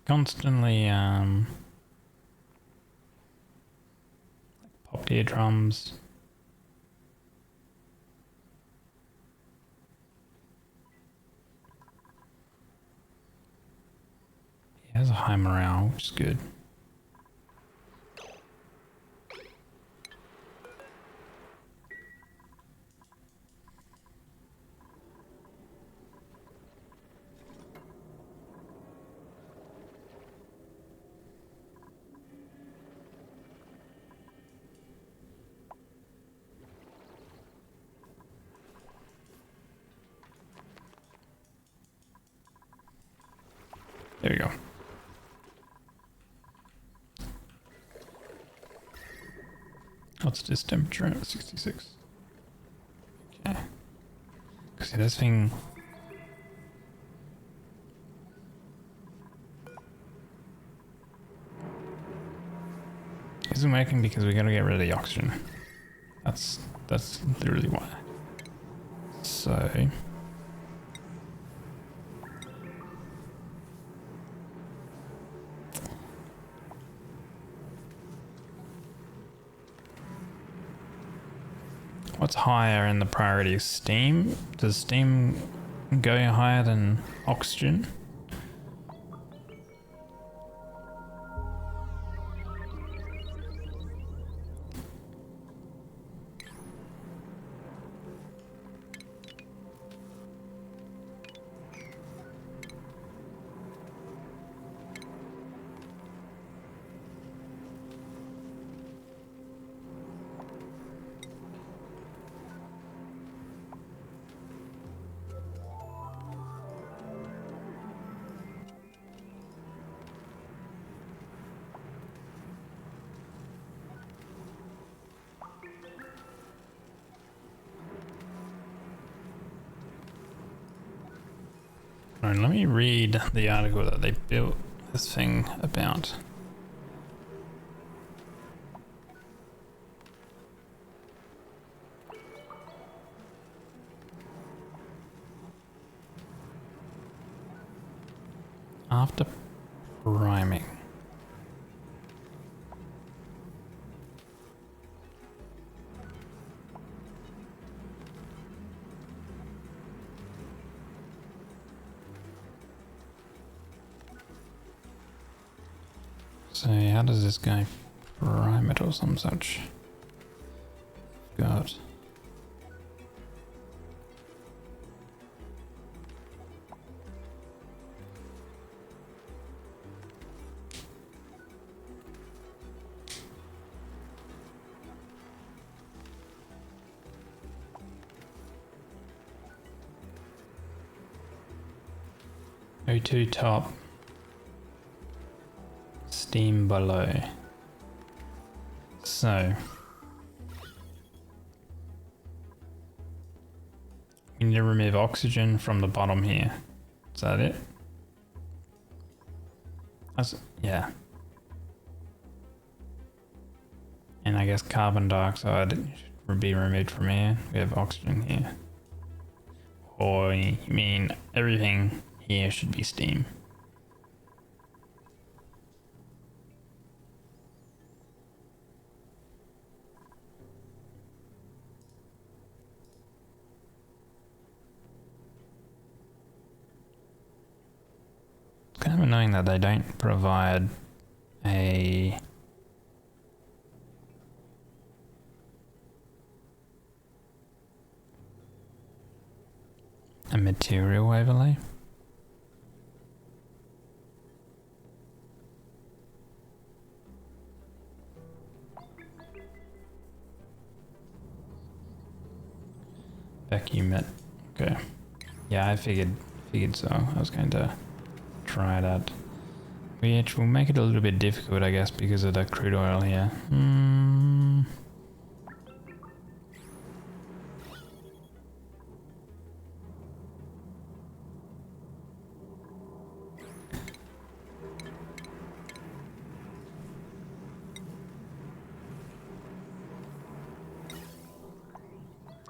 constantly popped eardrums. He has a high morale, which is good. There we go. What's this temperature at? 66. Okay. See, this thing. Isn't working because we gotta get rid of the oxygen. That's literally why. So. What's higher in the priority? Steam? Does steam go higher than oxygen? Alright, let me read the article that they built this thing about. After priming. So how does this guy prime it or some such? God. O2 top. Steam below. So we need to remove oxygen from the bottom here. Is that it? Yeah. And I guess carbon dioxide should be removed from here. We have oxygen here. Or you mean everything here should be steam? It's kind of annoying that they don't provide a material overlay. Vacuum it. Okay. Yeah, I figured so. I was going to try that. Which will make it a little bit difficult, I guess, because of the crude oil here.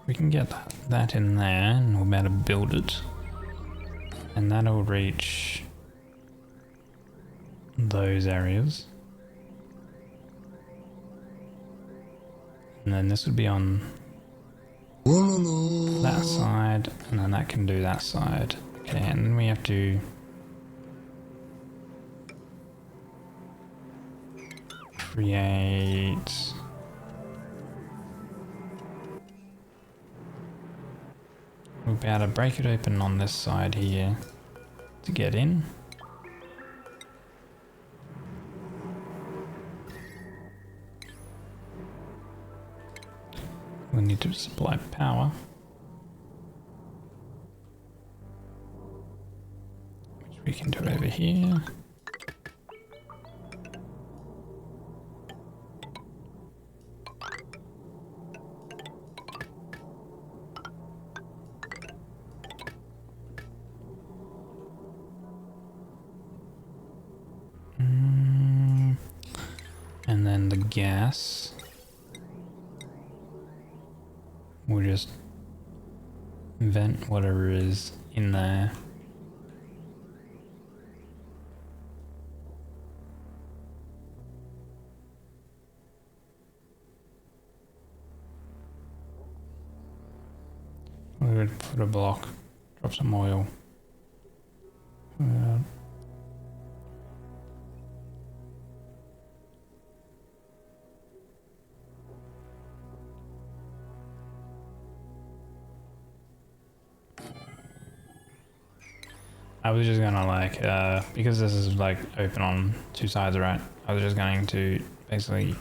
We can get that in there, and we're about to build it. And that'll reach those areas. And then this would be on that side, and then that can do that side. Okay, and then we have to create... We'll be able to break it open on this side here to get in. We need to supply power, which we can do over here. And then the gas, we'll just vent whatever is in there. We would put a block, drop some oil. I was just gonna like, because this is like open on two sides, right? I was just going to basically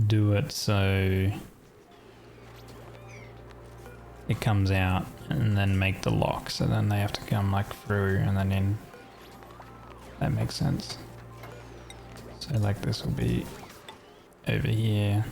do it so it comes out and then make the lock, so then they have to come like through and then in. That makes sense. So like this will be over here.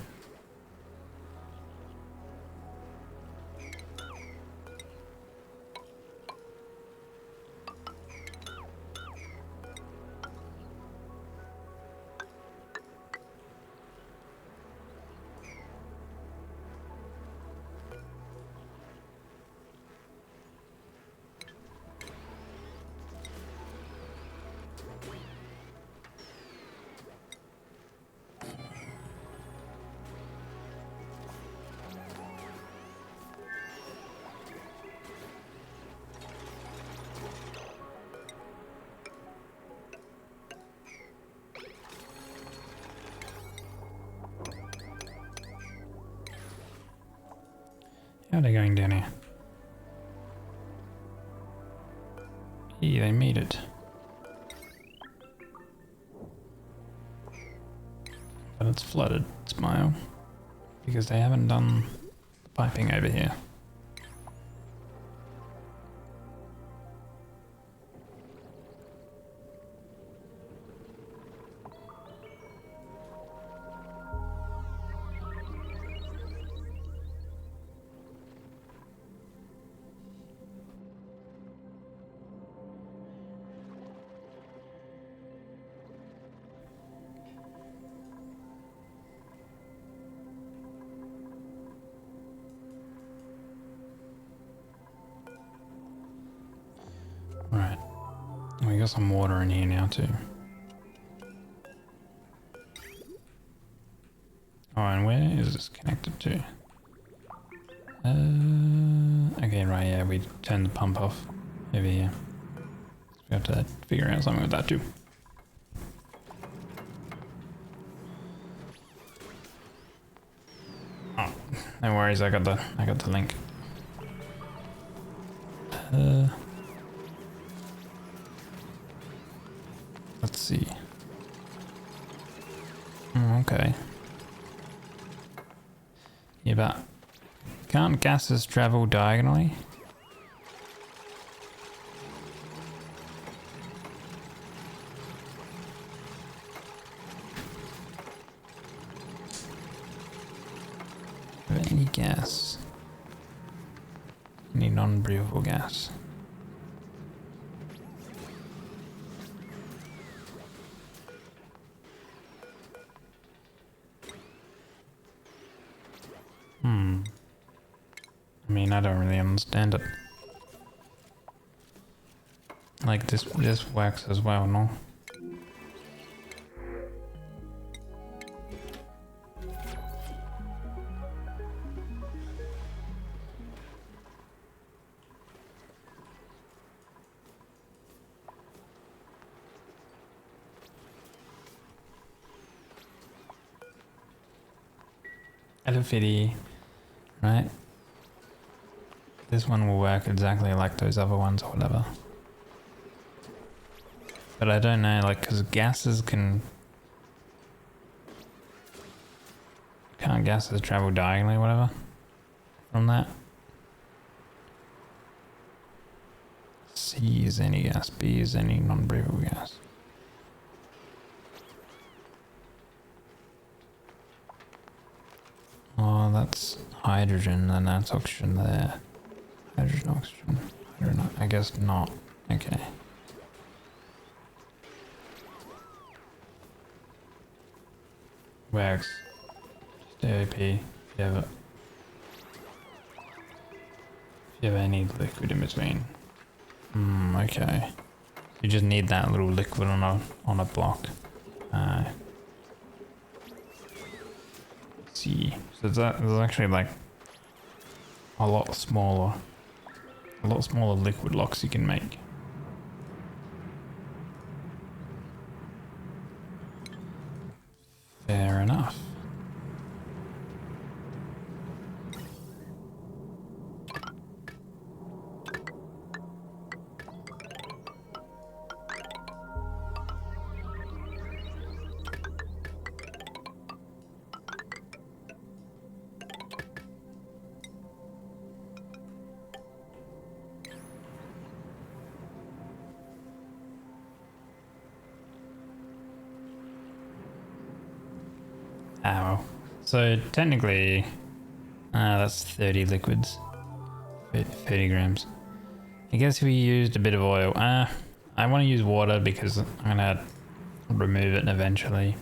How are they going down here? Yeah, they made it. But it's flooded, Smile. Because they haven't done the piping over here. we got some water in here now too. Oh, and where is this connected to? Okay, right, yeah, we turned the pump off over here. So we have to figure out something with that too. Oh, no worries, I got the link. Let's see. Okay. Yeah, but can't gases travel diagonally? Any gas? Any non-breathable gas? I mean, I don't really understand it. Like this works as well, no? Elefidi, right? This one will work exactly like those other ones or whatever. But I don't know, like, because gases can't gases travel diagonally or whatever from that? C is any gas, B is any non-breathable gas. Oh, that's hydrogen, and that's oxygen there. Hydrogen, oxygen. Hydrogen, I guess not. Okay. Works. Just AOP. If you have any liquid in between. Okay. You just need that little liquid on a block. See. So there's actually like a lot smaller liquid locks you can make. Fair enough. Ow. So technically, that's 30 liquids. 30 grams. I guess if we used a bit of oil. I want to use water because I'm gonna remove it eventually,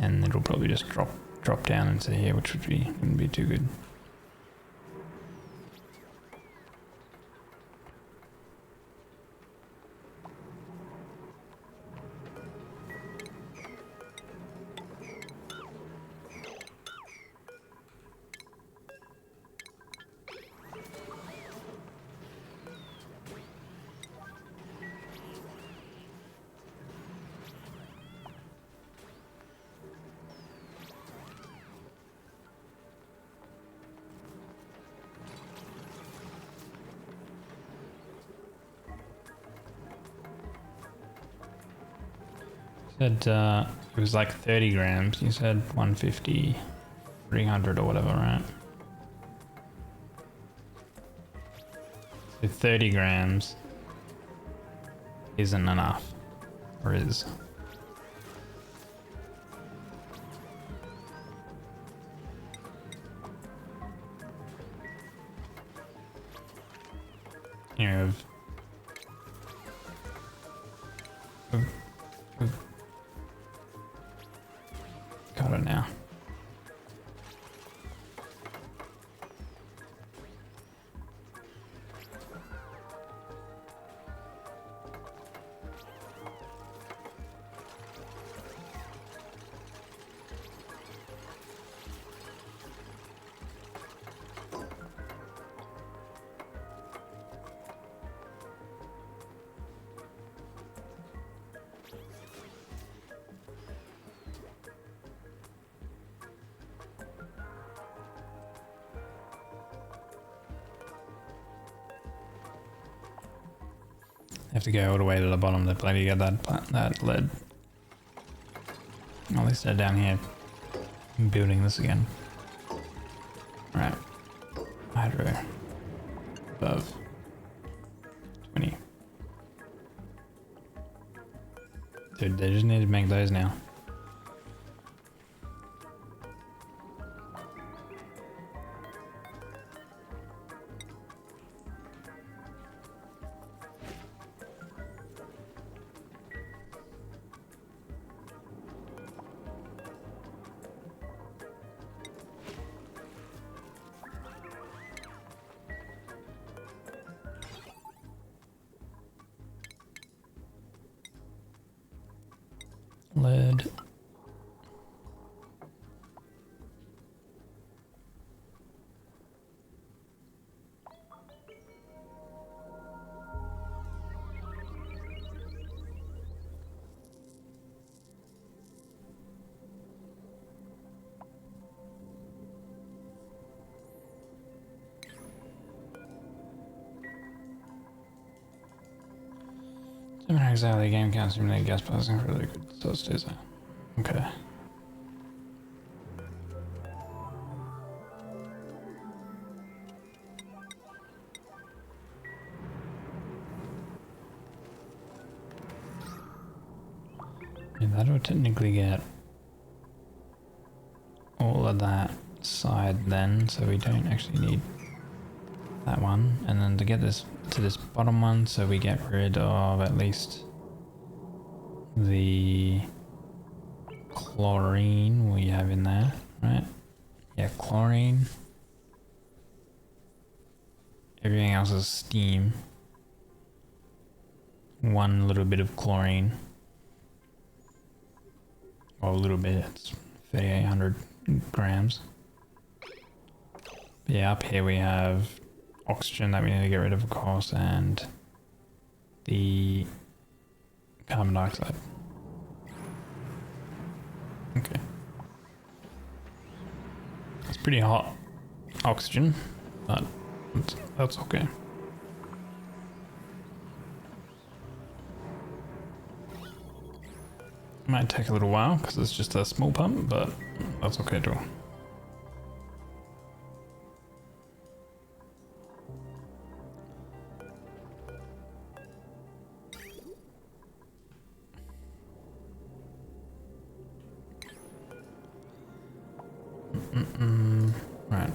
and it'll probably just drop down into here, which wouldn't be too good. Said it was like 30 grams. You said 150, 300 or whatever, right? So 30 grams isn't enough, or is? You know, got it now. have to go all the way to the bottom to bloody get that lead. At least they're down here building this again. Right. Hydro. Above. 20. Dude, they just need to make those now. Lead. Exactly, the game can't simulate gas blasting for really good, so it stays there. Okay. Yeah, that would technically get all of that side then, so we don't actually need that one. And then to get this to this bottom one, so we get rid of at least the chlorine we have in there, right? Yeah, chlorine. Everything else is steam. One little bit of chlorine. Well, a little bit, it's 3,800 grams. But yeah, up here we have oxygen that we need to get rid of course, and the carbon dioxide. Okay. It's pretty hot oxygen, but that's okay. Might take a little while because it's just a small pump, but that's okay too. Right.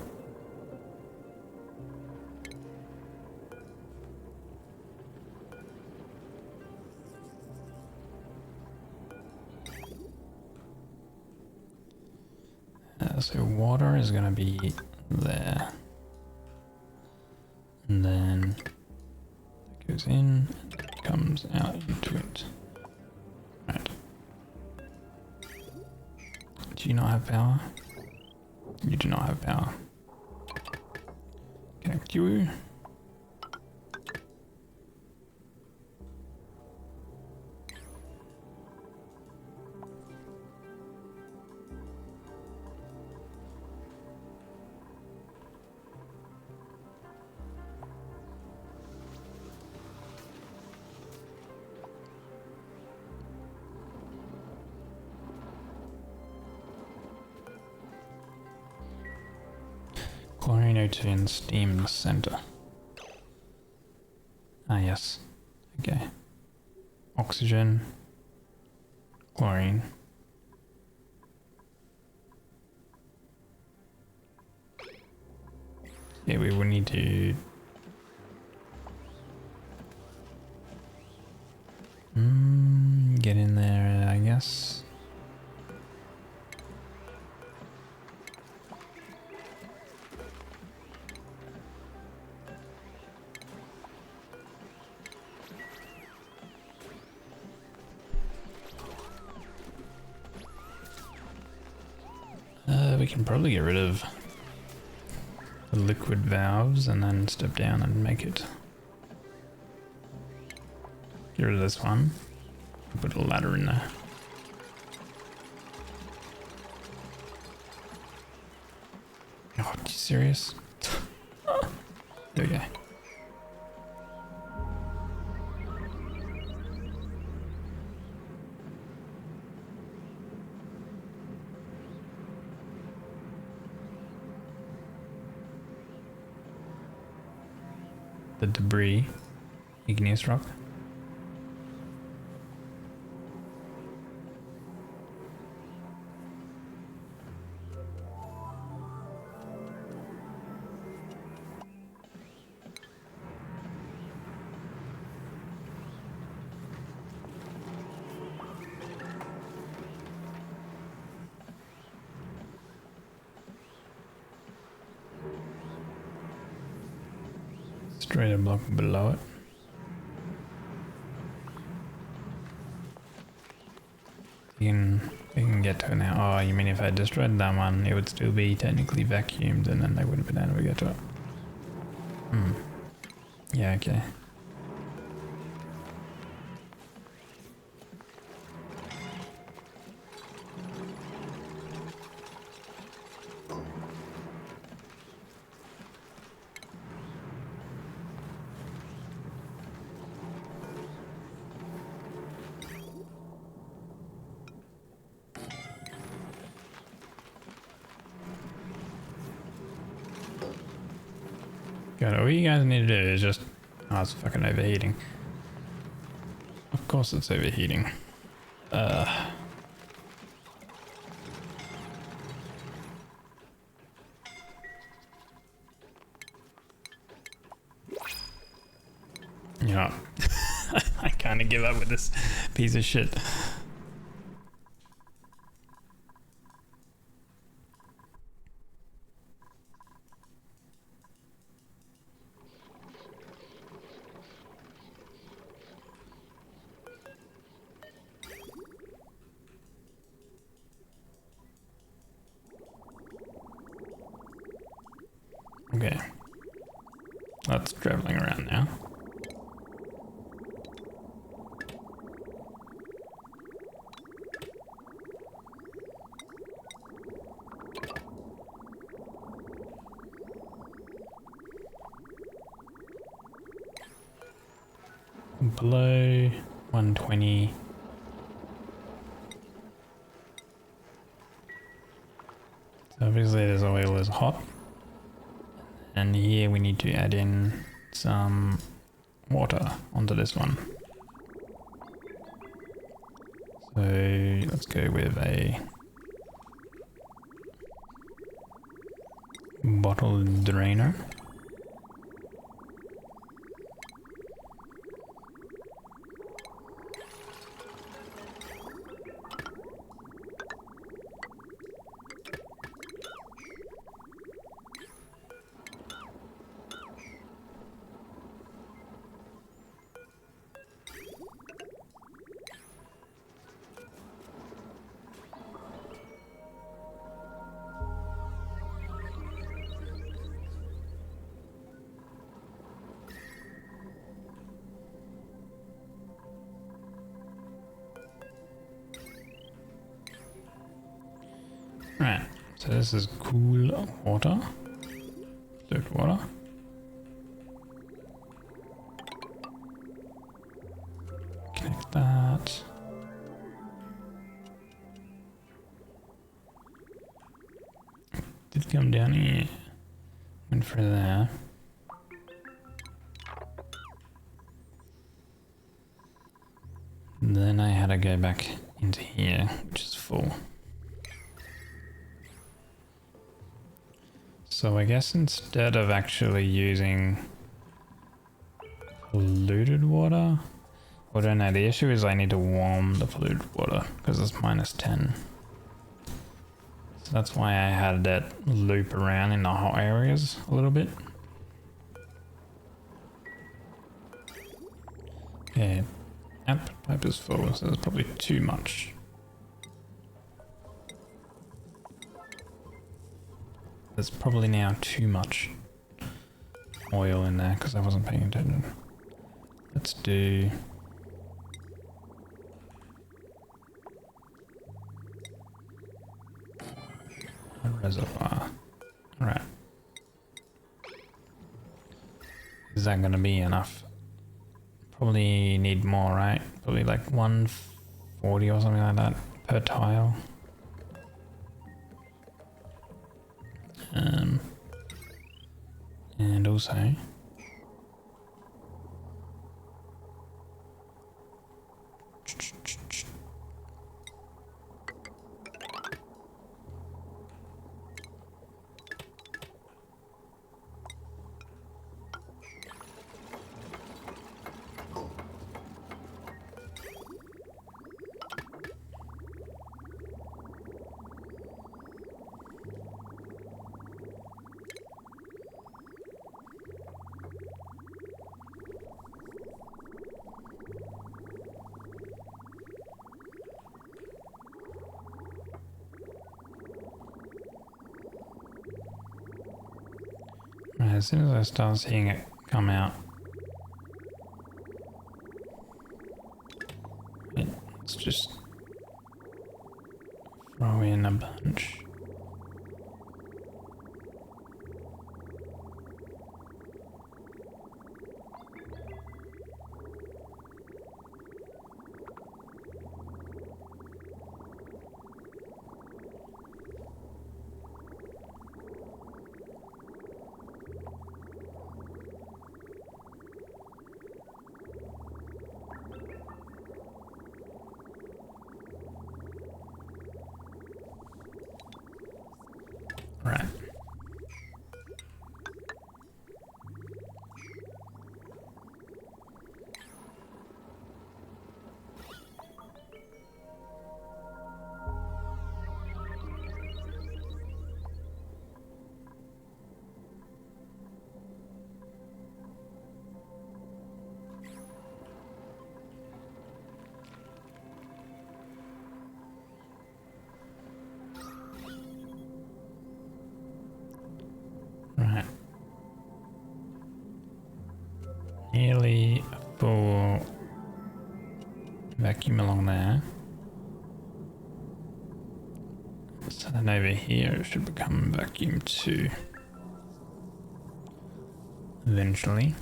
So water is going to be there. And then it goes in and comes out into it. Right. Do you not have power? You do not have power. Connect you. Chlorine O2 and steam in the center. Ah, yes. Okay. Oxygen. Chlorine. Yeah, we will need to... get in there, I guess. We can probably get rid of the liquid valves and then step down and make it. Get rid of this one. Put a ladder in there. Oh, are you serious? There we go. the debris, igneous rock. Straight a block below it. We can get to it now. Oh, you mean if I destroyed that one, it would still be technically vacuumed and then they wouldn't have been able to get to it. Yeah, okay. God, all you guys need to do is just... Oh, it's fucking overheating. Of course it's overheating. You know, I kind of give up with this piece of shit. Okay, that's traveling around now. Below 120. So obviously this oil is hot. And here we need to add in some water onto this one. So let's go with a bottle drainer. Right, so this is cool water, fluid water. Connect that. Did come down here, went through there. And then I had to go back into here, which is full. So I guess instead of actually using polluted water, I don't know, the issue is I need to warm the polluted water because it's -10. So that's why I had that loop around in the hot areas a little bit. Yeah, output pipe is full, so there's probably too much. There's probably now too much oil in there because I wasn't paying attention. Let's do a reservoir. Alright. Is that going to be enough? Probably need more, right? Probably like 140 or something like that per tile. And also Right, as soon as I start seeing it come out, let's just throw in a bunch. Right. Right. Nearly a full vacuum along there. So then over here it should become vacuum 2 eventually.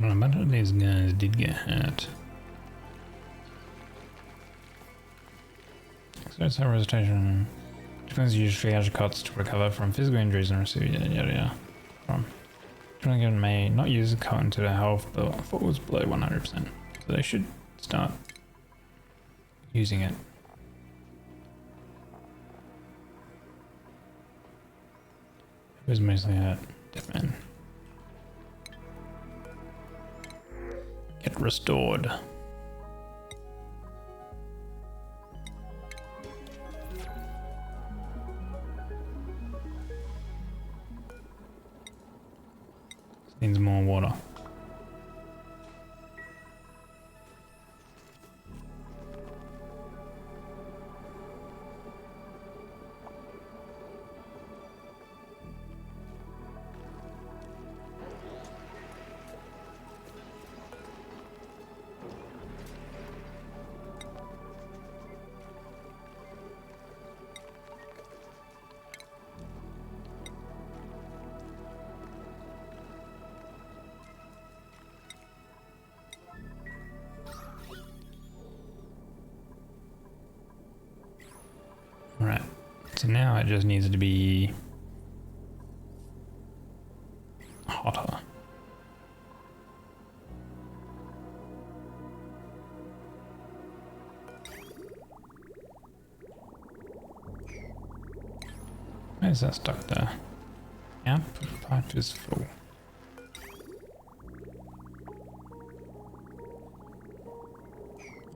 Well, a bunch of these guys did get hurt. Exercise rehabilitation. Depends use triage cots to recover from physical injuries and receive yada yada yada. From Drunken may not use a cot into their health, but falls below 100%. So they should start using it. It was mostly hurt. Deadman. Get restored. Needs more water. Right, so now it just needs to be hotter. Why is that stuck there? Output pipe is full.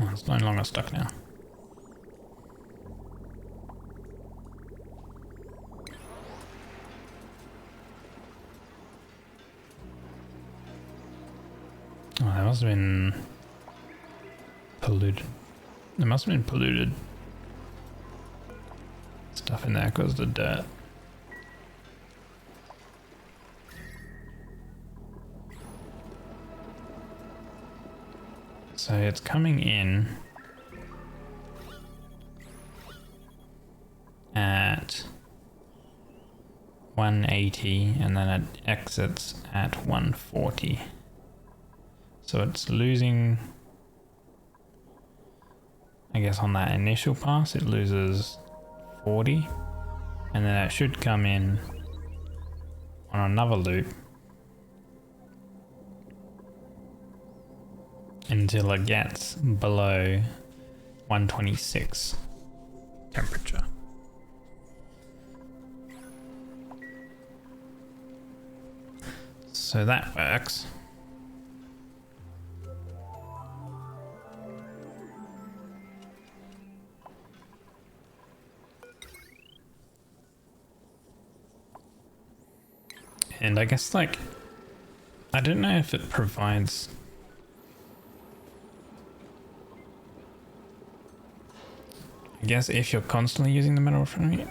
Oh, it's no longer stuck now. Oh, that must have been polluted. There must have been polluted stuff in there because of the dirt. So it's coming in at 180 and then it exits at 140. So it's losing, I guess on that initial pass it loses 40 and then it should come in on another loop until it gets below 126 temperature. So that works. And I guess like I don't know if it provides. I guess if you're constantly using the metal refinery.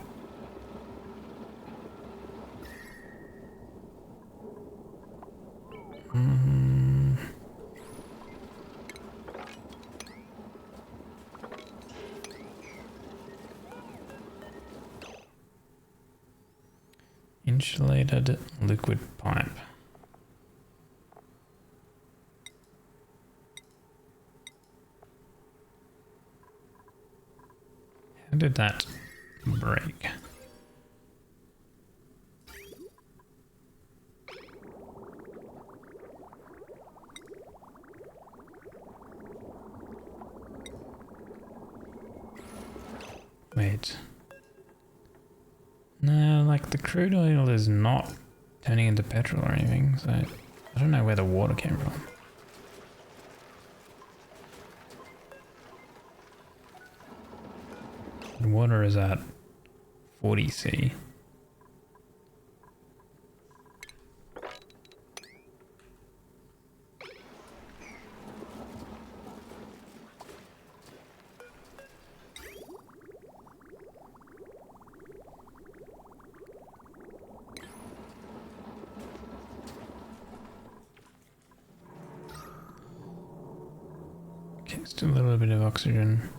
Insulated liquid pipe. How did that break? Wait. No, like the crude oil is not turning into petrol or anything, so I don't know where the water came from. The water is at 40°C. Okay, still a little bit of oxygen.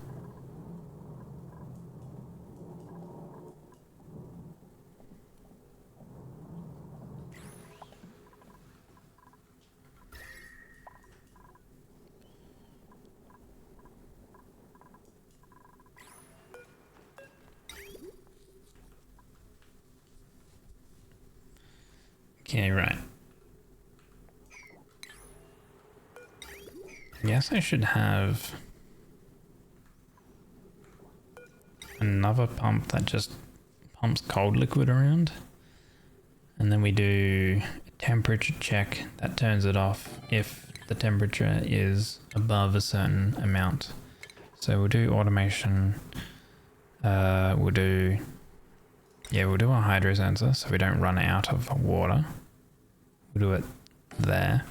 Okay, right. I guess I should have another pump that just pumps cold liquid around. And then we do a temperature check that turns it off if the temperature is above a certain amount. So we'll do automation. We'll do a hydro sensor so we don't run out of water. We'll do it there.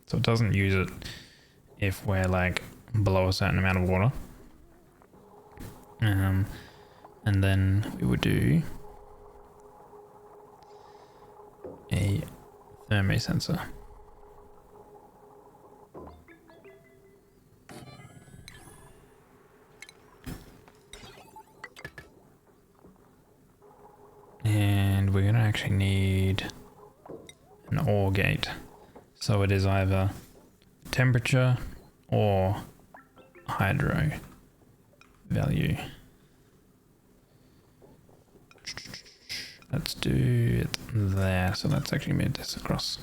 So it doesn't use it if we're like below a certain amount of water. And then we would do a thermo sensor. And we're gonna actually need an OR gate. So it is either temperature or hydro value. Let's do it there. So let's actually move this across.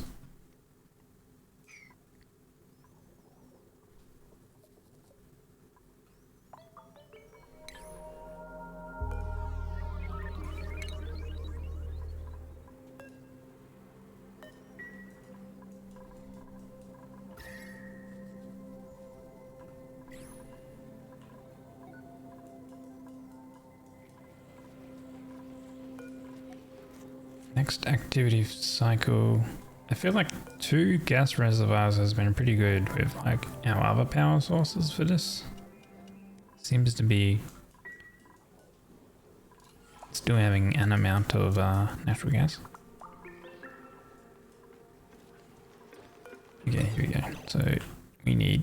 Next activity cycle. I feel like 2 gas reservoirs has been pretty good with like our other power sources for this. Seems to be still having an amount of natural gas. Okay, here we go. So we need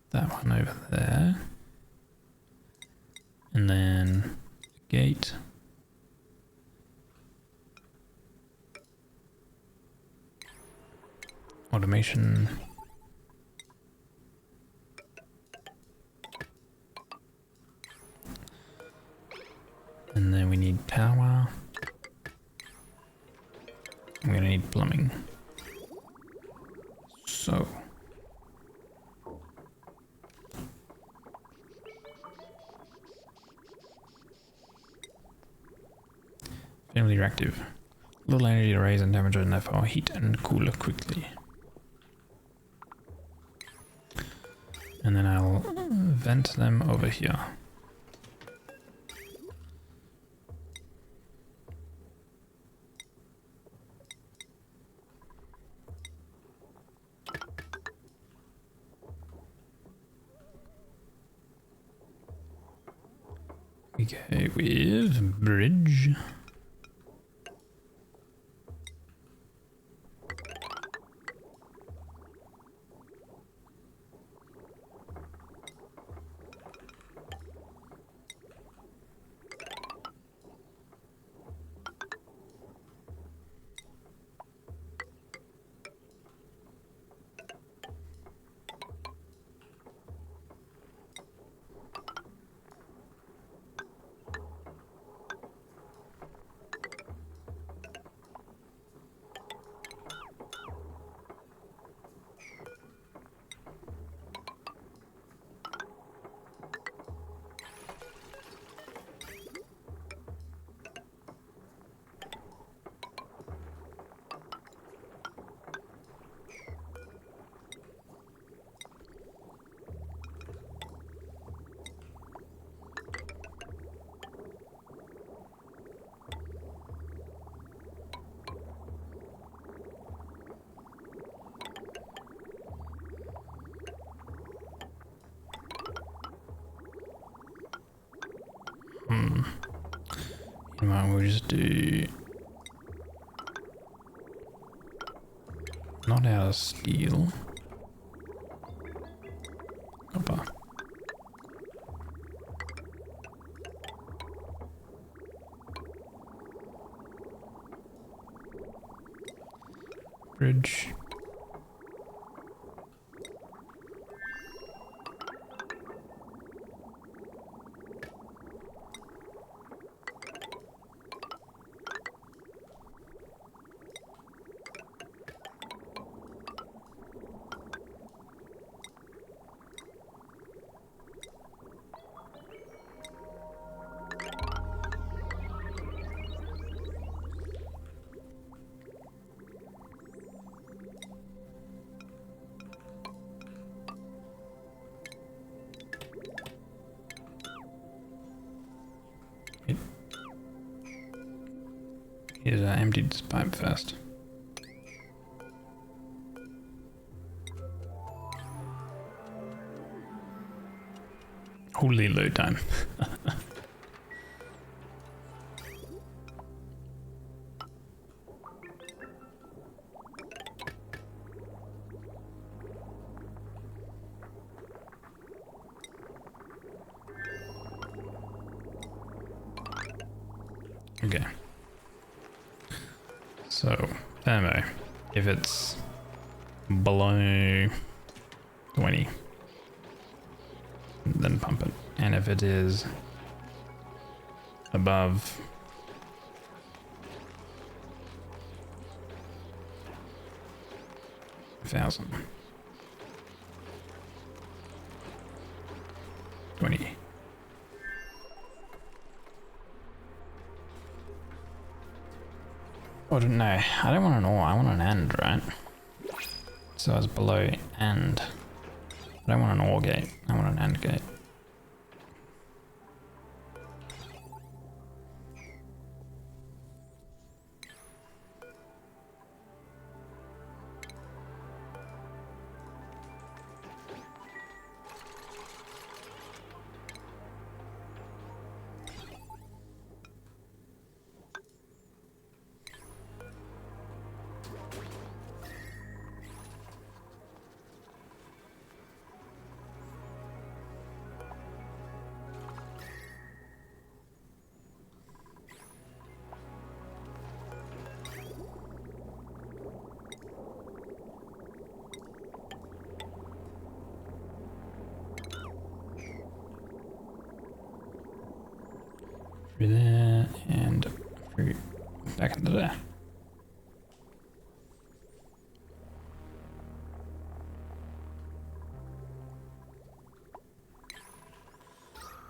that one over there. And then gate. Automation. And then we need power. I'm gonna need plumbing. So family reactive. Little energy to raise in temperature and therefore heat and cool quickly. And then I'll vent them over here. go with bridge. We'll just do not out of steel. Copper. Bridge. Here's emptied this pipe first. Holy load time. Okay. So, thermo, if it's below 20, then pump it. And if it is above 1,000, 20. Oh, no, I don't want an or, I want an and, right? So it's below and. I don't want an or gate, I want an and gate. Through there and through back into there.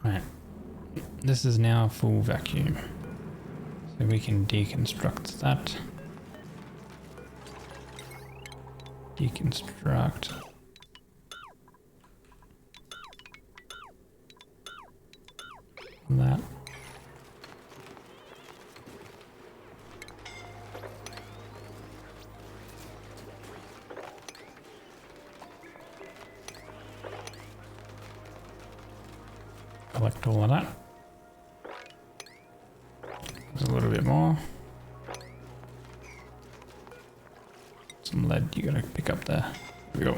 Right, this is now a full vacuum, so we can deconstruct that. Deconstruct. That. Collect all of that. a little bit more. Some lead you gotta pick up there. Here we go.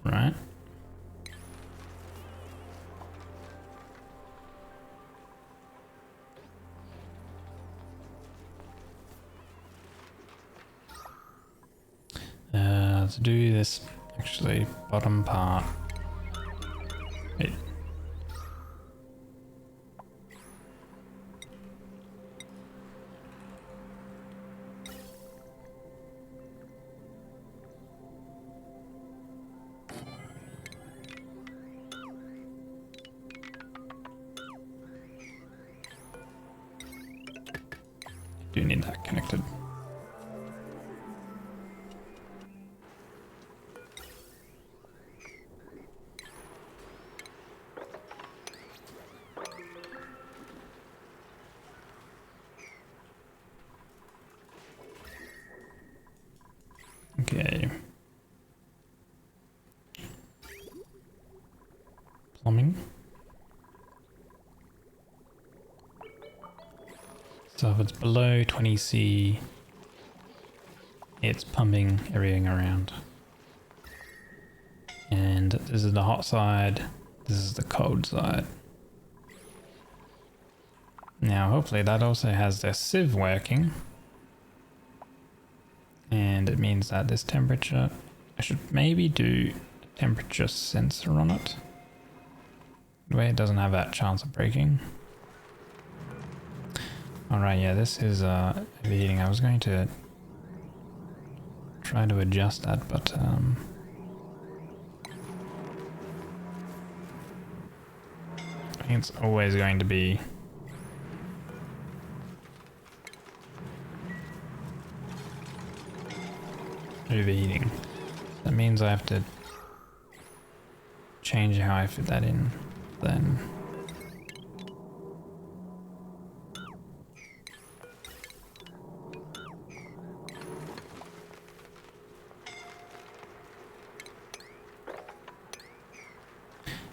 Right. To do this, actually, bottom part. Wait. Do need that connected. Okay. Plumbing. So if it's below 20C, it's pumping everything around. And this is the hot side, this is the cold side. Now hopefully that also has the sieve working. And it means that this temperature, I should maybe do a temperature sensor on it. The way it doesn't have that chance of breaking. Alright, yeah, this is overheating. I was going to try to adjust that, but I think it's always going to be overheating. That means I have to change how I fit that in then.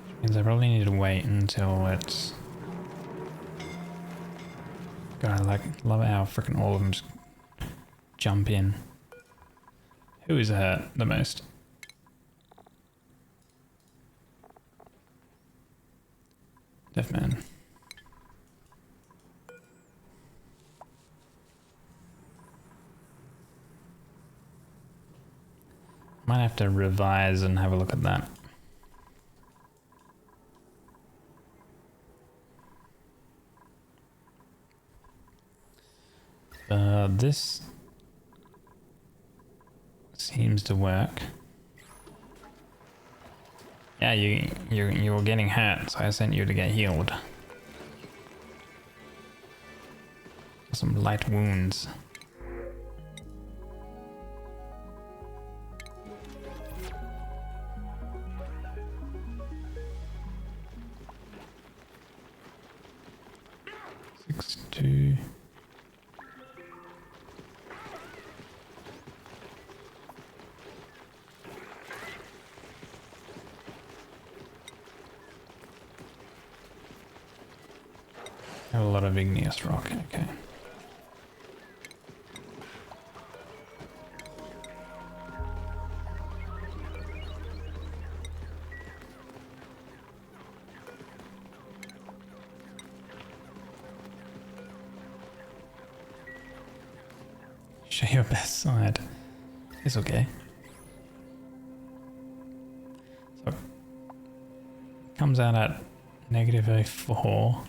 Which means I probably need to wait until it's... God, I love how freaking all of them just jump in. Who is hurt the most? Deafman. Might have to revise and have a look at that. This seems to work. Yeah, you were getting hurt, so I sent you to get healed. Some light wounds. Two. A lot of igneous rock, okay. Show your best side. It's okay. So, comes out at negative -4.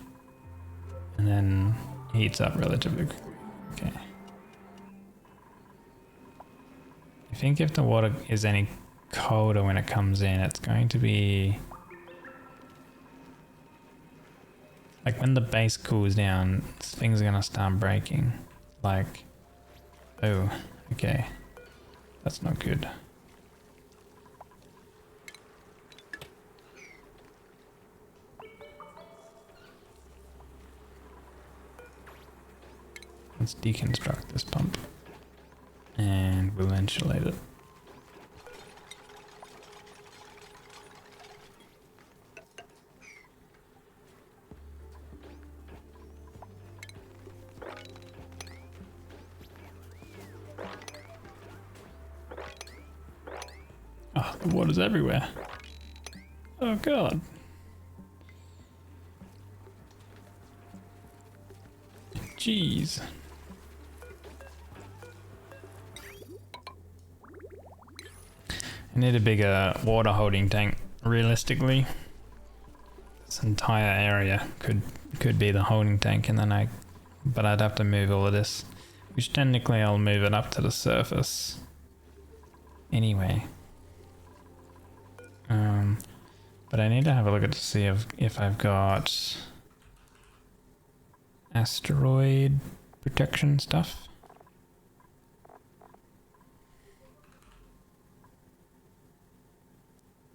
And then heats up relatively quickly. Okay. I think if the water is any colder when it comes in, it's going to be... Like when the base cools down, things are going to start breaking. Like... Oh, okay. That's not good. Let's deconstruct this pump and we'll insulate it. The water's everywhere. Oh god. Jeez. I need a bigger water holding tank. Realistically, this entire area could be the holding tank, and then but I'd have to move all of this, which technically I'll move it up to the surface anyway. But I need to have a look at to see if I've got asteroid protection stuff.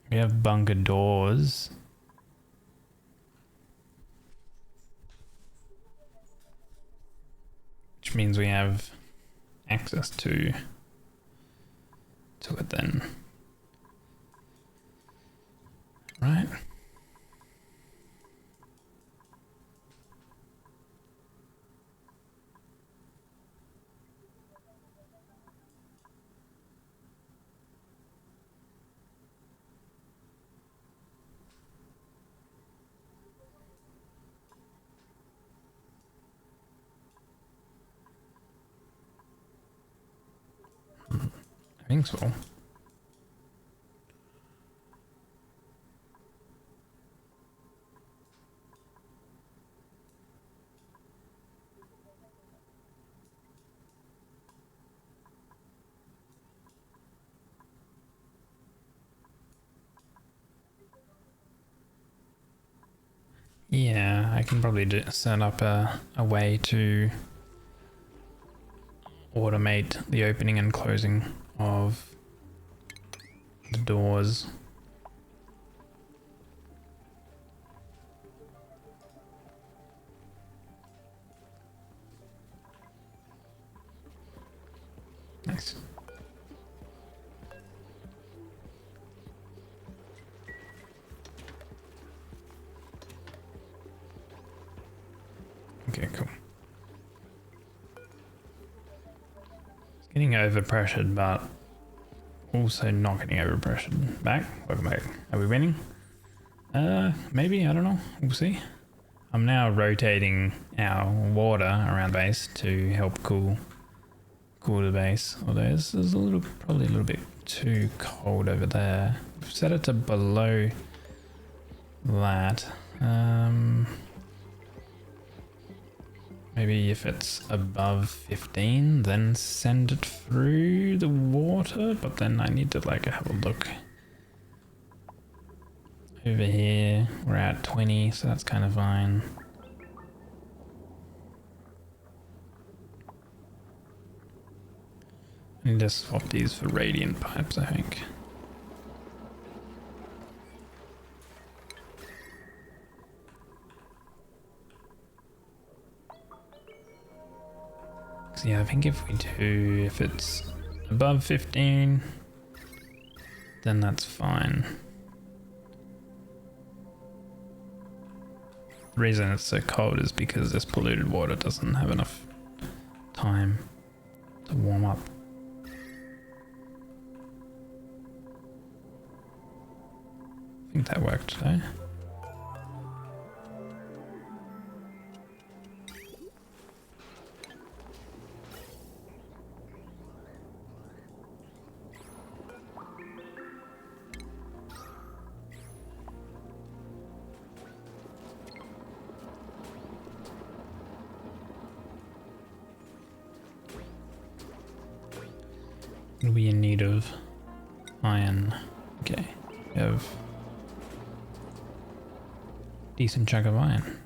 We have bunker doors. Which means we have access to it then. Right. I think so. Yeah, I can probably set up a way to automate the opening and closing of the doors. Nice. Okay, cool. It's getting overpressured, but also not getting overpressured. Back? Welcome back. Are we winning? Maybe, I don't know. We'll see. I'm now rotating our water around base to help cool the base. Although this is probably a little bit too cold over there. We've set it to below that. Maybe if it's above 15, then send it through the water, but then I need to like have a look. Over here, we're at 20, so that's kind of fine. I need to swap these for radiant pipes, I think. So yeah, I think if it's above 15, then that's fine. The reason it's so cold is because this polluted water doesn't have enough time to warm up. I think that worked though. What are we in need of? Iron. Okay. We have decent chunk of iron.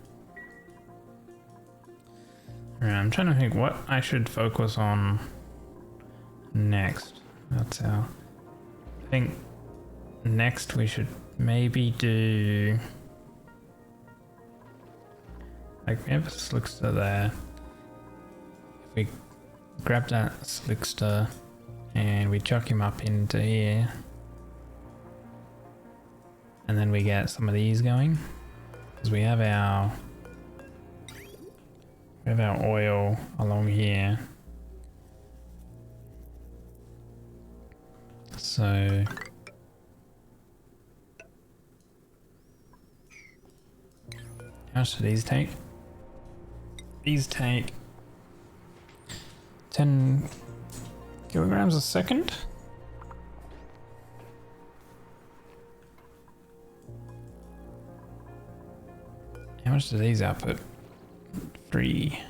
Alright, I'm trying to think what I should focus on next. That's I think next we should maybe do like we have a slickster there. If we grab that slickster and we chuck him up into here, and then we get some of these going, because we have our oil along here. So How much do these take? These take 10 kilograms a second. How much do these output? 3.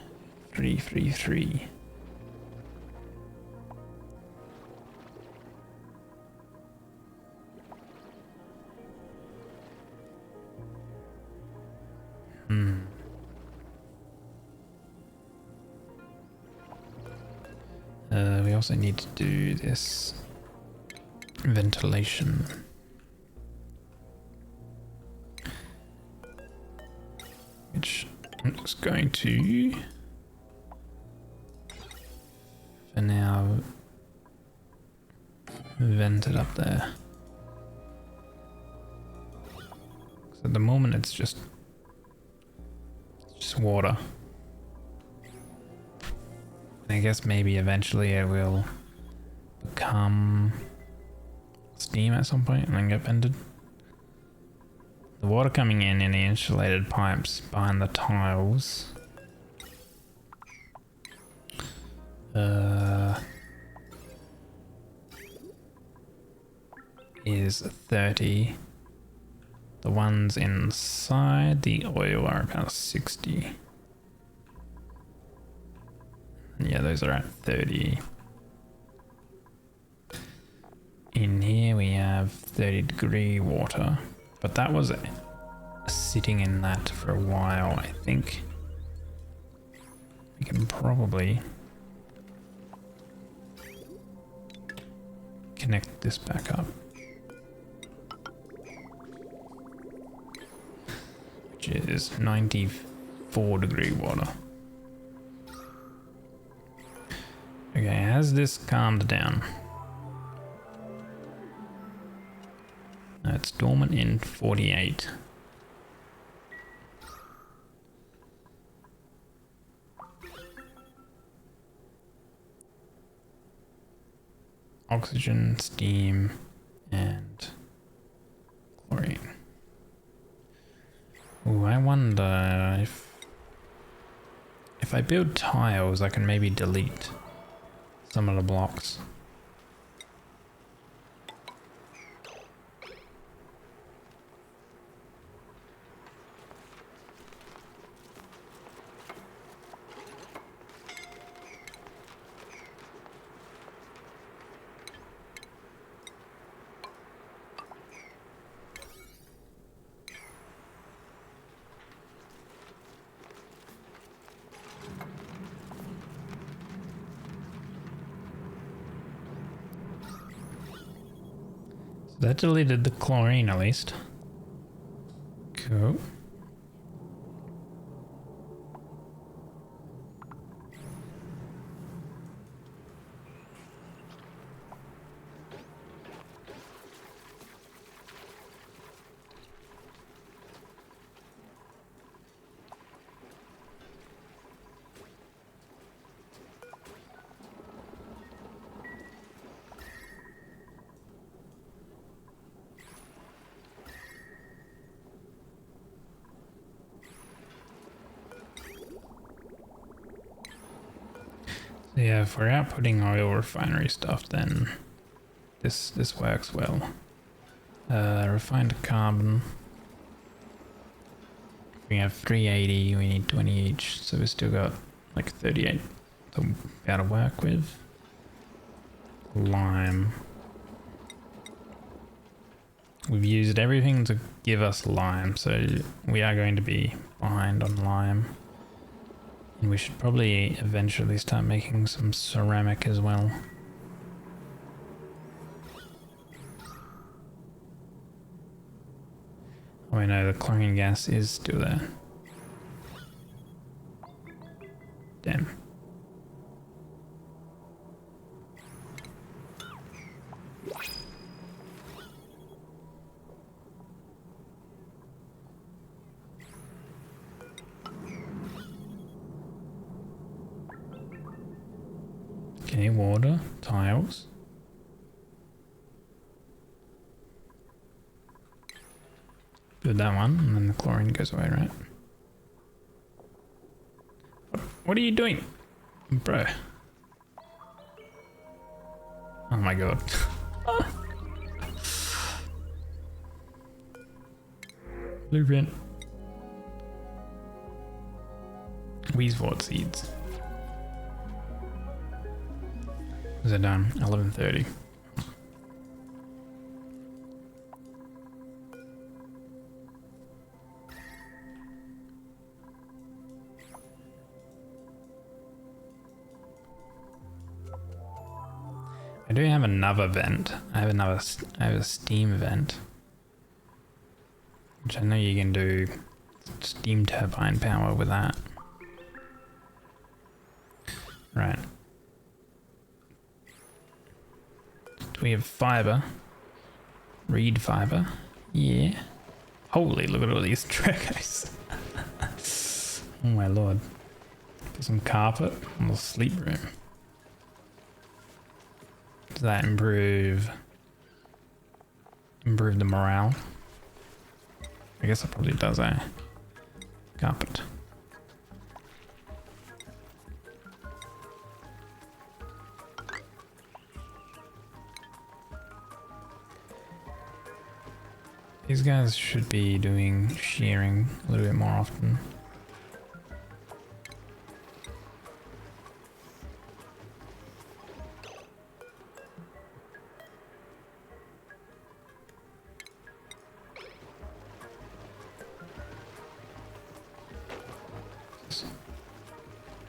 We also need to do this ventilation. Which I'm just going to, for now, vent it up there. So at the moment it's just water. I guess maybe eventually it will become steam at some point and then get vented. The water coming in the insulated pipes behind the tiles is 30. The ones inside the oil are about 60. Yeah, those are at 30. In here we have 30-degree water, but that was sitting in that for a while, I think. We can probably connect this back up. Which is 94-degree water. Okay, has this calmed down? No, it's dormant in 48. Oxygen, steam, and chlorine. Ooh, I wonder if I build tiles, I can maybe delete some of the blocks. That deleted the chlorine at least. Cool. Yeah, if we're outputting oil refinery stuff, then this works well. Refined carbon. We have 380, we need 20 each, so we've still got like 38 to be able to work with. Lime. We've used everything to give us lime, so we are going to be behind on lime. And we should probably eventually start making some ceramic as well. Oh, I know the chlorine gas is still there. Damn. Okay, water, tiles. Do that one, and then the chlorine goes away, right? What are you doing? Bro. Oh my god. Blueprint. Weezwort seeds. Is it done? 11:30. I do have another vent. I have a steam vent, which I know you can do steam turbine power with that. Right. Do we have fiber? Reed fiber? Yeah. Holy, look at all these Trekos. Oh my lord. Put some carpet on the sleep room. Does that improve the morale? I guess it probably does, eh? Carpet. These guys should be doing shearing a little bit more often.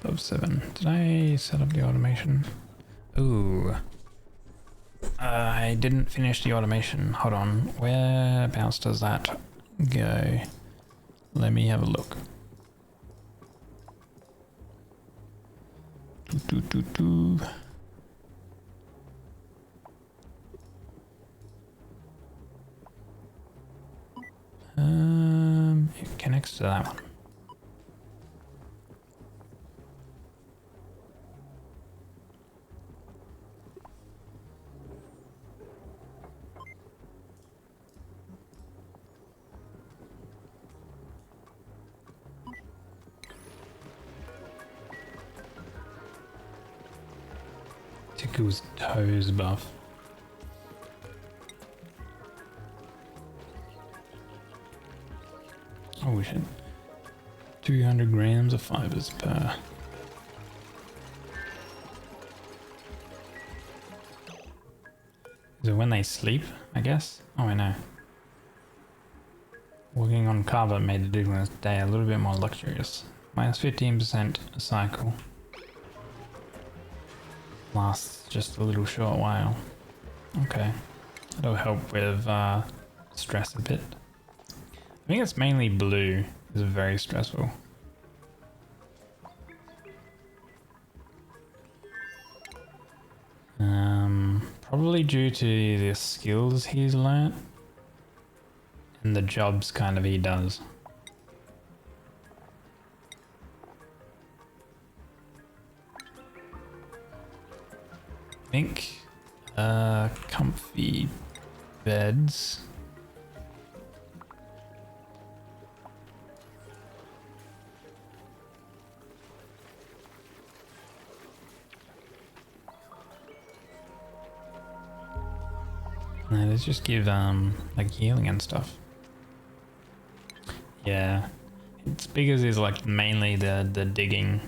Above 7. Did I set up the automation? Ooh. I didn't finish the automation. Hold on. Whereabouts does that go? Let me have a look. It connects to that one. Tickle's toes buff. Oh shit. 200 grams of fibers per. Is it when they sleep, I guess? Oh, I know. Working on Carver made the Douglas day a little bit more luxurious. Minus 15% a cycle. Lasts just a little short while. Okay. That'll help with stress a bit. I think it's mainly blue. It's very stressful. Probably due to the skills he's learnt and the jobs kind of he does. I think comfy beds. No, let's just give like healing and stuff. Yeah, it's because it's like mainly the digging,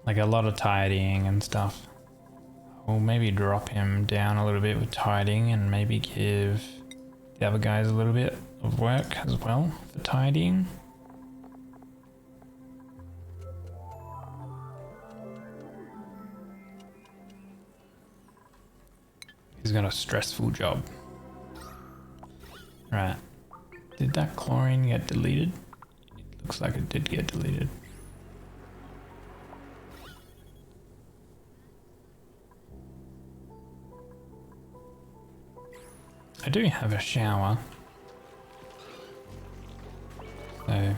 like a lot of tidying and stuff. We'll maybe drop him down a little bit with tidying and maybe give the other guys a little bit of work as well for tidying. He's got a stressful job. Right. Did that chlorine get deleted? It looks like it did get deleted. I do have a shower. So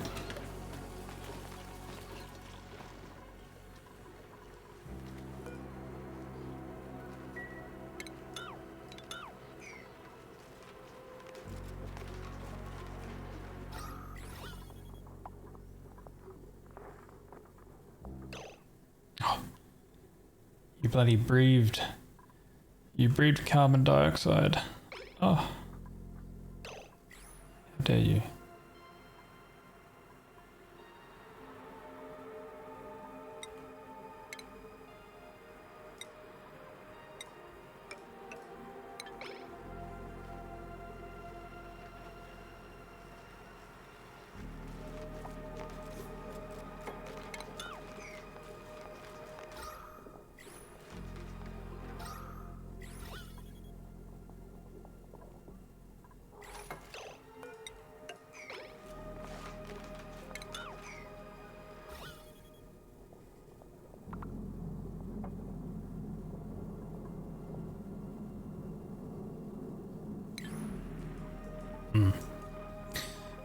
You bloody breathed. You breathed carbon dioxide. Oh. How dare you?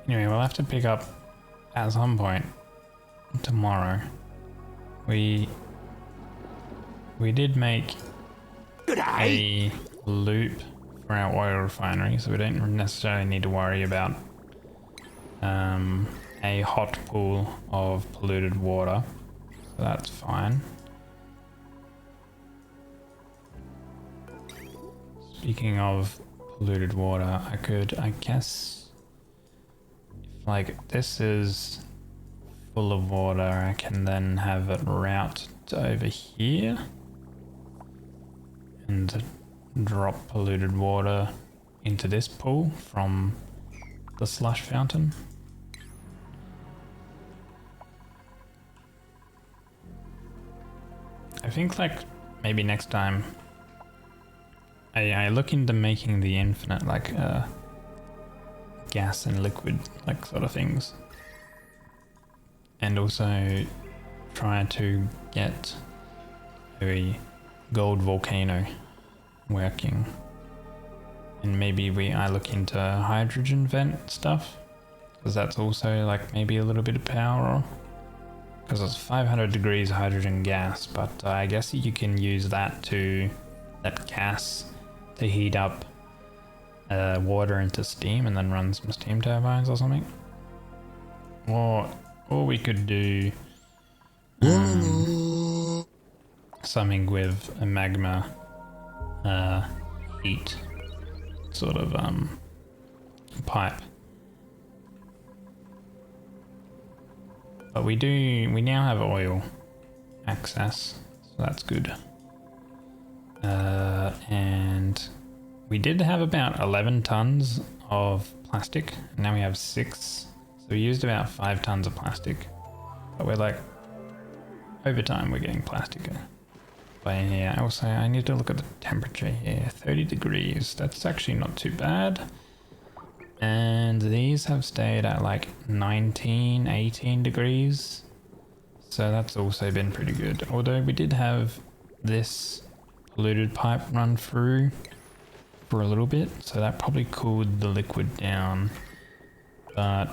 Anyway, we'll have to pick up at some point tomorrow. We did make a loop for our oil refinery, so we don't necessarily need to worry about a hot pool of polluted water. So that's fine. Speaking of polluted water, I guess, if like this is full of water, I can then have it route to over here and drop polluted water into this pool from the slush fountain. I think like maybe next time I look into making the infinite like gas and liquid like sort of things, and also try to get a gold volcano working, and maybe I look into hydrogen vent stuff, because that's also like maybe a little bit of power, because it's 500 degrees hydrogen gas, but I guess you can use that gas to heat up water into steam and then run some steam turbines or something. Or we could do something with a magma heat sort of pipe. But we now have oil access, so that's good. And we did have about 11 tons of plastic, and now we have 6. So we used about 5 tons of plastic. But we're like, over time we're getting plastic. But yeah, also I need to look at the temperature here. 30 degrees, that's actually not too bad. And these have stayed at like 19, 18 degrees. So that's also been pretty good. Although we did have this polluted pipe run through for a little bit, so that probably cooled the liquid down. But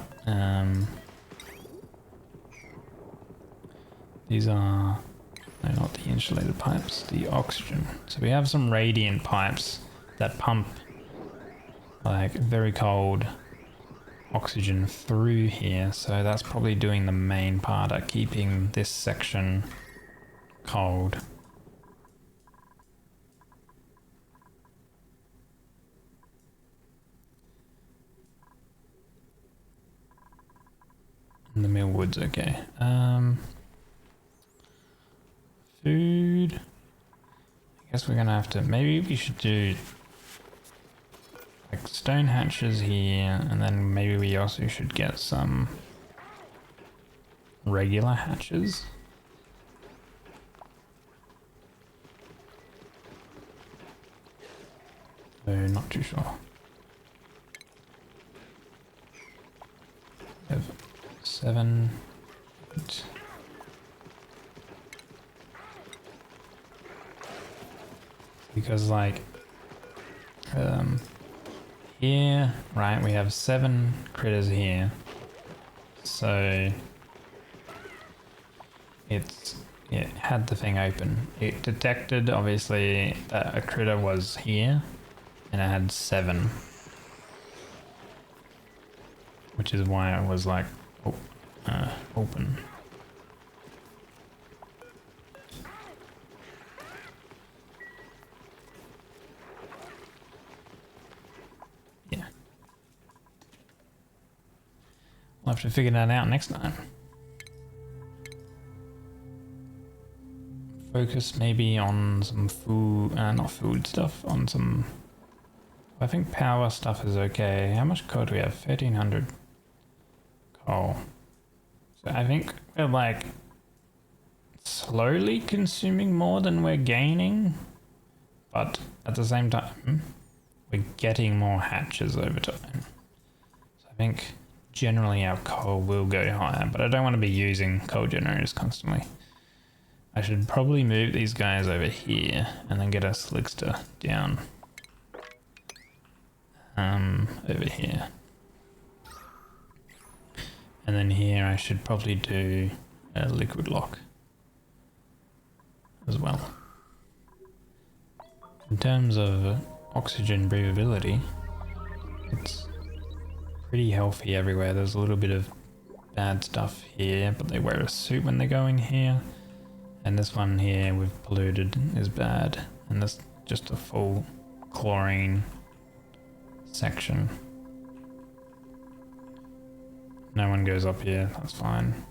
these are, no, not the insulated pipes, the oxygen. So we have some radiant pipes that pump like very cold oxygen through here, so that's probably doing the main part at keeping this section cold. And the Millwood's okay. Food. I guess we're gonna have to, maybe we should do like stone hatches here, and then maybe we also should get some regular hatches. So not too sure. We have 7, 8. Because like here, right, we have 7 critters here, so it had the thing open. It detected obviously that a critter was here, and it had 7, which is why it was like open. have to figure that out next time. Focus maybe on some food, not food stuff, on some... I think power stuff is okay. How much coal do we have? 1300 coal. So I think we're like slowly consuming more than we're gaining, but at the same time we're getting more hatches over time. So I think generally our coal will go higher, but I don't want to be using coal generators constantly. I should probably move these guys over here and then get a slickster down over here. And then here I should probably do a liquid lock as well. In terms of oxygen breathability, it's pretty healthy everywhere. There's a little bit of bad stuff here, but they wear a suit when they go in here. And this one here we've polluted is bad. And this just a full chlorine section. No one goes up here, that's fine.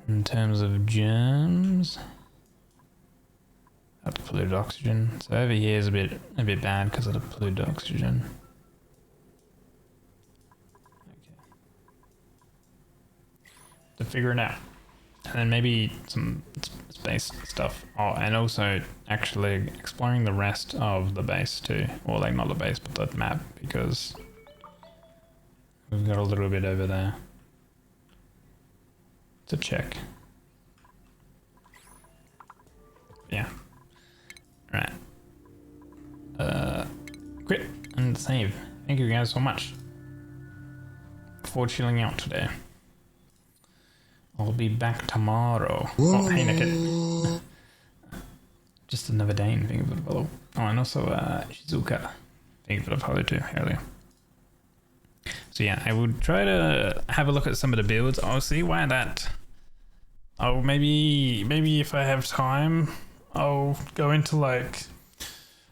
In terms of germs, that's polluted oxygen. So over here is a bit bad because of the polluted oxygen. Okay. To figure it out. And then maybe some space stuff. Oh, and also actually exploring the rest of the base too. Or like not the base, but the map, because we've got a little bit over there to check. Yeah. Right. Quit and save. Thank you guys so much for chilling out today. I'll be back tomorrow. Oh, hey Naked. Just another day, thank you for the follow. Oh, and also Shizuka. Thank you for the follow too earlier. So yeah, I would try to have a look at some of the builds. I'll see why that... Oh, maybe if I have time, I'll go into like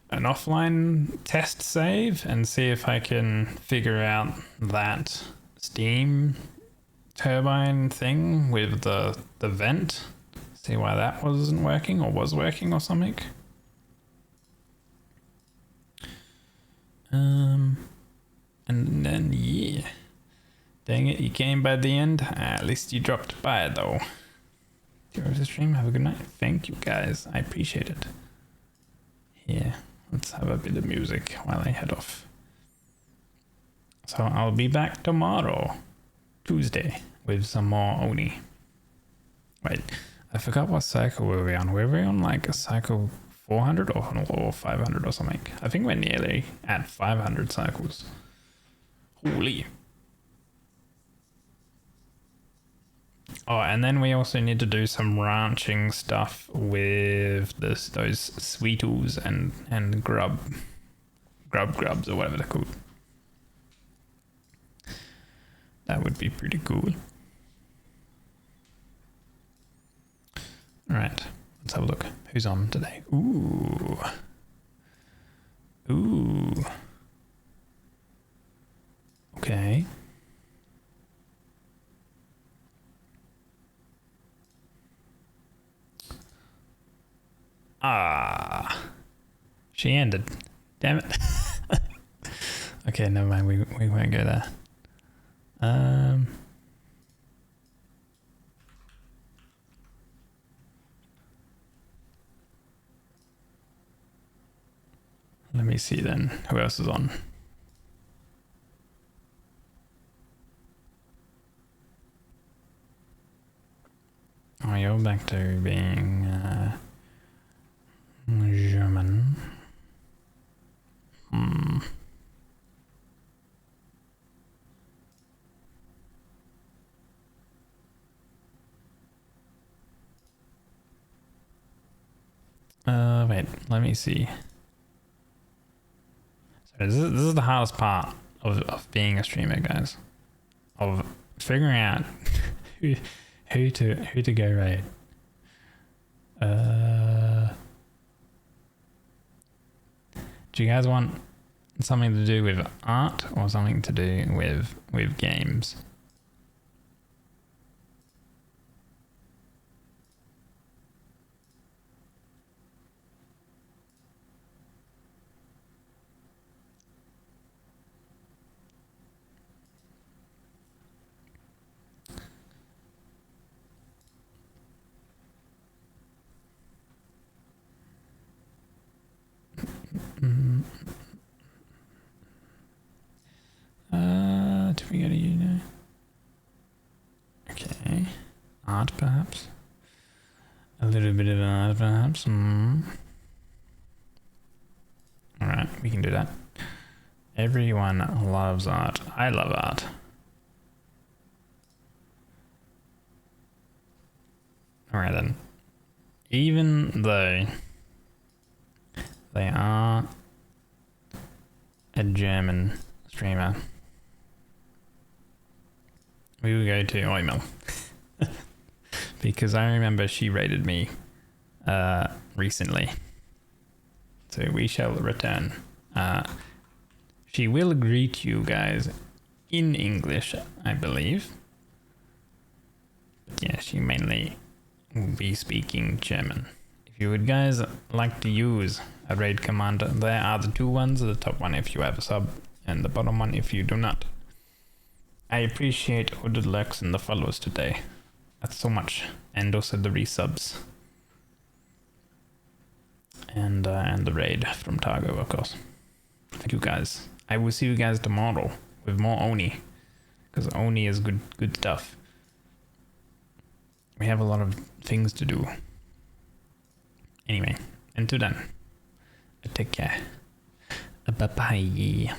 an offline test save and see if I can figure out that steam turbine thing with the vent. See why that wasn't working or was working or something. And then yeah. Dang it, you came by the end. At least you dropped by though. Here's the stream. Have a good night. Thank you guys. I appreciate it. Yeah, let's have a bit of music while I head off. So I'll be back tomorrow, Tuesday, with some more Oni. Wait, I forgot what cycle were we on. Were we on like a cycle 400 or 500 or something? I think we're nearly at 500 cycles. Holy. Oh, and then we also need to do some ranching stuff with those sweetles and grubs or whatever they're called. That would be pretty cool. Alright, let's have a look. Who's on today? Ooh. Okay. She ended. Damn it. Okay, never mind. We won't go there. Let me see then. Who else is on? Oh, you're back to being German. Wait, let me see. So this is the hardest part of being a streamer, guys. Of figuring out who to go raid. Do you guys want something to do with art or something to do with games? Do we go to you now? Okay. Art, perhaps? A little bit of art, perhaps? Alright, we can do that. Everyone loves art. I love art. Alright then. Even though they are a German streamer, we will go to Oimel. Because I remember she rated me recently. So we shall return. She will greet you guys in English, I believe. But yeah, she mainly will be speaking German. If you would guys like to use a raid command, there are the two ones, the top one if you have a sub, and the bottom one if you do not. I appreciate Odilux and the follows today. That's so much. And also the resubs. And the raid from Targo, of course. Thank you guys. I will see you guys tomorrow with more Oni. Because Oni is good stuff. We have a lot of things to do. Anyway, until then, take care. Bye-bye.